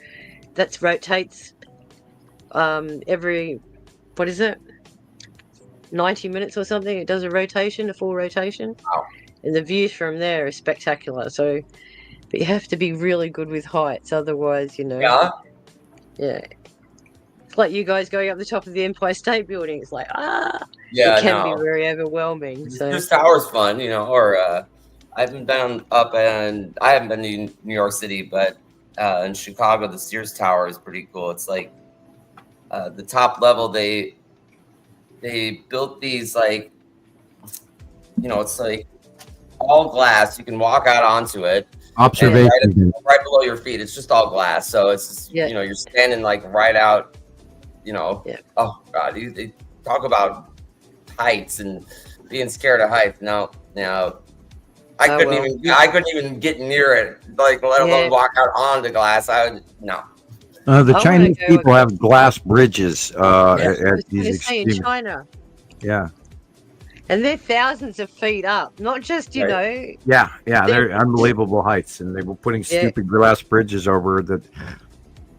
That rotates every, what is it? 90 minutes or something. It does a rotation, a full rotation. Wow. And the views from there are spectacular. So, but you have to be really good with heights, otherwise, you know. Yeah. Yeah. It's like you guys going up the top of the Empire State Building. It's like, Yeah, it can no. be very overwhelming. So This tower's fun, you know, or I haven't been up, and I haven't been to New York City, but in Chicago, the Sears Tower is pretty cool. It's like the top level, they built these, like, you know, it's like all glass. You can walk out onto it. Observation. Right below your feet. It's just all glass. So it's just, you know, you're standing like right out, you know. Oh God, they talk about heights and being scared of heights. No, I couldn't even get near it, like let alone walk out on the glass. The Chinese people have glass bridges at these in extreme. China. Yeah. And they're thousands of feet up, not just, you know. Yeah, they're unbelievable heights, and they were putting stupid glass bridges over that.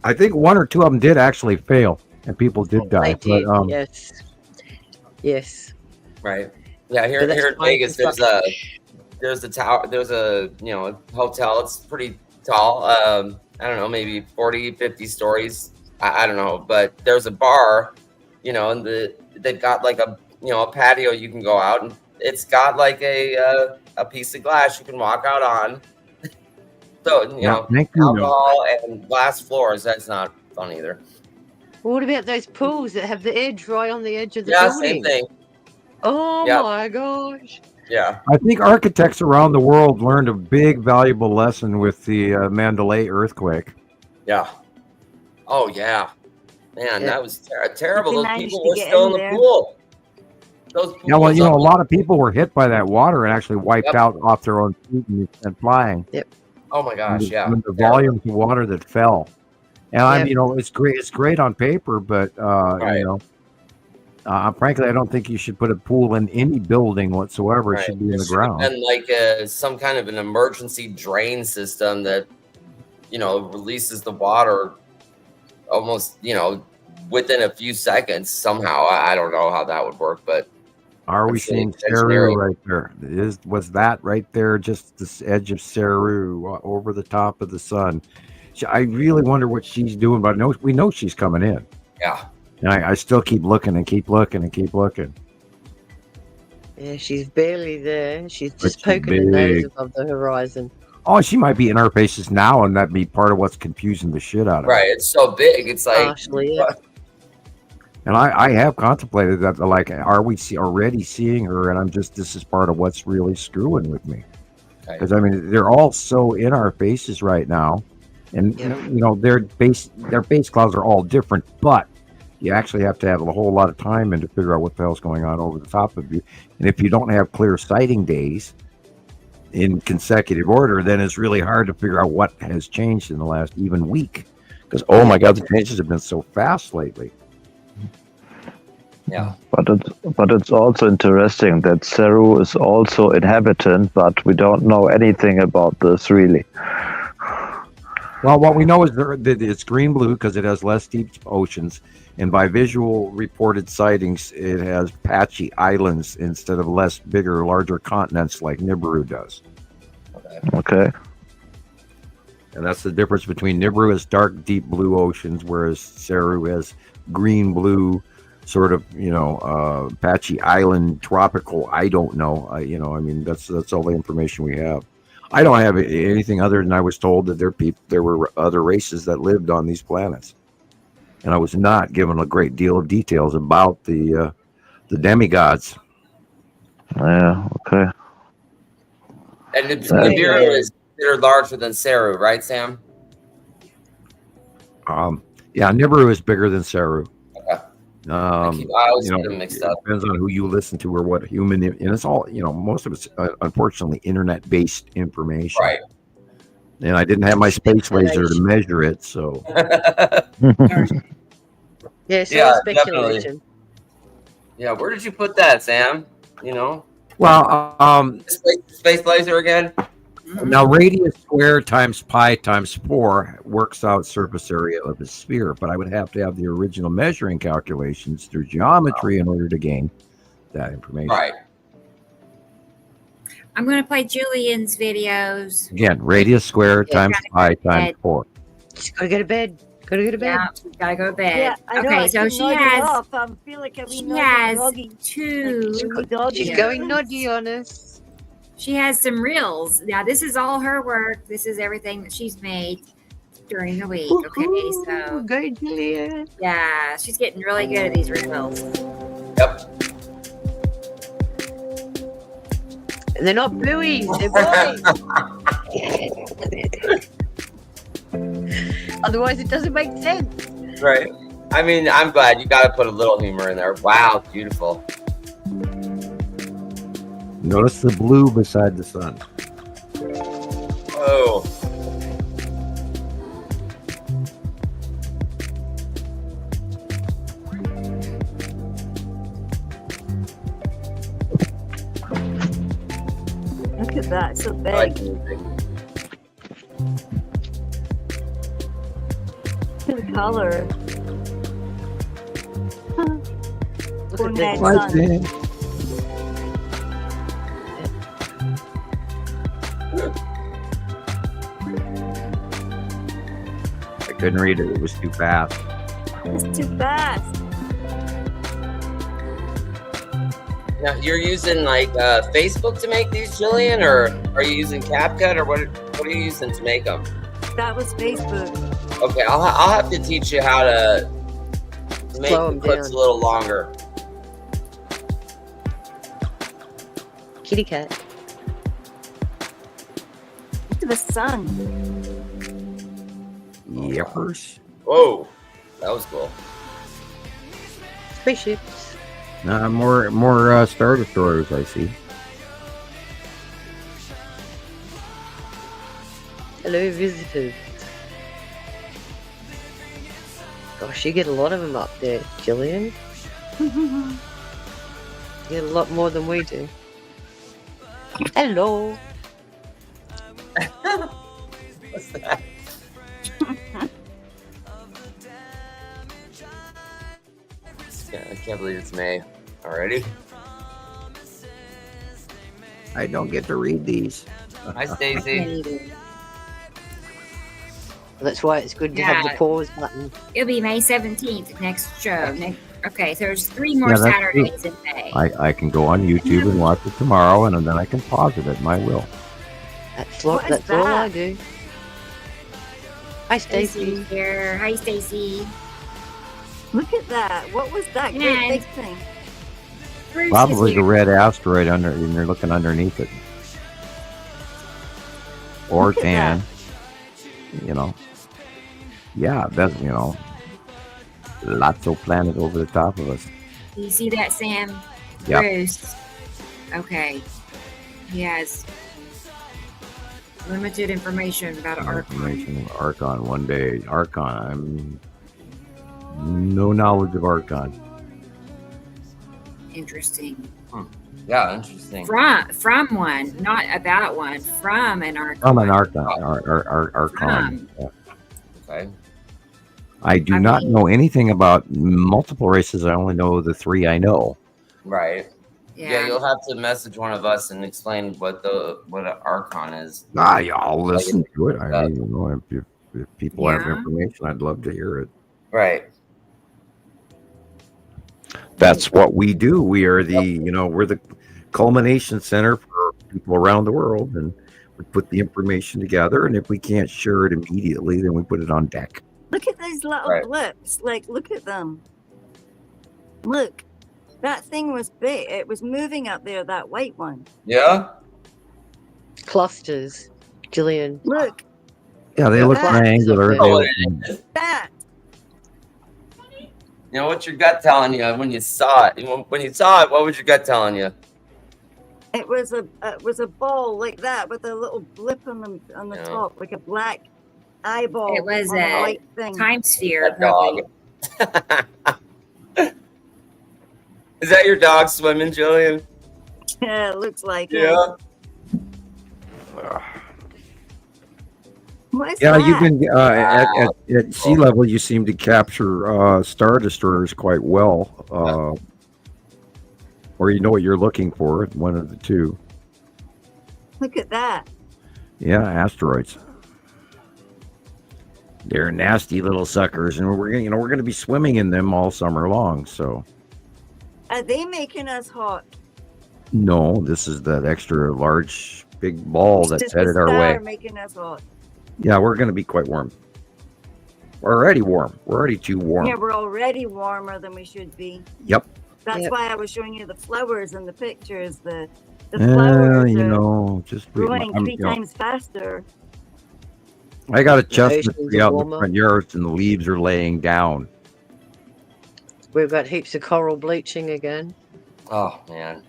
I think one or two of them did actually fail, and people did die. They did, But, yes. Right. Yeah, here in Vegas, there's a tower, there's a, you know, hotel. It's pretty tall. I don't know, maybe 40, 50 stories. I don't know, but there's a bar, you know, and they've got like a patio you can go out, and it's got like a piece of glass you can walk out on. So, you know, alcohol and glass floors, that's not fun either. Well, what about those pools that have the edge right on the edge of the building? Same thing. Oh my gosh. Yeah. I think architects around the world learned a big, valuable lesson with the Mandalay earthquake. Yeah. Oh, yeah. Man, that was terrible. They Those managed people to were get still in in the there. pool. Yeah, well, you know, a lot of people were hit by that water and actually wiped out off their own feet and flying. Yep. Oh my gosh, The volumes of water that fell. And I'm, you know, it's great on paper, but you know, frankly, I don't think you should put a pool in any building whatsoever. It should be in the ground. And like some kind of an emergency drain system that, you know, releases the water almost, you know, within a few seconds somehow. I don't know how that would work, but are we seeing Saru right there? Was that right there, just this edge of Saru over the top of the sun? I really wonder what she's doing, but we know she's coming in. Yeah. And I still keep looking and keep looking and keep looking. Yeah, she's barely there. She's just poking her nose above the horizon. Oh, she might be in our faces now, and that'd be part of what's confusing the shit out of Right. It's so big. It's like. Partially, yeah. And I have contemplated that, like, are we already seeing her? And this is part of what's really screwing with me. Because I mean, they're all so in our faces right now, and you know, their base clouds are all different, but you actually have to have a whole lot of time in to figure out what the hell's going on over the top of you. And if you don't have clear sighting days in consecutive order, then it's really hard to figure out what has changed in the last even week. Because oh my God, the changes have been so fast lately. Yeah. But it's also interesting that Ceru is also inhabitant, but we don't know anything about this really. Well, what we know is that it's green-blue because it has less deep oceans, and by visual reported sightings, it has patchy islands instead of less bigger, larger continents like Nibiru does. Okay. And that's the difference between Nibiru has dark, deep blue oceans, whereas Ceru has green-blue, sort of, you know, patchy island, tropical. I don't know. I mean, that's all the information we have. I don't have anything other than I was told that there were other races that lived on these planets, and I was not given a great deal of details about the demigods. Yeah. Okay. And Nibiru is considered larger than Ceru, right, Sam? Yeah, Nibiru is bigger than Ceru. Okay. I always get them mixed up. It depends on who you listen to or what human, and it's all, you know, most of it's unfortunately internet-based information. Right. And I didn't have my space laser to measure it, so. Yeah, Definitely. speculation. Yeah, where did you put that, Sam? You know? Well, space laser again? now radius squared times pi times 4 works out surface area of a sphere, but I would have to have the original measuring calculations through geometry in order to gain that information. Right. I'm going to play Julian's videos. Again, radius squared times pi times 4. Just gotta go to bed. Gotta go to bed. Yeah, gotta go to bed. Yeah, I know, okay, I so keep she nodding has off. I feel like I'm she being has doggy. two. She's going noddy on us. She has some reels. Now this is all her work. This is everything that she's made during the week. Okay, so go Gillian. Yeah, she's getting really good at these reels. Yep. And they're not blueies, they're boys. Otherwise, it doesn't make sense. Right. I mean, I'm glad you got to put a little humor in there. Wow, beautiful. Notice the blue beside the sun. Oh. Look at that, so I like big. music. The color. Look at That this. sun. I couldn't read it. It was too fast. It's too fast. Now, you're using like Facebook to make these, Jillian, or are you using CapCut, or what are you using to make them? That was Facebook. Okay, I'll have to teach you how to make Slow the 'em clips down. a little longer. Kitty cat. Look at the sun. Yippers. Whoa, that was cool. Spaceships. More Star Destroyers, I see. Hello, visitors. Gosh, you get a lot of them up there, Gillian. You get a lot more than we do. Hello. What's that? Yeah, I can't believe it's May already. I don't get to read these. Hi, Stacy. That's why it's good to have the Yeah. pause button. It'll be May 17th next show. Okay, so there's 3 more Yeah, that's Saturdays in May. I can go on YouTube and watch it tomorrow, and then I can pause it at my will. What is That's all I that? do. Hi, Stacy Stacy. here. Hi, Stacy. Look at that. What was that great And big thing? Bruce Probably is the here. red asteroid under, and you're looking underneath it. or Look at tan. You know, yeah, that's lots of planet over the top of us. Do you see that, Sam? Yep. Bruce. Okay. He has limited information about Archon. Information of Archon one day. Archon. No knowledge of Archon. Interesting. Yeah, interesting. From one, not about one. From an Archon. From an Archon. Archon. Yeah. Okay. I do not know anything about multiple races. I only know the 3 I know. Right. Yeah. Yeah, you'll have to message one of us and explain what an Archon is. Yeah, I'll listen to it. I mean, if people have information, I'd love to hear it. Right. That's what we do. We are we're the culmination center for people around the world, and we put the information together. And if we can't share it immediately, then we put it on deck. Look at these little blips. Like, look at them. Look, that thing was big. It was moving up there, that white one. Yeah. Clusters, Gillian. Look. Yeah, they look triangular. That. You know what your gut telling you when you saw it? When you saw it, what was your gut telling you? It was a ball like that with a little blip on the top, like a black eyeball. It was on a white thing. time sphere. Dog. Is that your dog swimming, Gillian? Yeah, it looks like Yeah. What is Yeah, that? you've been at sea level. You seem to capture star destroyers quite well, or you know what you're looking for. One of the two. Look at that. Yeah, asteroids. They're nasty little suckers, and we're going to be swimming in them all summer long. So. Are they making us hot? No, this is that extra large big ball It's that's just headed the our way. star making us hot. Yeah, we're going to be quite warm. We're already warm. We're already too warm. Yeah, we're already warmer than we should be. Yep. That's why I was showing you the flowers in the pictures. The flowers just are growing 3 times faster. I got a chestnut oceans tree are out in the warmer. front yard, and the leaves are laying down. We've got heaps of coral bleaching again. Oh man.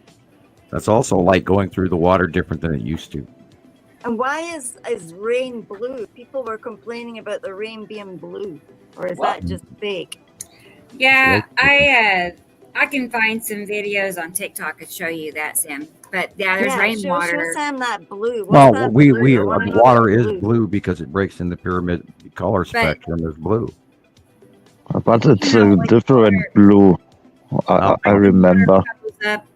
That's also light going through the water different than it used to. And why is rain blue? People were complaining about the rain being blue, or is that just fake? Yeah, I can find some videos on TikTok to show you that, Sam. But yeah, there's rainwater. Show Sam that blue. What's Well, that we blue? I wanna the know water that is blue because it breaks in the pyramid color spectrum as blue. But it's a different blue. I remember.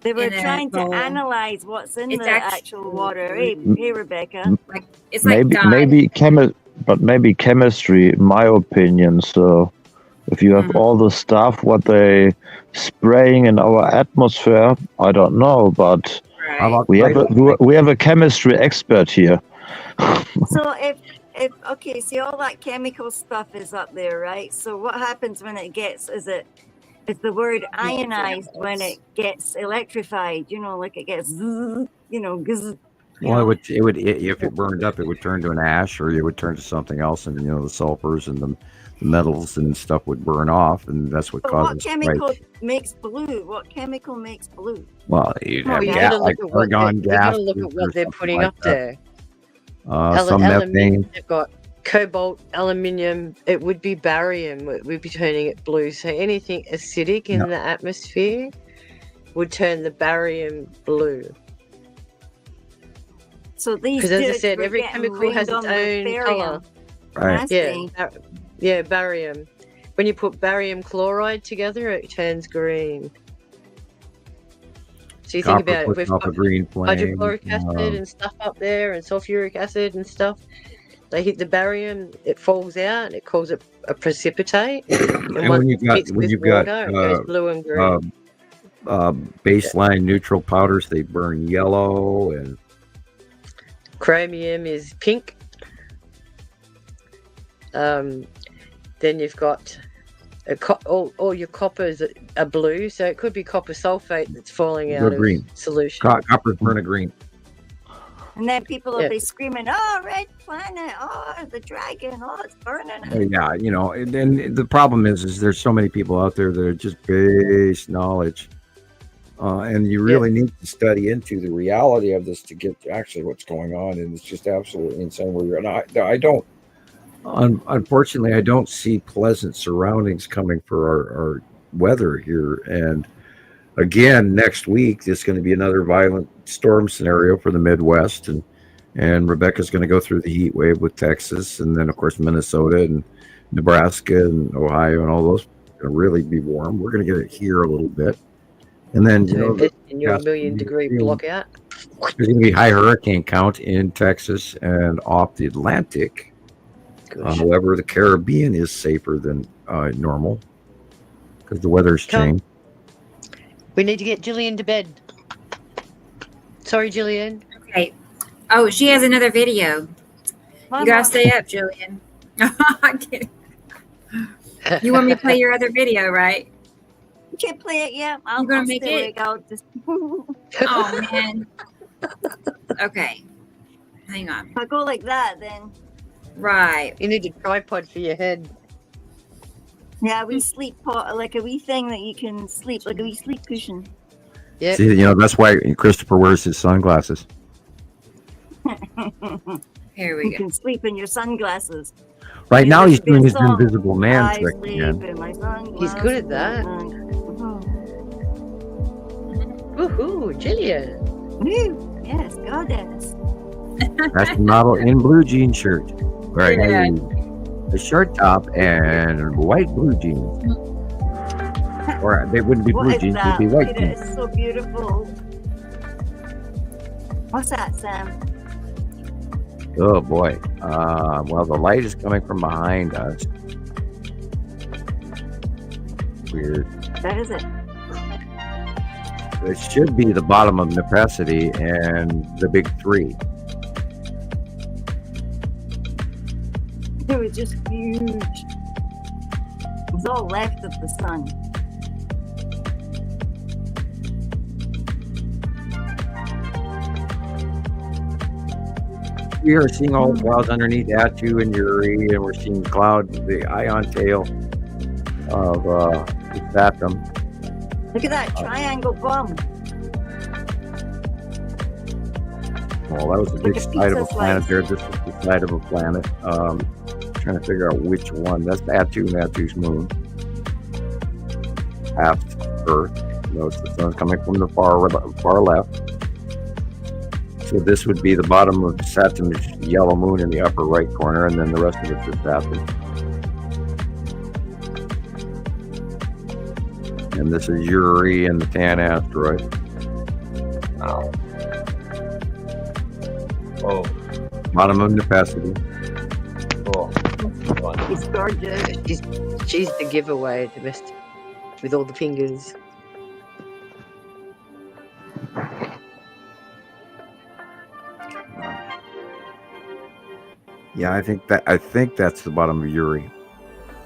They were in a trying to bowl. analyze what's in It's the actual water. Hey, Rebecca. Like it's like dye. maybe chemistry, in my opinion. So if you have all the stuff what they spraying in our atmosphere, I don't know, but we have a chemistry expert here. So if okay, see all that chemical stuff is up there, right? So what happens when it gets? Is the word ionized when it gets electrified? You know, like it gets, zzz, you know, zzz, Well, it would if it burned up, it would turn to an ash, or it would turn to something else, and the sulfurs and the metals and stuff would burn off, and that's what But causes. what chemical makes blue? What chemical makes blue? Well, you'd have you gas, gotta like look at what argon you gas. gotta look at what they're putting up there. Some Aluminium, methane. they've got cobalt, aluminium. It would be barium. We'd be turning it blue. So anything acidic in the atmosphere would turn the barium blue. So these Because as I dudes said, were every getting chemical has rained its on with own color. Right. Yeah, barium. When you put barium chloride together, it turns green. So you think Copper about it, puts we've off a got green flame. hydrochloric acid and stuff up there, and sulfuric acid and stuff. They hit the barium, it falls out, and it calls it a precipitate. And And once when it mixes with water, it goes blue and green. Baseline neutral powders, they burn yellow, and Chromium is pink. Then you've got all your coppers are blue, so it could be copper sulfate that's falling out they're green. of solution. Copper's burn a green. And then people will be screaming, "Oh, red planet! Oh, the dragon! Oh, it's burning!" Yeah, you know, and the problem is there's so many people out there that are just base knowledge, and you really need to study into the reality of this to get to actually what's going on, and it's just absolutely insane where you're at. I don't, unfortunately, I don't see pleasant surroundings coming for our weather here, and again, next week there's going to be another violent storm scenario for the Midwest, and Rebecca's going to go through the heat wave with Texas, and then of course Minnesota and Nebraska and Ohio and all those going to really be warm. We're going to get it here a little bit, and then in your million-degree blockout, there's going to be high hurricane count in Texas and off the Atlantic. However, the Caribbean is safer than normal because the weather's changed. We need to get Gillian to bed. Sorry, Gillian. Okay. Oh, she has another video. You gotta stay up, Gillian. I'm kidding. You want me to play your other video, right? You can't play it yet. I'm gonna make it. Oh man. Okay. Hang on. If I go like that, then. Right. You need a tripod for your head. Yeah, we sleep pot, like a wee thing that you can sleep, like a wee sleep cushion. Yeah. See, you know, that's why Christopher wears his sunglasses. Here we You go. can sleep in your sunglasses. Right now, he's doing his song. invisible man I trick sleep again. in my sunglasses. He's good at that. Woohoo, Gillian. Woo, yes, goddess. That's the model in blue jean shirt. Right. Yeah. A short top and white blue jeans. Or they wouldn't be What blue is jeans, that? they'd be Look white at it, jeans. it's so beautiful. What's that, Sam? Oh boy. Well, the light is coming from behind us. Weird. That is it. It should be the bottom of Necessity and the big three. It was just huge. It was all left of the sun. We are seeing all the clouds underneath Atu and Uri, and we're seeing the ion tail of the Saturn. Look at that triangle bomb. Well, that was the big Like a side of a pizza planet slice. there. This is the side of a planet. Trying to figure out which one. That's Atu and Atu's moon. Half Earth. Notice the sun's coming from the far left. So this would be the bottom of Saturn's yellow moon in the upper right corner, and then the rest of it's just Saturn. And this is Uri and the tan asteroid. Wow. Oh, Bottom of Necessity. cool. It's gorgeous. She's the giveaway domestic with all the fingers. Yeah, I think that's the bottom of Uri.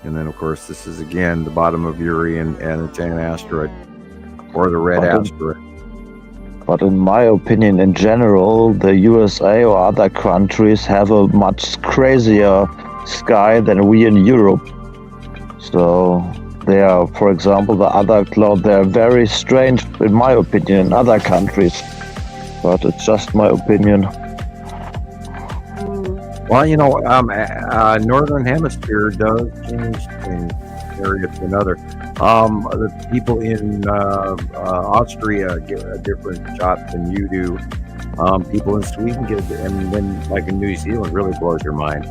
And then of course this is again the bottom of Uri and the tan asteroid. Or the red asteroid. But in my opinion, in general, the USA or other countries have a much crazier sky than we in Europe. So they are, for example, the other cloud, they are very strange, in my opinion, in other countries. But it's just my opinion. Well, you know, northern hemisphere does change from area to another. The people in Austria get a different shot than you do. People in Sweden get, and then like in New Zealand, really blows your mind.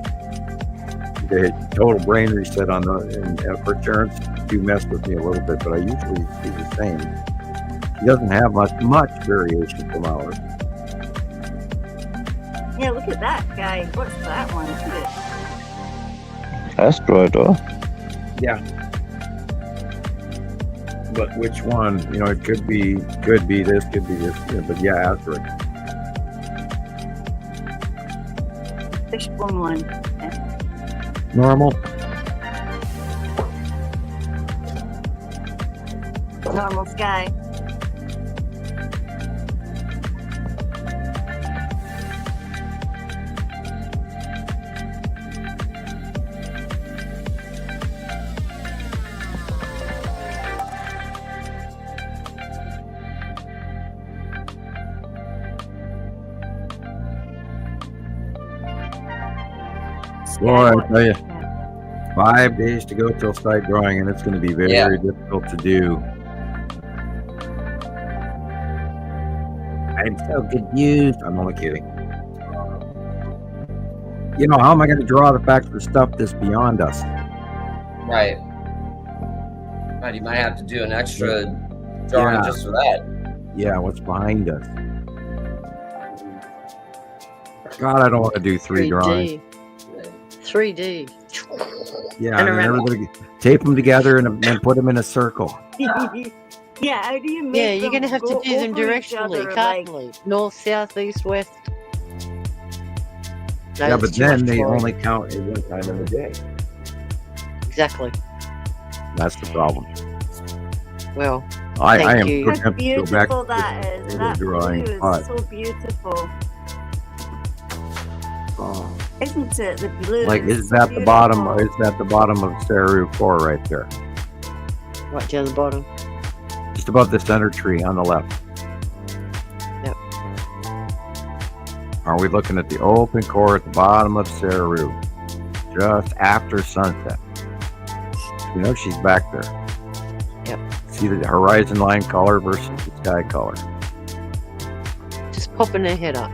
The total brain reset on the, and of course, Terrence do mess with me a little bit, but I usually see the same. He doesn't have much variation from ours. Yeah, look at that guy. What's that one? Look at it. Asteroid, or? Yeah. But which one? You know, it could be this, could be this. You know, but yeah, asteroid. Fishbone one. Normal. Normal sky. Boy, I tell you, 5 days to go till site drawing, and it's going to be very Yeah. difficult to do. I'm so confused. I'm only kidding. You know, how am I going to draw the facts for stuff that's beyond us? Right. Right. You might have to do an extra drawing Yeah. just for that. Yeah, what's behind us? God, I don't want to do 3 drawings. 3D. Yeah, And and then around. everybody tape them together and then put them in a circle. Yeah, how do you make Yeah, you're going to them have to go do them over each directionally, other, cardinally. North, south, east, west. No, Yeah, that's but too then much they drawing. only count at one time in the day. Exactly. That's the problem. Well, I thank am you. so How tempted to go back beautiful to that is. the That drawing, blue but is so beautiful. oh, Isn't it? The blue like is is that the bottom? beautiful. Is that the bottom of Saru 4 right there? Right down the bottom. Just above the center tree on the left. Yep. Are we looking at the open core at the bottom of Saru? Just after sunset. You know she's back there. Yep. See the horizon line color versus the sky color. Just popping her head up.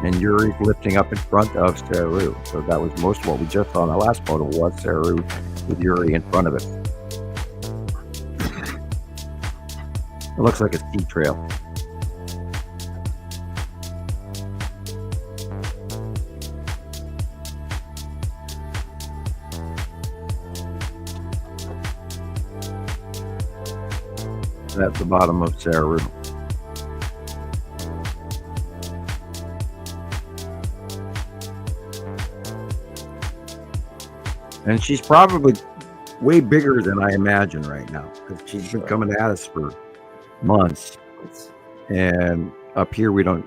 And Yuri's lifting up in front of Saru. So that was most of what we just saw in the last photo was Saru with Yuri in front of it. It looks like a ski trail. That's the bottom of Saru. And she's probably way bigger than I imagine right now because she's been coming at us for months. And up here, we don't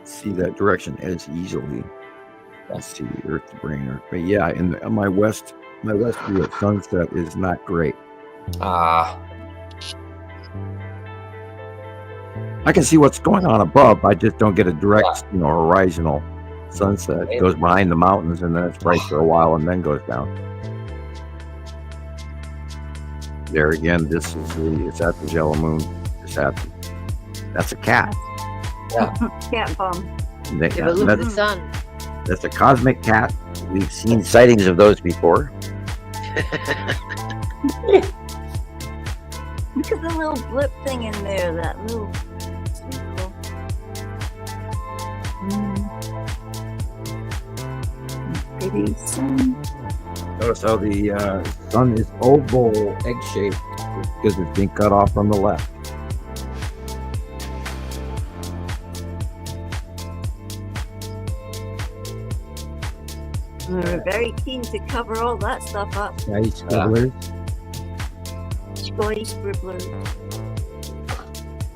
see that direction as easily. Let's see, Earth's brainer. But yeah, in my west view at sunset is not great. Ah. I can see what's going on above. I just don't get a direct, horizontal sunset. It goes behind the mountains and then it's bright for a while and then goes down. There again, it's at the yellow moon. That's a cat. Cat bomb. Yeah, but look at the sun. That's a cosmic cat. We've seen sightings of those before. Look at the little blip thing in there. That little circle. Pretty sun. Notice how the sun is oval, egg-shaped because it's being cut off from the left. We're very keen to cover all that stuff up. Nice scribblers. Sky scribblers.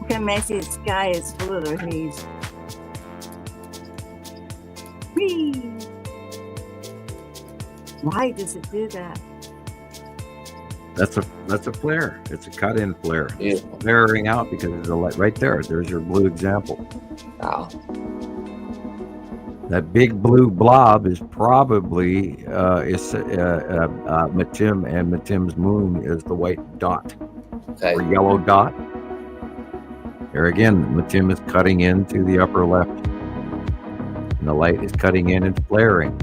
Look how messy the sky is full of their haze. Whee! Why does it do that? That's a flare. It's a cut-in flare. Yeah. It's flaring out because of the light right there. There's your blue example. Wow. That big blue blob is probably Matim, and Matim's moon is the white dot Okay. or yellow dot. There again, Matim is cutting into the upper left, and the light is cutting in and flaring.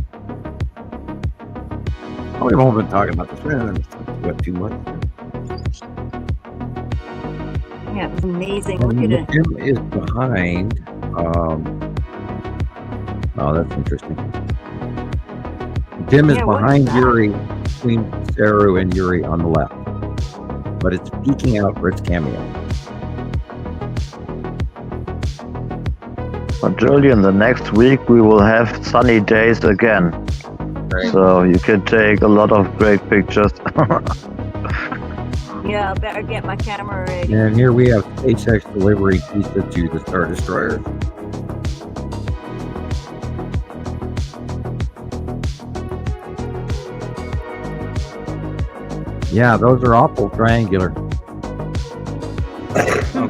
Oh, we've only been talking about this. We've got 2 months. Yeah, it was amazing. And Look at it. Matim is behind. Oh, that's interesting. Dim is Yeah, what is behind that? Yuri, between Saru and Yuri on the left, but it's peeking out for its cameo. But Julian, the next week we will have sunny days again. Great. So you can take a lot of great pictures. Yeah, I better get my camera ready. And here we have SpaceX delivering pizza to the Star Destroyer. Yeah, those are awful triangular.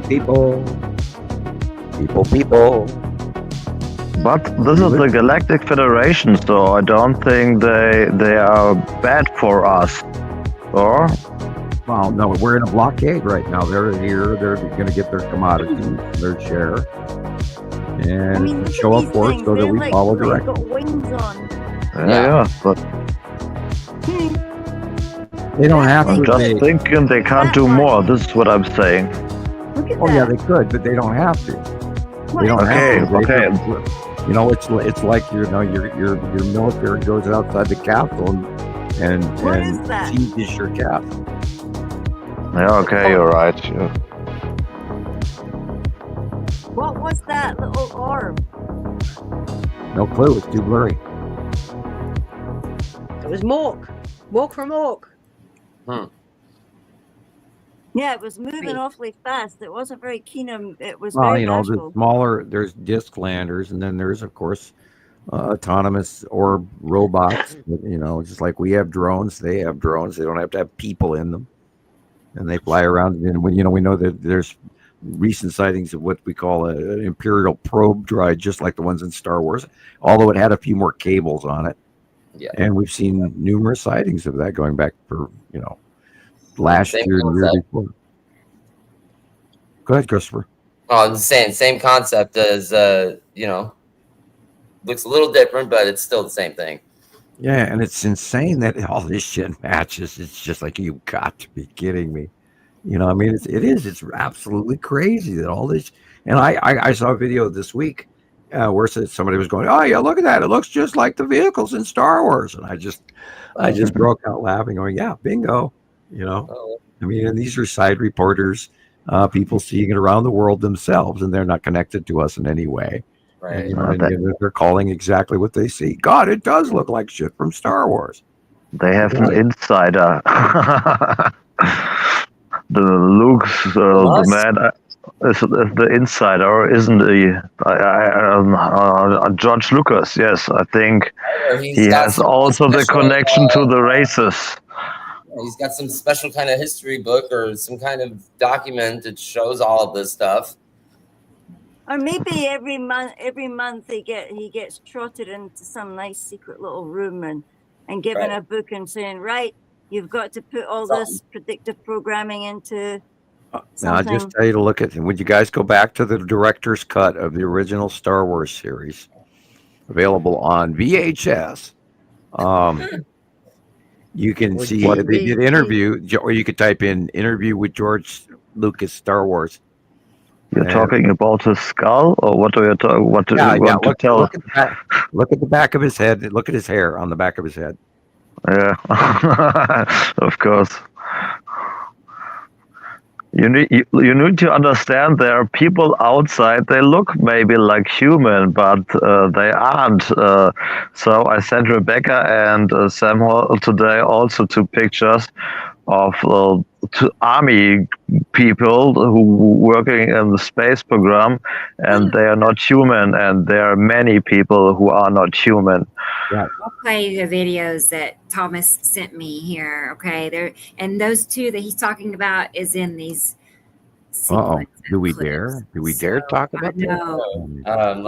People. But this is the Galactic Federation, so I don't think they are bad for us. Or? Well, no, we're in a blockade right now. They're here. They're going to get their commodities, their share, and I mean, look show at up these for us things. so that They're we like, follow they've directions. got wings on. Yeah, but They don't have I'm to. just They, thinking they can't do more. This is what I'm saying. Look at oh yeah, that. they could, but they don't have to. What They don't is Okay, have to. They okay. just- you know, it's like your military goes outside the castle and What is that? sieges your castle. Yeah, okay, you're right. Yeah. What was that little orb? No clue. It's too blurry. It was Mork. Mork from Mork. Yeah, it was moving awfully fast. It wasn't very keen on. It was Well, very you know, the bashful. smaller there's disc landers, and then there's of course autonomous or robots. You know, just like we have drones, they have drones. They don't have to have people in them, and they fly around. And we know that there's recent sightings of what we call an Imperial probe droid, just like the ones in Star Wars, although it had a few more cables on it. Yeah. And we've seen numerous sightings of that going back for last Same year and the year concept. before. Go ahead, Christopher. Oh, I'm just saying, same concept as looks a little different, but it's still the same thing. Yeah, and it's insane that all this shit matches. It's just like, you got to be kidding me. You know, I mean, it's absolutely crazy that all this. And I saw a video this week where somebody was going, "Oh yeah, look at that! It looks just like the vehicles in Star Wars." And I just broke out laughing, going, "Yeah, bingo!" You know, I mean, and these are side reporters, people seeing it around the world themselves, and they're not connected to us in any way. Right. And, you know, and they're calling exactly what they see. God, it does look like shit from Star Wars. They have an insider. The Luke's the man is the insider, isn't he? George Lucas, yes, I think he has also the connection to the races. He's got some special kind of history book or some kind of document that shows all of this stuff. Or maybe every month he gets trotted into some nice secret little room and given a book and saying, right, you've got to put all this predictive programming into Now, I'll just tell you to look at. Would you guys go back to the director's cut of the original Star Wars series, available on VHS? You can see they did interview, or you could type in "interview with George Lucas Star Wars." You're talking about his skull, or what do you talk? What do you want to tell? Look at the back of his head. Look at his hair on the back of his head. Yeah, of course. You need to understand there are people outside. They look maybe like human, but they aren't. So I sent Rebecca and Samuel today also 2 pictures of army people who working in the space program, and they are not human. And there are many people who are not human. Right. I'll play the videos that Thomas sent me here. Okay, there, and those 2 that he's talking about is in these. Do we dare? Do we dare talk about that? No. I don't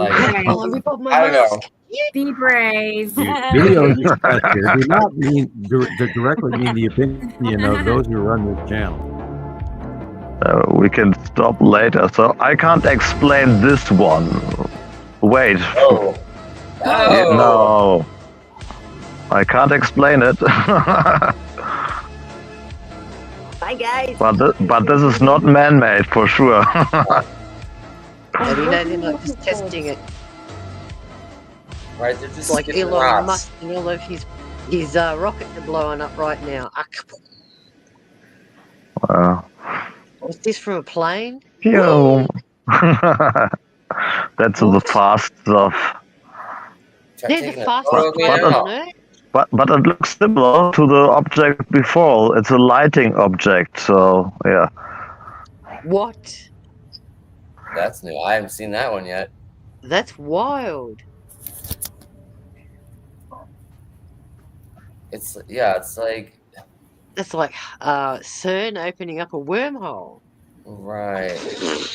know. Be brave. Videos do not mean directly mean the opinion of those who run this channel. We can stop later. So I can't explain this one. Wait. No. I can't explain it. Bye, guys. But this is not man-made for sure. Maybe they're not just testing it. Right, they're just like skipping Elon rocks. Musk and all of his rockets are blowing up right now. Was this from a plane? Pew. That's the fast stuff. They're the fastest plane on Earth. But it looks similar to the object before. It's a lighting object, so yeah. What? That's new. I haven't seen that one yet. That's wild. It's like That's like CERN opening up a wormhole. Right.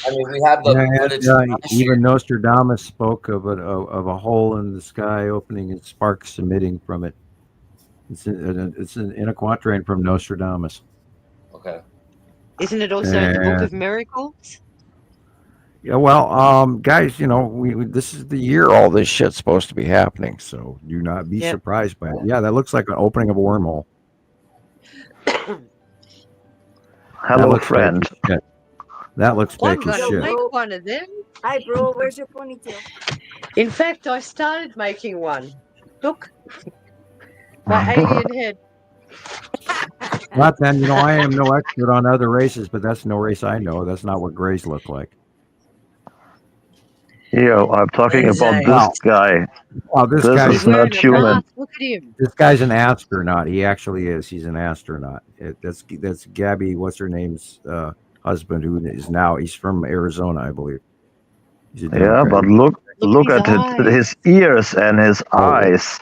I mean, we have the footage. Even Nostradamus spoke of a hole in the sky opening and sparks emitting from it. It's in a quatrain from Nostradamus. Okay. Isn't it also in the Book of Miracles? Yeah, well, guys, we this is the year all this shit's supposed to be happening, so do not be surprised by it. Yeah, that looks like an opening of a wormhole. Hello, friend. That looks fake I'm as gonna shit. make one of them. Hi, bro. Where's your ponytail? In fact, I started making one. Look, my alien head. But then, I am no expert on other races, but that's no race I know. That's not what Greys look like. Yeah, I'm talking about this guy. Oh, this guy is not human. Look at him. This guy's an astronaut. He actually is. He's an astronaut. That's Gabby. What's her name's husband? Who is now? He's from Arizona, I believe. Yeah, but look at his ears and his eyes.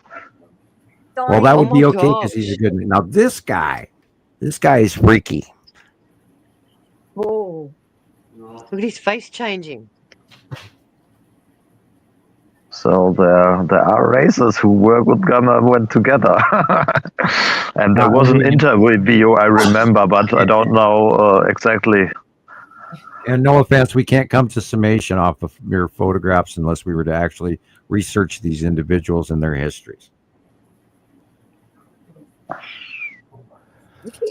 Well, that would be okay because he's a good. Now this guy is freaky. Whoa! Look at his face changing. So there are races who work with Gamma went together, and there was an interview I remember, but I don't know exactly. And no offense, we can't come to summation off of mere photographs unless we were to actually research these individuals and their histories.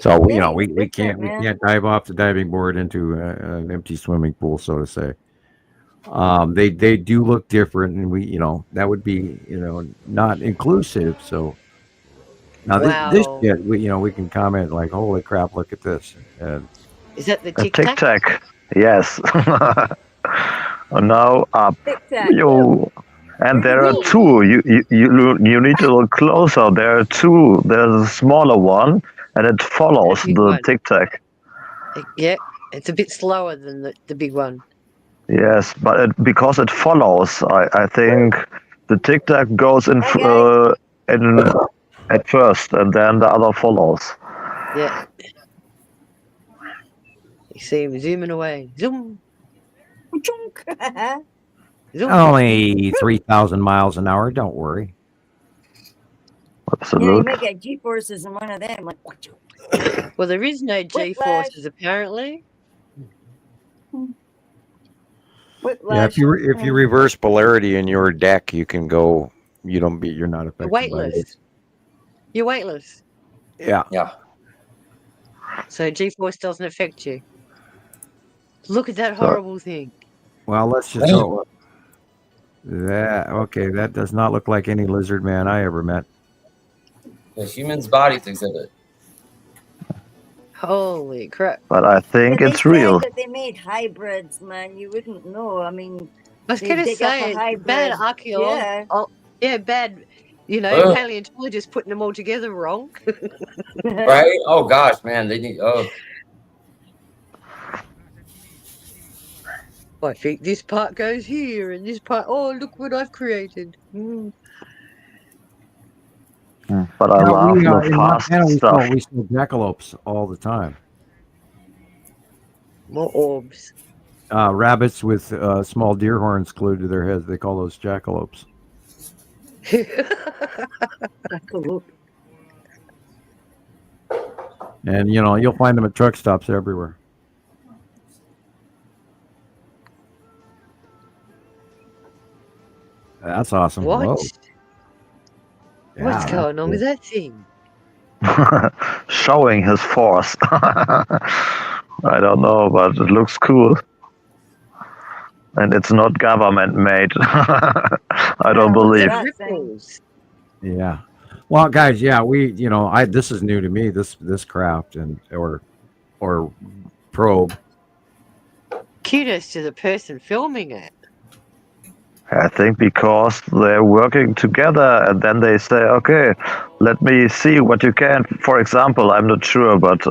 So we can't dive off the diving board into an empty swimming pool, so to say. They do look different, and that would be not inclusive. So now this shit, we can comment like, holy crap, look at this. Is that the Tic Tac? Yes. Now up. Yo. And there are two. You need to look closer. There are two. There's a smaller one, and it follows the Tic Tac. Yeah, it's a bit slower than the big one. Yes, but because it follows, I think the Tic Tac goes in at first, and then the other follows. Yeah. You see him zooming away. Zoom. Zoom. Only 3,000 miles an hour. Don't worry. Absolutely. Yeah, you might get G-forces in one of them. Like, well, there is no G-forces apparently. Yeah, if you reverse polarity in your deck, you can go. You're not affected. Weightless. You're weightless. Yeah. Yeah. So G-force doesn't affect you. Look at that horrible thing. Well, let's just go. That does not look like any lizard man I ever met. The human's body's exhibit. Holy crap! But I think it's real. That they made hybrids, man. You wouldn't know. I mean, I was going to say bad archaeology. Yeah. Bad. Paleontologists putting them all together wrong. Right? Oh gosh, man, they need. Oh. I think this part goes here, and this part. Oh, look what I've created. Mm. But I love the fast stuff. We saw jackalopes all the time. More orbs. Rabbits with small deer horns glued to their heads. They call those jackalopes. And you'll find them at truck stops everywhere. That's awesome. What? Whoa. What's going on with that thing? Showing his force. I don't know, but it looks cool. And it's not government made. I don't believe. Yeah. Well, guys, this is new to me, this craft or probe. Kudos to the person filming it. I think because they're working together and then they say, okay, let me see what you can. For example, I'm not sure, but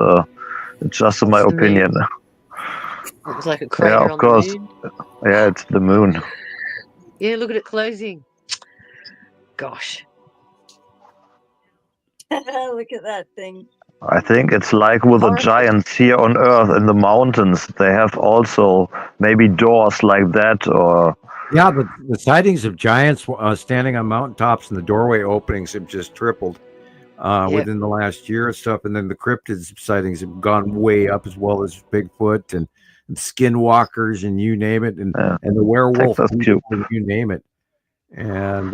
it's just my opinion. It was like a crater on the moon. Yeah, it's the moon. Yeah, look at it closing. Gosh. Look at that thing. I think it's like with the giants here on Earth in the mountains. They have also maybe doors like that, or Yeah, the sightings of giants standing on mountaintops and the doorway openings have just tripled within the last year and stuff. And then the cryptid sightings have gone way up, as well as Bigfoot and skinwalkers and you name it, and the werewolf, people, you name it. And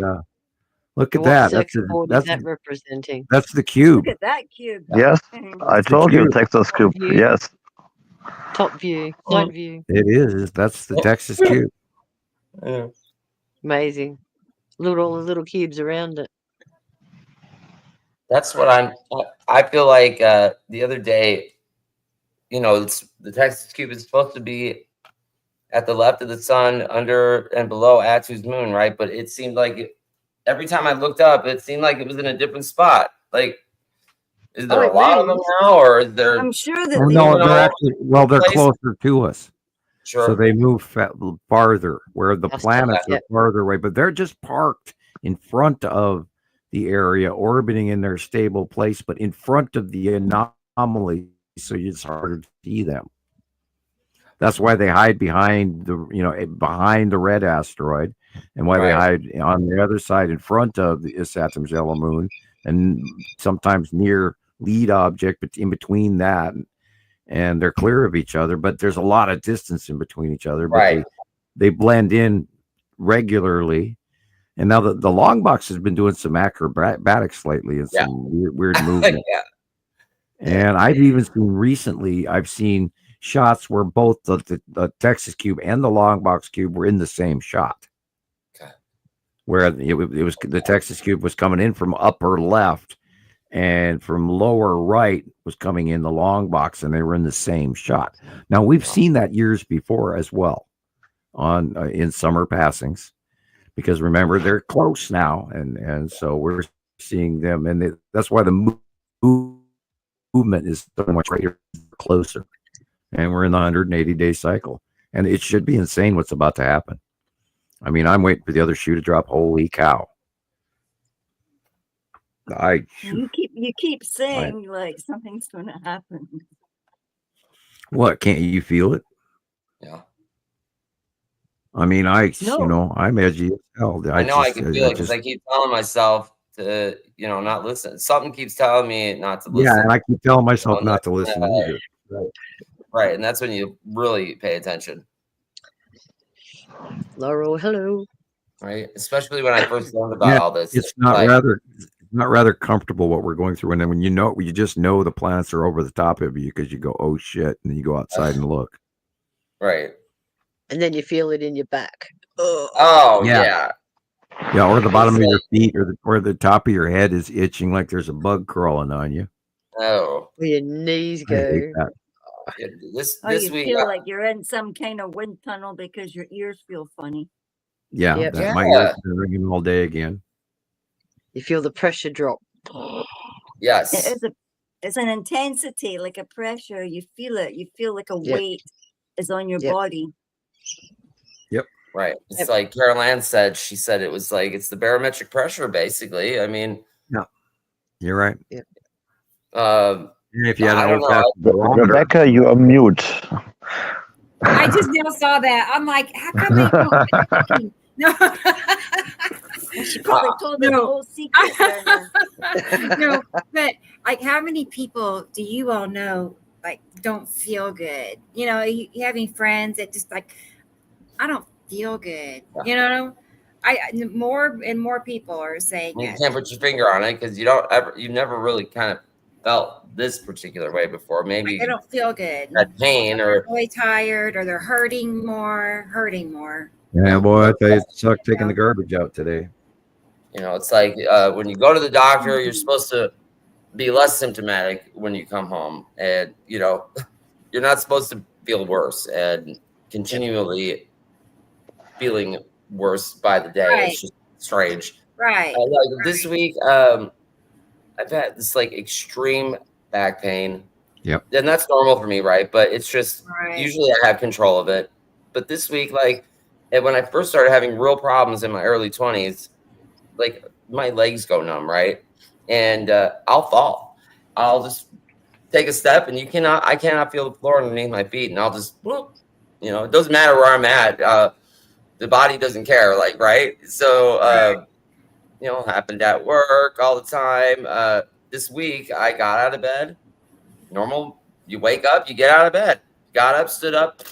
look at that. That's that representing? That's the cube. Look at that cube. yes, I told you, Texas cube. Yes, top view, night view. It is. That's the Texas cube. Yeah. Amazing. Look at all the little cubes around it. That's what I feel like the other day, it's the Texas cube is supposed to be at the left of the sun, under and below Atsu's moon, right? But it seemed like every time I looked up, it seemed like it was in a different spot. Like, is there a lot of them now, or is there? I'm sure that they're closer to us. Sure. So they move farther, where the planets are farther away, but they're just parked in front of the area, orbiting in their stable place, but in front of the anomaly, so it's harder to see them. That's why they hide behind the red asteroid, and why they hide on the other side in front of the Saturn's yellow moon, and sometimes near lead object, but in between that. And they're clear of each other, but there's a lot of distance in between each other. But they blend in regularly. And now the long box has been doing some acrobatics lately and some weird movement. And I've even seen recently, I've seen shots where both the Texas cube and the long box cube were in the same shot. Where it was the Texas cube was coming in from upper left, and from lower right was coming in the long box, and they were in the same shot. Now we've seen that years before as well on in summer passings, because remember, they're close now, and so we're seeing them, and that's why the movement is so much closer, and we're in the 180-day cycle, and it should be insane what's about to happen. I mean, I'm waiting for the other shoe to drop. Holy cow. You keep saying like something's going to happen. What, can't you feel it? Yeah. I mean, I'm edgy as hell. I know I can feel it, because I keep telling myself to, not listen. Something keeps telling me not to listen. Yeah, and I keep telling myself not to listen either. Right, and that's when you really pay attention. Laurel, hello. Right, especially when I first learned about all this. It's not rather comfortable what we're going through, and then when you just know the planets are over the top of you, because you go, oh shit, and then you go outside and look. Right. And then you feel it in your back. Oh yeah. Yeah, or the bottom of your feet, or the top of your head is itching like there's a bug crawling on you. Oh. Where your knees go. This you week, feel like you're in some kind of wind tunnel because your ears feel funny. Yeah, my ears have been ringing all day again. You feel the pressure drop. Yes. It's an intensity, like a pressure. You feel it. You feel like a weight is on your body. Yep. Right. It's like Carol Ann said. She said it was like it's the barometric pressure, basically. I mean, yeah, you're right. Yeah. If you had Rebecca, you are mute. I just now saw that. I'm like, how come they don't? No. She probably told them the whole secret. No, but like, how many people do you all know like don't feel good? You have any friends that just like, I don't feel good. More and more people are saying you can't put your finger on it, because you never really kind of felt this particular way before. Maybe they don't feel good. That pain, or really tired, or they're hurting more. Yeah, boy, I tell you, it sucked taking the garbage out today. It's like when you go to the doctor, you're supposed to be less symptomatic when you come home, and you're not supposed to feel worse and continually feeling worse by the day. Right. It's just strange. Right. This week, I've had this like extreme back pain. Yep. And that's normal for me, right? But it's just usually I have control of it. But this week, when I first started having real problems in my early 20s, like my legs go numb, right? And I'll fall. I'll just take a step and I cannot feel the floor underneath my feet, and I'll just, whoop, it doesn't matter where I'm at. The body doesn't care, like, right? So, happened at work all the time. This week I got out of bed. Normal, you wake up, you get out of bed. Got up, stood up,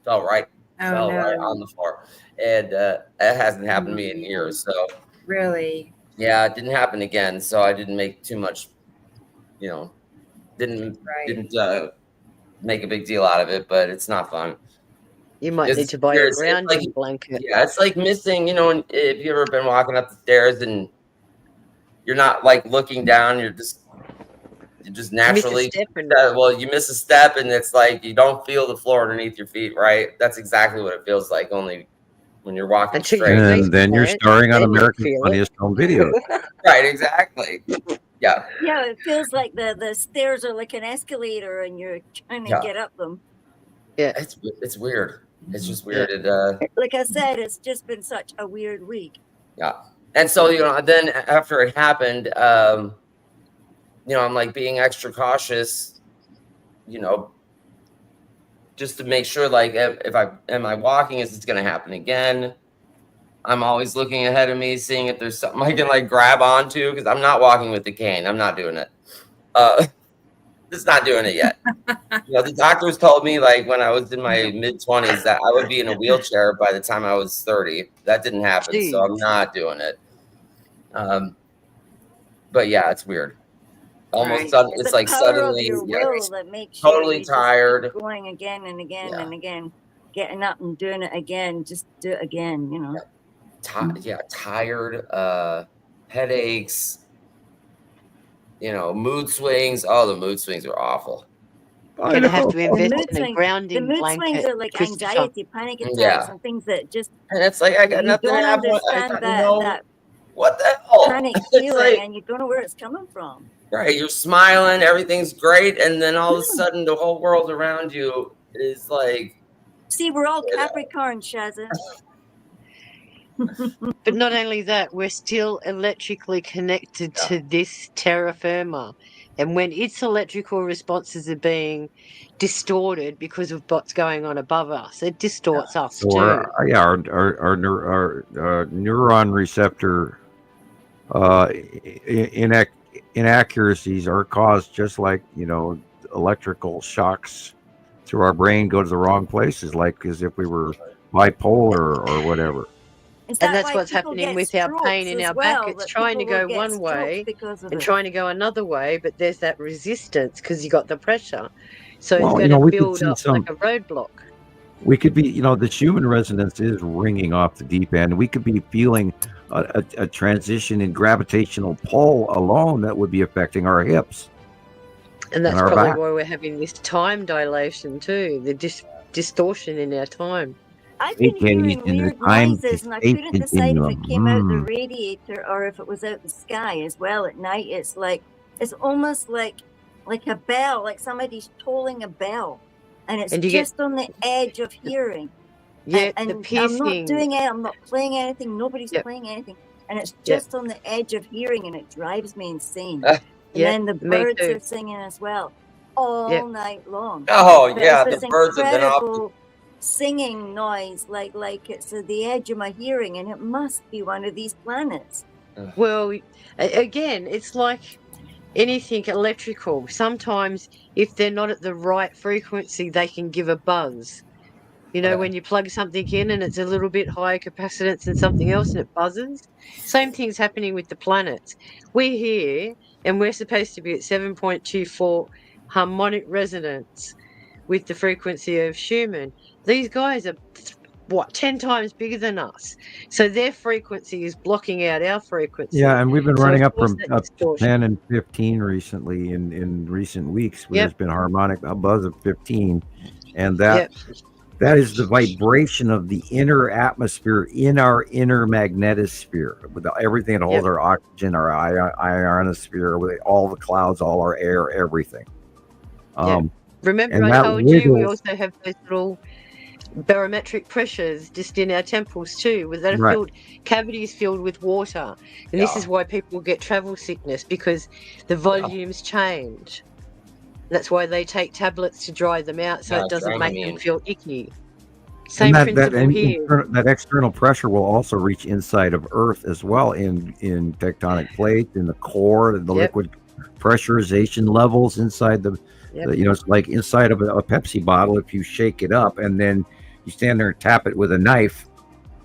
fell right on the floor. And that hasn't happened to me in years. So Really? Yeah, it didn't happen again. So I didn't make too much, didn't make a big deal out of it, but it's not fun. You might need to buy a grounding blanket. Yeah, it's like missing, if you've ever been walking up the stairs and you're not like looking down, you're just naturally, you miss a step and it's like you don't feel the floor underneath your feet, right? That's exactly what it feels like, only when you're walking straight. And then you're starring on America's Funniest Home Videos. Right, exactly. Yeah. Yeah, it feels like the stairs are like an escalator and you're trying to get up them. Yeah, it's weird. It's just weird. Like I said, it's just been such a weird week. Yeah. And so, then after it happened, I'm like being extra cautious, just to make sure, like, am I walking? Is this going to happen again? I'm always looking ahead of me, seeing if there's something I can like grab onto, because I'm not walking with the cane. I'm not doing it. Just not doing it yet. The doctors told me, like, when I was in my mid-20s that I would be in a wheelchair by the time I was 30. That didn't happen, so I'm not doing it. But yeah, it's weird. Almost sudden, it's like suddenly totally tired. Going again and again and again, getting up and doing it again. Just do it again, Tired, headaches, mood swings. Oh, the mood swings are awful. You're gonna have to invest in a grounding blanket. The mood swings are like anxiety, panic attacks, and things that just. And it's like I got nothing to happen. That what the hell? Panic feeling, and you don't know where it's coming from. Right, you're smiling, everything's great, and then all of a sudden the whole world around you is like. See, we're all Capricorn, Shazza. But not only that, we're still electrically connected to this terra firma. And when its electrical responses are being distorted because of what's going on above us, it distorts us too. Our neuron receptor inaccuracies are caused just like, electrical shocks through our brain go to the wrong places, like as if we were bipolar or whatever. And that's what's happening with our pain in our back. It's trying to go one way and trying to go another way, but there's that resistance because you got the pressure. So it's going to build up like a roadblock. We could be, the Schumann resonance is ringing off the deep end. We could be feeling a transition in gravitational pull alone that would be affecting our hips. And that's probably why we're having this time dilation too, the distortion in our time. I've been hearing weird noises, and I couldn't decide if it came out the radiator or if it was out the sky as well at night. It's almost like a bell, like somebody's tolling a bell, and it's just on the edge of hearing. Yeah, and the piercing. I'm not doing it. I'm not playing anything. Nobody's playing anything, and it's just on the edge of hearing, and it drives me insane. And then the birds are singing as well all night long. Oh yeah, the birds have been off. Singing noise like it's at the edge of my hearing, and it must be one of these planets. Well, again, it's like anything electrical. Sometimes if they're not at the right frequency, they can give a buzz. When you plug something in and it's a little bit higher capacitance than something else and it buzzes. Same thing's happening with the planets. We're here and we're supposed to be at 7.24 harmonic resonance with the frequency of Schumann. These guys are 10 times bigger than us, so their frequency is blocking out our frequency. Yeah, and we've been running up to 10 and 15 recently in recent weeks. There's been a buzz of 15, and that is the vibration of the inner atmosphere in our inner magnetosphere, with everything that holds our oxygen, our ionosphere, with all the clouds, all our air, everything. Remember, I told you we also have those little barometric pressures just in our temples too, with that filled cavities filled with water, and this is why people get travel sickness, because the volumes change. That's why they take tablets to dry them out, so Yeah, it doesn't make them Dramamine. feel icky. And Same that principle here. that external pressure will also reach inside of Earth as well in tectonic plates, in the core, the Yep. liquid pressurization levels inside the Yep. you know, it's like inside of a Pepsi bottle. If you shake it up and then you stand there and tap it with a knife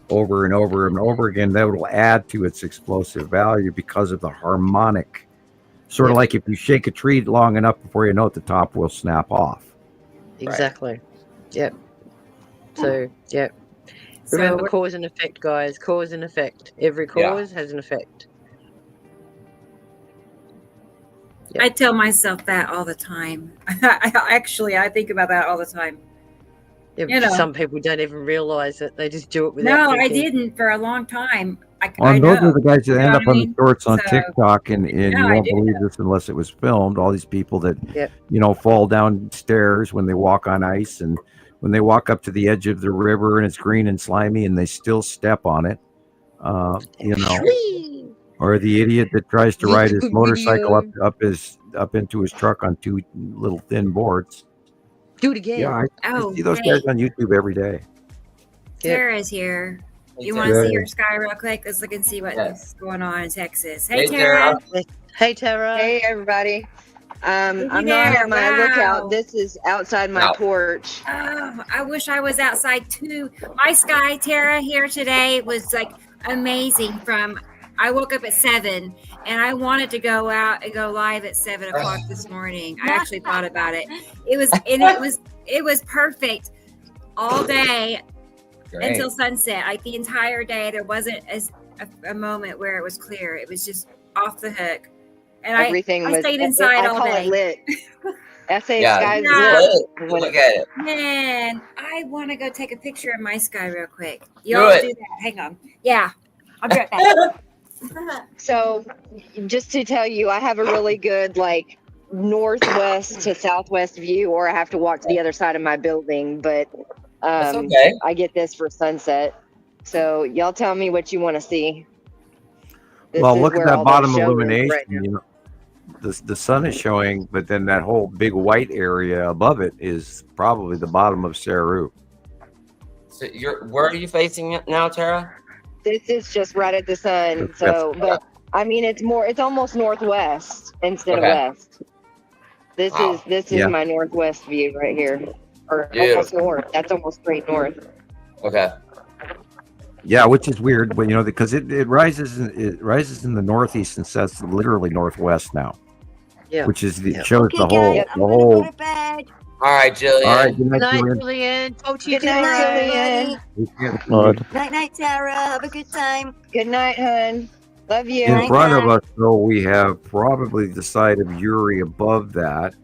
over and over and over again, that will add to its explosive value because of the harmonic. Sort of Yep. like if you shake a tree long enough, before you know it, the top will snap off. Exactly. Yep. So, yep. So Remember we're- cause and effect, guys. Cause and effect. Every Yeah. cause has an effect. I tell myself that all the time. I think about that all the time. Yeah, You know. Some people don't even realize it. They just do it without No, I thinking. didn't for a long time. I And those know. are the guys that You know end what up I on the mean? shorts on So, TikTok, and yeah, you I won't do believe know. this unless it was filmed. All these people that Yep. fall down stairs when they walk on ice, and when they walk up to the edge of the river and it's green and slimy, and they still step on it. Or the idiot that tries to ride his YouTube motorcycle video. up into his truck on two little thin boards. Do it again. Yeah, I Oh, see those hey, guys on YouTube every day. Tara's here. Hey, You Tara. want to see Yeah. her sky real quick? Let's look and see what's Yes. going on in Texas. Hey, Hey, Tara. Tara. Hey, Tara. Hey, everybody. Looky I'm not there. at my Wow. lookout. This is outside my Wow. porch. Oh, I wish I was outside too. My sky, Tara, here today was like amazing. I woke up at 7 and I wanted to go out and go live at 7 o'clock this morning. I actually thought about it. It was perfect all day Great. until sunset. Like the entire day, there wasn't a moment where it was clear. It was just off the hook. And Everything I was. stayed inside I all call day. it lit. I say Yeah, sky's it's Yeah. lit. lit. Look at it. Man, I want to go take a picture of my sky real quick. Do Y'all it. do that. Hang on. Yeah, I'll be right back. So, just to tell you, I have a really good like northwest to southwest view, or I have to walk to the other side of my building. But That's okay. I get this for sunset. So y'all tell me what you want to see. This Well, is look at where that all the bottom show is illumination. right now. You know, the sun is showing, but then that whole big white area above it is probably the bottom of Saru. So where are you facing now, Tara? This is just right at the sun. So, but I mean, it's almost northwest instead Okay. of west. This Wow. is Yeah. my northwest view right here, or Beautiful. almost north. That's almost straight north. Okay. Yeah, which is weird, but because it rises in the northeast and sets literally northwest now. Yeah. Which is Yeah. shows Okay, the whole guys, the I'm gonna whole. go to bed. All right, Jillian. All right, good Good night, night, Julian. Julian. Talk to you Good night, tomorrow. everybody. Right. Night, night, Tara. Have a good time. Good night, hun. Love you. In Night, front of night. us, though, we have probably the site of Uri above that,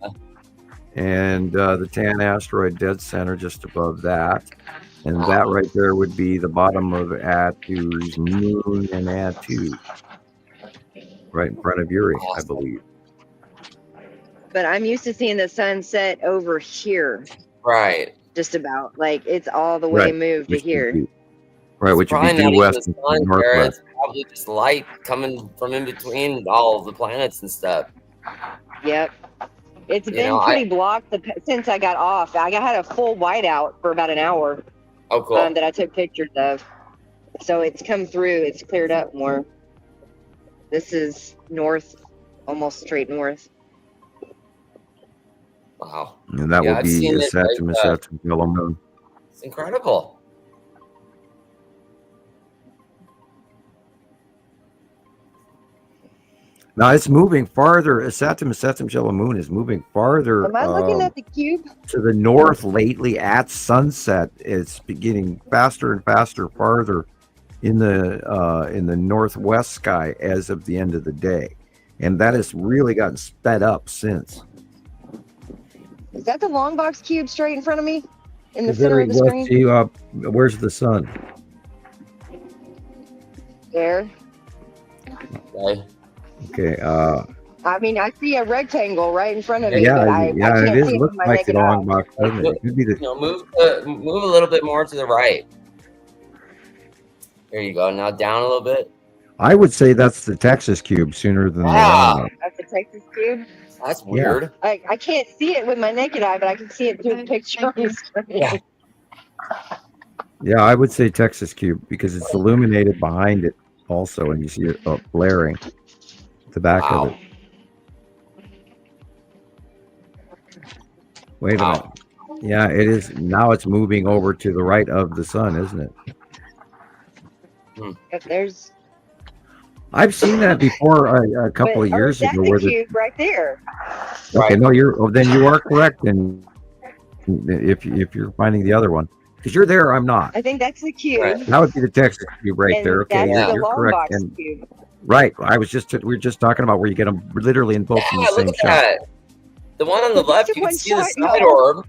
and the Tan Asteroid Dead Center just above that, and that right there would be the bottom of Atu's moon and Atu, right in front of Uri, I believe. But I'm used to seeing the sunset over here, Right. just about. Like it's all the way Right. moved to Which would here. be, right, which would Probably be not due even west the and sun, Tara. northwest. It's probably just light coming from in between all of the planets and stuff. Yep. It's You been know, pretty blocked since I got off. I had a full whiteout for about an hour Oh, cool. that I took pictures of. So it's come through. It's cleared up more. This is north, almost straight north. Wow. And that Yeah, would I've be seen it, Saturn, like, Saturn, yellow moon. It's incredible. Now it's moving farther. Saturn, yellow moon is moving farther. Am I looking at the cube? To the north lately at sunset. It's beginning faster and faster farther in the northwest sky as of the end of the day, and that has really gotten sped up since. Is that the long box cube straight in front of me? In the Is center there- of the let's screen? see, where's the sun? There. Okay. Okay. I mean, I see a rectangle right in front of me, Yeah, but I it can't is. see it Looks with my like the naked eye. long box, doesn't it? It could be the. Move a little bit more to the right. There you go. Now down a little bit. I would say that's the Texas cube sooner than the Ah, That's a Texas cube. that's weird. I can't see it with my naked eye, but I can see it through the picture on the screen. Yeah. Yeah, I would say Texas cube because it's illuminated behind it also, and you see it blaring at the back of it. Wait a minute. Yeah, it is. Now it's moving over to the right of the sun, isn't it? If there's I've seen that before a couple of years that's ago. the Where cube right there. okay, no, then you are correct. And if you're finding the other one, because you're there, I'm not. I think that's the cube. That would be the Texas cube right And there. Okay, that's the you're long correct. box And cube. right, we were just talking about where you get them literally in both in the Yeah, same look at shot. that. The one on the left, you can One see the shot, side y'all. orb,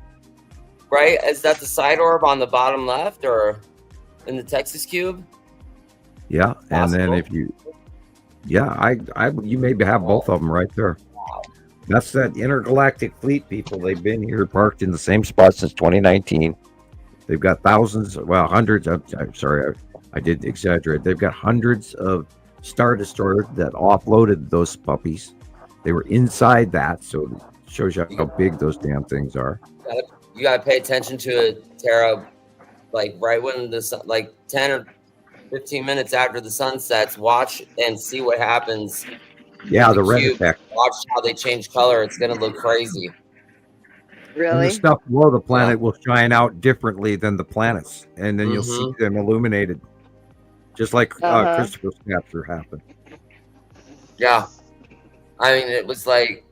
right? Is that the side orb on the bottom left, or in the Texas cube? Yeah, and then Possible. if you, you maybe have both of them right there. That's that intergalactic fleet, people. They've been here parked in the same spot since 2019. They've got thousands, well, hundreds. I'm sorry, I did exaggerate. They've got hundreds of Star Destroyers that offloaded those puppies. They were inside that, so it shows you how big those damn things are. You gotta pay attention to it, Tara. Like right when the sun, like 10 or 15 minutes after the sun sets, watch and see what happens. Yeah, with the red cube. effect. Watch how they change color. It's gonna look crazy. And Really? the stuff below the planet will shine out differently than the planets, and then you'll see Mhm. them illuminated, just like Uh-huh. Christopher's capture happened. Yeah, I mean, it was like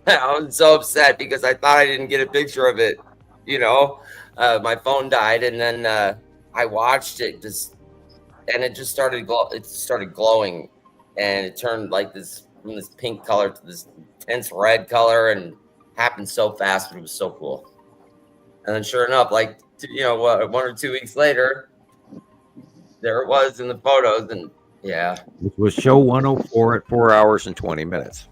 I was so upset because I thought I didn't get a picture of it. You know, my phone died, and then I watched it and it just started glowing, and it turned like this from this pink color to this intense red color, and happened so fast, but it was so cool. And then, sure enough, like 1 or 2 weeks later, there it was in the photos, and yeah, It was show 104 at 4 hours and 20 minutes.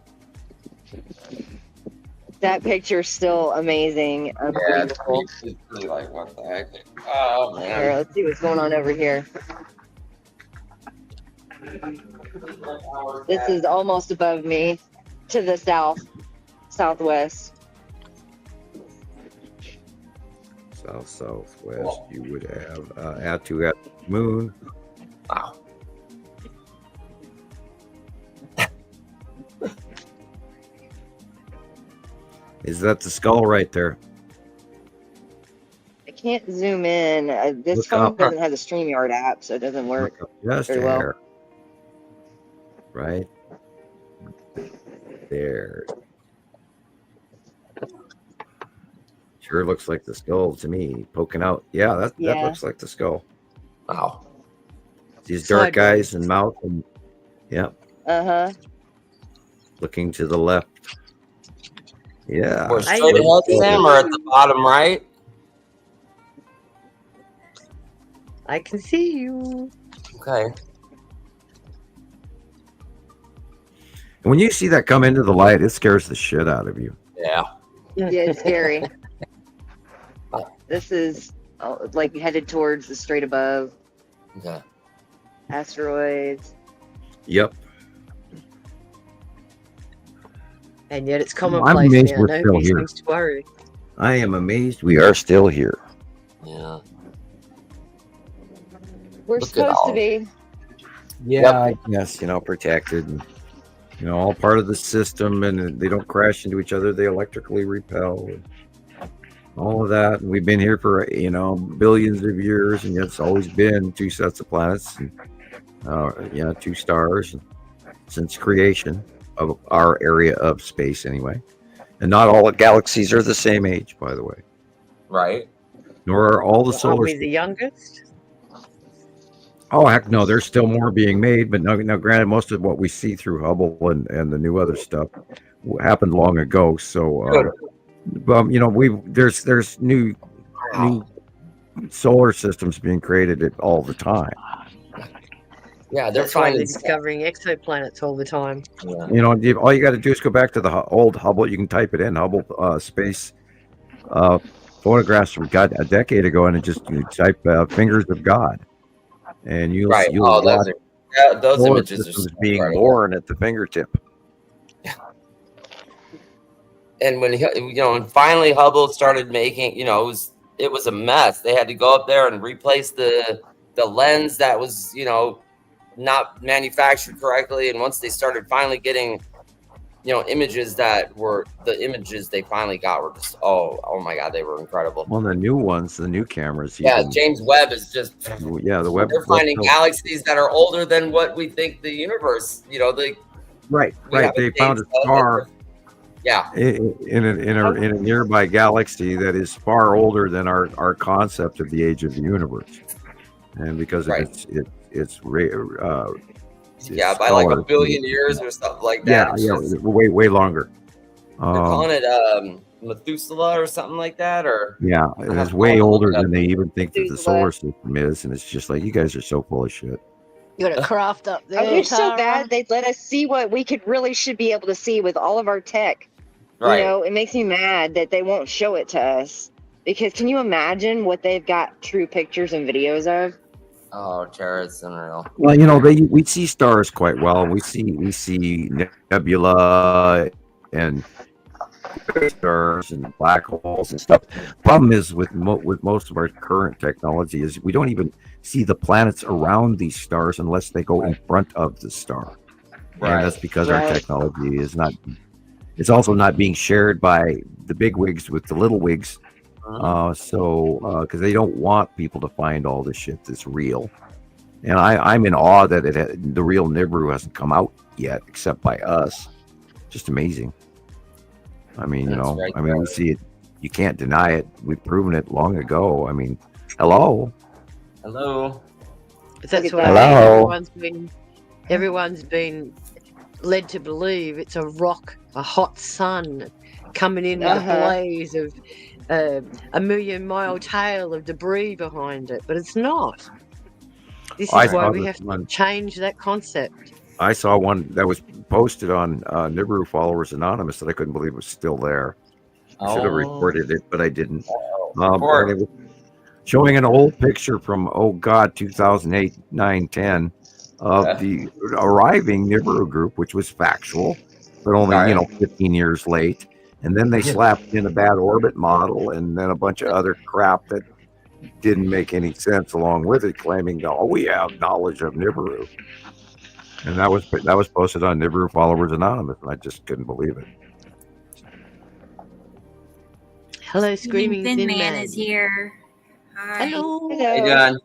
That picture's still amazing. yeah, Unbelievable. it's really like what the heck? Oh Here, man, let's see what's going on over here. This is almost above me to the southwest. Southwest, you would have add to at moon. wow. Is that the skull right there? I can't zoom in. This Look phone up. doesn't have the StreamYard app, so it doesn't work. Look up just very well. there. Right there. Sure looks like the skull to me, poking out. Yeah, that Yeah. looks like the skull. Wow. These dark Sideways. eyes and mouth, and yeah, Uh-huh. looking to the left. Yeah. We're I- straight ahead, Sam, or at the bottom right? I can see you. Okay. And when you see that come into the light, it scares the shit out of you. Yeah. Yeah, it's scary. This is like headed towards the straight above Okay. asteroids. Yep. And yet it's I'm commonplace amazed now. we're still Nobody here. seems to worry. I am amazed we are still here. Yeah. We're Look at supposed all- to be. Yeah, I guess, protected and, all part of the system, and they don't crash into each other. They electrically repel and all of that. And we've been here for, billions of years, and yet it's always been two sets of planets and, two stars since creation of our area of space anyway. And not all galaxies are the same age, by the way, Right. nor are all the Aren't solar we the youngest? Oh, heck no, there's still more being made, but now granted, most of what we see through Hubble and the new other stuff happened long ago. So, there's new solar systems being created all the time. Yeah, they're That's why they're finding. discovering exoplanets all the time. Yeah. All you got to do is go back to the old Hubble. You can type it in Hubble space photographs from a decade ago, and you type fingers of God, and you'll Right. you'll Oh, watch, those Solar images are systems so being incredible. born at the fingertip. And when and finally Hubble started making, it was a mess. They had to go up there and replace the lens that was, not manufactured correctly. And once they started finally getting, images that were the images they finally got were just oh my god, they were incredible. Well, the new ones, the new cameras. Yeah, even- James Webb is just Yeah, the web. they're finding galaxies that are older than what we think the universe. Right. we have They a found a date set star Yeah, in a nearby galaxy that is far older than our concept of the age of the universe, and because of Right. its yeah, by like a billion years or something like that. It's just- way longer. they're calling it Methuselah or something like that, or Yeah, I and have it's to way look older it up. than they even think that the Methuselah. solar system is, and it's just like, you guys are so full of shit. You got a craft up there. I wish so Tara. bad they'd let us see what we should be able to see with all of our tech. Right. It makes me mad that they won't show it to us. Because can you imagine what they've got true pictures and videos of? Oh, Tara, it's unreal. Well, we see stars quite well. We see nebula and stars and black holes and stuff. Problem is with most of our current technology is we don't even see the planets around these stars unless they go in front of the star. Right. And that's because our Right. technology is not. It's also not being shared by the big wigs with the little wigs. Because they don't want people to find all this shit that's real. And I'm in awe that the real Nibiru hasn't come out yet, except by us. Just amazing. I mean, That's right, we see it. You can't deny it. We've proven it long ago. I mean, hello. Hello. That's what Hello. everyone's been led to believe it's a rock, a hot sun coming in with a blaze of a million-mile tail of debris behind it, but it's not. This I is why saw we this have to one. change that concept. I saw one that was posted on Nibiru Followers Anonymous that I couldn't believe was still there. I should have reported it, but I didn't. Report. And it was showing an old picture from 2008, 9, 10 of the arriving Nibiru group, which was factual, but only 15 years late. And then they slapped in a bad orbit model and then a bunch of other crap that didn't make any sense along with it, claiming that we have knowledge of Nibiru. And that was posted on Nibiru Followers Anonymous, and I just couldn't believe it. Hello, Screaming Thin Man is here. Hi. Hello. Hey, John.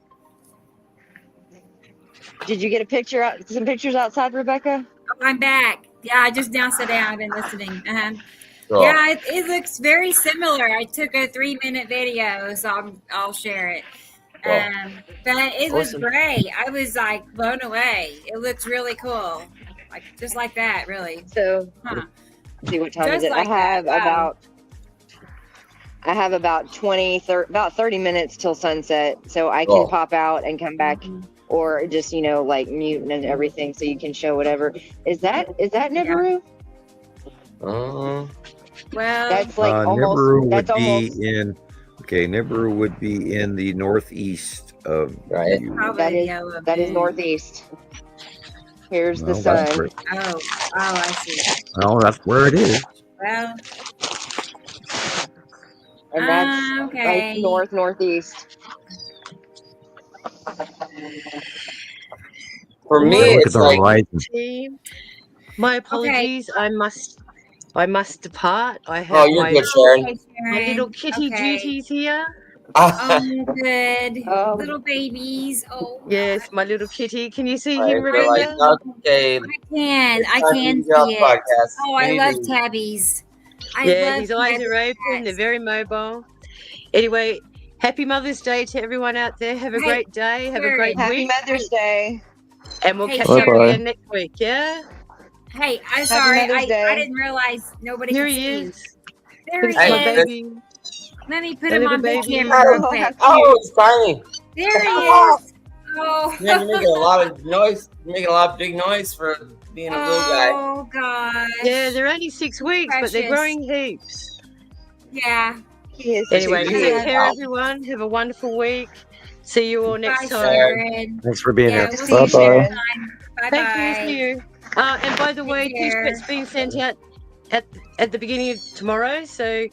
Did you get some pictures outside, Rebecca? Oh, I'm back. Yeah, I just now sat down. I've been listening. Cool. Yeah, it looks very similar. I took a 3-minute video, so I'll share it. But it was Awesome. great. I was like blown away. It looks really cool, like just like that, really. So, Huh. let's see what time Just is it? like I have about 30 minutes till sunset, so I can pop out and come back, or just like mute and everything, so you can show whatever. Is that Nibiru? Well, That's like Nibiru almost. That's would be almost. Nibiru would be in the northeast of Right. you. probably That is northeast. Here's the Well, that's sun. where- Oh, I see. well, that's where it is. Well, And that's okay. like northeast. For me, Look at it's the like horizon. Team, my apologies. I must depart. I have oh, you're my, good, Sharon. Okay, my Sharon. little kitty Okay. duties here. Oh, good. Oh. Little babies. Oh, Yes, my little kitty. Can you see Right, him, we're like, Rebecca? okay, I can it's time for you see to get off it. the podcast. Oh, We I need love to- tabbies. I Yeah, love his eyes tabby are open. They're cats. very mobile. Anyway, happy Mother's Day to everyone out there. Have a Hey, great day. Have a Sharon. great Happy week. Mother's Day. And we'll Hey, catch up Sharon. again next week, yeah? Hey, I'm sorry. Mother's Day. I didn't realize nobody Here could he see. is. There he There's my Hey, is. baby. Let me put My him little on big baby. camera real quick. Oh, it's tiny. There he is. Oh, Yeah, you're making a lot of noise. You're making a lot of big noise for being a little guy. oh gosh. Yeah, they're only 6 weeks, but they're Precious. growing heaps. Yeah. He is Anyway, too Yeah. take cute. care, everyone. Have a wonderful week. See you all next Bye, time. Sharon. Thanks for being Yeah, here. we'll see you Bye-bye. next time. Bye Thank you. bye. See you. And by the way, Take care. T-shirts being sent out at the beginning of tomorrow. So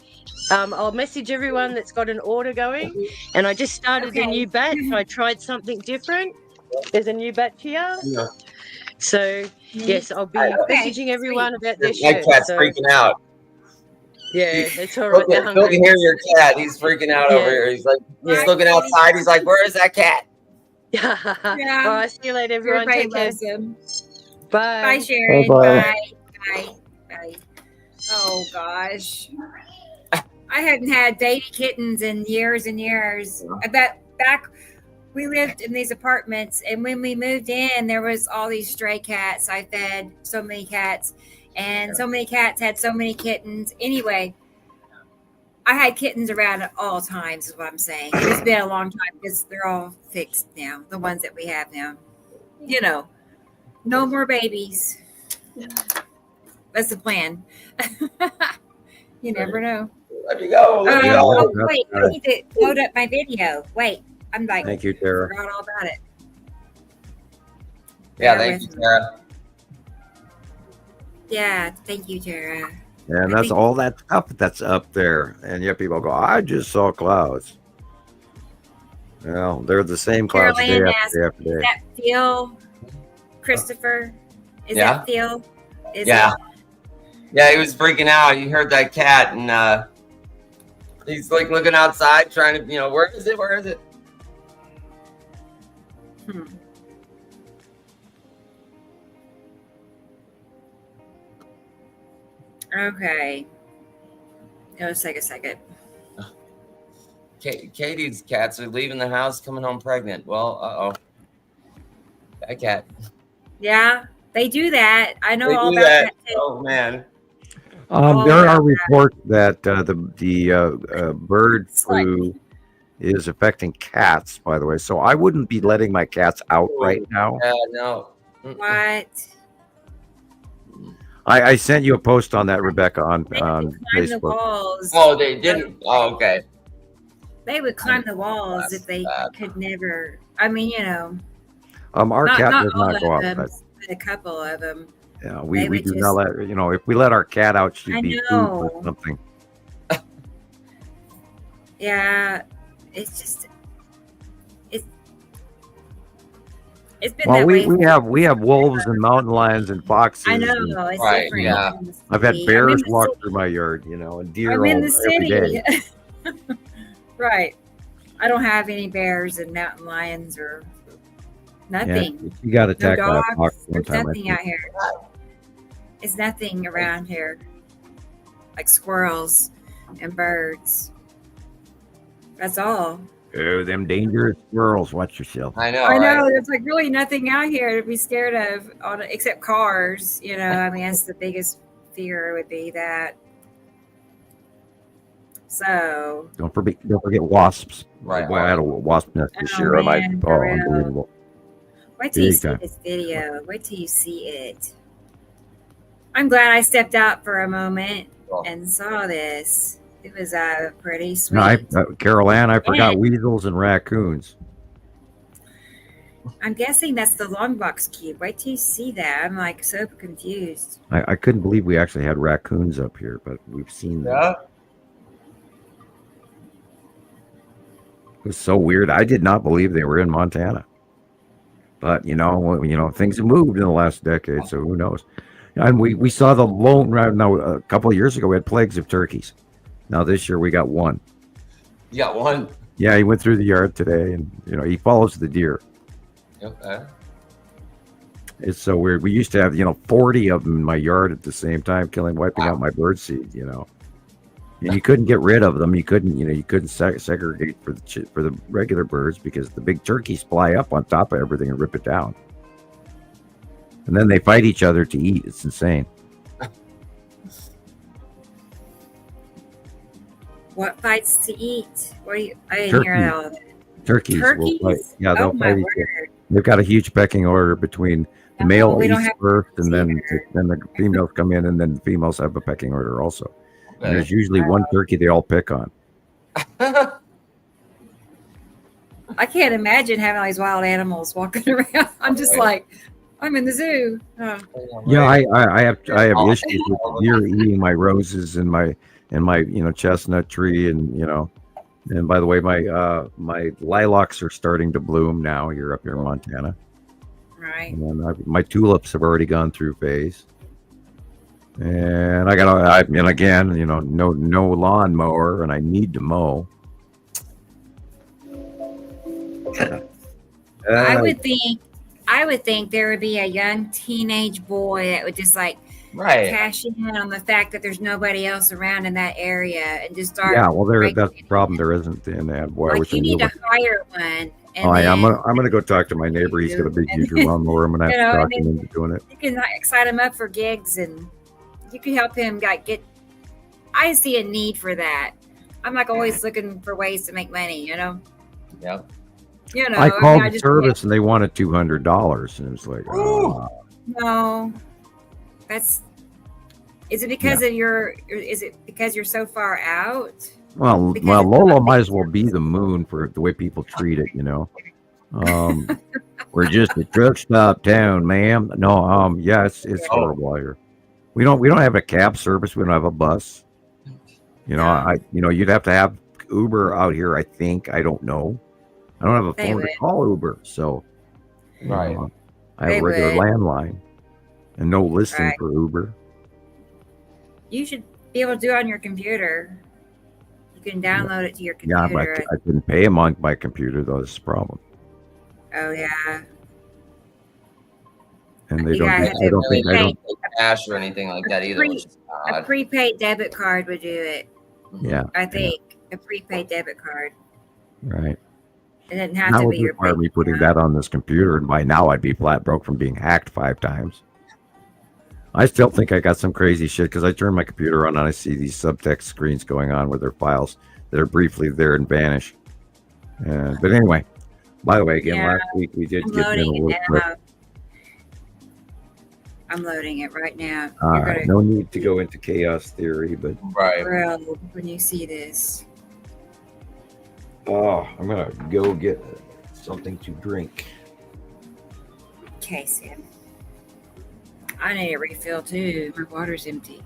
I'll message everyone that's got an order going. And I just started a new batch. I tried something different. There's a new batch here. Yeah. So yes, I'll be messaging everyone about their My shirts. cat's So freaking out. yeah, it's all right. They're Phil hungry. can hear your cat. He's freaking out over here. He's like, he's looking outside. He's like, where is that cat? Yeah. All right, see you later, everyone. Everybody Take care. loves them. Bye. Bye, Sharon. Bye-bye. Bye. Bye. Oh gosh. I hadn't had baby kittens in years and years. I bet back we lived in these apartments, and when we moved in, there was all these stray cats. I fed so many cats, and so many cats had so many kittens. Anyway, I had kittens around at all times, is what I'm saying. It's been a long time because they're all fixed now, the ones that we have now. You know, no more babies. That's the plan. You never know. Let me go. Let me go. Oh, wait, I need to load up my video. Wait, I'm like, Thank you, Tara. forgot all about it. Yeah, Bear thank you, with me. Tara. Yeah, thank you, Tara. And that's all that stuff that's up there. And yet people go, I just saw clouds. Well, they're the same clouds day Caroline after asked, day after is day. that Phil? Christopher? Is Yeah. that Phil? Is Yeah. it? Yeah, he was freaking out. He heard that cat, and he's like looking outside, trying to, where is it? Where is it? Okay. It'll take a second. Katie's cats are leaving the house, coming home pregnant. Well, that cat. Yeah, they do that. I know They all do about that. that too. Oh man. There are reports that the bird flu is affecting cats, by the way. So I wouldn't be letting my cats out right now. Yeah, no. What? I sent you a post on that, Rebecca, on Climb the Facebook. walls. Oh, they didn't. Oh, okay. They would climb the walls if they could never. I mean, Our cat does all not of go them, outside. but a couple of them. Yeah, They we would do just- not let if we let our cat out, she'd I be food know. or something. Yeah, it's just it's been Well, that we way. we have wolves and mountain lions and foxes. I know and it's Right, different. yeah. in the I've had city. bears I'm in the walk city. through my yard, and deer I'm in the every day. city. Right. I don't have any bears and mountain lions or Yeah, nothing. she got No attacked by a dogs. fox one There's time. I nothing think. out here. It's nothing around here. Like squirrels and birds. That's all. Oh, them dangerous squirrels! Watch yourself. I know. I know. Right? There's like really nothing out here to be scared of, except cars. I mean, that's the biggest fear would be that. So. Don't forget wasps. Right. Boy, I had a wasp nest this Oh, year. On my man, for real. unbelievable. Wait till you Big see time. this video. Wait till you see it. I'm glad I stepped out for a moment and saw this. It was pretty sweet. No, Carol Ann, I forgot And- weasels and raccoons. I'm guessing that's the long box cube. Wait till you see that. I'm like so confused. I couldn't believe we actually had raccoons up here, but we've seen them. Yeah. It was so weird. I did not believe they were in Montana. But things have moved in the last decade, so who knows? And we saw the lone. Now, a couple of years ago, we had plagues of turkeys. Now this year we got one. You got one. Yeah, he went through the yard today, and he follows the deer. Okay. It's so weird. We used to have 40 of them in my yard at the same time, wiping out my bird seed. And you couldn't get rid of them. You couldn't segregate for the regular birds because the big turkeys fly up on top of everything and rip it down. And then they fight each other to eat. It's insane. What fights to eat? I didn't hear that all of it. Turkeys will fight. Yeah, they'll Oh my fight each other. word. They've got a huge pecking order between the male we don't eats have first, and then either. the females come in, and then the females have a pecking order also. And Okay. there's usually one turkey they all pick on. I can't imagine having all these wild animals walking around. I'm just like, I'm in the zoo. Oh. Yeah, I have issues with deer eating my roses and my chestnut tree, and by the way, my lilacs are starting to bloom now here up here in Montana. Right. And my tulips have already gone through phase. And again, no lawn mower, and I need to mow. I would think there would be a young teenage boy that would just like cash in on the fact that there's nobody else around in that area and just start. Yeah, well, that's the problem. There isn't in that. Boy, like you need to hire one. And I'm gonna go talk to my neighbor. He's got a big huge lawnmower. I'm gonna have to talk him into doing it. You can excite him up for gigs, and you can help him get. I see a need for that. I'm like always looking for ways to make money. Yep. I called the service and they wanted $200, and it was like, no, that's. Is it because of is it because you're so far out? Well, Lola might as well be the moon for the way people treat it, We're just a truck stop town, ma'am. No, yeah, it's horrible here. We don't have a cab service. We don't have a bus. You'd have to have Uber out here. I think. I don't know. I don't have a phone to call Uber, so right. I have a regular landline and no listing for Uber. You should be able to do it on your computer. You can download it to your computer. Yeah, but I couldn't pay him on my computer, though. That's the problem. Oh yeah. And they I don't think cash or anything like that either. A prepaid debit card would do it. Yeah. I think a prepaid debit card. Right. It doesn't have to be your. That would require me putting that on this computer, and by now I'd be flat broke from being hacked 5 times. I still think I got some crazy shit because I turn my computer on and I see these subtext screens going on with their files that are briefly there and vanish. But anyway, by the way, again, last week we did get in a little quick. I'm loading it right now. All right, no need to go into chaos theory, but when you see this. Oh, I'm gonna go get something to drink. Okay, Sam. I need a refill too. My water's empty.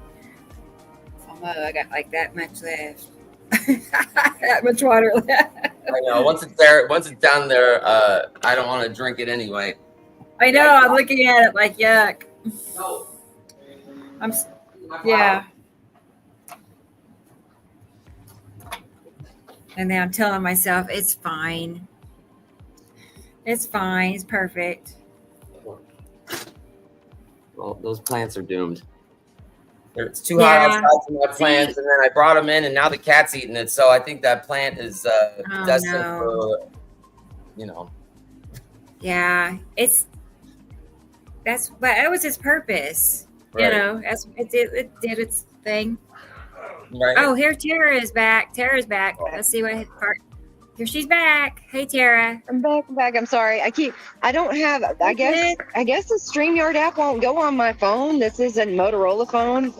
Although I got like that much left. That much water left. I know. Once it's down there, I don't want to drink it anyway. I know. I'm looking at it like yuck. No. Yeah. And then I'm telling myself it's fine. It's fine. It's perfect. Well, those plants are doomed. It's too hot outside for my plants, and then I brought them in, and now the cat's eating it. So I think that plant is destined for, Yeah, that was its purpose. Right. It did its thing. Right. Oh, here Tara is back. Tara's back. Let's see what part. Here she's back. Hey Tara. I'm back. I'm sorry. I guess the StreamYard app won't go on my phone. This is a Motorola phone,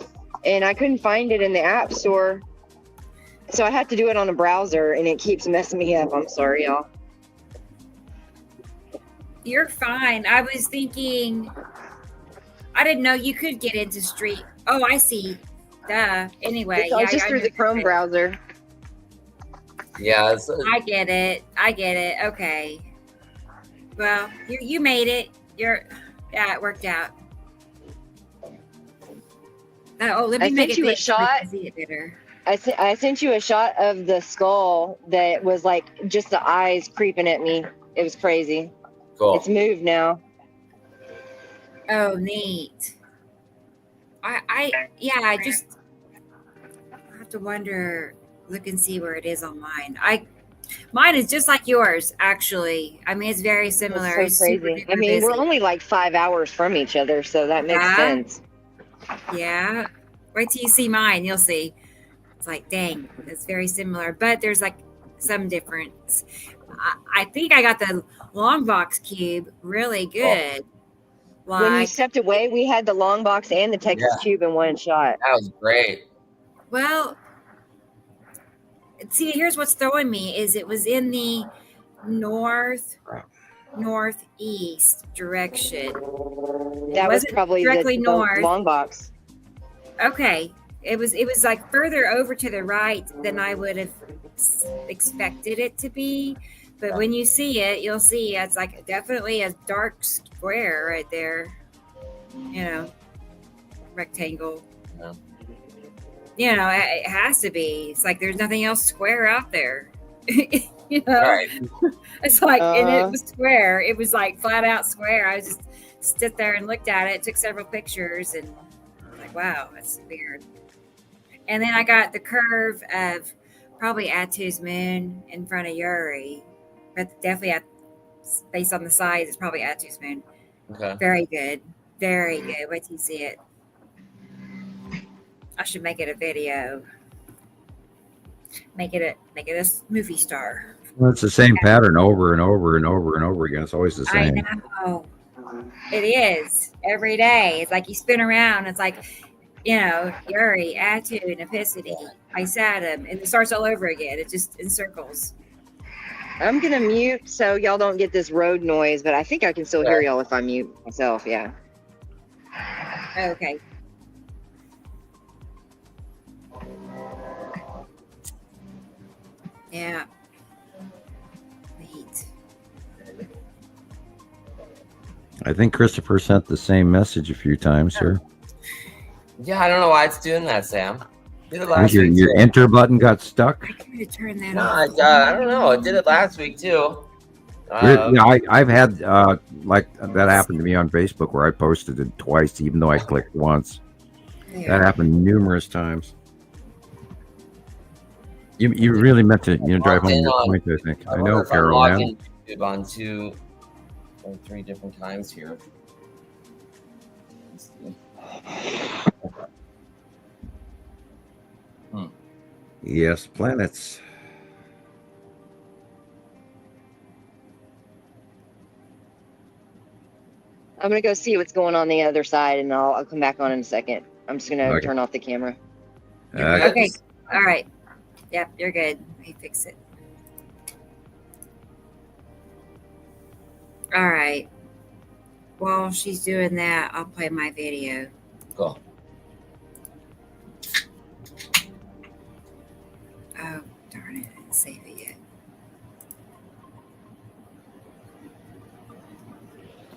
and I couldn't find it in the app store. So I had to do it on a browser, and it keeps messing me up. I'm sorry, y'all. You're fine. I was thinking, I didn't know you could get into Street. Oh, I see. Duh. Anyway, it's just through the Chrome browser. Yeah, I get it. Okay. Well, you made it. It worked out. Let me make you a shot. I sent you a shot of the skull that was like just the eyes creeping at me. It was crazy. Cool. It's moved now. Oh, neat. I just have to look and see where it is on mine. Mine is just like yours, actually. I mean, it's very similar. It's so crazy. I mean, we're only like 5 hours from each other, so that makes sense. Yeah. Wait till you see mine. You'll see. It's like, dang, it's very similar, but there's like some difference. I think I got the long box cube really good. When you stepped away, we had the long box and the Texas cube in one shot. That was great. Well, see, here's what's throwing me is it was in the northeast direction. That was probably directly the north. long box. Okay. It was like further over to the right than I would have expected it to be. But when you see it, you'll see it's like definitely a dark square right there. You know, rectangle. Yeah. You know, it has to be. It's like there's nothing else square out there. You know, Right. it's like, and it was square. It was like flat out square. I just stood there and looked at it, took several pictures, and like, wow, that's weird. And then I got the curve of probably Atu's moon in front of Uri, but definitely based on the size, it's probably Atu's moon. Okay. Very good. Very good. Wait till you see it. I should make it a video. Make it a movie star. Well, it's the same pattern over and over and over and over again. It's always the same. I know. It is. Every day. It's like you spin around. It's like, you know, Uri, Atu, Nepicity, Isatum, and it starts all over again. It just in circles. I'm gonna mute so y'all don't get this road noise, but I think I can still hear y'all if I mute myself. Yeah. Okay. Yeah. Neat. I think Christopher sent the same message a few times, sir. Yeah, I don't know why it's doing that, Sam. Did it I think last week. your enter button got stuck. I tried to turn that No, off. I don't know. It did it last week too. Yeah, I've had like that happened to me on Facebook where I posted it twice, even though I clicked once. Yeah. That happened numerous times. You really meant to drive home your point, I think. I know, Carol. I'm Man. YouTube on 2 or 3 different times here. Let's see. Yes, planets. I'm gonna go see what's going on the other side, and I'll come back on in a second. I'm just gonna Okay. turn off the camera. Okay. All right. Yep, you're good. Let me fix it. All right. While she's doing that, I'll play my video. Cool. Oh, darn it. I didn't save it yet.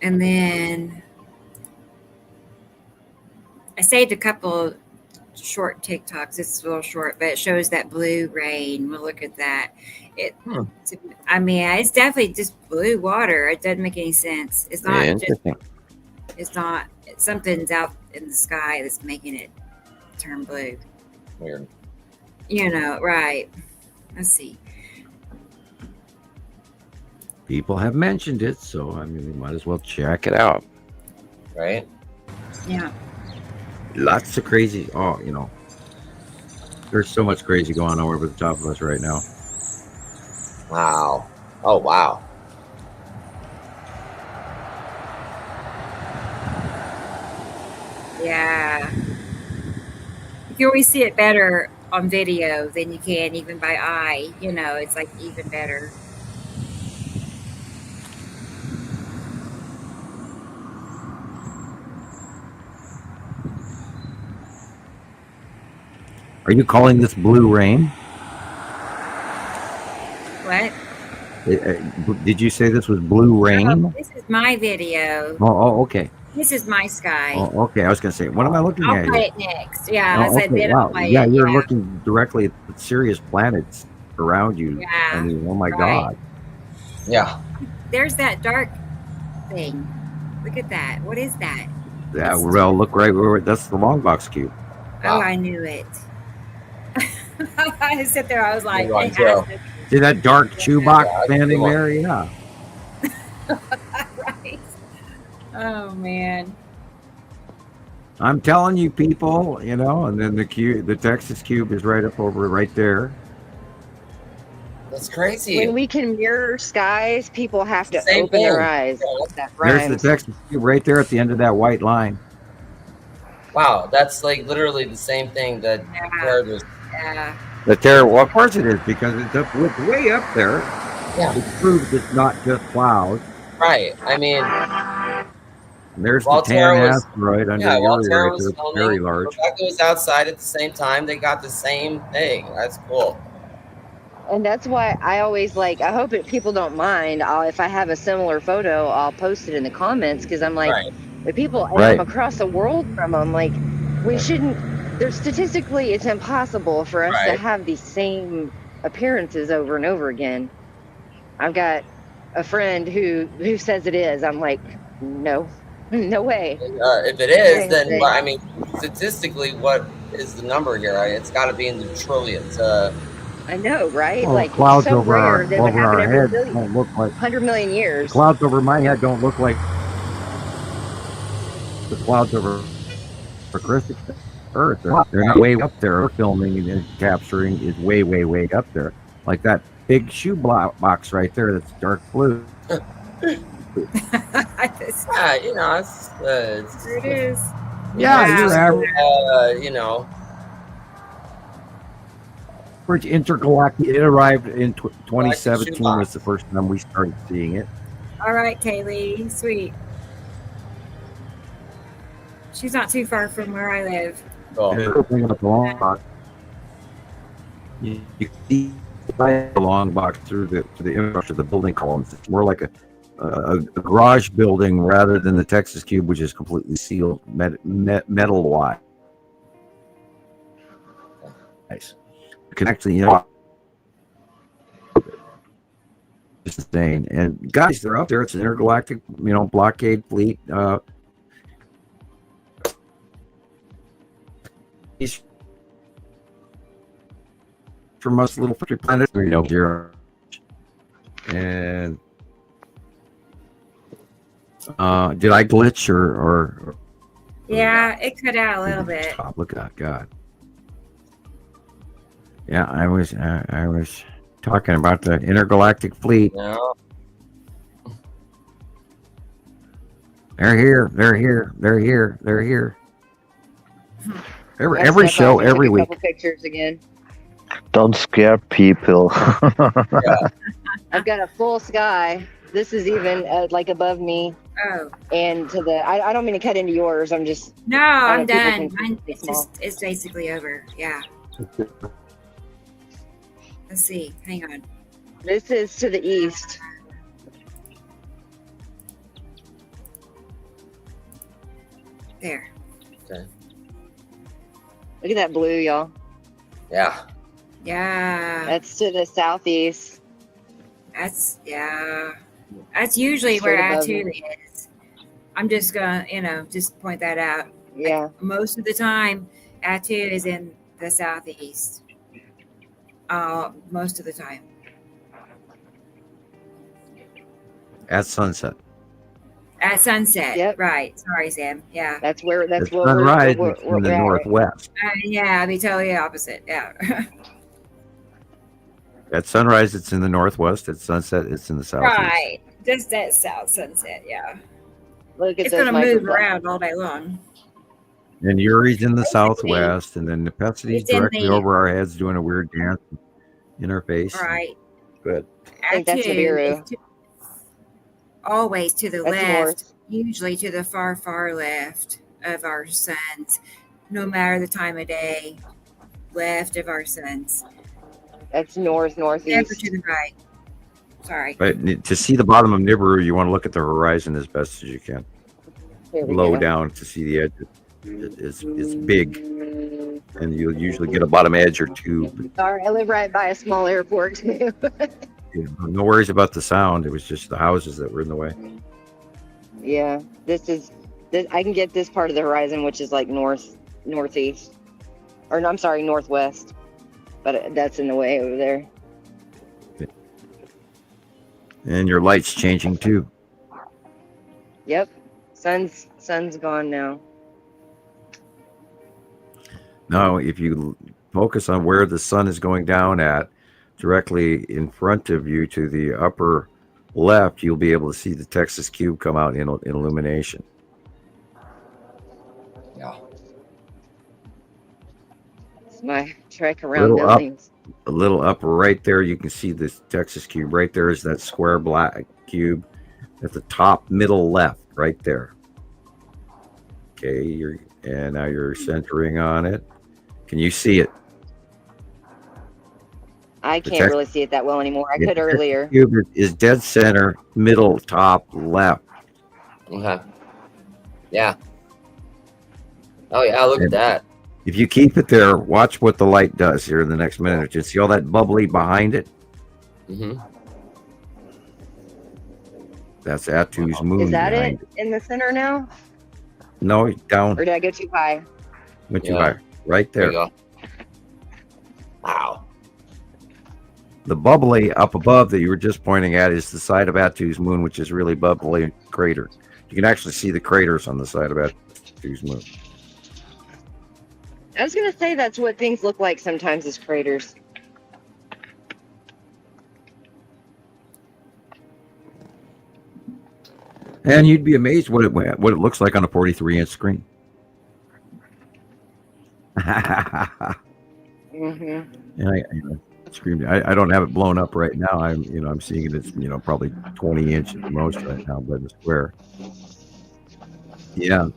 And then I saved a couple short TikToks. It's a little short, but it shows that blue rain. We'll look at that. I mean, it's definitely just blue water. It doesn't make any sense. It's not Interesting. Something's out in the sky that's making it turn blue. Weird. You know, right. Let's see. People have mentioned it, so I mean, we might as well check it out. Right? Yeah. Lots of crazy. Oh, there's so much crazy going on over the top of us right now. Wow. Oh, wow. Yeah. You can always see it better on video than you can even by eye. It's like even better. Are you calling this blue rain? What? Did you say this was blue rain? Oh, this is my video. Oh, okay. This is my sky. Oh, okay. I was going to say, what am I looking I'll at? play here? it next. Yeah, Oh, I said okay, then wow. I'll play Yeah, it. you're looking directly at the Sirius planets around you. Yeah, I mean, oh my right. God. Yeah. There's that dark thing. Look at that. What is that? Yeah, well, look right where that's the long box cube. Oh, I knew it. I sit there. I was like, Good one, it has to See that dark Chewbacca Yeah, standing good one. there? Yeah. right. Oh man. I'm telling you, people, and then the Texas cube is right up over right there. That's crazy. When we can mirror skies, people have to Same open their thing. eyes. That There's the rhymes. Texas cube right there at the end of that white line. Wow, that's like literally the same thing that Yeah. Jared was. Yeah. The terror, well, of course it is, because it's way up there. Yeah. It proves it's not just clouds. Right. I mean, There's while the tan Tara was asteroid under while Uri Tara right there. was It's very filming, large. Rebecca was outside at the same time. They got the same thing. That's cool. And that's why I always like, I hope people don't mind. If I have a similar photo, I'll post it in the comments because I'm like, Right. with people, and Right. I'm across the world from them, like, we shouldn't, there's statistically, it's impossible for us to Right. have these same appearances over and over again. I've got a friend who says it is. I'm like, no way. If it is, Ain't then safe. I mean, statistically, what is the number here? It's got to be in the trillions. I know, right? Well, Like, it's clouds so over rare that it would happen our every heads don't look like 100 million the years. clouds over my head don't look like the clouds over Chris's Earth. They're not way up there. We're filming and capturing is way, way, way up there. Like that big shoe box right there that's dark blue. Yeah, you know, it's There it is. Yeah, you're average. You know, Intergalactic. It arrived in 2017 shoebox. was the first time we started seeing it. All right, Kaylee. Sweet. She's not too far from where I live. cool. The thing about the long box, you see the long box through the infrastructure of the building columns. It's more like a garage building rather than the Texas Cube, which is completely sealed metal wise. Nice. You can actually, it's insane. And guys, they're out there. It's an intergalactic, blockade fleet. From us little planet, here. And did I glitch or Yeah, it cut out a little bit. Stop. Look at that, God. Yeah, I was talking about the intergalactic fleet. Yeah. They're here. They're here. They're here. They're here. I Every stepped show, off and every took a week. couple pictures again. Don't scare people. I've got a full sky. This is even like above me. Oh And to the, I don't mean to cut into yours. I'm just, no, I I'm know people done. can Mine, be it's small. it's basically over. Yeah. Let's see. Hang on. This is to the east. There. Okay. Look at that blue, y'all. Yeah. Yeah. That's to the southeast. That's That's usually Straight where above Atu me. is. I'm just gonna, just point that out. Yeah. Most of the time, Atu is in the southeast. Most of the time. At sunset. At sunset. Yep. Right. Sorry, Sam. Yeah. That's where, that's At what sunrise, we're it's in the at. northwest. Yeah, I'd be totally opposite. Yeah. At sunrise, it's in the northwest. At sunset, it's in the southeast. Right. Just that south sunset. Yeah. Look at It's those gonna move microphones. around all day long. And Uri's in the Basically, southwest, and then Nepesi's it's in directly the- over our heads doing a weird dance in our face. Right. Good. I think that's Atu Nibiru. is always to the That's left, north. usually to the far, far left of our suns, no matter the time of day, left of our suns. That's north, Never northeast. to the right. Sorry. But to see the bottom of Nibiru, you want to look at the horizon as best as you can. Here we Low go. down to see the edge. It's big, and you'll usually get a bottom edge or two. Sorry, I live right by a small airport too. No worries about the sound. It was just the houses that were in the way. Yeah, I can get this part of the horizon, which is like northeast, or no, I'm sorry, northwest, but that's in the way over there. And your light's changing too. Yep, sun's gone now. Now, if you focus on where the sun is going down at, directly in front of you to the upper left, you'll be able to see the Texas Cube come out in illumination. Yeah. It's my trek around Little up. buildings. a little upper right there, you can see this Texas cube. Right there is that square black cube at the top middle left, right there. Okay, and now you're centering on it. Can you see it? I can't really see it that well anymore. I could earlier. Cube is dead center, middle, top, left. Okay. Yeah. Oh yeah, look at that. If you keep it there, watch what the light does here in the next minute or two. See all that bubbly behind it? Mm-hmm. That's Atu's moon. Is that behind it in the center now? No, down. Or did I go too high? Went too high. Right there. There you go. Wow. The bubbly up above that you were just pointing at is the side of Atu's moon, which is really bubbly crater. You can actually see the craters on the side of Atu's moon. I was going to say that's what things look like sometimes as craters. And you'd be amazed what it looks like on a 43-inch screen. Mm-hmm. And I don't have it blown up right now. I'm seeing it. It's probably 20 inches at the most right now by the square. Yeah,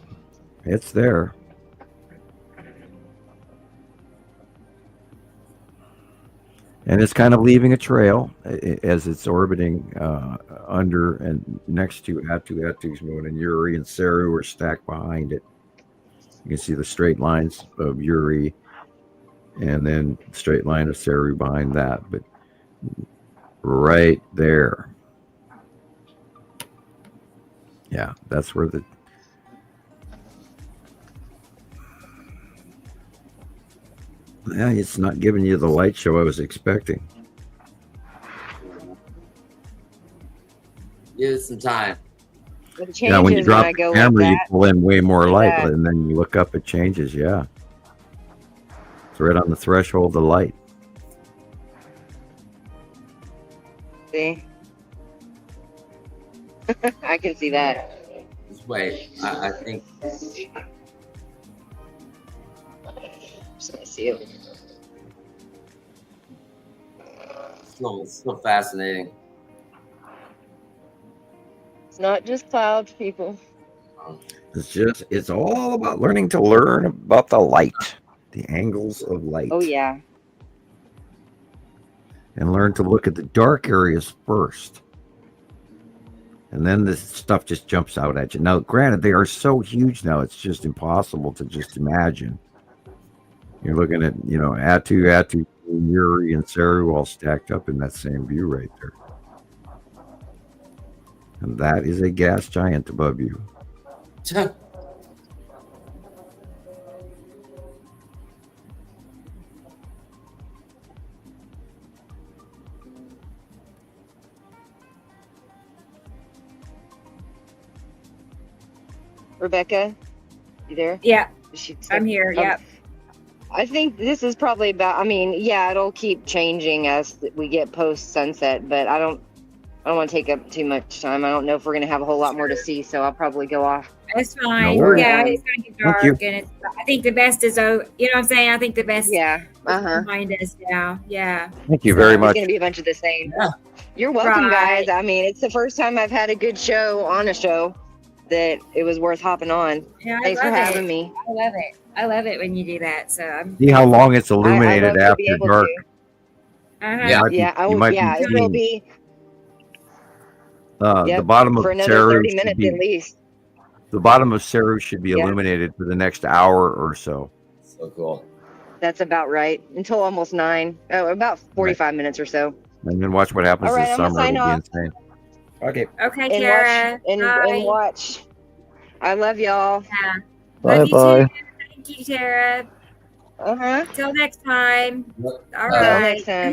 it's there. And it's kind of leaving a trail as it's orbiting under and next to Atu's moon, and Uri and Saru are stacked behind it. You can see the straight lines of Uri and then straight line of Saru behind that, but right there. Yeah, that's where it's not giving you the light show I was expecting. Give it some time. Yeah, when you drop the camera, like you pull in way more light, and then you look up, it changes. Yeah, it's right on the threshold of light. See? I can see that. Just wait. I think. Just gonna see it. Still fascinating. It's not just clouds, people. It's all about learning to learn about the light, the angles of light. Oh yeah. And learn to look at the dark areas first. And then this stuff just jumps out at you. Now, granted, they are so huge now, it's just impossible to just imagine. You're looking at, Atu, Uri, and Saru all stacked up in that same view right there. And that is a gas giant above you. Rebecca, you there? Yeah, I'm here. Yeah. I think this is probably about. It'll keep changing as we get post sunset, but I don't want to take up too much time. I don't know if we're going to have a whole lot more to see, so I'll probably go off. It's fine. No worries. Yeah, it's going to get dark, and I think the best is you know what I'm saying? I think the best is behind us now. Yeah. Thank you very much. It's going to be a bunch of the same. Yeah. You're welcome, guys. It's the first time I've had a good show on a show that it was worth hopping on. Yeah, Thanks for having me. I love it. I love it when you do that. So see how long it's illuminated after dark. Yeah, it will be. The bottom of for another Saru 30 minutes at least. The bottom of Saru should be illuminated for the next hour or so. So cool. That's about right. Until almost 9. Oh, about 45 minutes or so. And then watch what happens this summer. It'll be insane. Okay, and Tara. And watch. I love y'all. Yeah. Bye bye. Thank you, Tara. Till next time. All Till right. next time.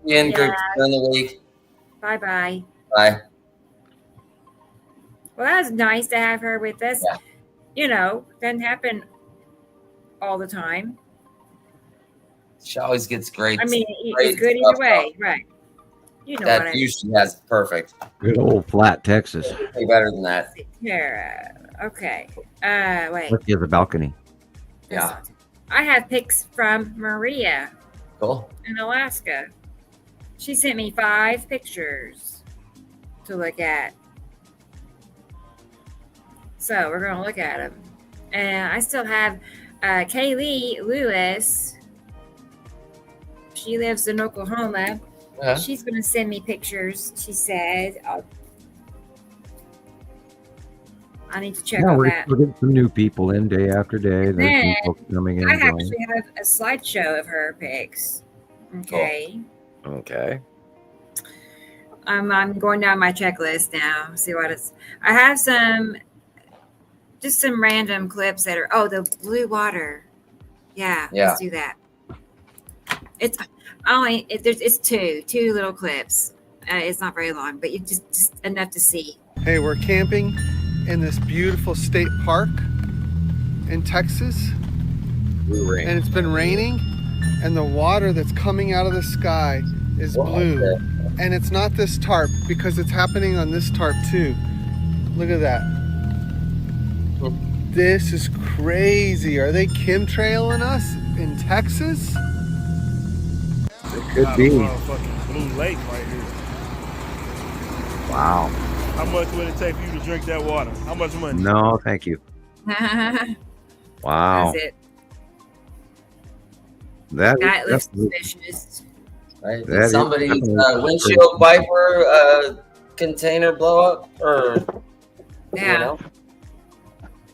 Good spend the week. Bye bye. Bye. Well, that was nice to have her with us. Yeah. Doesn't happen all the time. She always gets great. It's good either way, right? You know that view she has, perfect. Good old flat Texas. Way better than that. Tara. Okay. Wait. Look, you have a balcony. Yeah. I have pics from Maria. Cool. in Alaska. She sent me 5 pictures to look at. So we're going to look at them. And I still have Kaylee Lewis. She lives in Oklahoma. Yeah. She's going to send me pictures. She said, I need to check Yeah, on we're that. getting some new people in day after day. There's Then people coming in I and going. actually have a slideshow of her pics. Okay. Okay. I'm going down my checklist now. See what it's. I have just some random clips that are. The blue water. Yeah. Yeah. Let's do that. It's only it's two little clips. It's not very long, but you just enough to see. Hey, we're camping in this beautiful state park in Texas, and it's been raining, and the water that's coming out of the sky is blue. And it's not this tarp, because it's happening on this tarp too. Look at that. This is crazy. Are they chemtrailing us in Texas? It could be. Motherfucking Blue Lake right here. Wow. How much would it take for you to drink that water? How much money? No, thank you. Wow. That's it. That looks suspicious. Right? That Did is somebody's definitely windshield wiper container blow up? Or, Yeah. you know?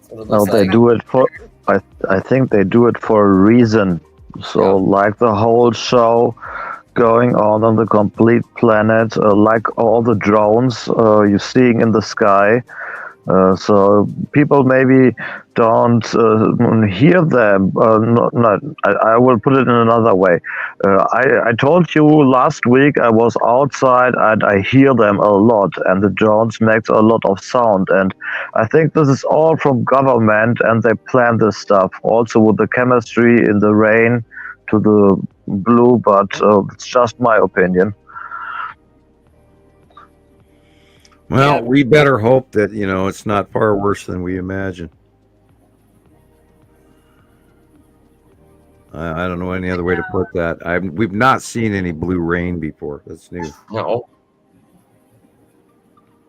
That's what it No, looks they like. do it for. I think they do it for a reason. So, like the whole show going on the complete planet, like all the drones you're seeing in the sky. So people maybe don't hear them. I will put it in another way. I told you last week I was outside and I hear them a lot, and the drones makes a lot of sound. And I think this is all from government, and they plan this stuff also with the chemistry in the rain to the blue. But it's just my opinion. Well, we better hope that, it's not far worse than we imagine. I don't know any other way to put that. We've not seen any blue rain before. That's new. No.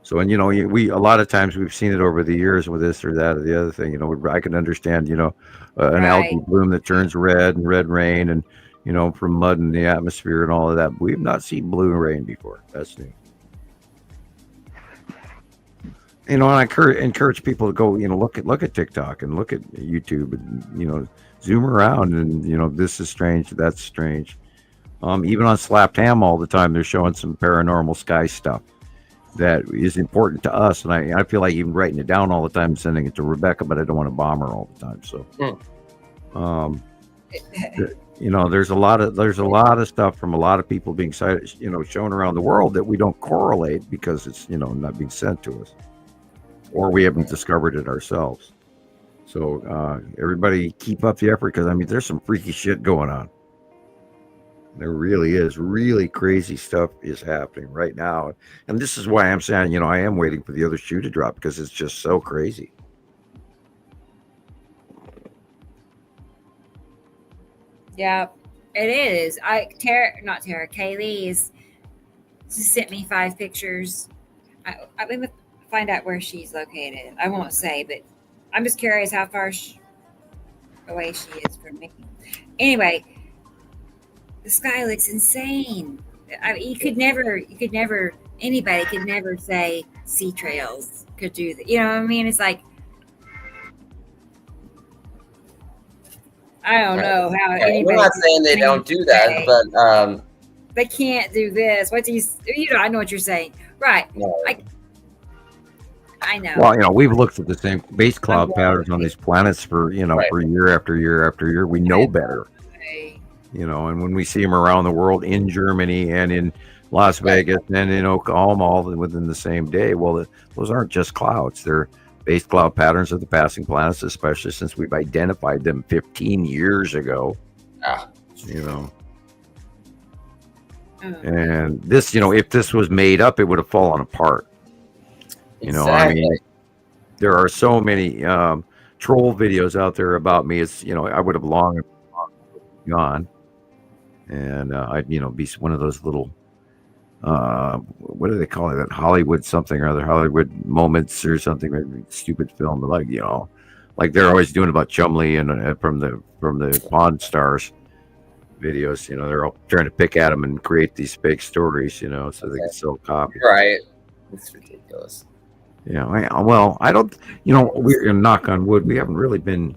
So, and we a lot of times we've seen it over the years with this or that or the other thing. I can understand, an algae bloom that turns red and red rain, and from mud in the atmosphere and all of that. But we've not seen blue rain before. That's new. And I encourage people to go, look at TikTok and look at YouTube, and zoom around, and this is strange, that's strange. Even on Slapped Ham all the time, they're showing some paranormal sky stuff that is important to us, and I feel like even writing it down all the time, sending it to Rebecca, but I don't want to bomb her all the time. So, there's a lot of stuff from a lot of people being cited, shown around the world that we don't correlate because it's not being sent to us, or we haven't discovered it ourselves. So everybody keep up the effort, because there's some freaky shit going on. There really is. Really crazy stuff is happening right now, and this is why I'm saying I am waiting for the other shoe to drop, because it's just so crazy. Yeah, it is. Kaylee's just sent me 5 pictures. I'm going to find out where she's located. I won't say, but I'm just curious how far away she is from me. Anyway, the sky looks insane. You could never, anybody could never say sea trails could do that. You know what I mean? It's like, I don't know how anybody. We're not saying they don't do that, but they can't do this. I know what you're saying, right? No. I know. Well, we've looked at the same base cloud patterns on these planets for for year after year after year. We know better. And when we see them around the world, in Germany and in Las Vegas and in Oklahoma, all within the same day, well, those aren't just clouds. They're base cloud patterns of the passing planets, especially since we've identified them 15 years ago. And this, if this was made up, it would have fallen apart. There are so many troll videos out there about me. It's, I would have long gone. and I'd be one of those little what do they call it? That Hollywood something or other, Hollywood moments or something, maybe stupid film, like like they're always doing about Chumley and from the Pawn Stars videos. They're all trying to pick at them and create these fake stories, so they can sell copies. Right. It's ridiculous. Yeah. Well, I don't. We're knock on wood. We haven't really been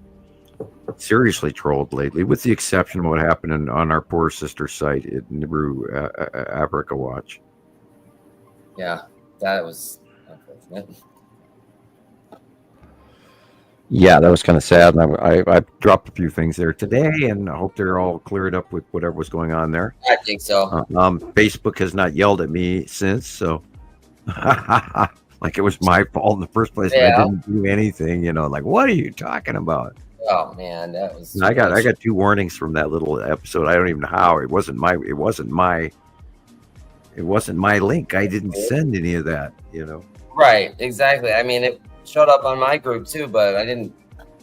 seriously trolled lately, with the exception of what happened on our poor sister site at Nibiru Africa Watch. Yeah, that was unfortunate. Yeah, that was kind of sad. And I dropped a few things there today, and I hope they're all cleared up with whatever was going on there. I think so. Facebook has not yelled at me since, so like it was my fault in the first place. Yeah. I didn't do anything, like, what are you talking about? Oh man, that was. I got 2 warnings from that little episode. I don't even know how. It wasn't my link. I didn't send any of that. Right. Exactly. I mean, it showed up on my group too, but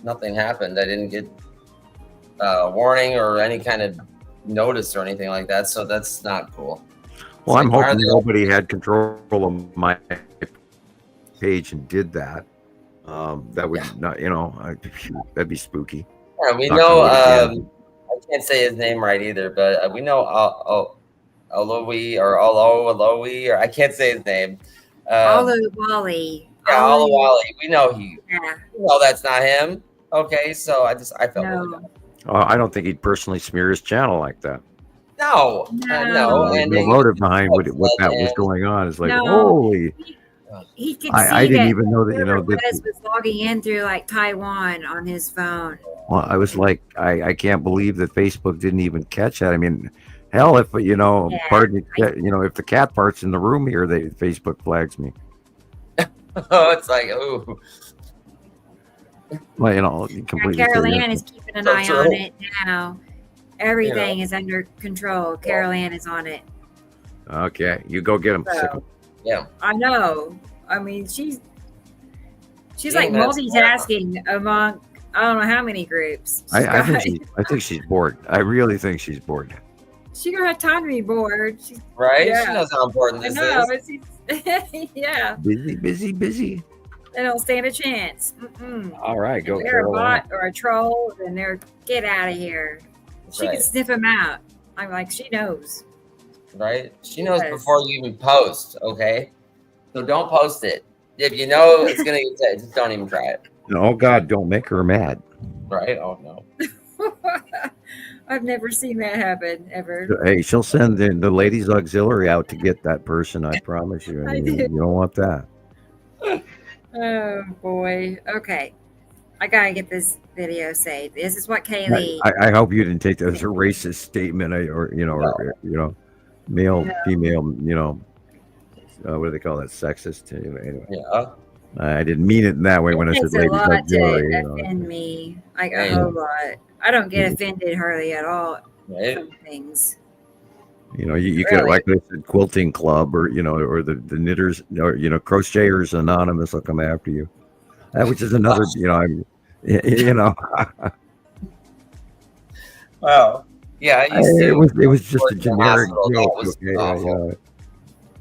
nothing happened. I didn't get warning or any kind of notice or anything like that. So that's not cool. Well, I'm hoping nobody had control of my page and did that. That would not, that'd be spooky. Yeah, we know. I can't say his name right either, but we know Alowi or I can't say his name. Wally. Yeah, Olawale. We know Yeah. We know that's not him. Okay, so I felt really bad. I don't think he'd personally smear his channel like that. No. And the motive behind what that was going on is like, No. holy. He could see I didn't that even know that, Marquez was logging in through like Taiwan on his phone. Well, I was like, I can't believe that Facebook didn't even catch that. I mean, hell, if pardon, if the cat part's in the room here, Facebook flags me. Oh, it's like, ooh. Well, completely. Carol Ann is keeping an eye on it now. Everything is under control. Carol Ann is on it. Okay, you go get him. So, yeah, I know. I mean, she's like multitasking among I don't know how many groups. I think she's bored. I really think she's bored. She don't have time to be bored. Right? Yeah. She knows how important this is. Yeah. Busy. They don't stand a chance. Mm-mm. All right, go. If they're a bot or a troll, then they're get out of here. She can sniff them out. I'm like, she knows. Right? She knows before you even post, okay? So don't post it. If you know it's going to get said, just don't even try it. Oh, God, don't make her mad. Right? Oh, no. I've never seen that happen, ever. Hey, she'll send the ladies' auxiliary out to get that person, I promise you. I You do. don't want that. Oh, boy. Okay. I got to get this video saved. This is what Kaylee... I hope you didn't take that as a racist statement or male, female, what do they call that? Sexist. Anyway. Yeah. I didn't mean it in that way when I said It's a ladies' lot auxiliary. to offend me. Like a whole lot. I don't get offended hardly at all from things. You could, like I said, quilting club or the knitters or crocheters anonymous will come after you. That which is another Wow. Yeah, it was just a generic joke.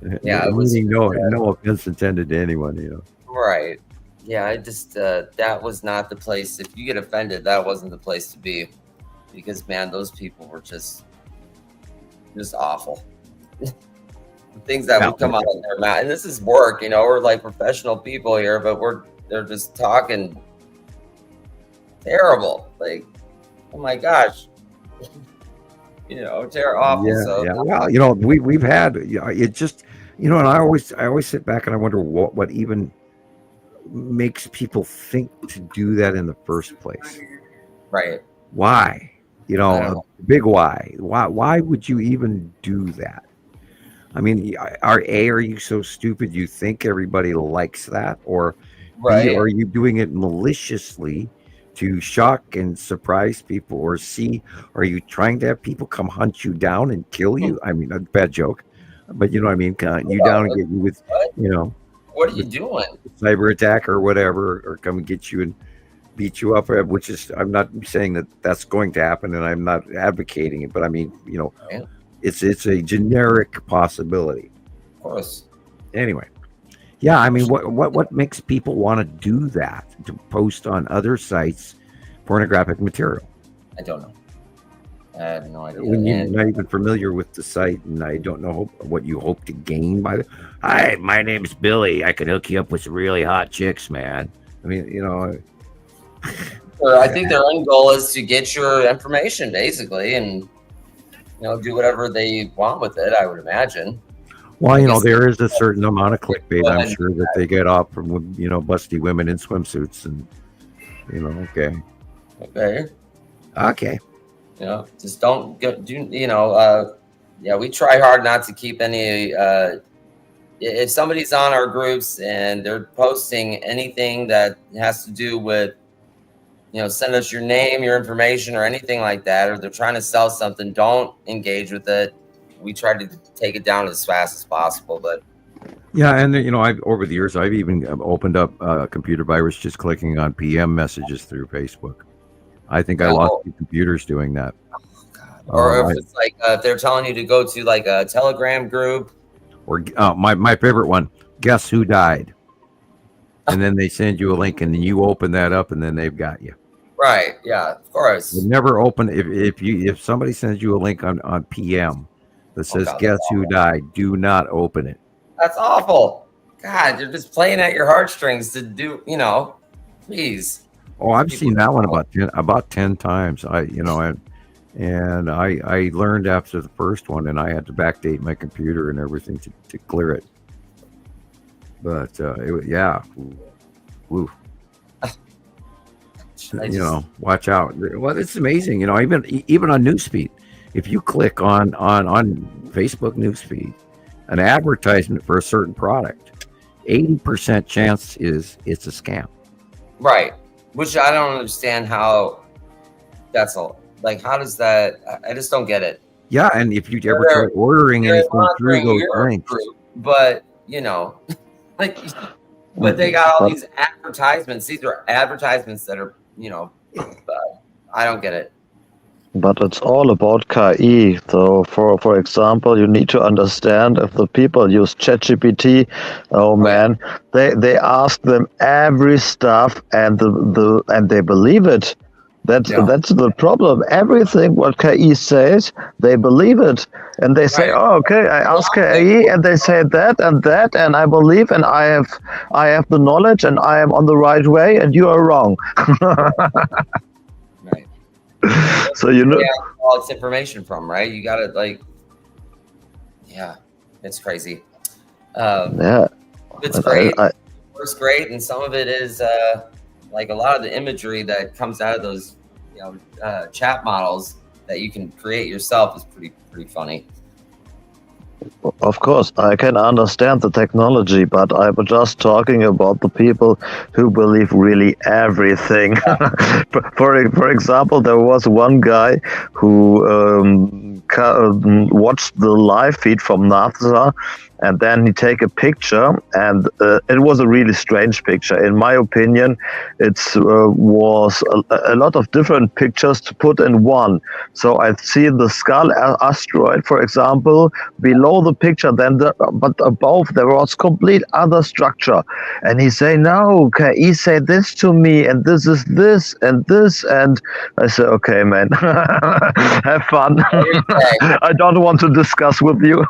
It was no offense intended to anyone. Right. Yeah, I just that was not the place. If you get offended, that wasn't the place to be, because man, those people were just awful. The things that would come out of their mouth, and this is work. We're like professional people here, but they're just talking terrible. Like, oh my gosh, terrible, awful. Yeah, so yeah. Well, we've had it just and I always sit back and I wonder what even makes people think to do that in the first place. Right. Why? A big why. Why would you even do that? I mean, are you so stupid you think everybody likes that, or right? Are you doing it maliciously to shock and surprise people, or are you trying to have people come hunt you down and kill you? I mean, a bad joke, but you know what I mean, hunt you down and get you with what are you doing? Cyber attack or whatever, or come and get you and beat you up, which is, I'm not saying that that's going to happen, and I'm not advocating it, but I mean, Yeah. it's a generic possibility. Of course. Anyway, yeah, I mean, what makes people want to do that, to post on other sites pornographic material? I don't know. I have no idea. When you're not even familiar with the site, and I don't know what you hope to gain by the. Hi, my name's Billy. I can hook you up with some really hot chicks, man. I mean, I think their end goal is to get your information, basically, and do whatever they want with it. I would imagine. Well, there is a certain amount of clickbait, I'm sure, that they get off from busty women in swimsuits, and okay. Just don't we try hard not to keep any. If somebody's on our groups and they're posting anything that has to do with, send us your name, your information, or anything like that, or they're trying to sell something, don't engage with it. We try to take it down as fast as possible, but. Yeah, and I've over the years I've even opened up a computer virus just clicking on PM messages through Facebook. I think I lost 2 computers doing that. Or if it's like if they're telling you to go to like a Telegram group. Or my favorite one, guess who died? And then they send you a link, and then you open that up, and then they've got you. Right. Yeah. Of course. You never open if somebody sends you a link on PM that says guess who died, do not open it. That's awful. God, they're just playing at your heartstrings to do. Please. Oh, I've seen that one about 10 times. I learned after the first one, and I had to backdate my computer and everything to clear it. But Ooh. Watch out. Well, it's amazing. Even on newsfeed, if you click on Facebook newsfeed, an advertisement for a certain product, 80% chance is it's a scam. Right. Which I don't understand how that's all. Like, how does that? I just don't get it. Yeah, and if you ever try ordering anything through those links, but but they got all these advertisements. These are advertisements that are, I don't get it. But it's all about KI. So, for example, you need to understand if the people use ChatGPT, man, they ask them every stuff, and they believe it. That's the problem. Everything what KI says, they believe it, and they say, "Oh, okay." I ask KI, and they say that, and I believe, and I have the knowledge, and I am on the right way, and you are wrong. Right. So all this information from, right? You got to it's crazy. It's great. It's great, and some of it is like a lot of the imagery that comes out of those chat models that you can create yourself is pretty funny. Of course, I can understand the technology, but I was just talking about the people who believe really everything. For example, there was one guy who watched the live feed from NASA, and then he take a picture, and it was a really strange picture. In my opinion, it was a lot of different pictures to put in one. So I see the skull asteroid, for example, below the picture, but above there was complete other structure. And he say, "No, okay, he said this to me, and this is this and this," and I say, "Okay, man, have fun. I don't want to discuss with you."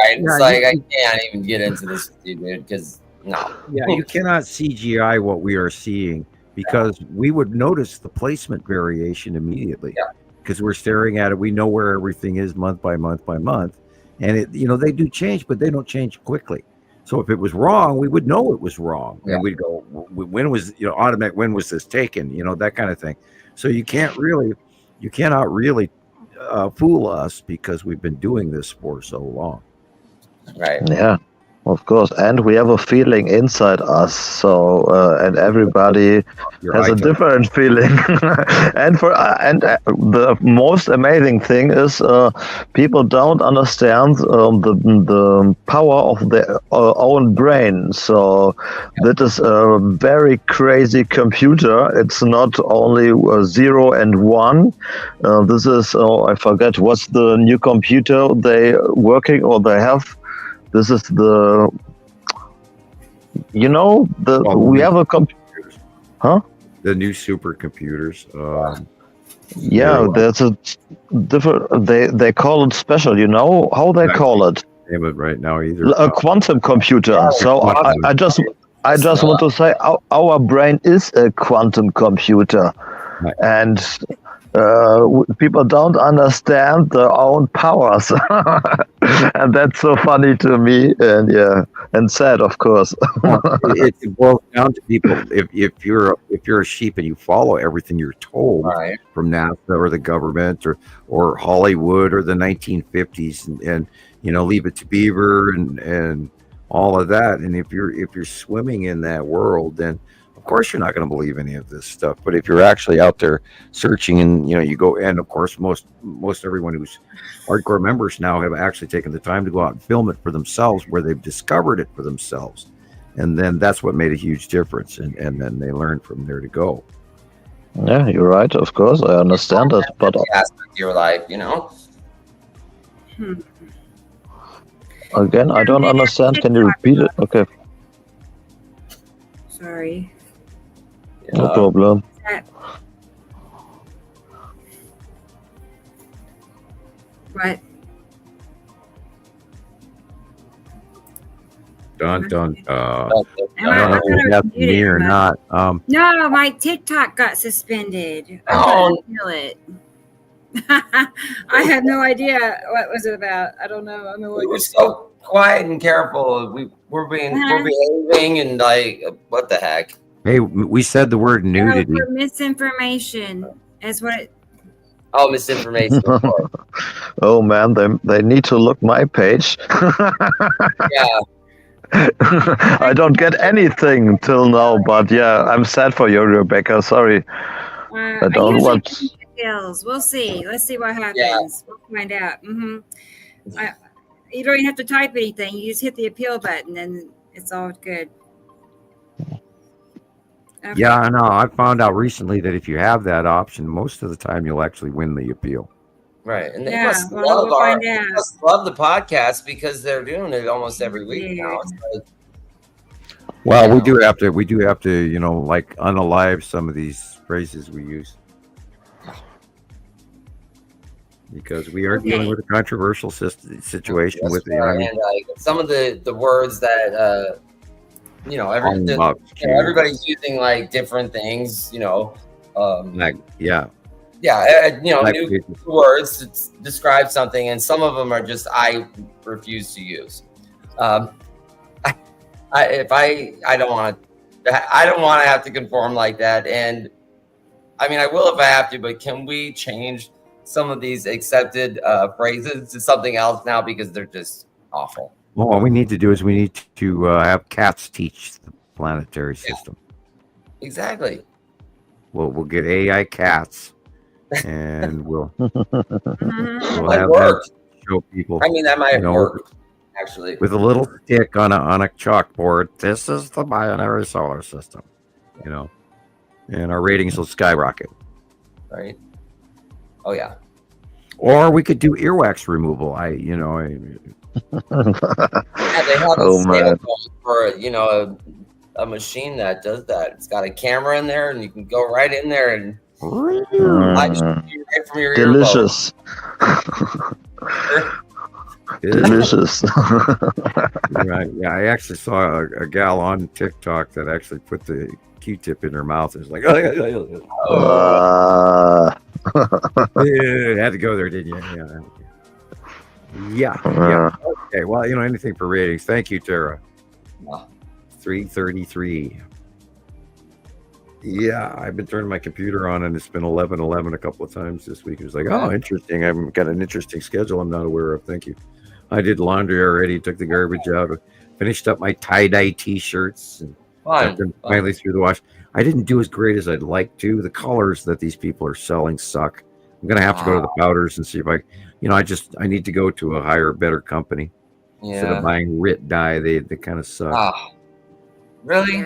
Right. It's like I can't even get into this with you, dude, because no. Yeah, you cannot CGI what we are seeing, because we would notice the placement variation immediately. Yeah. Because we're staring at it. We know where everything is month by month by month. And they do change, but they don't change quickly. So if it was wrong, we would know it was wrong. Yeah. And we'd go, when was, automatic, when was this taken? That kind of thing. So you cannot really fool us, because we've been doing this for so long. Right. Yeah. Of course, and we have a feeling inside us. So, and everybody has a different feeling. And the most amazing thing is people don't understand the power of their own brain. So, that is a very crazy computer. It's not only 0 and 1. This is I forget what's the new computer they working or they have. This is the, we have a computers. Huh? The new supercomputers. Yeah, there's a different. They call it special. You know how they call it? Name it right now either. A quantum computer. Yeah, So I just want to say our brain is a quantum computer, and people don't understand their own powers, and that's so funny to me, and sad, of course. It boils down to people. If you're a sheep and you follow everything you're told from NASA or the government or Hollywood or the 1950s, and Leave It to Beaver and all of that, and if you're swimming in that world, then of course you're not going to believe any of this stuff. But if you're actually out there searching, and you go, and of course most everyone who's hardcore members now have actually taken the time to go out and film it for themselves, where they've discovered it for themselves, and then that's what made a huge difference, and then they learn from there to go. Yeah, you're right. Of course, I understand that, but aspect of your life, Again, I don't understand. Can you repeat it? Okay. Sorry. No problem. What? Dun dun. I Am I- don't know if that's muted, me or but- not. No, my TikTok got suspended. I Oh. couldn't feel it. I have no idea what was it about. I don't know. I know We were so quiet and careful. We're behaving and like, what the heck? Hey, we said the word nudity. for misinformation is what it, Oh, misinformation. Oh man, they need to look my page. Yeah. I don't get anything till now, but yeah, I'm sad for you, Rebecca. Sorry. I don't usually want. do details. We'll see. Let's see what happens. We'll find out. You don't even have to type anything. You just hit the appeal button, and it's all good. Okay. Yeah, I know. I found out recently that if you have that option, most of the time you'll actually win the appeal. Right. And they Yeah, must well, love we'll our find they out. must love the podcast because they're doing it almost every week now. It's like, Well, we do have to, like unalive some of these phrases we use. Because we are dealing with a controversial situation that's with right. the And like some of the words that everybody's using like different things, yeah. new Like words to describe something, and some of them are just I refuse to use. I don't want to have to conform like that, and I mean I will if I have to. But can we change some of these accepted phrases to something else now because they're just awful? Well, what we need to do is we need to have cats teach the planetary system. Exactly. We'll get AI cats, and we'll Might have work. them show people. I mean, that might work, actually. With a little stick on a chalkboard. This is the binary solar system, and our ratings will skyrocket. Right. Oh yeah. Or we could do earwax removal. Yeah, they have a sample for a machine that does that. It's got a camera in there, and you can go right in there and live stream you right from your Delicious. Delicious. Right. Yeah, I actually saw a gal on TikTok that actually put the Q-tip in her mouth. It was like, yeah, had to go there, didn't you? Yeah. Okay. Well, anything for ratings. Thank you, Tara. 333. Yeah, I've been turning my computer on, and it's been 11:11 a couple of times this week. It was like, oh, interesting. I've got an interesting schedule I'm not aware of. Thank you. I did laundry already. Took the garbage out. Finished up my tie-dye t-shirts and got them finally through the wash. I didn't do as great as I'd like to. The colors that these people are selling suck. I'm gonna have to go to the powders and see if I need to go to a higher, better company instead of buying RIT dye. They kind of suck. Really?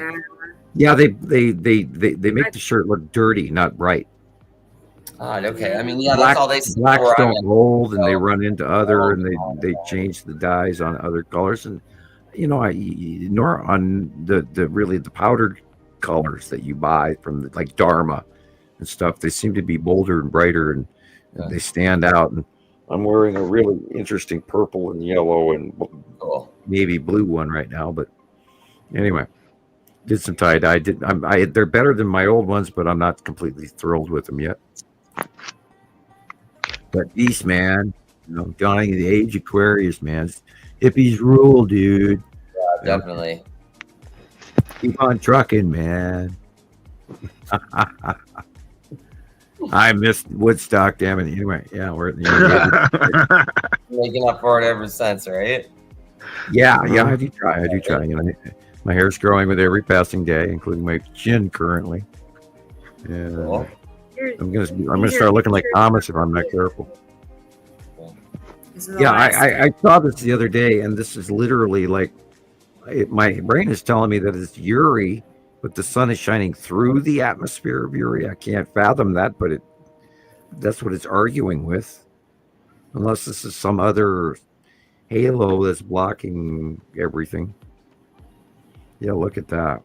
Yeah, they make the shirt look dirty, not bright. Okay. I mean, that's all they see. Blacks don't mold, and they run into other, and they change the dyes on other colors, and nor on the powdered colors that you buy from like Dharma and stuff. They seem to be bolder and brighter, and they stand out. And I'm wearing a really interesting purple and yellow and navy blue one right now. But anyway, did some tie dye. They're better than my old ones, but I'm not completely thrilled with them yet. But these, man, dawning of the age Aquarius, man, hippies rule, dude. Yeah, definitely. Keep on trucking, man. I missed Woodstock, damn it. Anyway, yeah, we're making up for it ever since, right? Yeah, I do try. My hair's growing with every passing day, including my chin currently. Yeah. I'm gonna start looking like Thomas if I'm not careful. Yeah, I saw this the other day, and this is literally like my brain is telling me that it's Uri, but the sun is shining through the atmosphere of Uri. I can't fathom that, but that's what it's arguing with, unless this is some other halo that's blocking everything. Yeah, look at that.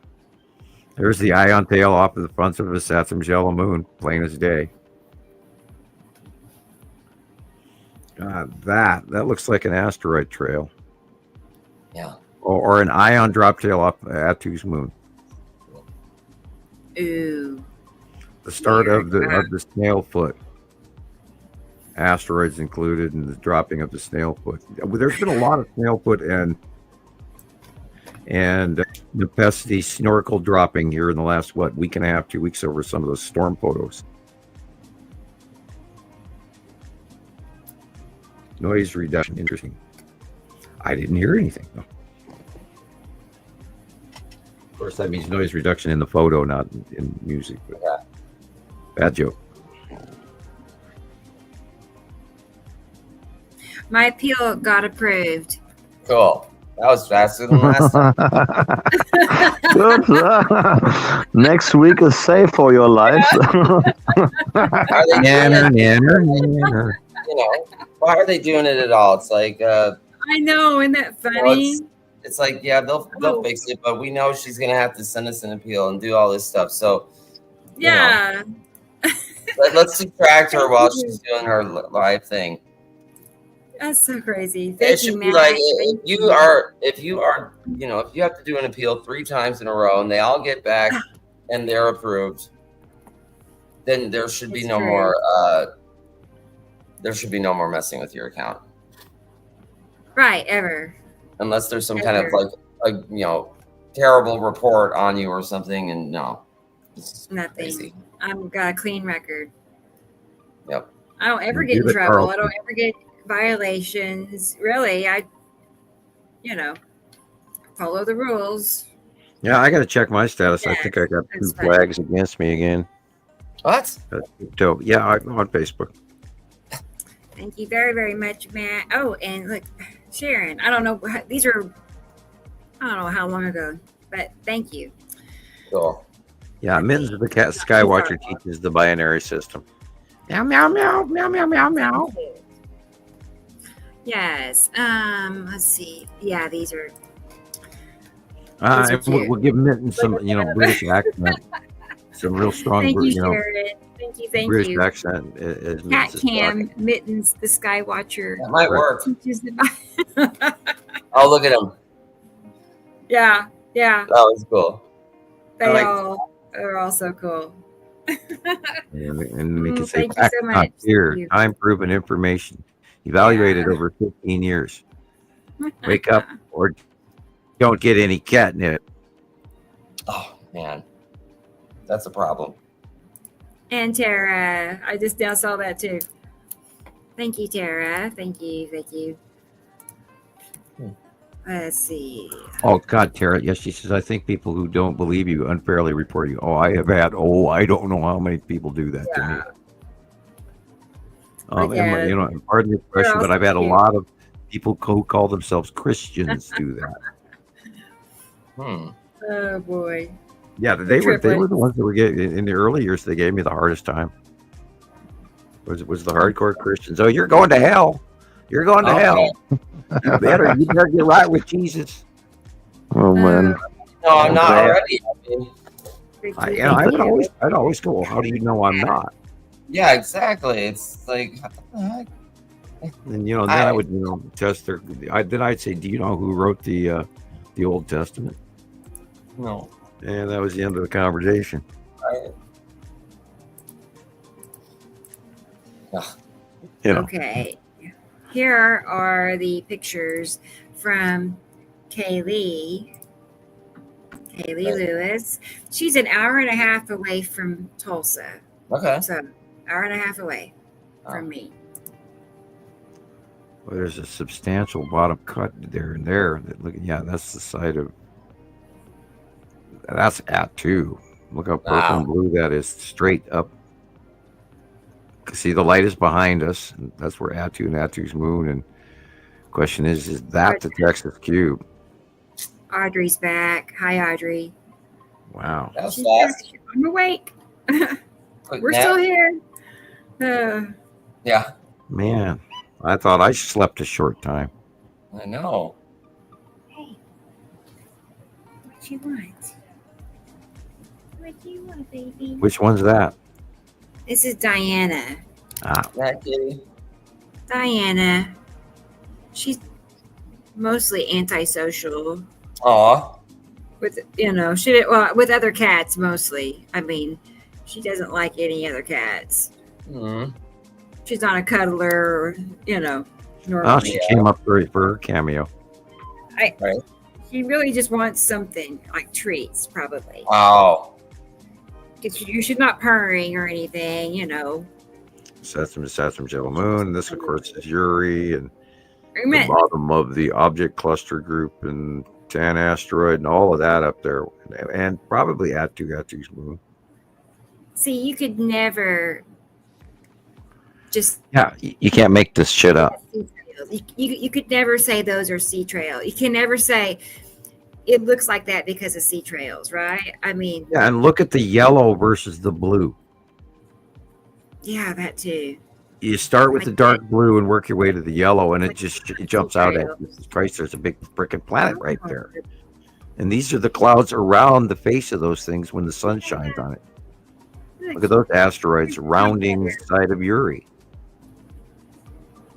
There's the ion tail off of the front of a Saturn's yellow moon, plain as day. That looks like an asteroid trail. Yeah. Or an ion drop tail off Atu's moon. Ooh. The start of the snail foot. Asteroids included in the dropping of the snail foot. There's been a lot of snail foot and Nepenthe snorkel dropping here in the last week and a half, 2 weeks over some of those storm photos. Noise reduction, interesting. I didn't hear anything though. Of course, that means noise reduction in the photo, not in music. But bad joke. My appeal got approved. Cool. That was faster than last time. Good. Next week is safe for your life. Why are they doing it at all? It's like I know, isn't that funny? It's like, they'll fix it, but we know she's gonna have to send us an appeal and do all this stuff. So let's subtract her while she's doing her live thing. That's so crazy. It should be like if you have to do an appeal 3 times in a row and they all get back and they're approved, then there should be no more. There should be no more messing with your account. Right, ever. Unless there's some kind of terrible report on you or something, and no, it's nothing. Crazy. I've got a clean record. Yep. I don't ever get in trouble. I don't ever get violations. Really, I follow the rules. Yeah, I got to check my status. I think I got 2 flags against me again. What? So I'm on Facebook. Thank you very, very much, Matt. Oh, and look, Sharon. I don't know how long ago, but thank you. Cool. Yeah, Mittens of the Cat Skywatcher teaches the binary system. Meow, meow, meow, meow, meow, meow, meow. Yes. Let's see. Yeah, these are. We'll give Mittens some, British accent. Some real strong, Thank you, Sharon. Thank British you. accent. Cat Cam, Mittens, the Skywatcher. That might work. Oh, look at him. Yeah. That was cool. They're all so cool. And we can say, thank you so much. Here, time-proven information. Evaluated over 15 years. Wake up or don't get any catnip. Oh, man. That's a problem. And Tara, I just now saw that too. Thank you, Tara. Thank you. Let's see. Oh God, Tara. Yes, she says. I think people who don't believe you unfairly report you. Oh, I have had. Oh, I don't know how many people do that to me. Yeah. You know, pardon the expression, but I've had a lot of people who call themselves Christians do that. Oh boy. Yeah, they were the ones that were getting in the early years. They gave me the hardest time. Was the hardcore Christians? Oh, you're going to hell. You're going to hell. You better get right with Jesus. Oh man. No, I'm not already. I'd always go, well, how do you know I'm not? Yeah, exactly. It's like, what the heck? And then I would test their. I'd say, do you know who wrote the Old Testament? No. And that was the end of the conversation. Okay. Here are the pictures from Kaylee Lewis. She's an hour and a half away from Tulsa. Okay. So, hour and a half away from me. Well, there's a substantial bottom cut there and there. That's the site of. That's Attu. Look how purple and blue that is, straight up. See, the light is behind us, and that's where Attu and Attu's moon. And the question is that the Texas cube? Audrey's back. Hi, Audrey. Wow. That's fast. I'm awake. We're still here. Yeah. Man, I thought I slept a short time. I know. Hey, what you want? What do you want, baby? Which one's that? This is Diana. That kitty. Diana. She's mostly antisocial. Aw. With with other cats mostly. I mean, she doesn't like any other cats. She's not a cuddler, normally. She came up for her cameo. She really just wants something like treats, probably. Wow. You should not purring or anything, Sesame, Yellow Moon. This, of course, is Yuri and the bottom of the object cluster group and Tan asteroid and all of that up there, and probably Attu's moon. See, you could never just. Yeah, you can't make this shit up. You could never say those are sea trails. You can never say it looks like that because of sea trails, right? I mean. Yeah, and look at the yellow versus the blue. Yeah, that too. You start with the dark blue and work your way to the yellow, and it jumps out at you. Christ, there's a big freaking planet right there. And these are the clouds around the face of those things when the sun shines on it. Look at those asteroids rounding the side of Yuri.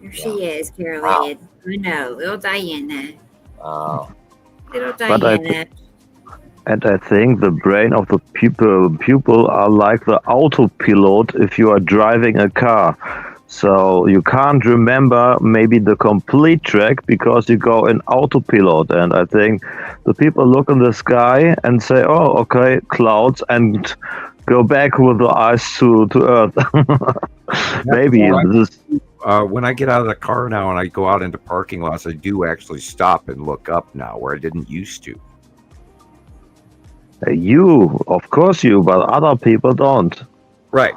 Here she is, Caroline. I know, little Diana. Wow. Little Diana. And I think the brain of the pupil are like the autopilot if you are driving a car. So you can't remember maybe the complete track because you go in autopilot. And I think the people look in the sky and say, oh, okay, clouds, and go back with the eyes to Earth. Maybe. When I get out of the car now and I go out into parking lots, I do actually stop and look up now where I didn't used to. You, of course you, but other people don't. Right.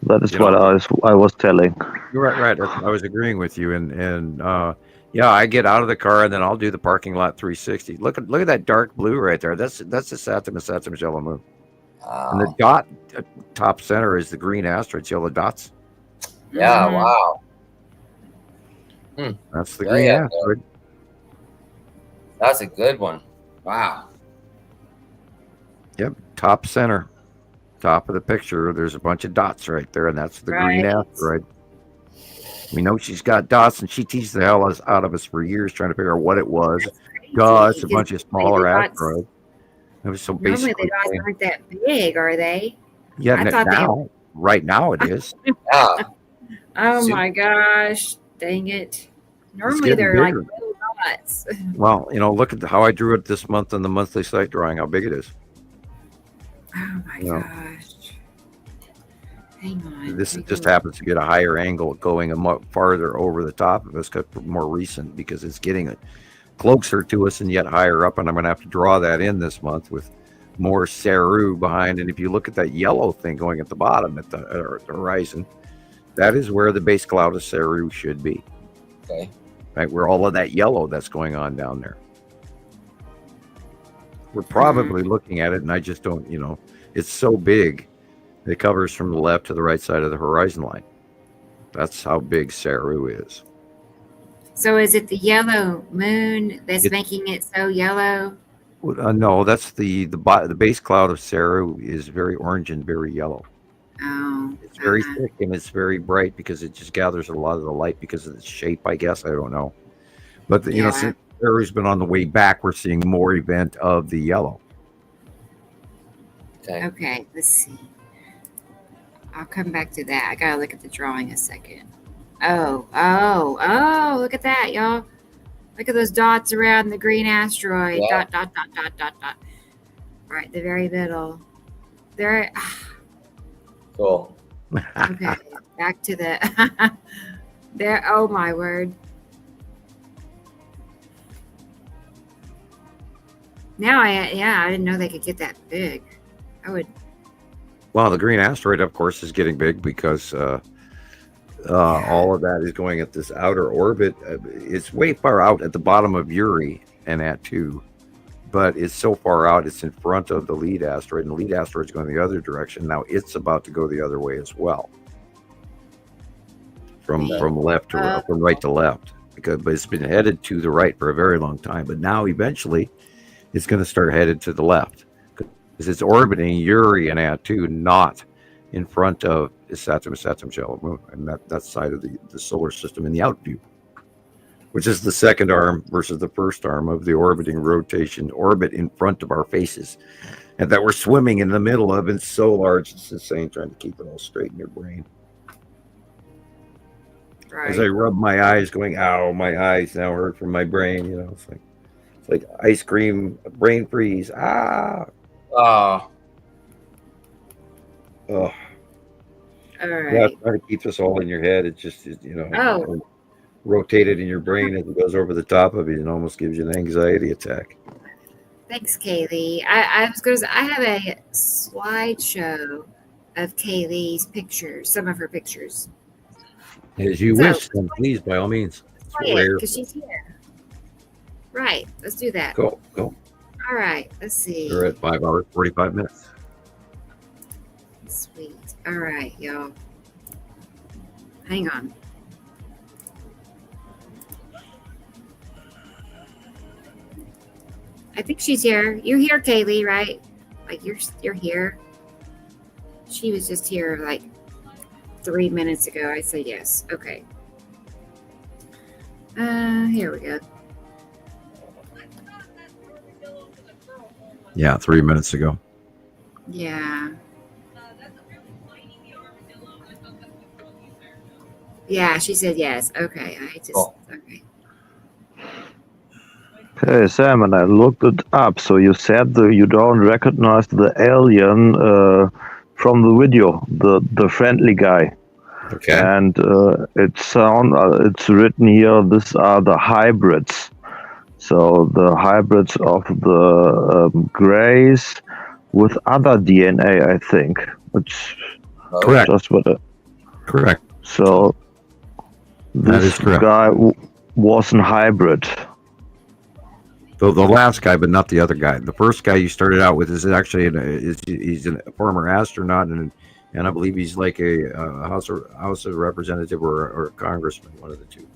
That is what I was telling. You're right. I was agreeing with you, and I get out of the car and then I'll do the parking lot 360. Look at that dark blue right there. That's the Saturn Yellow Moon. And the dot top center is the green asteroids, yellow dots. Yeah. Wow. That's the green asteroid. That's a good one. Wow. Yep, top center, top of the picture. There's a bunch of dots right there, and that's the green asteroid. We know she's got dots, and she teased the hell out of us for years trying to figure out what it was. Duh, it's a bunch of smaller asteroids. It was so basic. Normally the dots aren't that big, are they? Yeah, right now it is. Yeah. Oh my gosh! Dang it! Normally they're like little dots. Well, look at how I drew it this month on the monthly site drawing. How big it is. Oh my gosh! Hang on. This let me just go- happens to get a higher angle going a much farther over the top of us, 'cause more recent, because it's getting closer to us and yet higher up. And I'm going to have to draw that in this month with more Saru behind. And if you look at that yellow thing going at the bottom at the horizon, that is where the base cloud of Saru should be. Okay. Right, where all of that yellow that's going on down there. We're probably looking at it, and I just don't, it's so big. It covers from the left to the right side of the horizon line. That's how big Saru is. So is it the yellow moon that's making it so yellow? No, that's the base cloud of Saru is very orange and very yellow. Oh. It's very thick and it's very bright because it just gathers a lot of the light because of its shape, I guess. I don't know. But, since Saru's been on the way back, we're seeing more event of the yellow. Okay, let's see. I'll come back to that. I gotta look at the drawing a second. Oh, look at that, y'all. Look at those dots around the green asteroid. Yeah. Dot. All right, the very middle. There. Cool. Okay, back to the there. Oh my word! Now I didn't know they could get that big. I would. Well, the green asteroid, of course, is getting big because all of that is going at this outer orbit. It's way far out at the bottom of Uri and at 2, but it's so far out, it's in front of the lead asteroid, and the lead asteroid is going the other direction. Now it's about to go the other way as well, from left to from right to left, but it's been headed to the right for a very long time. But now eventually, it's going to start headed to the left because it's orbiting Uri and at 2, not in front of Saturn's shallow moon, and that side of the solar system in the out view, which is the second arm versus the first arm of the orbiting rotation orbit in front of our faces, and that we're swimming in the middle of. It's so large, it's insane trying to keep it all straight in your brain. Right. As I rub my eyes, going, "Ow, my eyes now hurt from my brain." It's like ice cream, brain freeze. Ah. Oh. Oh. All right. Yeah, trying to keep this all in your head. It just, rotated in your brain as it goes over the top of it and almost gives you an anxiety attack. Thanks, Kaylee. I was going to say, I have a slideshow of Kaylee's pictures, some of her pictures. As you wish, then please, by all means. Because she's here. Right. Let's do that. Go. All right. Let's see. We're at 5 hours, 45 minutes. Sweet. All right, y'all. Hang on. I think she's here. You're here, Kaylee, right? Like you're here. She was just here like 3 minutes ago. I say yes. Okay. Here we go. Yeah, 3 minutes ago. Yeah. Yeah, she said yes. Okay. Okay. Okay, Sam, and I looked it up. So you said you don't recognize the alien from the video, the friendly guy. Okay. And it's written here. These are the hybrids. So the hybrids of the grays with other DNA, I think. Which correct. Just what correct. So this guy was a hybrid. So the last guy, but not the other guy. The first guy you started out with is actually he's a former astronaut, and I believe he's like a House of Representative or a congressman, one of the two.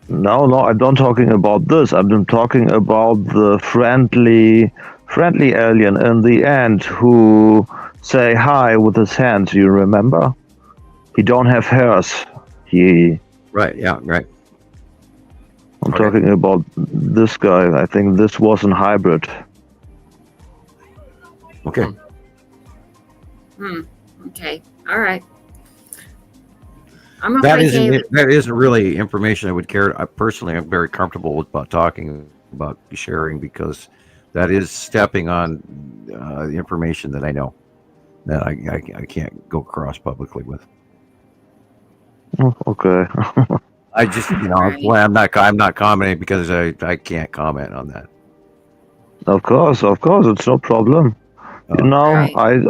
No, I'm not talking about this. I'm talking about the friendly alien in the end who say hi with his hands. You remember? He don't have hairs. Right. Yeah. Right. I'm talking about this guy. I think this was a hybrid. Okay. Okay. All right. That isn't really information I would care. I'm very comfortable about talking about sharing because that is stepping on the information that I know. that I can't go across publicly with. Oh, okay. I just, Right. well, I'm not commenting because I can't comment on that. Of course, it's no problem. Right.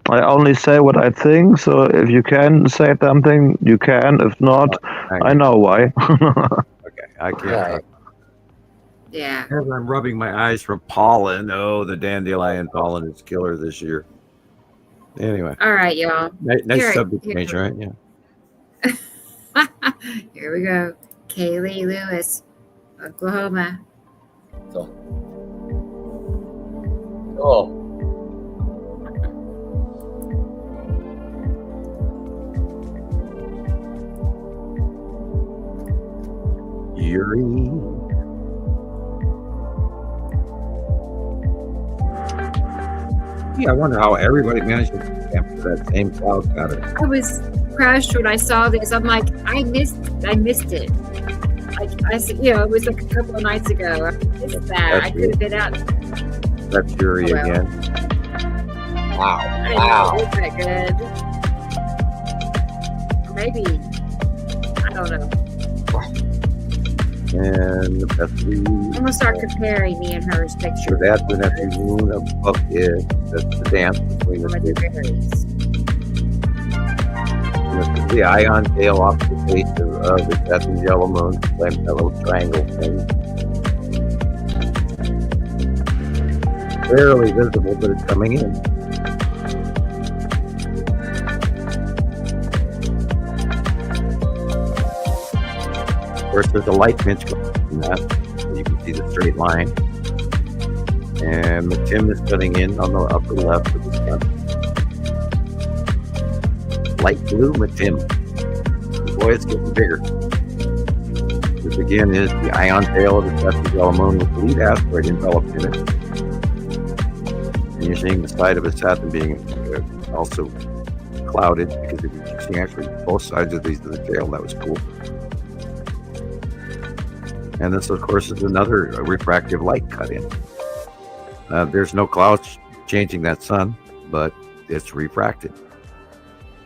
I only say what I think. So if you can say something, you can. If not, I know why. Okay, I can't. Right. Yeah. As I'm rubbing my eyes from pollen. Oh, the dandelion pollen is killer this year. Anyway. All right, y'all. Nice Here- subject here- change, right? Yeah. Here we go. Kaylee Lewis, Oklahoma. Cool. Yuri. Yeah, I wonder how everybody managed to camp for that same cloud pattern. I was crushed when I saw this. I'm like, I missed it. Like it was like a couple of nights ago. I missed that. I could have been out. That's Yuri Well. again. Wow. I didn't Wow. know it was that good. Maybe. I don't know. And the best I'm gonna start comparing me and hers So picture. that's the nephew moon above it. That's the dance between the With two. the berries. And this is the ion tail off the face of it. That's the yellow moon. Like that little triangle thing. Barely visible, but it's coming in. Of course, there's a light pinch going from that. So you can see the straight line. And the Tim is cutting in on the upper left of the sun. Light blue Matim. Boy, it's getting bigger. This again is the ion tail of the Tesla yellow moon with the lead asteroid enveloped in it. And you're seeing the side of its Saturn being also clouded because you can see actually both sides of the tail. That was cool. And this, of course, is another refractive light cut in. There's no clouds changing that sun, but it's refracted.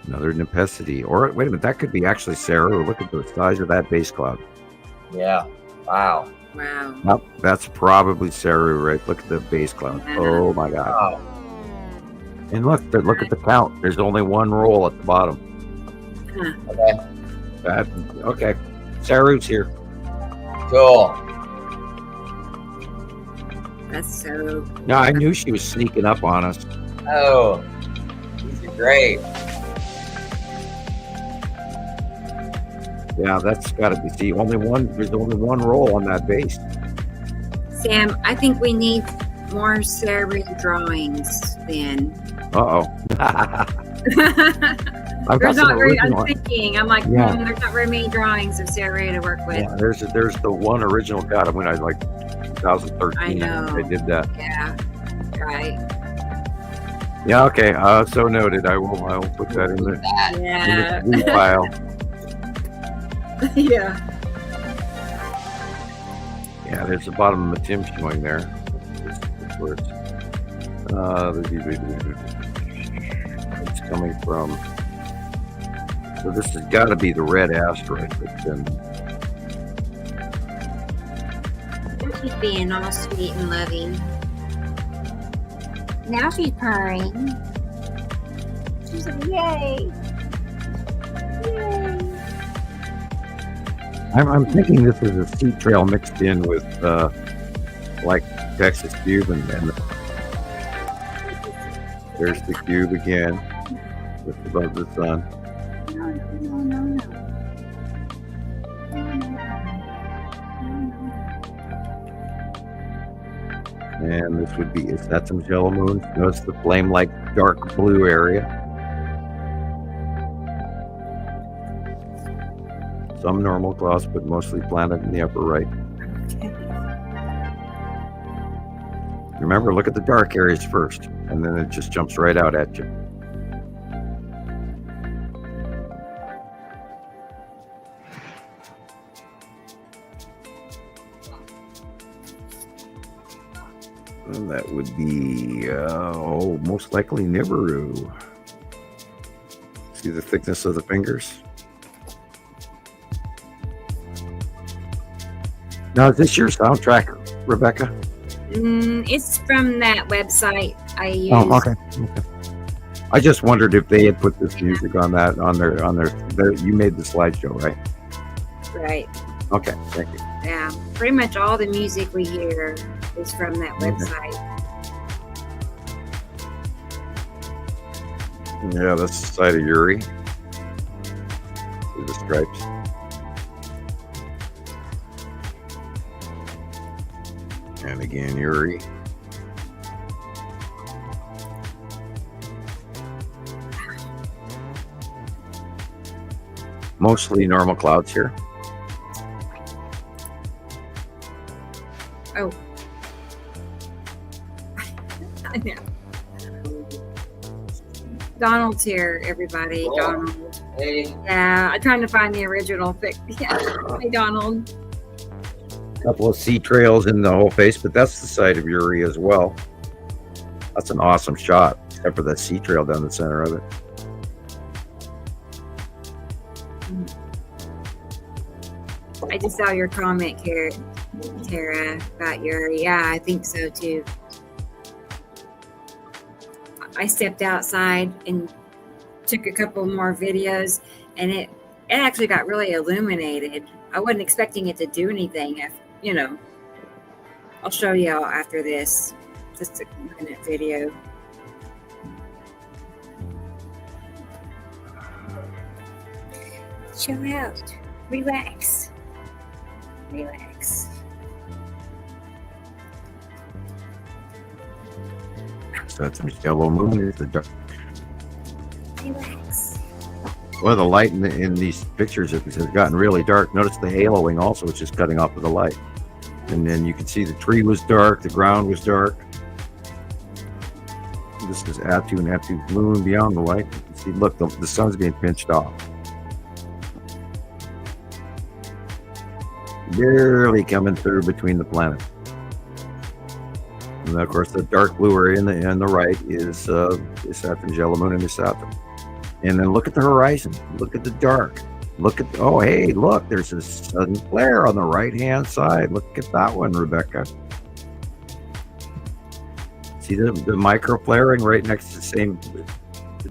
Another Nepesity. Or wait a minute, that could be actually Saru. Look at the size of that base cloud. Yeah. Wow. Wow. Nope, that's probably Saru, right? Look at the base cloud. Oh my God. Wow. And look at the count. There's only one roll at the bottom. Okay. Okay. Saru's here. Cool. That's so. No, I knew she was sneaking up on us. Oh, these are great. Yeah, that's got to be. See, there's only one roll on that base. Sam, I think we need more Saru drawings then. Uh-oh. I've got There's some not very. I'm original. thinking. I'm like, Yeah. there's not very many drawings of Saru to work with. Yeah, there's the one original cut when I like 2013. I know. I did that. Yeah. Right. Yeah. Okay. So noted. I will put that in the Yeah. in the file. Yeah. Yeah. There's the bottom of the Tim showing there. This where it's coming from. So this has got to be the red asteroid. She's being all sweet and loving. Now she's purring. She's like, yay! Yay! I'm thinking this is a sea trail mixed in with like Texas cube and there's the cube again, just above the sun. No. And this would be, is that some yellow moon? Notice the flame like dark blue area. Some normal clouds, but mostly planet in the upper right. Remember, look at the dark areas first, and then it just jumps right out at you. And that would be, most likely Nibiru. See the thickness of the fingers. Now, is this your soundtrack, Rebecca? It's from that website I use. Oh, okay. I just wondered if they had put this music on their. You made the slideshow, right? Right. Okay, thank you. Yeah, pretty much all the music we hear is from that website. Yeah, that's the side of Uri. See the stripes. And again, Uri. Mostly normal clouds here. Oh. I know. Donald's here, everybody. Cool. Donald. Hey. Yeah, I'm trying to find the original pic. Yeah. Hey, Donald. Couple of sea trails in the whole face, but that's the side of Uri as well. That's an awesome shot, except for that sea trail down the center of it. I just saw your comment here, Tara, about Yuri. Yeah, I think so too. I stepped outside and took a couple more videos, and it actually got really illuminated. I wasn't expecting it to do anything. I'll show you all after this. Just a minute video. Chill out. Relax. Relax. So that's a yellow moon. It's the dark. Relax. Well, the light in these pictures has gotten really dark. Notice the haloing also, which is cutting off of the light. And then you can see the tree was dark, the ground was dark. This is Atu and Atu's moon beyond the light. You can see, look, the sun's being pinched off. Barely coming through between the planets. And of course, the dark blue area in the right is Saturn's yellow moon and Saturn. And then look at the horizon. Look at the dark. Look at, oh, hey, look, there's a sudden flare on the right-hand side. Look at that one, Rebecca. See the micro flaring right next to the same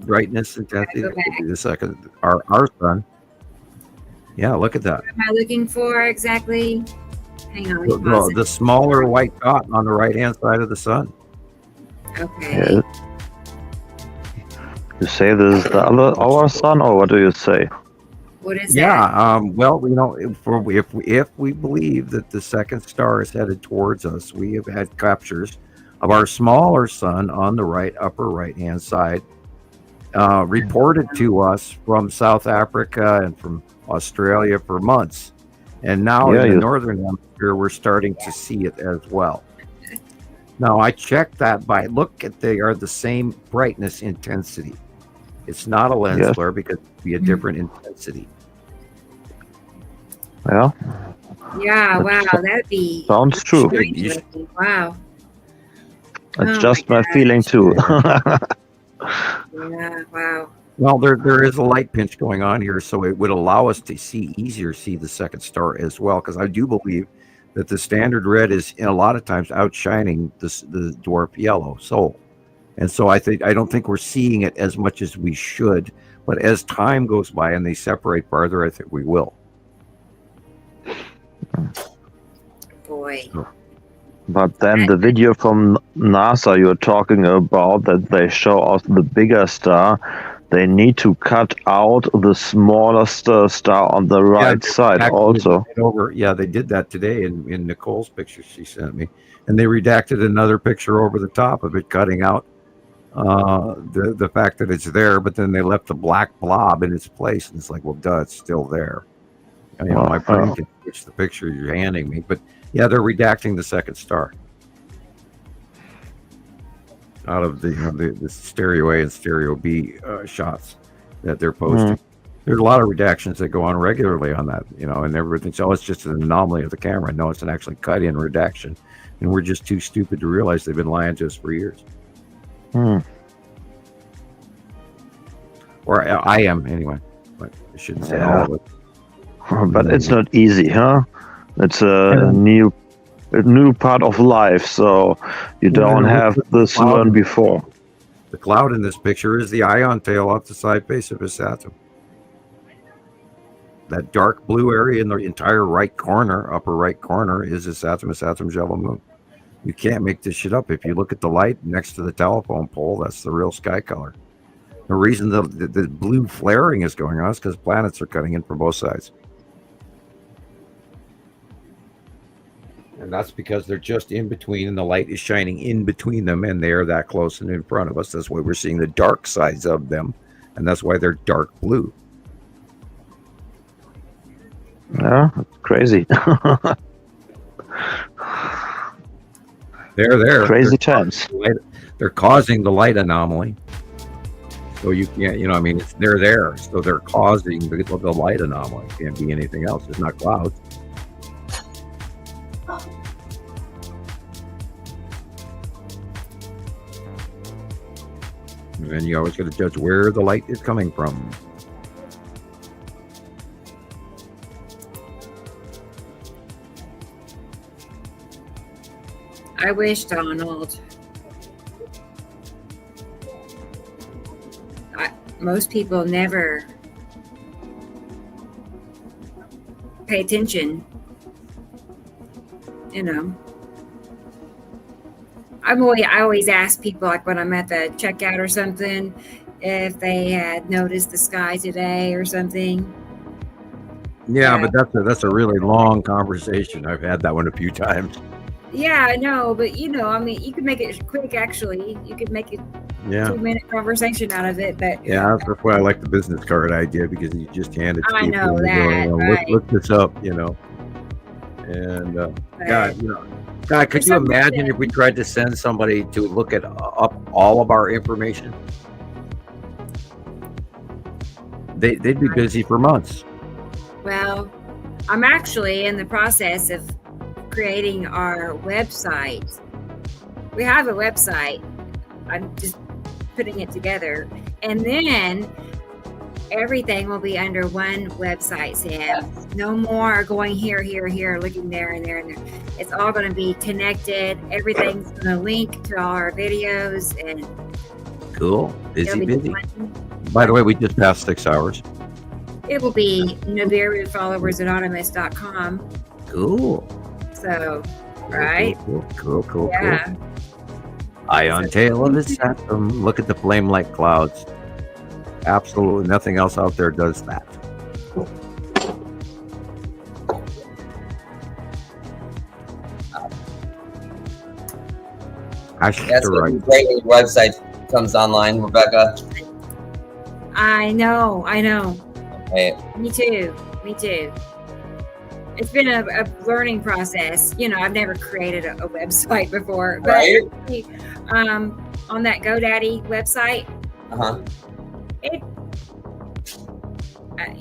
brightness intensity? The second, our sun. Yeah, look at that. What am I looking for exactly? Hang on. Let me pause The smaller white dot on the right-hand side of the sun. Okay. Yeah. You say this is our sun, or what do you say? What is that? Well, if we believe that the second star is headed towards us, we have had captures of our smaller sun on the upper right-hand side, reported to us from South Africa and from Australia for months. And now in the northern hemisphere, we're starting to see it as well. Now, I checked that they are the same brightness intensity. It's not a lens flare because it'd be a different intensity. Yeah. Yeah, wow, that'd be... Sounds true. Wow. It's just my feeling too. Yeah, wow. Well, there is a light pinch going on here, so it would allow us to easier see the second star as well, because I do believe that the standard red is a lot of times outshining the dwarf yellow Sol. And so I don't think we're seeing it as much as we should, but as time goes by and they separate farther, I think we will. Boy. But then the video from NASA you're talking about, that they show us the bigger star, they need to cut out the smallest star on the right side also. They did that today in Nicole's picture she sent me. And they redacted another picture over the top of it, cutting out the fact that it's there, but then they left the black blob in its place. And it's like, well, duh, it's still there. My brain can switch the picture you're handing me. But yeah, they're redacting the second star out of the stereo A and stereo B shots that they're posting. There's a lot of redactions that go on regularly on that, and everything. So it's just an anomaly of the camera. No, it's an actually cut in redaction. And we're just too stupid to realize they've been lying to us for years. or I am anyway. But I shouldn't say all of it. But it's not easy, huh? It's a new part of life, so you don't have this learned before. The cloud in this picture is the ion tail off the side face of his atom. That dark blue area in the entire right corner, upper right corner, is his atom's yellow moon. You can't make this shit up. If you look at the light next to the telephone pole, that's the real sky color. The reason the blue flaring is going on is because planets are cutting in from both sides. And that's because they're just in between, and the light is shining in between them, and they're that close and in front of us. That's why we're seeing the dark sides of them, and that's why they're dark blue. Yeah, it's crazy. They're there. Crazy chance. They're causing the light anomaly. So you can't, they're there. So they're causing the light anomaly. It can't be anything else. It's not clouds. And then you always got to judge where the light is coming from. I wish, Donald. Most people never pay attention. I always ask people, like when I'm at the checkout or something, if they had noticed the sky today or something. Yeah, but that's a really long conversation. I've had that one a few times. Yeah, I know, but you can make it quick. Actually, you could make it 2-minute conversation out of it. But yeah, that's why I like the business card idea, because you just hand it to people. I know and that. Go, right. look this up, and God, could you imagine if we tried to send somebody to look up all of our information? They'd be busy for months. Well, I'm actually in the process of creating our website. We have a website. I'm just putting it together, and then everything will be under one website, Sam. No more going here, looking there and there and there. It's all going to be connected. Everything's going to link to all our videos, and cool. Busy. By the way, we just passed 6 hours. It will be Nibiru followersanonymous.com. Cool. So, right? Cool. Yeah. Ion tail of his atom. Look at the flame-like clouds. Absolutely nothing else out there does that. That's great when your website comes online, Rebecca. I know. Hey. Me too. It's been a learning process. I've never created a website before, but right? On that GoDaddy website,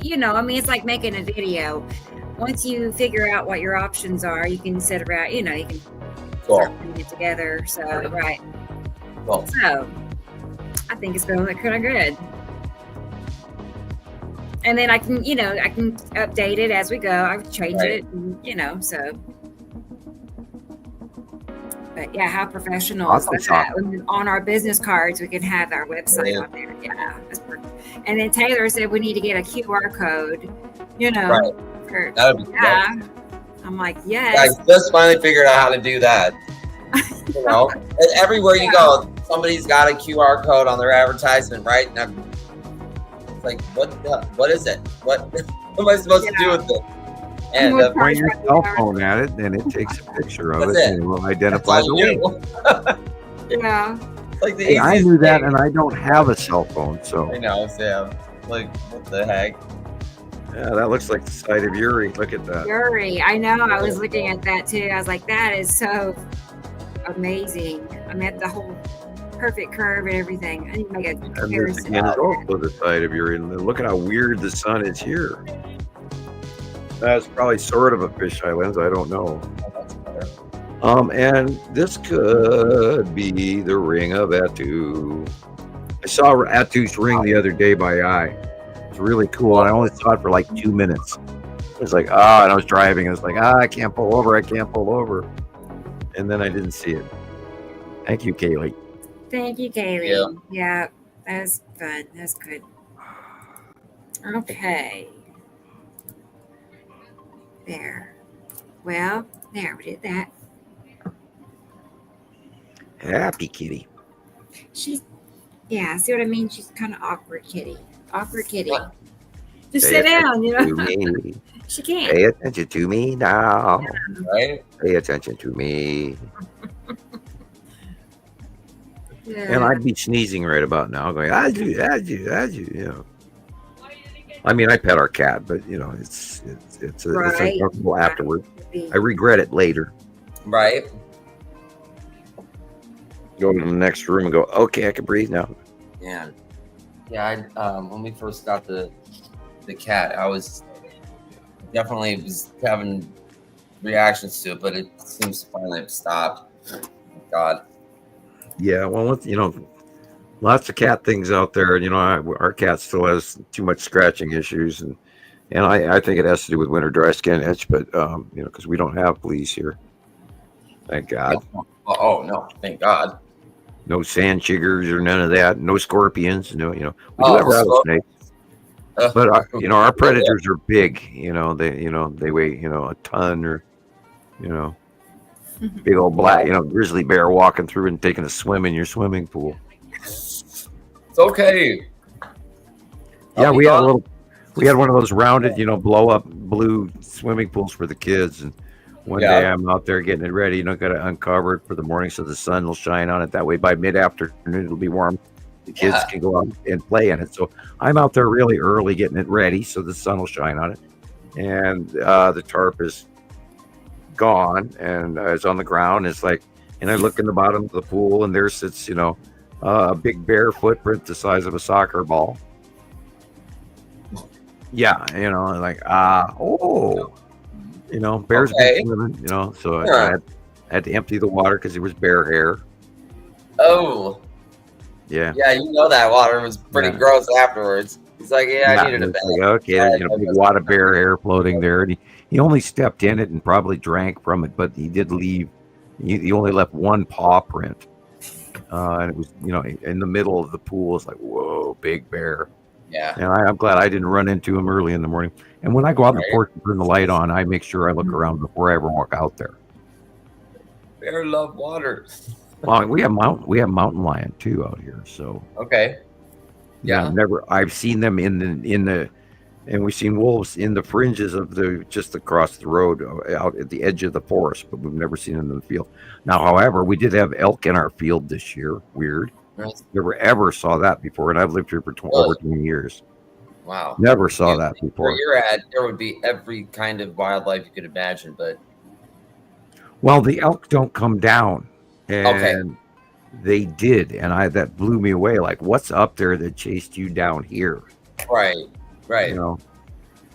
it's like making a video. Once you figure out what your options are, you can sit around, you can start putting it together. So, right. Cool. So, I think it's going to look kind of good. And then I can update it as we go. I've changed it, so. But yeah, how professional is that? On our business cards, we can have our website on there. Yeah, that's perfect. And then Taylor said we need to get a QR code, Right. That would be great. I'm like, yes. Guys, just finally figured out how to do that. And everywhere you go, somebody's got a QR code on their advertisement, right? And it's like, what is it? What am I supposed to do with it? And point your cell phone at it, and it takes a picture of it, and it will identify the link. Yeah. Like I knew that, and I don't have a cell phone, so. I know, Sam. Like, what the heck? Yeah, that looks like the side of Uri. Look at that. Uri, I know. I was looking at that too. I was like, that is so amazing. I mean, the whole perfect curve and everything. I need to make a comparison. And it's also the side of Uri. And look at how weird the sun is here. That's probably sort of a fisheye lens. I don't know. And this could be the ring of Etu. I saw Atu's ring the other day by eye. It's really cool, and I only saw it for like 2 minutes. It was like, and I was driving. I was like, I can't pull over. I can't pull over. And then I didn't see it. Thank you, Kaylee. Thank you, Kaylee. Yeah, that was fun. That's good. Okay. There. Well, there, we did that. Happy kitty. She's, yeah, see what I mean? She's kind of awkward kitty. Awkward kitty. Just Pay sit down, you know? to me. She can't. Pay attention to me now. Yeah. Right? Pay attention to me. Yeah. And I'd be sneezing right about now, going, you know. I mean, I pet our cat, but you know, it's uncomfortable afterward. I regret it later. Right. Go to the next room and go, okay, I can breathe now. Yeah. Yeah, when we first got the cat, I was definitely having reactions to it, but it seems to finally have stopped. God. Yeah, well, you know, lots of cat things out there, and you know, our cat still has too much scratching issues, and I think it has to do with winter dry skin itch, but you know, because we don't have fleas here, thank God. Oh no, thank God. No sand chiggers or none of that. No scorpions. No, you know, we do have rattlesnakes, but you know, our predators are big. You know, they weigh, you know, a ton, or you know, big old black, you know, grizzly bear walking through and taking a swim in your swimming pool. It's okay. Yeah, we had one of those rounded, you know, blow up blue swimming pools for the kids, and one day I'm out there getting it ready, you know, got it uncovered for the morning so the sun will shine on it. That way by mid-afternoon it'll be warm. The kids can go out and play in it. So I'm out there really early getting it ready so the sun will shine on it. And the tarp is gone and it's on the ground. It's like, and I look in the bottom of the pool and there sits, you know, a big bear footprint the size of a soccer ball. Yeah, you know, like, you know, bears been swimming, you know, so I had to empty the water because it was bear hair. Oh. Yeah. Yeah, you know that water was pretty gross afterwards. He's like, I needed a bath. Like, okay, there's, you know, big wad of bear hair floating there. And he only stepped in it and probably drank from it, but he did leave. He only left one paw print. And it was, you know, in the middle of the pool. It's like, whoa, big bear. Yeah. And I'm glad I didn't run into him early in the morning. And when I go out on the porch and turn the light on, I make sure I look around before I ever walk out there. Bear love water. Well, we have mountain lion too out here. So yeah, I've seen them in the, and we've seen wolves in the fringes of just across the road out at the edge of the forest, but we've never seen them in the field. Now, however, we did have elk in our field this year. Weird. Never ever saw that before, and I've lived here for over 20 years. Wow. Never saw that before. Where you're at, there would be every kind of wildlife you could imagine, but. Well, the elk don't come down, and they did, and that blew me away. Like, what's up there that chased you down here? Right. You know,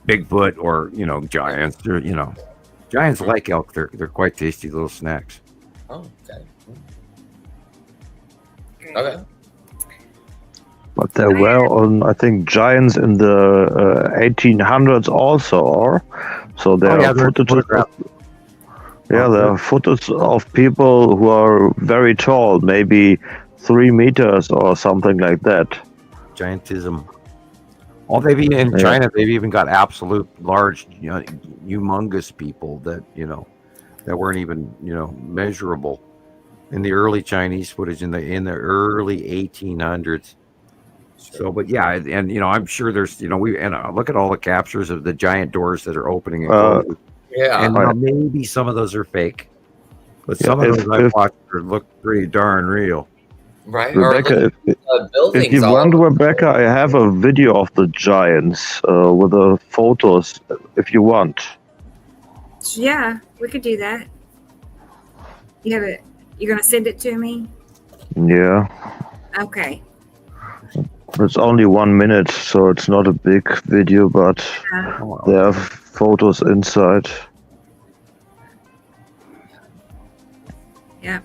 Bigfoot or, you know, giants. They're, you know, giants like elk. They're quite tasty little snacks. Oh, okay. But there were, I think, giants in the 1800s also, so there are footage. There are footage of people who are very tall, maybe 3 meters or something like that. Giantism. Well, in China, they've even got absolute large, you know, humongous people that, you know, that weren't even, you know, measurable. In the early Chinese footage in the early 1800s. So, but yeah, and you know, I'm sure there's, you know, look at all the captures of the giant doors that are opening and closing. And maybe some of those are fake, but some of those I watched look pretty darn real. Right, Rebecca, if you want, Rebecca, I have a video of the giants with the photos. If you want. Yeah, we could do that. You have it. You're gonna send it to me? Yeah. Okay. It's only 1 minute, so it's not a big video, but there are photos inside. Yeah.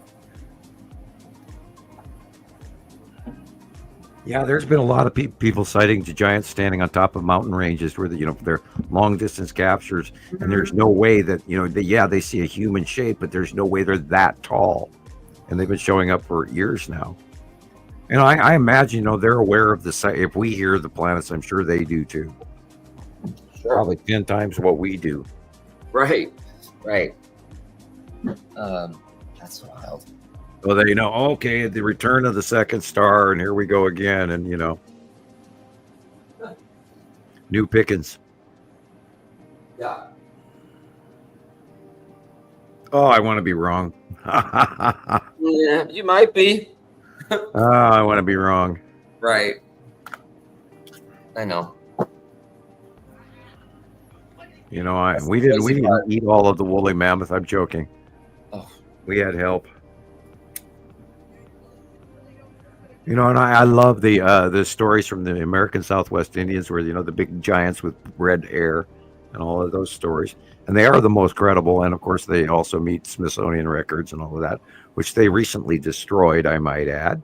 Yeah, there's been a lot of people citing the giants standing on top of mountain ranges where they're long distance captures, and there's no way that they see a human shape, but there's no way they're that tall, and they've been showing up for years now. And I imagine they're aware of the site. If we hear the planets, I'm sure they do too. Sure. Probably 10 times what we do. Right. That's wild. So they okay, the return of the second star, and here we go again, and new pickings. Yeah. Oh, I want to be wrong. Yeah, you might be. Oh, I want to be wrong. Right. I know. We didn't eat all of the woolly mammoth. I'm joking. Oh. We had help. And I love the stories from the American Southwest Indians where, the big giants with red hair and all of those stories. And they are the most credible. And, of course, they also meet Smithsonian records and all of that, which they recently destroyed, I might add.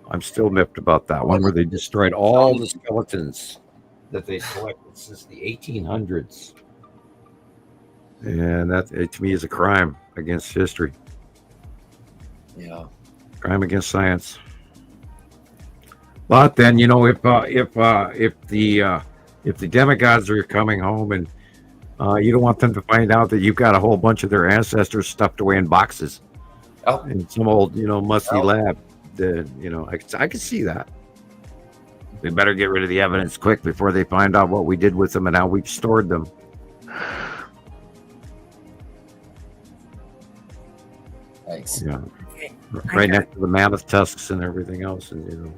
I'm still miffed about that one where they destroyed all the skeletons that they collected since the 1800s. And that, to me, is a crime against history. Yeah. Crime against science. But then, if the demigods are coming home and you don't want them to find out that you've got a whole bunch of their ancestors stuffed away in boxes in some old, musty lab, then, I could see that. We better get rid of the evidence quick before they find out what we did with them and how we've stored them. Thanks. Yeah. Right next to the mammoth tusks and everything else, and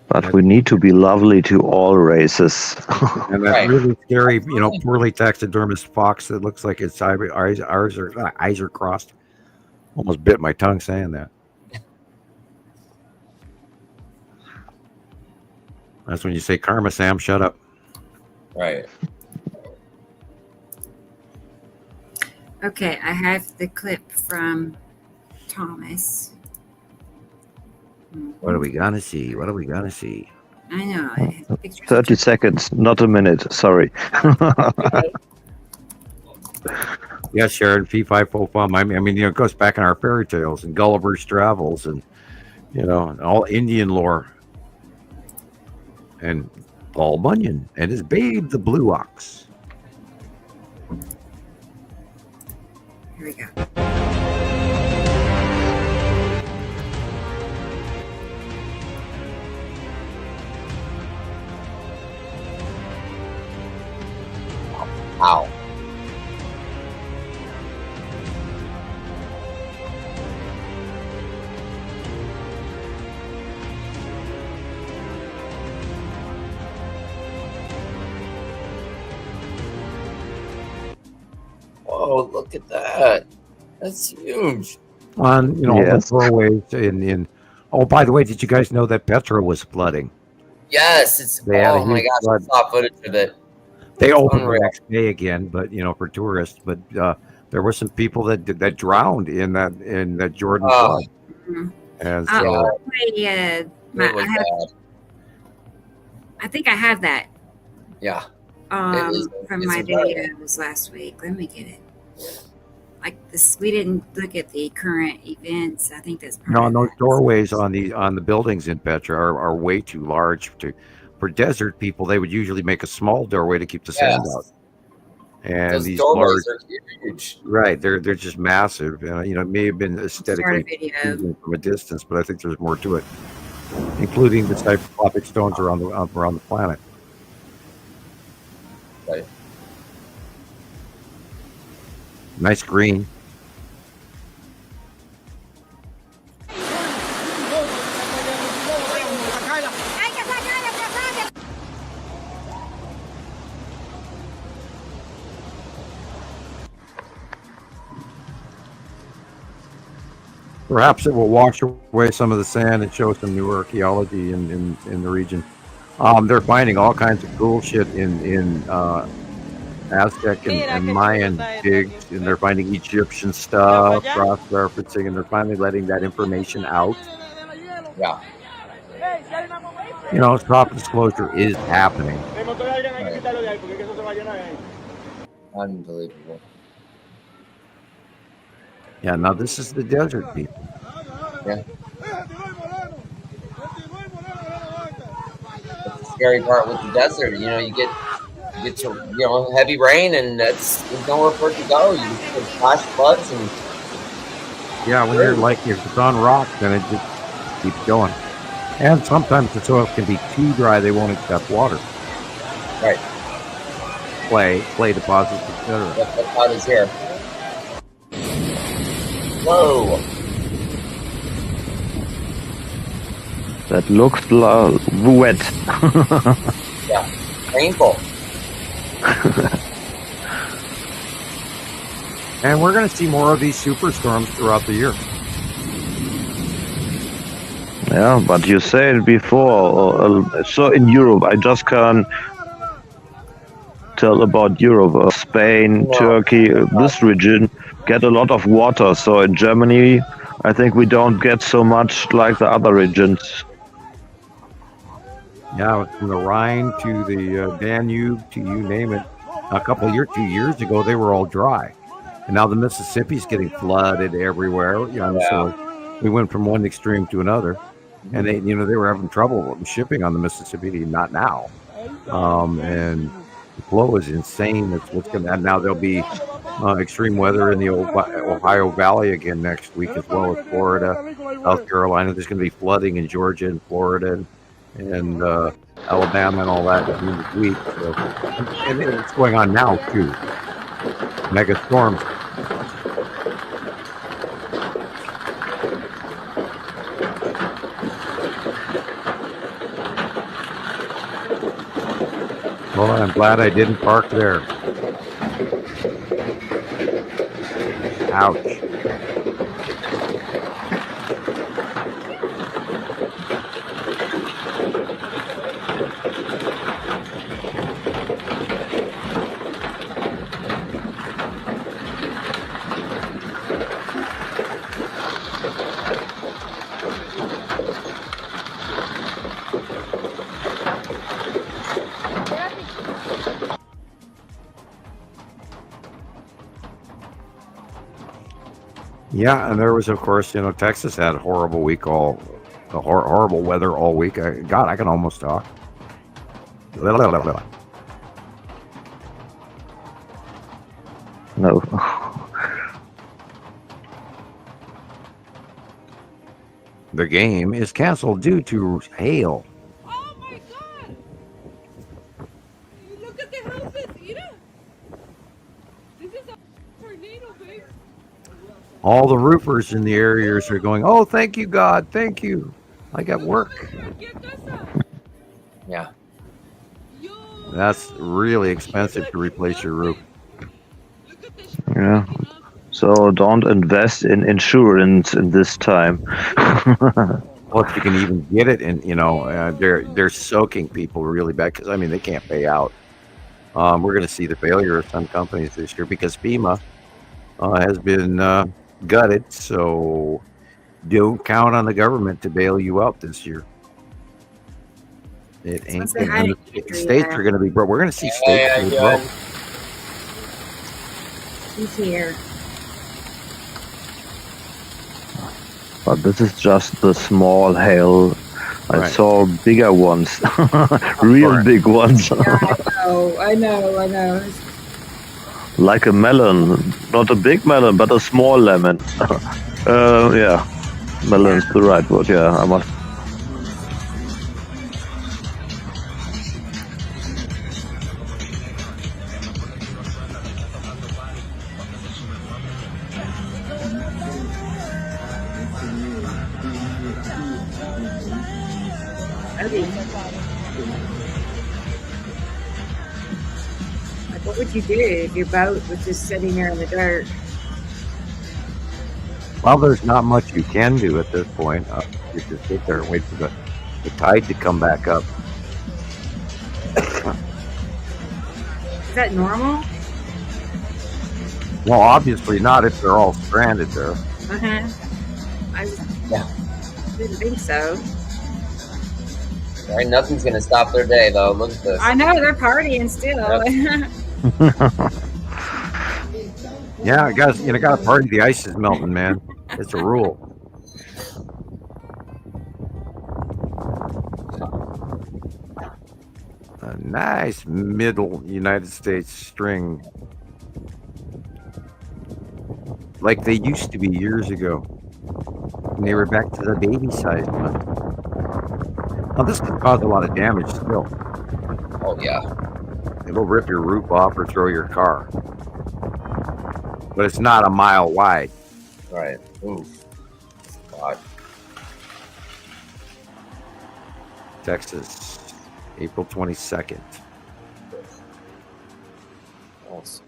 But we need to be lovely to all races. and that really scary, poorly taxidermist fox that looks like its eyes are crossed. Almost bit my tongue saying that. That's when you say, "Karma, Sam, shut up." Right. Okay, I have the clip from Thomas. What are we gonna see? What are we gonna see? I know. I have pictures 30 seconds, not a minute. Sorry. Yes, Sharon, P545. I mean, it goes back in our fairy tales and Gulliver's Travels and, and all Indian lore. And Paul Bunyan and his babe, the blue ox. Here we go. Wow. Whoa, look at that. That's huge. On, all the doorways in oh, by the way, did you guys know that Petra was flooding? Yes, it's oh my gosh, I saw footage of it. They opened the next day again, but for tourists. But there were some people that drowned in that Jordan flood. And so I think I have that. Yeah. From my videos last week. Let me get it. Like this, we didn't look at the current events. I think that's those doorways on the buildings in Petra are way too large for desert people. They would usually make a small doorway to keep the sand out. And those these doorways large, are huge. right? They're just massive. It may have been aesthetically pleasing from a distance, but I think there's more to it, including the cyclopic stones around the planet. Right. Nice green. Perhaps it will wash away some of the sand and show some new archaeology in the region. They're finding all kinds of cool shit in Aztec and Mayan digs, and they're finding Egyptian stuff, cross-referencing, and they're finally letting that information out. Yeah. You know, crop disclosure is happening. Unbelievable. Yeah, now this is the desert, people. Yeah. That's the scary part with the desert. You know, you get to heavy rain, and there's nowhere for it to go. You just get flash floods and. Yeah, when you're like, if it's on rock, then it just keeps going. And sometimes the soil can be too dry; they won't accept water. Right. Clay deposits, etc. That's how it is here. Whoa. That looks wet. Yeah, painful. And we're going to see more of these superstorms throughout the year. Yeah, but you said before, so in Europe, I just can't tell about Europe, Spain, Turkey, this region get a lot of water. So in Germany, I think we don't get so much like the other regions. Yeah, from the Rhine to the Danube to you name it. A couple of 2 years ago, they were all dry. And now the Mississippi's getting flooded everywhere. You know, so we went from one extreme to another. And they were having trouble shipping on the Mississippi. Not now. And the flow is insane. That's what's going to. Now there'll be extreme weather in the Ohio Valley again next week, as well as Florida, South Carolina. There's going to be flooding in Georgia and Florida and Alabama and all that this week. So, and it's going on now too. Mega storms. Well, I'm glad I didn't park there. Ouch. Yeah, and there was, of course, Texas had a horrible week, horrible weather all week. God, I can almost talk. No. The game is canceled due to hail. Oh my God! Look at the houses, Ida. This is a tornado, babe. All the roofers in the areas are going, oh, thank you, God. Thank you. I got work. Yeah. That's really expensive to replace your roof. Yeah. So don't invest in insurance in this time. Well, if you can even get it, and they're soaking people really bad because they can't pay out. We're going to see the failure of some companies this year because FEMA has been gutted. So don't count on the government to bail you out this year. It ain't. States are going to be broke. We're going to see states be broke. He's here. But this is just the small hail. I saw bigger ones, real big ones. I know. Like a melon, not a big melon, but a small lemon. Yeah, melon's the right word. Yeah, I must. What would you do if your boat was just sitting there in the dirt? Well, there's not much you can do at this point. You just sit there and wait for the tide to come back up. Is that normal? Well, obviously not if they're all stranded there. I didn't think so. Right, nothing's gonna stop their day though. Look at this. I know they're partying still. Yeah, guys, got to party. The ice is melting, man. It's a rule. A nice middle United States string, like they used to be years ago. And they were back to the baby size one. Now this could cause a lot of damage still. Oh yeah. It'll rip your roof off or throw your car. But it's not a mile wide. Right. Oof. God. Texas, April 22nd. Nice.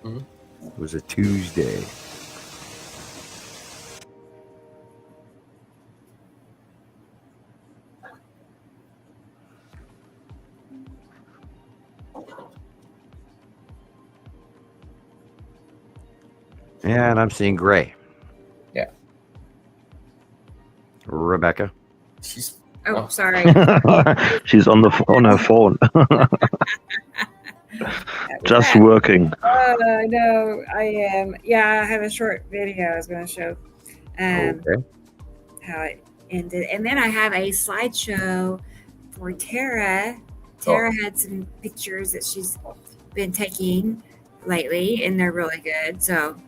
It was a Tuesday. And I'm seeing gray. Yeah. Rebecca. She's. Oh, sorry. She's on her phone. Just working. No, I am. Yeah, I have a short video I was going to show Okay. how it ended. And then I have a slideshow for Tara. Tara had some pictures that she's been taking lately, and they're really good. So,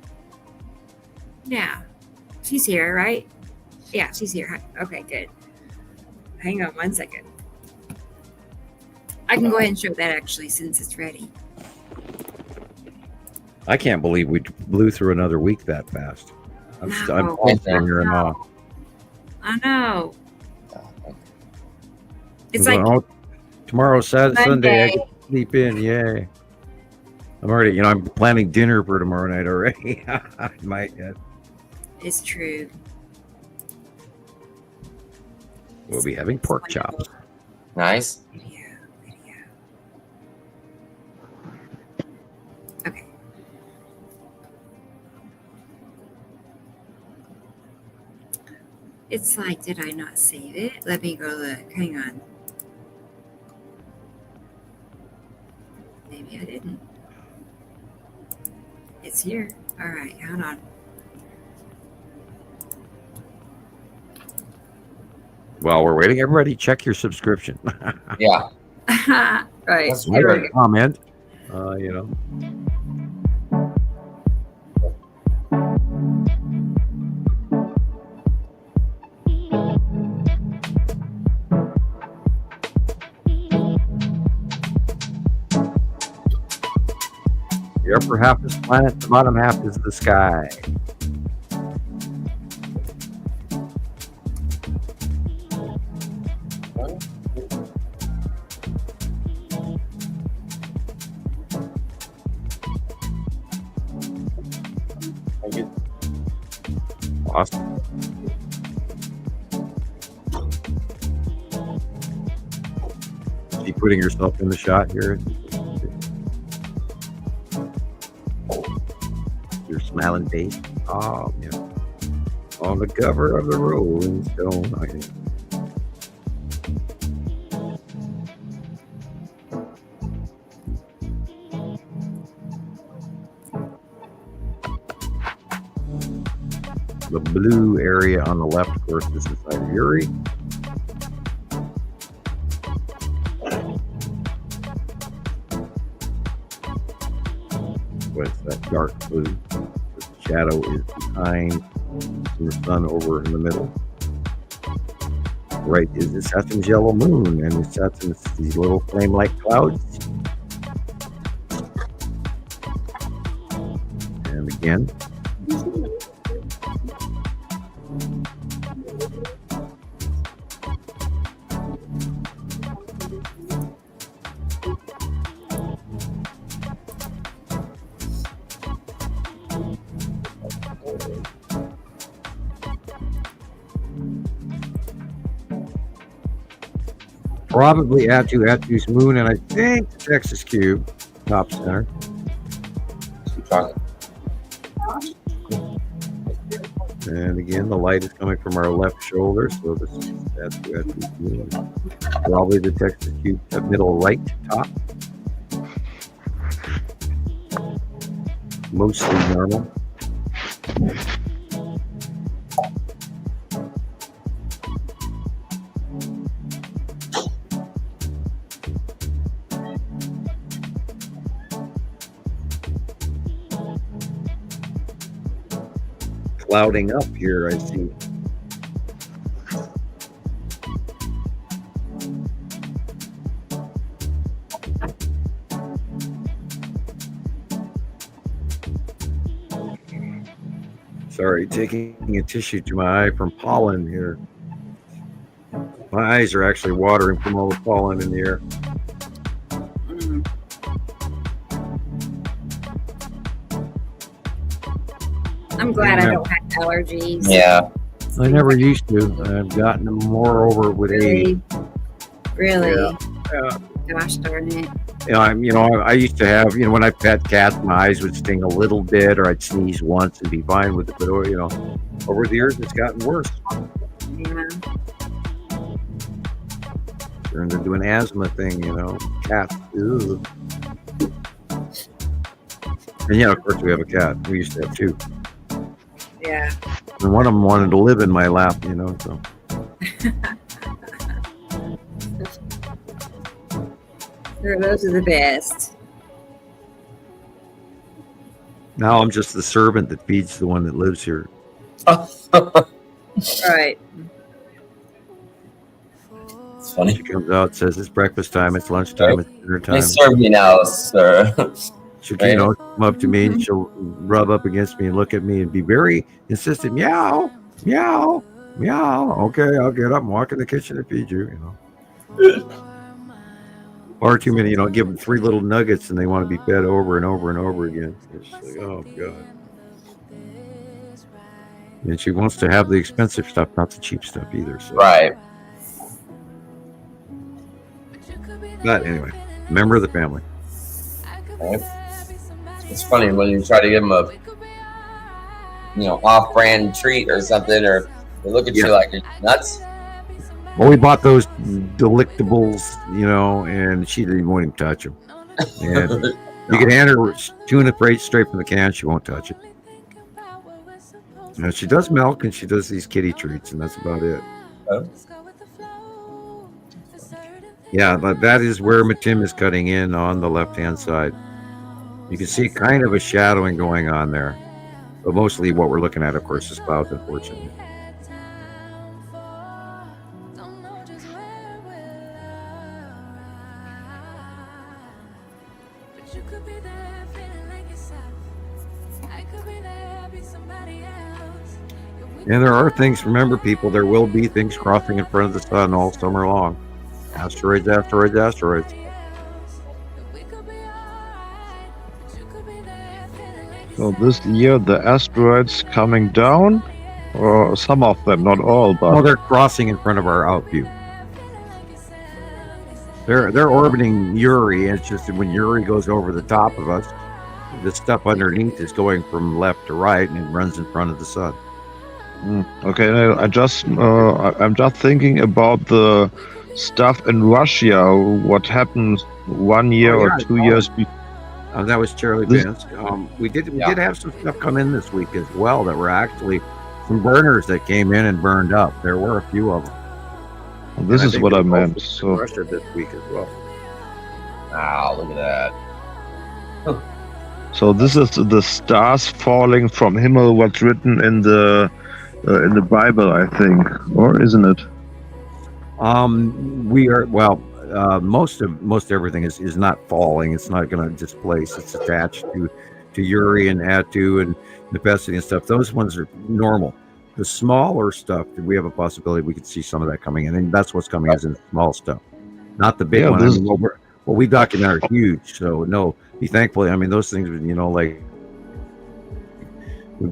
yeah. She's here, right? Yeah, she's here. Okay, good. Hang on one second. I can go ahead and show that actually since it's ready. I can't believe we blew through another week that fast. I'm also here in awe. I know. It's I'm like going, tomorrow's Sunday. I Monday. can sleep in. Yay. I'm already, I'm planning dinner for tomorrow night already. I might yet. It's true. We'll be having pork chops. Nice. Okay. It's like, did I not save it? Let me go look. Hang on. Maybe I didn't. It's here. All right, hold on. While we're waiting, everybody check your subscription. Yeah. Right. Right. Comment. The upper half is planet, the bottom half is the sky. Awesome. Keep putting yourself in the shot here. Your smiling face. Oh, yeah. On the cover of the Rolling Stone. Okay. The blue area on the left, of course, is inside of Uri. With that dark blue. The shadow is behind the sun over in the middle. Right is the Saturn's yellow moon, and the Saturn's these little flame-like clouds. And again. Probably Atu's moon, and I think the Texas cube, top center. And again, the light is coming from our left shoulder, so that's probably the Texas cube at middle right top. Mostly normal. Clouding up here, I see. Sorry, taking a tissue to my eye from pollen here. My eyes are actually watering from all the pollen in the air. I'm glad I don't have allergies. Yeah. I never used to. I've gotten more over it with age. Really? Yeah. Gosh darn it. I used to have, when I pet cats, my eyes would sting a little bit, or I'd sneeze once and be fine with it. But, over the years, it's gotten worse. Yeah. Turned into an asthma thing, Cats. Ew. And of course, we have a cat. We used to have two. Yeah. And one of them wanted to live in my lap, so. Those are the best. Now I'm just the servant that feeds the one that lives here. Right. It's funny. She comes out, says it's breakfast time, it's lunchtime, it's dinner time. They serve me now, sir. She'll, come up to me and she'll rub up against me and look at me and be very insistent. Meow, meow, meow. Okay, I'll get up and walk in the kitchen and feed you, Or too many, give them 3 little nuggets and they want to be fed over and over and over again. It's like, oh, God. And she wants to have the expensive stuff, not the cheap stuff either. So. Right. But anyway, member of the family. Okay. It's funny when you try to give them a, off-brand treat or something, or they look at you like you're nuts. Well, we bought those delectables, and she didn't want him to touch them. And you can hand her tuna straight from the can, she won't touch it. She does milk and she does these kitty treats, and that's about it. Yeah, but that is where Matim is cutting in on the left-hand side. You can see kind of a shadowing going on there. But mostly what we're looking at, of course, is clouds, unfortunately. And there are things, remember people, there will be things crossing in front of the sun all summer long. Asteroids, asteroids, asteroids. So this year the asteroids coming down, or some of them, not all, but well, they're crossing in front of our outview. They're orbiting Uri. It's just that when Uri goes over the top of us, the stuff underneath is going from left to right, and it runs in front of the sun. Okay, I'm just thinking about the stuff in Russia. What happened 1 year or 2 years before? That was Charlie Vance. We did have some stuff come in this week as well that were actually some burners that came in and burned up. There were a few of them. Well, this is what I meant. So Russia this week as well. Wow, look at that. So this is the stars falling from himmel. What's written in the Bible, I think, or isn't it? We are most everything is not falling. It's not going to displace. It's attached to Uri and Atu and Nepesi and stuff. Those ones are normal. The smaller stuff, we have a possibility we could see some of that coming in, and that's what's coming as in small stuff, not the big one. What we document are huge, so no. Be thankful. I mean, those things, would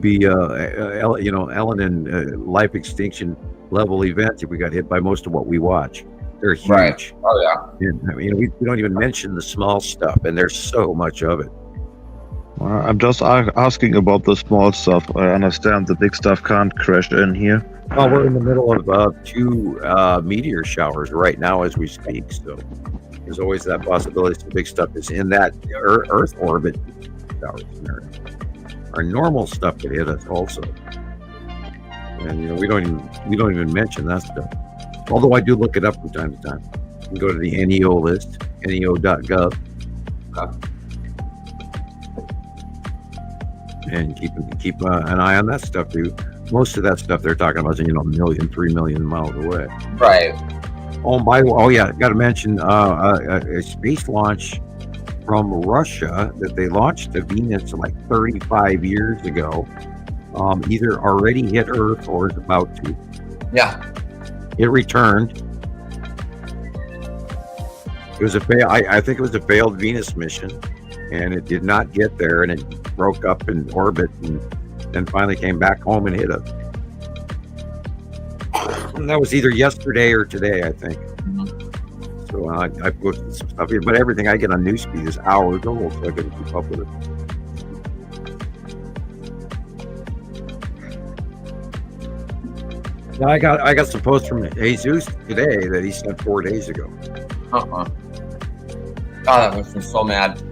be Ellen and life extinction level events if we got hit by most of what we watch. They're huge. Right. Oh yeah. And, we don't even mention the small stuff, and there's so much of it. I'm just asking about the small stuff. I understand the big stuff can't crash in here. Well, we're in the middle of 2 meteor showers right now as we speak, so there's always that possibility some big stuff is in that Earth orbit. Showers in there. Our normal stuff could hit us also, and we don't even mention that stuff. Although I do look it up from time to time. You can go to the NEO list, neo.gov, and keep an eye on that stuff too. Most of that stuff they're talking about is 3 million miles away. Right. Oh, by the way, got to mention a space launch from Russia that they launched to Venus like 35 years ago. Either already hit Earth or is about to. Yeah. It returned. It was I think it was a failed Venus mission, and it did not get there, and it broke up in orbit, and then finally came back home and hit us. And that was either yesterday or today, I think. So I posted some stuff here, but everything I get on Newsfeed is hours old, so I got to keep up with it. Now I got some posts from Jesus today that he sent 4 days ago. God, that makes me so mad.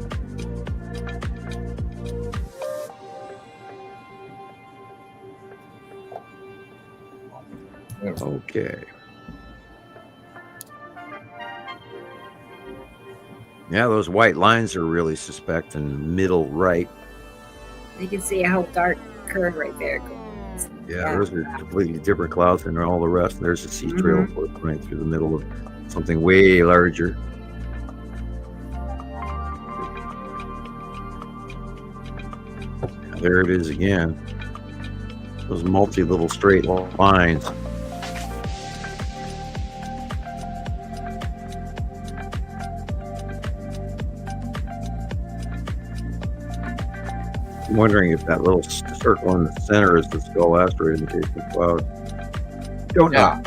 Okay. Yeah, those white lines are really suspect in the middle right. You can see a whole dark curve right there. Yeah, those are completely different clouds than all the rest. There's a sea trail running through the middle of something way larger. There it is again. Those multi-little straight lines. I'm wondering if that little circle in the center is the Skull asteroid indication cloud. Don't know.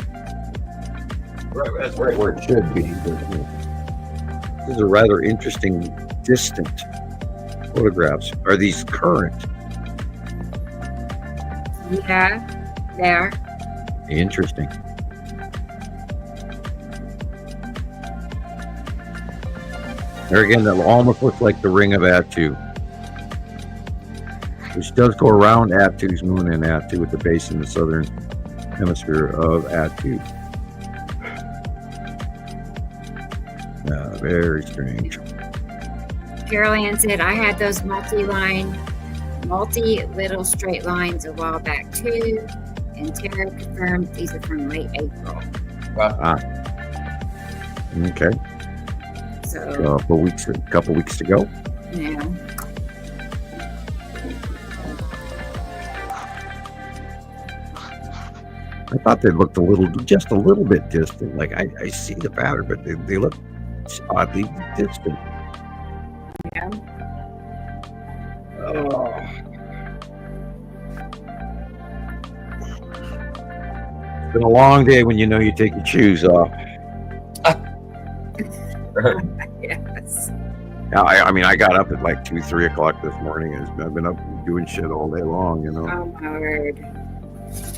That's right where it should be. This is a rather interesting distant photographs. Are these current? Yeah, they are. Interesting. There again, that almost looks like the ring of Attu, which does go around Attu's moon and Attu at the base in the southern hemisphere of Attu. Very strange. Carol Ann said, I had those multi-little straight lines a while back too, and Tara confirmed these are from late April. Okay. So a couple weeks to go. Yeah. I thought they looked just a little bit distant. Like I see the pattern, but they look oddly distant. Yeah. Oh. It's been a long day when you take your shoes off. Yes. Yeah, I got up at like 2-3 o'clock this morning, and I've been up doing shit all day long. Oh my word.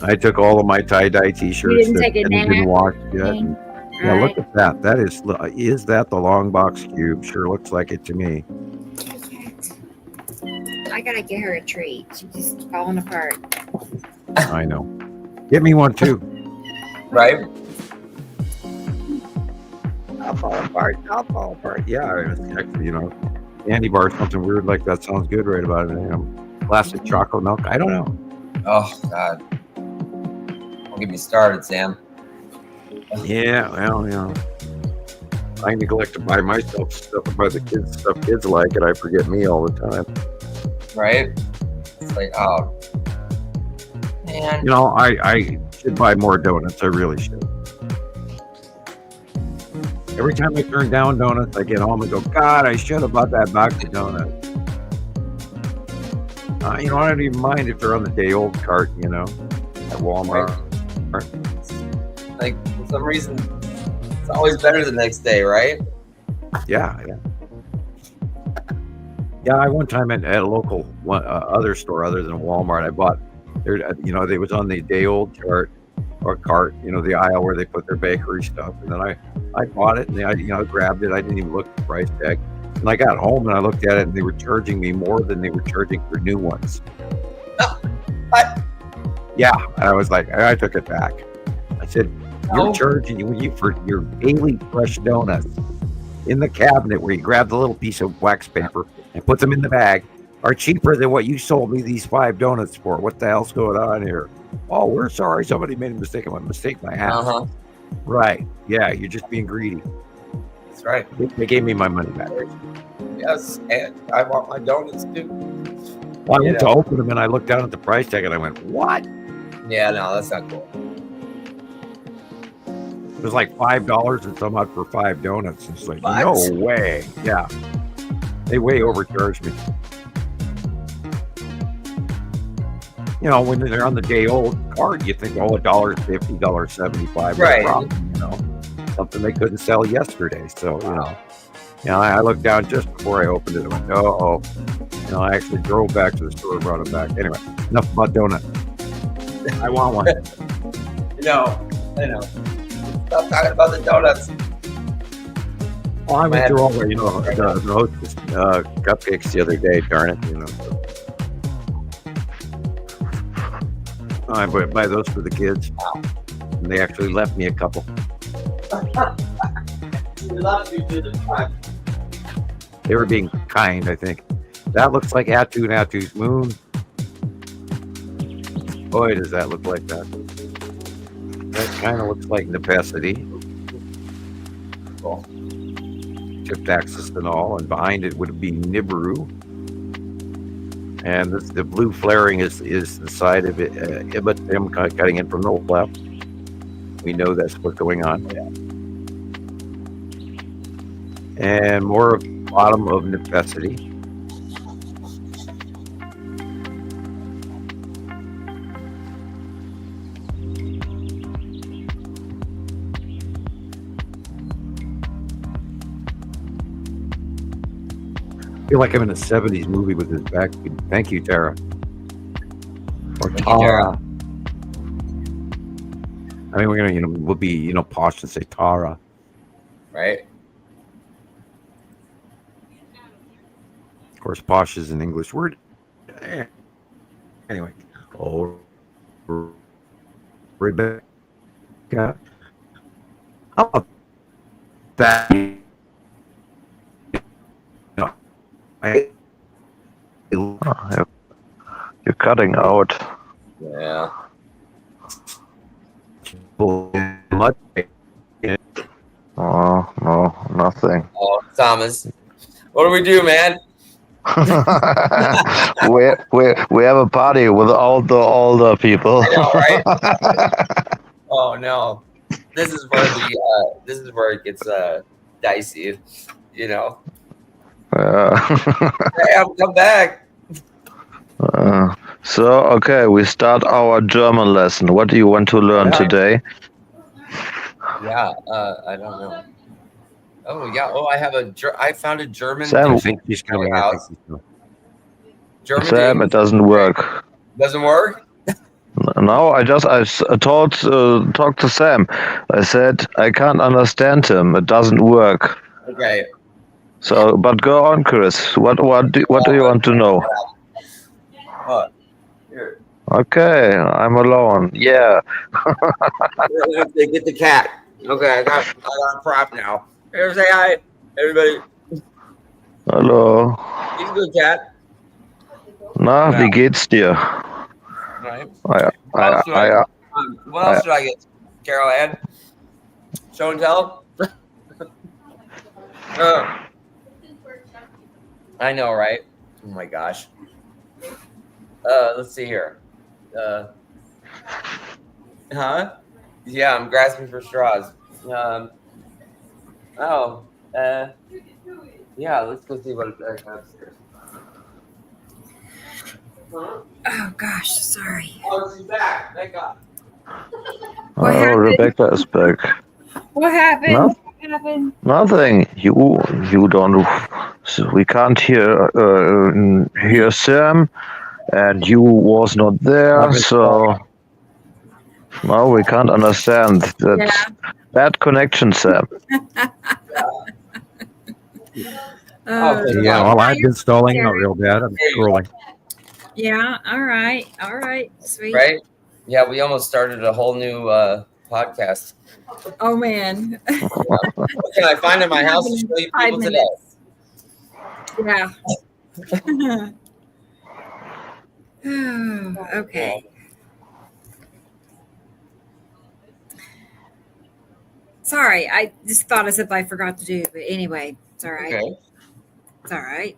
I took all of my tie-dye t-shirts You didn't take a nap? been washed yet. And, yeah, Right. look at that. That is that the long box cube? Sure looks like it to me. I gotta get her a treat. She's just falling apart. I know. Get me one too. Right? I'll fall apart. Yeah, actually, candy bar, something weird like that sounds good right about it. Classic chocolate milk. I don't know. Oh, God. Don't get me started, Sam. Yeah, well, I neglect to buy myself stuff, buy the kids stuff kids like, and I forget me all the time. Right? It's like, oh, man. I should buy more donuts. I really should. Every time I turn down donuts, I get home and go, God, I should have bought that box of donuts. I don't even mind if they're on the day-old cart, at Walmart. Like, for some reason, it's always better the next day, right? Yeah. Yeah, I one time at a local other store other than Walmart, I bought there. They was on the day old chart or cart. The aisle where they put their bakery stuff, and then I bought it and I grabbed it. I didn't even look at the price tag. And I got home and I looked at it and they were charging me more than they were charging for new ones. Yeah, and I was like, I took it back. I said, you're charging you for your daily fresh donuts in the cabinet where you grab the little piece of wax paper and put them in the bag are cheaper than what you sold me these 5 donuts for. What the hell's going on here? Oh, we're sorry. Somebody made a mistake. I'm a mistake my house. Uh-huh. Right. Yeah, you're just being greedy. That's right. They gave me my money back. Yes, and I want my donuts too. Well, I went to open them and I looked down at the price tag and I went, what? Yeah, no, that's not cool. It was like $5 and some odd for 5 donuts. It's like, What? no way. Yeah. They way overcharged me. When they're on the day old card, you think, $1.50, $1.75. Right. Something they couldn't sell yesterday. So, I looked down just before I opened it. I went, oh. I actually drove back to the store and brought it back. Anyway, enough about donut. I want one. I know. Stop talking about the donuts. Well, I went through all the hostess cupcakes the other day, darn it. I buy those for the kids. And they actually left me a couple. They were being kind, I think. That looks like Atu's moon. Boy, does that look like that. That kind of looks like Necessity. Cool. Chipped axis and all, and behind it would be Nibiru. And the blue flaring is the side of it, Ibatim cutting in from the left. We know that's what's going on. And more of the bottom of Necessity. I feel like I'm in a 70s movie with this back. Thank you, Tara. Or Tara. I mean, we're gonna, we'll be, posh and say Tara. Right. Of course, posh is an English word. Anyway. Oh, Rebecca. How about that? You're cutting out. Yeah. Oh, no, nothing. Oh, Thomas. What do we do, man? we have a party with all the older people. I know, right? Oh no. This is where it gets dicey, Yeah. Hey, come back. Okay, we start our German lesson. What do you want to learn today? Yeah, I don't know. Oh yeah. Oh, I found a German. Sam, I think he's coming out. German. Sam, it doesn't work. Doesn't work. No, I talked to Sam. I said I can't understand him. It doesn't work. Okay. So, but go on, Chris. What do you want to know? Here. Okay, I'm alone. Yeah. Get the cat. Okay, I got a prop now. Here, say hi, everybody. Hello. He's a good cat. Na, wie geht's dir? Right. What What else should I get? Carol Ann? Show and tell? I know, right? Oh my gosh. Let's see here. Yeah, I'm grasping for straws. Yeah, let's go see what I have upstairs. Oh gosh, sorry. Oh, she's back. Thank God. Oh, Rebecca is back. What happened? No? What happened? Nothing. You don't So we can't hear Sam, and you was not there, so no, we can't understand that bad connection, Sam. Yeah, well, I've been stalling out real bad. I'm scrolling. Yeah. All right. Sweet. Right? Yeah, we almost started a whole new podcast. Oh man. What can I find in my house to show you 5 people today? minutes. Yeah. Okay. Sorry, I just thought of something I forgot to do, but anyway, it's all right. Okay. It's all right.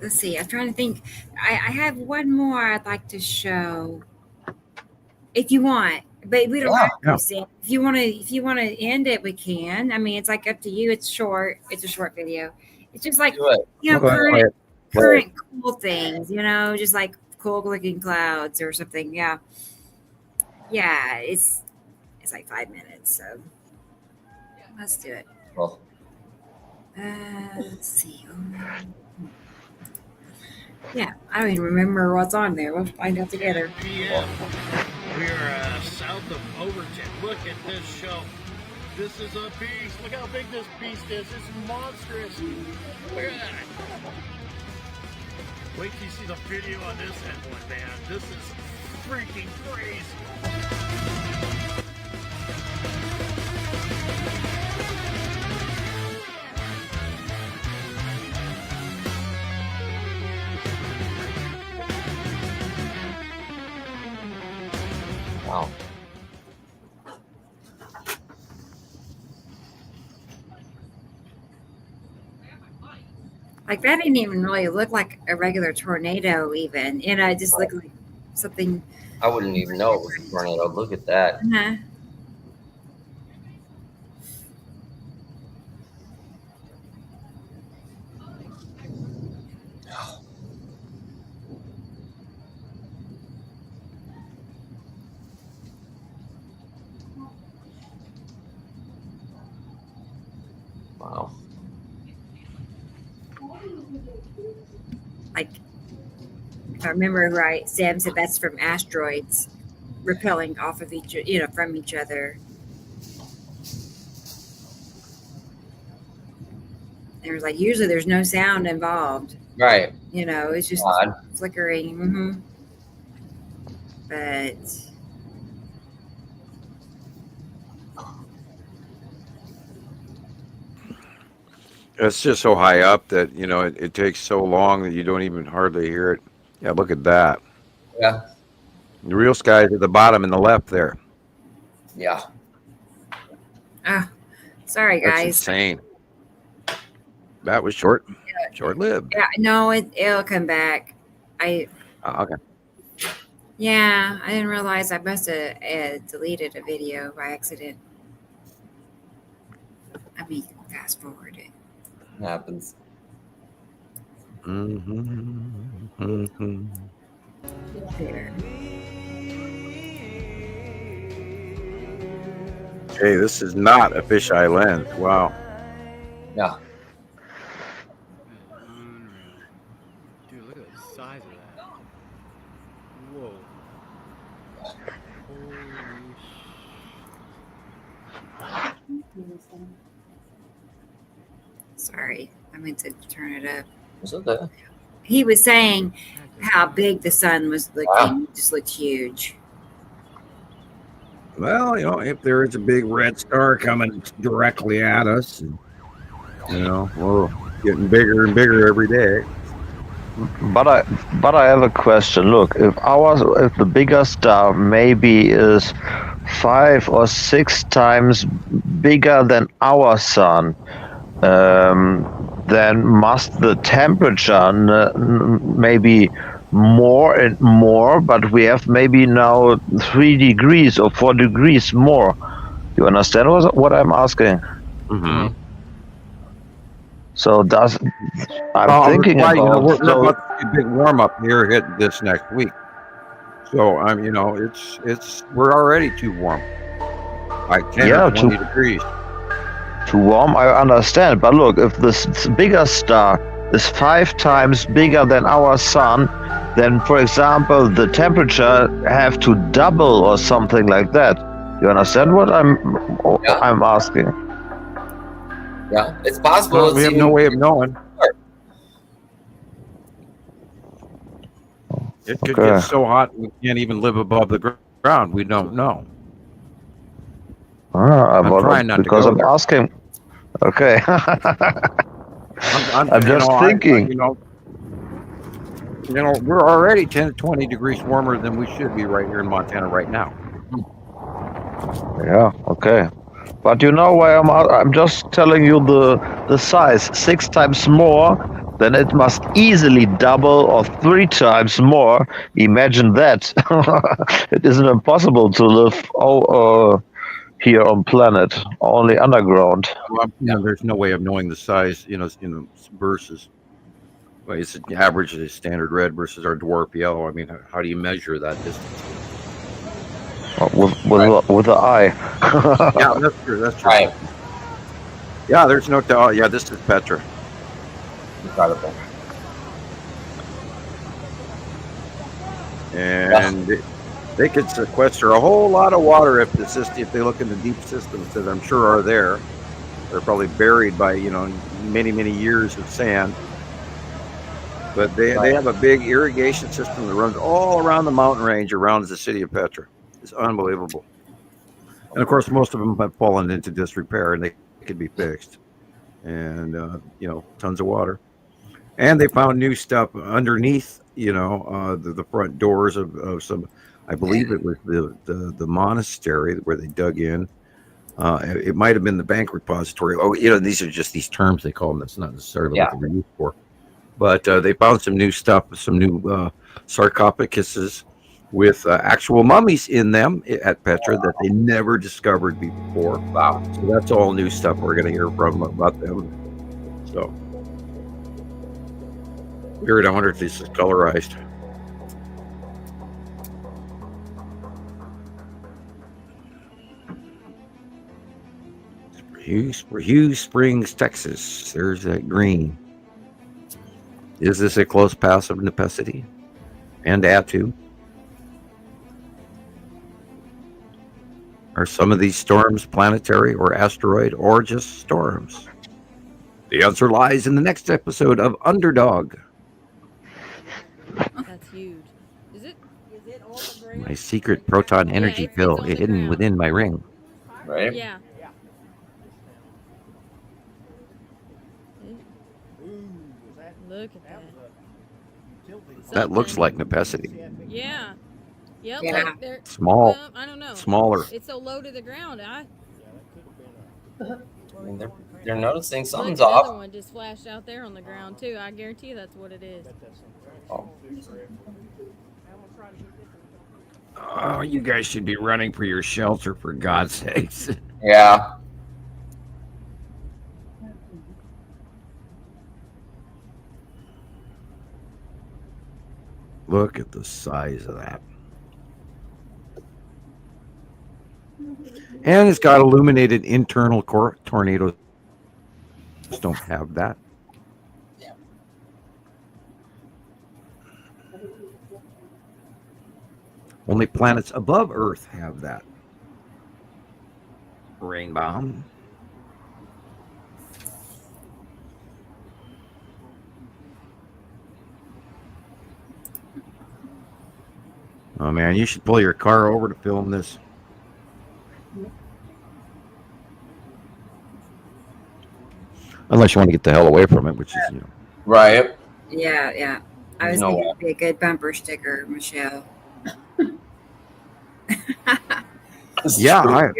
Let's see. I'm trying to think. I have one more I'd like to show, if you want, but we don't have to. Sam. If you want to end it, we can. I mean, it's like up to you. It's short. It's a short video. It's just like current cool things. Just like cool looking clouds or something. Yeah. It's like 5 minutes. So let's do it. Well. Let's see. Yeah, I don't even remember what's on there. We'll find out together. PM. We're south of Overton. Look at this show. This is a beast. Look how big this beast is. It's monstrous. Look at that. Wait till you see the video on this one, man. This is freaking crazy. Wow. Like that didn't even really look like a regular tornado even. It just looked like something. I wouldn't even know it was a tornado. Look at that. Uh-huh. Wow. Like, if I remember right, Sam said that's from asteroids repelling off of from each other. There's like usually there's no sound involved. Right. It's just flickering. Mm-hmm. But It's just so high up that it takes so long that you don't even hardly hear it. Yeah, look at that. Yeah. The real sky's at the bottom in the left there. Yeah. Sorry That's guys. insane. That was short-lived. Yeah, no, it'll come back. Okay. Yeah, I didn't realize I must have deleted a video by accident. Let me fast forward it. Happens. Mm-hmm. There. Hey, this is not a fisheye lens. Wow. Yeah. Dude, look at the size of that. Whoa. Sorry, I meant to turn it up. It's okay. He was saying how big the sun was looking. Wow. It just looked huge. Well, if there is a big red star coming directly at us, we're getting bigger and bigger every day. But I have a question. Look, if the bigger star maybe is 5 or 6 times bigger than our sun, then must the temperature maybe more and more, but we have maybe now 3 degrees or 4 degrees more. You understand what I'm asking? Mm-hmm. So I'm thinking we're about about to see a big warm up here hit this next week. So we're already too warm. Like 10 Yeah, or 20 degrees. too warm, I understand. But look, if this bigger star is 5 times bigger than our sun, then, for example, the temperature have to double or something like that. You understand what I'm asking? Yeah, it's possible. Well, It's we have even no way of knowing. It could Okay. get so hot we can't even live above the ground. We don't know. I'm trying not to because go I'm there. asking. Okay. I'm just thinking. We're already 10 to 20 degrees warmer than we should be right here in Montana right now. Yeah. Okay. But you know why I'm just telling you the size 6 times more. Then it must easily double or 3 times more. Imagine that. It isn't impossible to live here on planet, only underground. Well, there's no way of knowing the size, versus. Well, it's the average of the standard red versus our dwarf yellow. I mean, how do you measure that distance? With the eye. Yeah, that's true. That's true. Right. Yeah, there's no doubt. Yeah, this is Petra. Incredible. And they could sequester a whole lot of water if they look in the deep systems that I'm sure are there. They're probably buried by many, many years of sand. But they have a big irrigation system that runs all around the mountain range around the city of Petra. It's unbelievable. And of course, most of them have fallen into disrepair and they could be fixed. And, tons of water. And they found new stuff underneath, the front doors of some, I believe it was the monastery where they dug in. It might have been the bank repository. Oh, these are just these terms they call them. That's not necessarily what they're used for. But they found some new stuff, some new sarcophaguses with actual mummies in them at Petra that they never discovered before. Wow. So that's all new stuff we're going to hear from about them. So weird. I wonder if this is colorized. Hughes Springs, Texas. There's that green. Is this a close pass of necessity and Atu? Are some of these storms planetary or asteroid or just storms? The answer lies in the next episode of Underdog. That's huge. Is it on the ground? My secret proton energy pill hidden within my ring. Right? Yeah. Look at that. That looks like necessity. Yeah. Yep. Yeah. Look, they're, Small. well, I don't know. Smaller. It's so low to the ground. I mean, they're noticing Look, something's the other off. one just flashed out there on the ground too. I guarantee you that's what it is. Oh, you guys should be running for your shelter, for God's sakes. Yeah. Look at the size of that. And it's got illuminated internal core. Tornadoes don't have that. Only planets above Earth have that. Rain bomb. Oh man, you should pull your car over to film this. Unless you want to get the hell away from it, which is, Right. Yeah. I was thinking it'd be a good bumper sticker, Michelle. Yeah,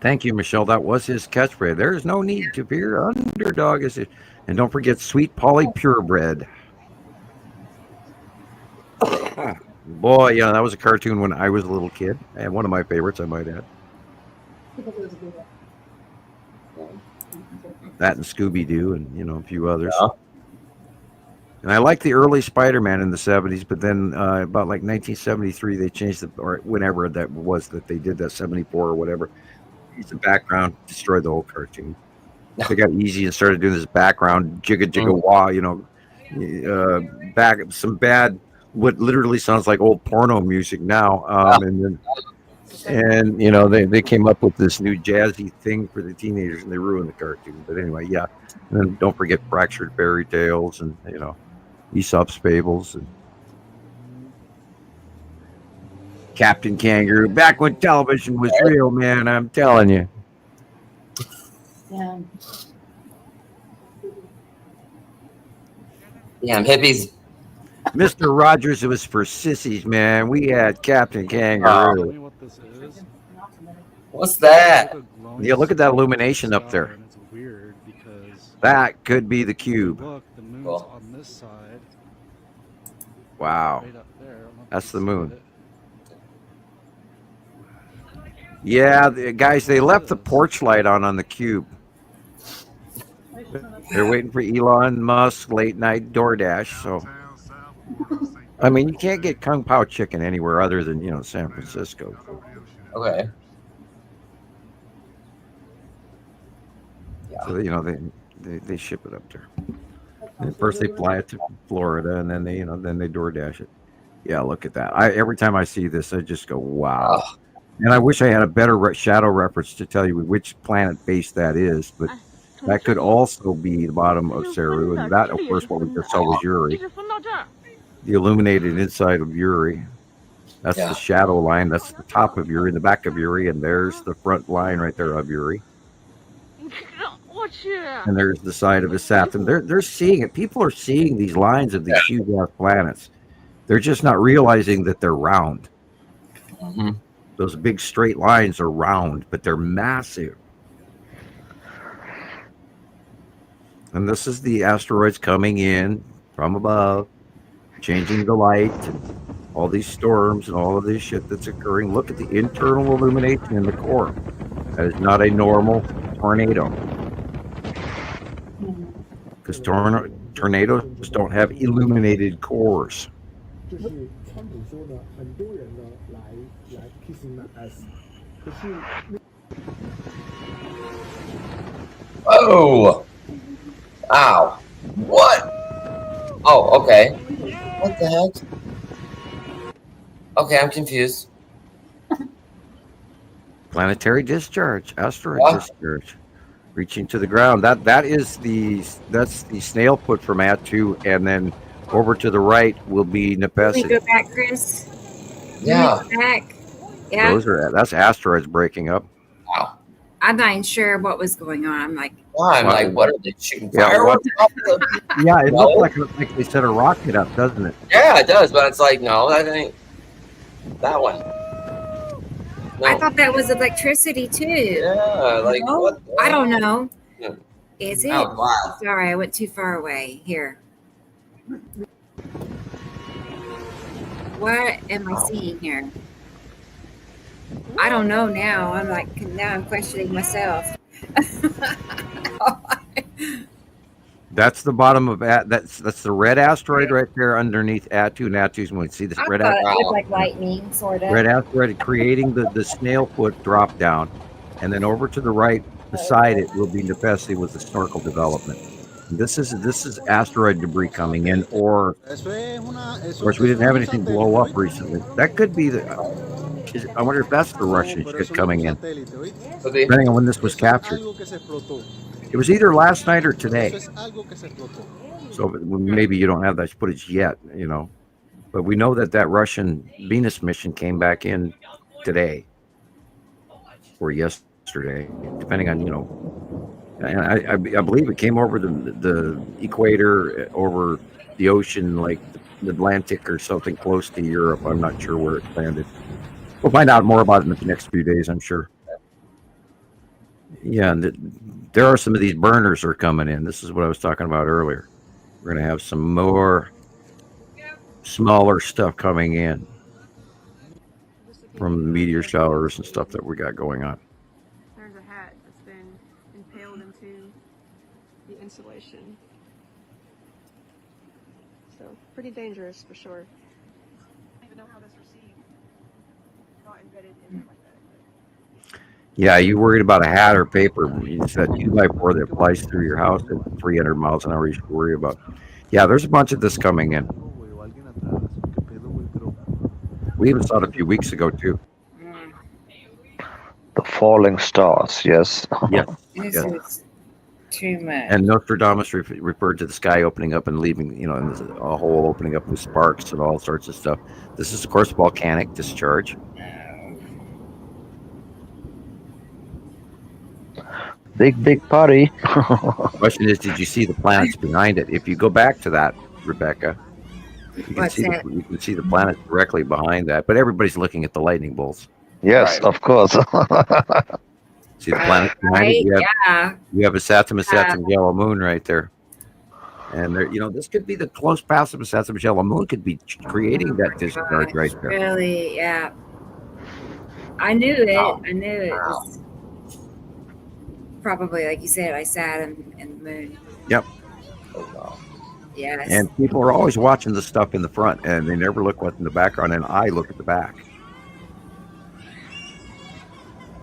thank you, Michelle. That was his catchphrase. There is no need to fear. Underdog is it. And don't forget Sweet Polly Purebred. Boy, yeah, that was a cartoon when I was a little kid. And one of my favorites, I might add. That and Scooby-Doo and, a few others. And I like the early Spider-Man in the 70s, but then about like 1973, they changed the, or whenever that was that they did that, 74 or whatever. Changed the background, destroyed the whole cartoon. They got easy and started doing this background jigga jigga wah, you know, back some bad, what literally sounds like old porno music now. And you know, they came up with this new jazzy thing for the teenagers, and they ruined the cartoon. But anyway, yeah. And then don't forget Fractured Fairy Tales, and you know, Aesop's Fables, and Captain Kangaroo. Back when television was real, man, I'm telling you. Yeah. Damn hippies. Mr. Rogers, it was for sissies, man. We had Captain Kangaroo. What's that? Yeah, look at that illumination up there. It's weird because That could be the cube. look, the moon's Cool. on this side, Wow. right up there. I don't know if That's you the see moon. it. Yeah, guys, they left the porch light on the cube. They're waiting for Elon Musk late night DoorDash. So, I mean, you can't get Kung Pao chicken anywhere other than, you know, San Francisco. Okay. So, you know, they ship it up there. And first they fly it to Florida, and then they, you know, then they DoorDash it. Yeah, look at that. Every time I see this, I just go, wow. And I wish I had a better shadow reference to tell you which planet base that is, but that could also be the bottom of Saru, and that, of course, what we just saw was Uri. The illuminated inside of Uri. That's the shadow line. That's the top of Uri, the back of Uri, and there's the front line right there of Uri. And there's the side of his Saturn. They're seeing it. People are seeing these lines of these huge ass planets. They're just not realizing that they're round. Mm-hmm. Those big straight lines are round, but they're massive. And this is the asteroids coming in from above, changing the light, and all these storms and all of this shit that's occurring. Look at the internal illumination in the core. That is not a normal tornado. Because tornadoes don't have illuminated cores. Oh! Ow. What? Oh, okay. What the heck? Okay, I'm confused. Planetary discharge, asteroid discharge, reaching to the ground. That's the snail foot from Atu, and then over to the right will be Can we Nepesi. go back, Chris? Yeah. Can we go back? Yeah. That's asteroids breaking up. Wow. I'm not even sure what was going on. I'm like, I'm like, what are they shooting Yeah, fireworks off the? Yeah, it No. looks like they set a rocket up, doesn't it? Yeah, it does, but it's like, no, that ain't that one. I thought that was electricity too. Yeah, like No? what? I don't know. Yeah. Is it? Oh, wow. Sorry, I went too far away. Here. What am I seeing here? I don't know now. I'm like, now I'm questioning myself. That's the bottom of that's the red asteroid right there underneath Atu. And Atu's when you see this I red thought it asteroid. looked like lightning, sort of. Red asteroid creating the snail foot drop down, and then over to the right beside it will be Nepesi with the snorkel development. And this is asteroid debris coming in, or of course we didn't have anything blow up recently. That could be I wonder if that's the Russian shit coming in, depending on when this was captured. It was either last night or today. So maybe you don't have that footage yet, you know. But we know that Russian Venus mission came back in today or yesterday, depending on, you know. And I believe it came over the equator, over the ocean, like the Atlantic or something close to Europe. I'm not sure where it landed. We'll find out more about it in the next few days, I'm sure. Yeah, and there are some of these burners are coming in. This is what I was talking about earlier. We're going to have some more smaller stuff coming in from the meteor showers and stuff that we got going on. There's a hat that's been impaled into the insulation. So pretty dangerous for sure. I don't even know how this received. Not embedded in like that. Yeah, you worried about a hat or paper? It's that 2x4 that flies through your house at 300 miles an hour. You should worry about. Yeah, there's a bunch of this coming in. We even saw it a few weeks ago too. The falling stars, yes. Yes. This yes. is too much. And Nostradamus referred to the sky opening up and leaving, and there's a hole opening up with sparks and all sorts of stuff. This is, of course, volcanic discharge. Big party. Question is, did you see the planets behind it? If you go back to that, Rebecca, you can see the planets directly behind that. But everybody's looking at the lightning bolts. Yes, of course. See the planets behind it? You have a Saturn yellow moon right there. And there, this could be the close pass of a Saturn yellow moon could be creating that discharge right there. Really, yeah. I knew it. I knew it was probably, like you said, Saturn and the moon. Yep. Yes. And people are always watching the stuff in the front, and they never look what's in the background. And I look at the back.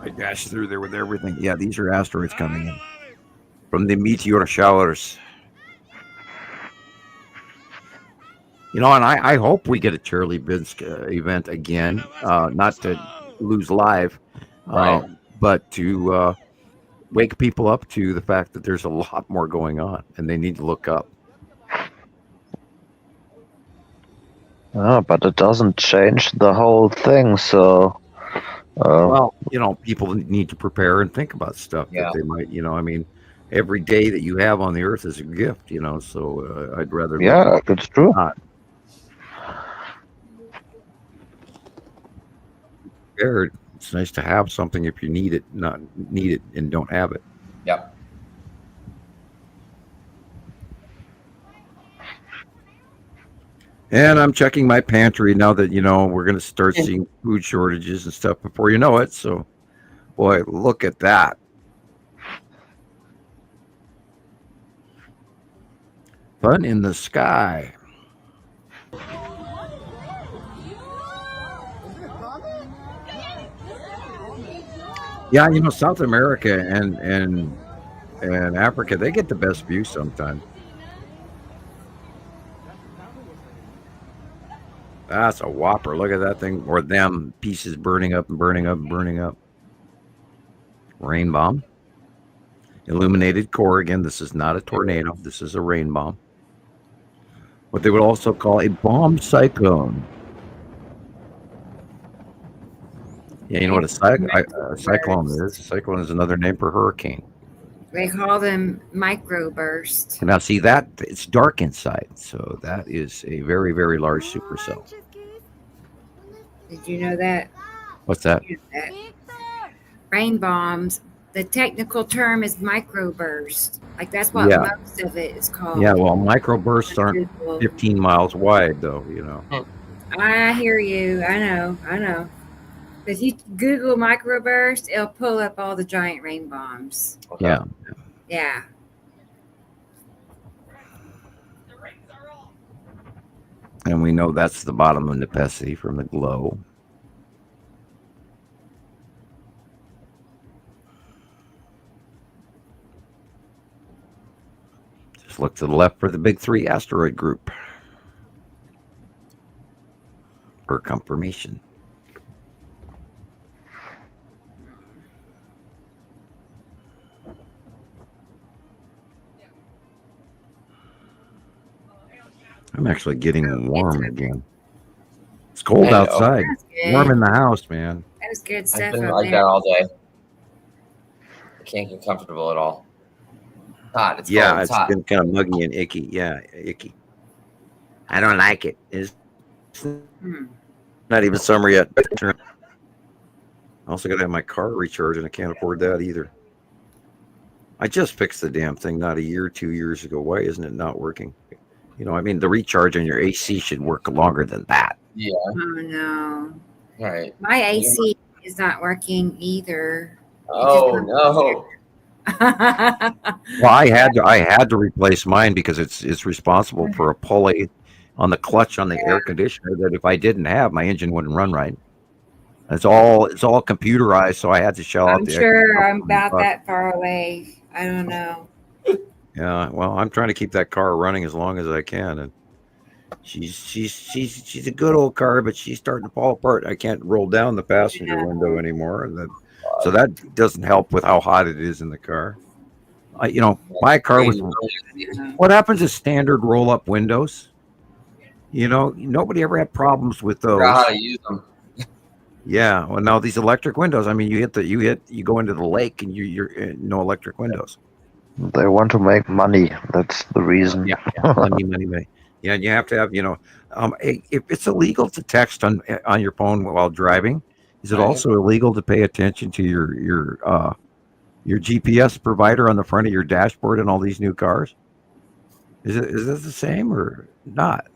I dash through there with everything. Yeah, these are asteroids coming in from the meteor showers. And I hope we get a Charlie Binsk event again, not to lose live, but to wake people up to the fact that there's a lot more going on, and they need to look up. But it doesn't change the whole thing, so... well, people need to prepare and think about stuff that they might, every day that you have on the earth is a gift, so I'd rather... Yeah, it's true. Prepared. It's nice to have something if you need it, not need it and don't have it. Yep. And I'm checking my pantry now that, we're going to start seeing food shortages and stuff before you know it. So, boy, look at that. Fun in the sky. Yeah, South America and Africa, they get the best view sometimes. That's a whopper. Look at that thing. Or them pieces burning up and burning up and burning up. Rain bomb. Illuminated core. Again, this is not a tornado. This is a rain bomb. What they would also call a bomb cyclone. Yeah, you know what a cyclone is? A cyclone is another name for hurricane. They call them microbursts. Now, see that it's dark inside, so that is a very, very large supercell. Did you know that? What's that? Rain bombs. The technical term is microburst. Like that's what most of it is called. Yeah, well, microbursts aren't 15 miles wide, though. I hear you. I know. If you Google microburst, it'll pull up all the giant rain bombs. Yeah. Yeah. And we know that's the bottom of Nepesi from the glow. Just look to the left for the big 3 asteroid group. For confirmation. I'm actually getting warm again. It's cold outside. Warm in the house, man. That was good stuff. I've been like that all day. I can't get comfortable at all. Hot. It's cold. It's hot. Been kind of muggy and icky. Yeah, icky. I don't like it. It's not even summer yet. I also got to have my car recharged, and I can't afford that either. I just fixed the damn thing not a year, 2 years ago. Why isn't it not working? The recharge on your AC should work longer than that. Yeah. Oh no. Right. My AC is not working either. Oh no. Well, I had to replace mine because it's responsible for a pulley on the clutch on the air conditioner that if I didn't have, my engine wouldn't run right. It's all computerized, so I had to shell out I'm the sure extra I'm about $100. that far away. I don't know. Yeah, well, I'm trying to keep that car running as long as I can, and she's a good old car, but she's starting to fall apart. I can't roll down the passenger window anymore, and so that doesn't help with how hot it is in the car. My car was. What happens is standard roll-up windows. Nobody ever had problems with those. Figure out how to use them. Yeah, well, now these electric windows. I mean, you go into the lake, and you're no electric windows. They want to make money. That's the reason. Yeah, money. Yeah, and you have to have, if it's illegal to text on your phone while driving, is it also illegal to pay attention to your GPS provider on the front of your dashboard in all these new cars? Is it the same or not?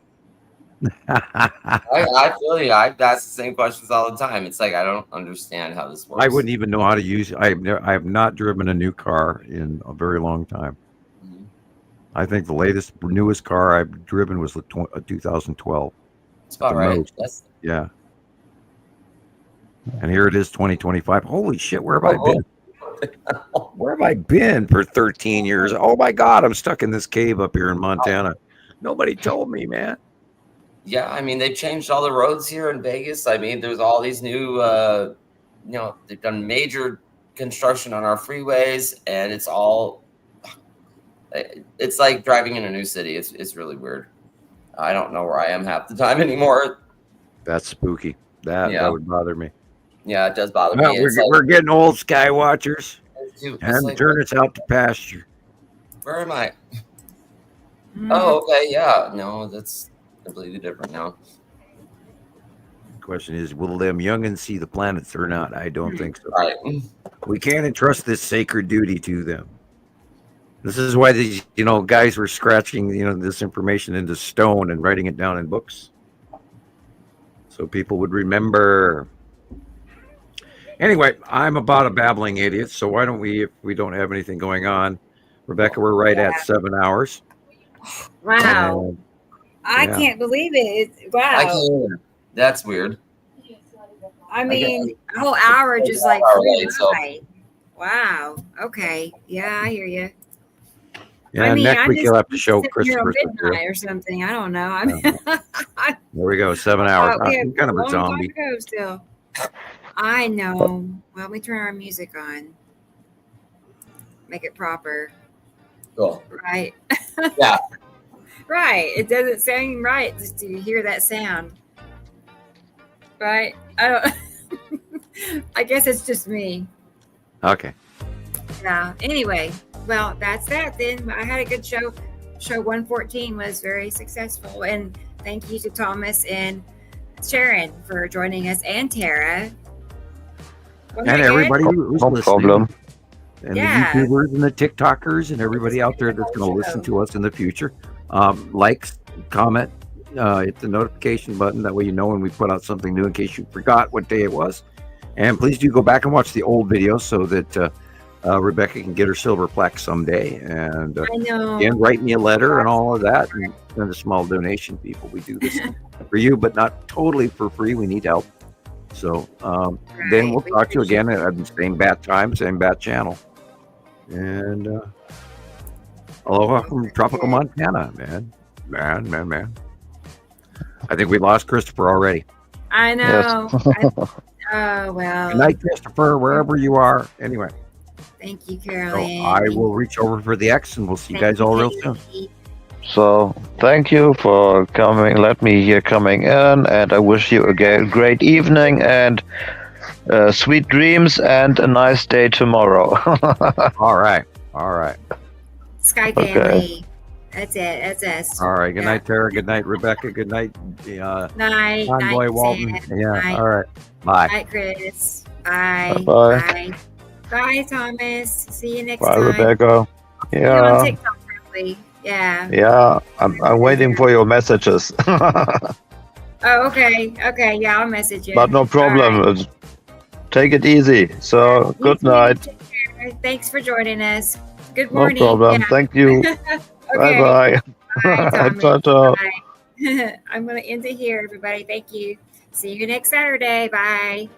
I feel you. I ask the same questions all the time. It's like I don't understand how this works. I wouldn't even know how to use it. I have not driven a new car in a very long time. Mm-hmm. I think the newest car I've driven was 2012. It's about right. Yeah. And here it is, 2025. Holy shit, where have I been? Where have I been for 13 years? Oh my God, I'm stuck in this cave up here in Montana. Nobody told me, man. Yeah, I mean, they've changed all the roads here in Vegas. I mean, there's all these new, they've done major construction on our freeways, and it's like driving in a new city. It's really weird. I don't know where I am half the time anymore. That's spooky. That would bother me. Yeah, it does bother Well, me. we're getting old, sky watchers, and like, turn us out to pasture. Where am I? Oh, okay, yeah. No, that's completely different now. The question is, will them youngins see the planets or not? I don't think so. Right. We can't entrust this sacred duty to them. This is why these, guys were scratching, this information into stone and writing it down in books, so people would remember. Anyway, I'm about a babbling idiot, so why don't we, if we don't have anything going on, Rebecca, we're right at 7 hours. Wow. I can't believe it. Wow. I can't. That's weird. I mean, a whole hour just like flew by. Wow. Okay. Yeah, I hear you. Yeah, next week you'll have to show Christoper midnight or something. I don't know. I mean, there we go. 7 hours. I'm kind of a zombie. Still. I know. Well, let me turn our music on. Make it proper. Cool. Right. Yeah. Right. It doesn't sound right just to hear that sound. Right. I don't. I guess it's just me. Okay. Yeah. Anyway, well, that's that then. I had a good show. Show 114 was very successful. And thank you to Thomas and Sharon for joining us, and Tara. And everybody who's listening. Problem. And the YouTubers and the TikTokers and everybody out there that's going to listen to us in the future. Like, comment, hit the notification button. That way you know when we put out something new in case you forgot what day it was. And please do go back and watch the old videos so that Rebecca can get her silver plaque someday. And I know. again, write me a letter and all of that, and send a small donation, people. We do this for you, but not totally for free. We need help. So then we'll talk to you again at the same bat time, same bat channel. And aloha from tropical Montana, man. I think we lost Christoper already. I know. Yes. Oh, well. Good night, Christoper, wherever you are. Anyway. Thank you, So Carolyn. I will reach over for the X, and we'll see you guys all real soon. So thank you for coming. Let me here coming in, and I wish you a great evening and sweet dreams and a nice day tomorrow. All right. Sky family. That's it. That's us. All right. Good night, Tara. Good night, Rebecca. Good night, Night. Convoy Walton. Sam. Yeah. Night. All right. Bye. Night, Chris. Bye. Bye. Bye, Thomas. See you next Bye, time. Rebecca. You're on Yeah. TikTok, probably. Yeah. Yeah. I'm waiting for your messages. Oh, okay. Okay. Yeah, I'll message you. But no problem. All right. Take it easy. So good night. Take care. Thanks for joining us. Good No morning. problem. Yeah. Thank you. Okay. Bye bye. Bye, Thomas. Ciao, ciao. Bye. I'm going to end it here, everybody. Thank you. See you next Saturday. Bye.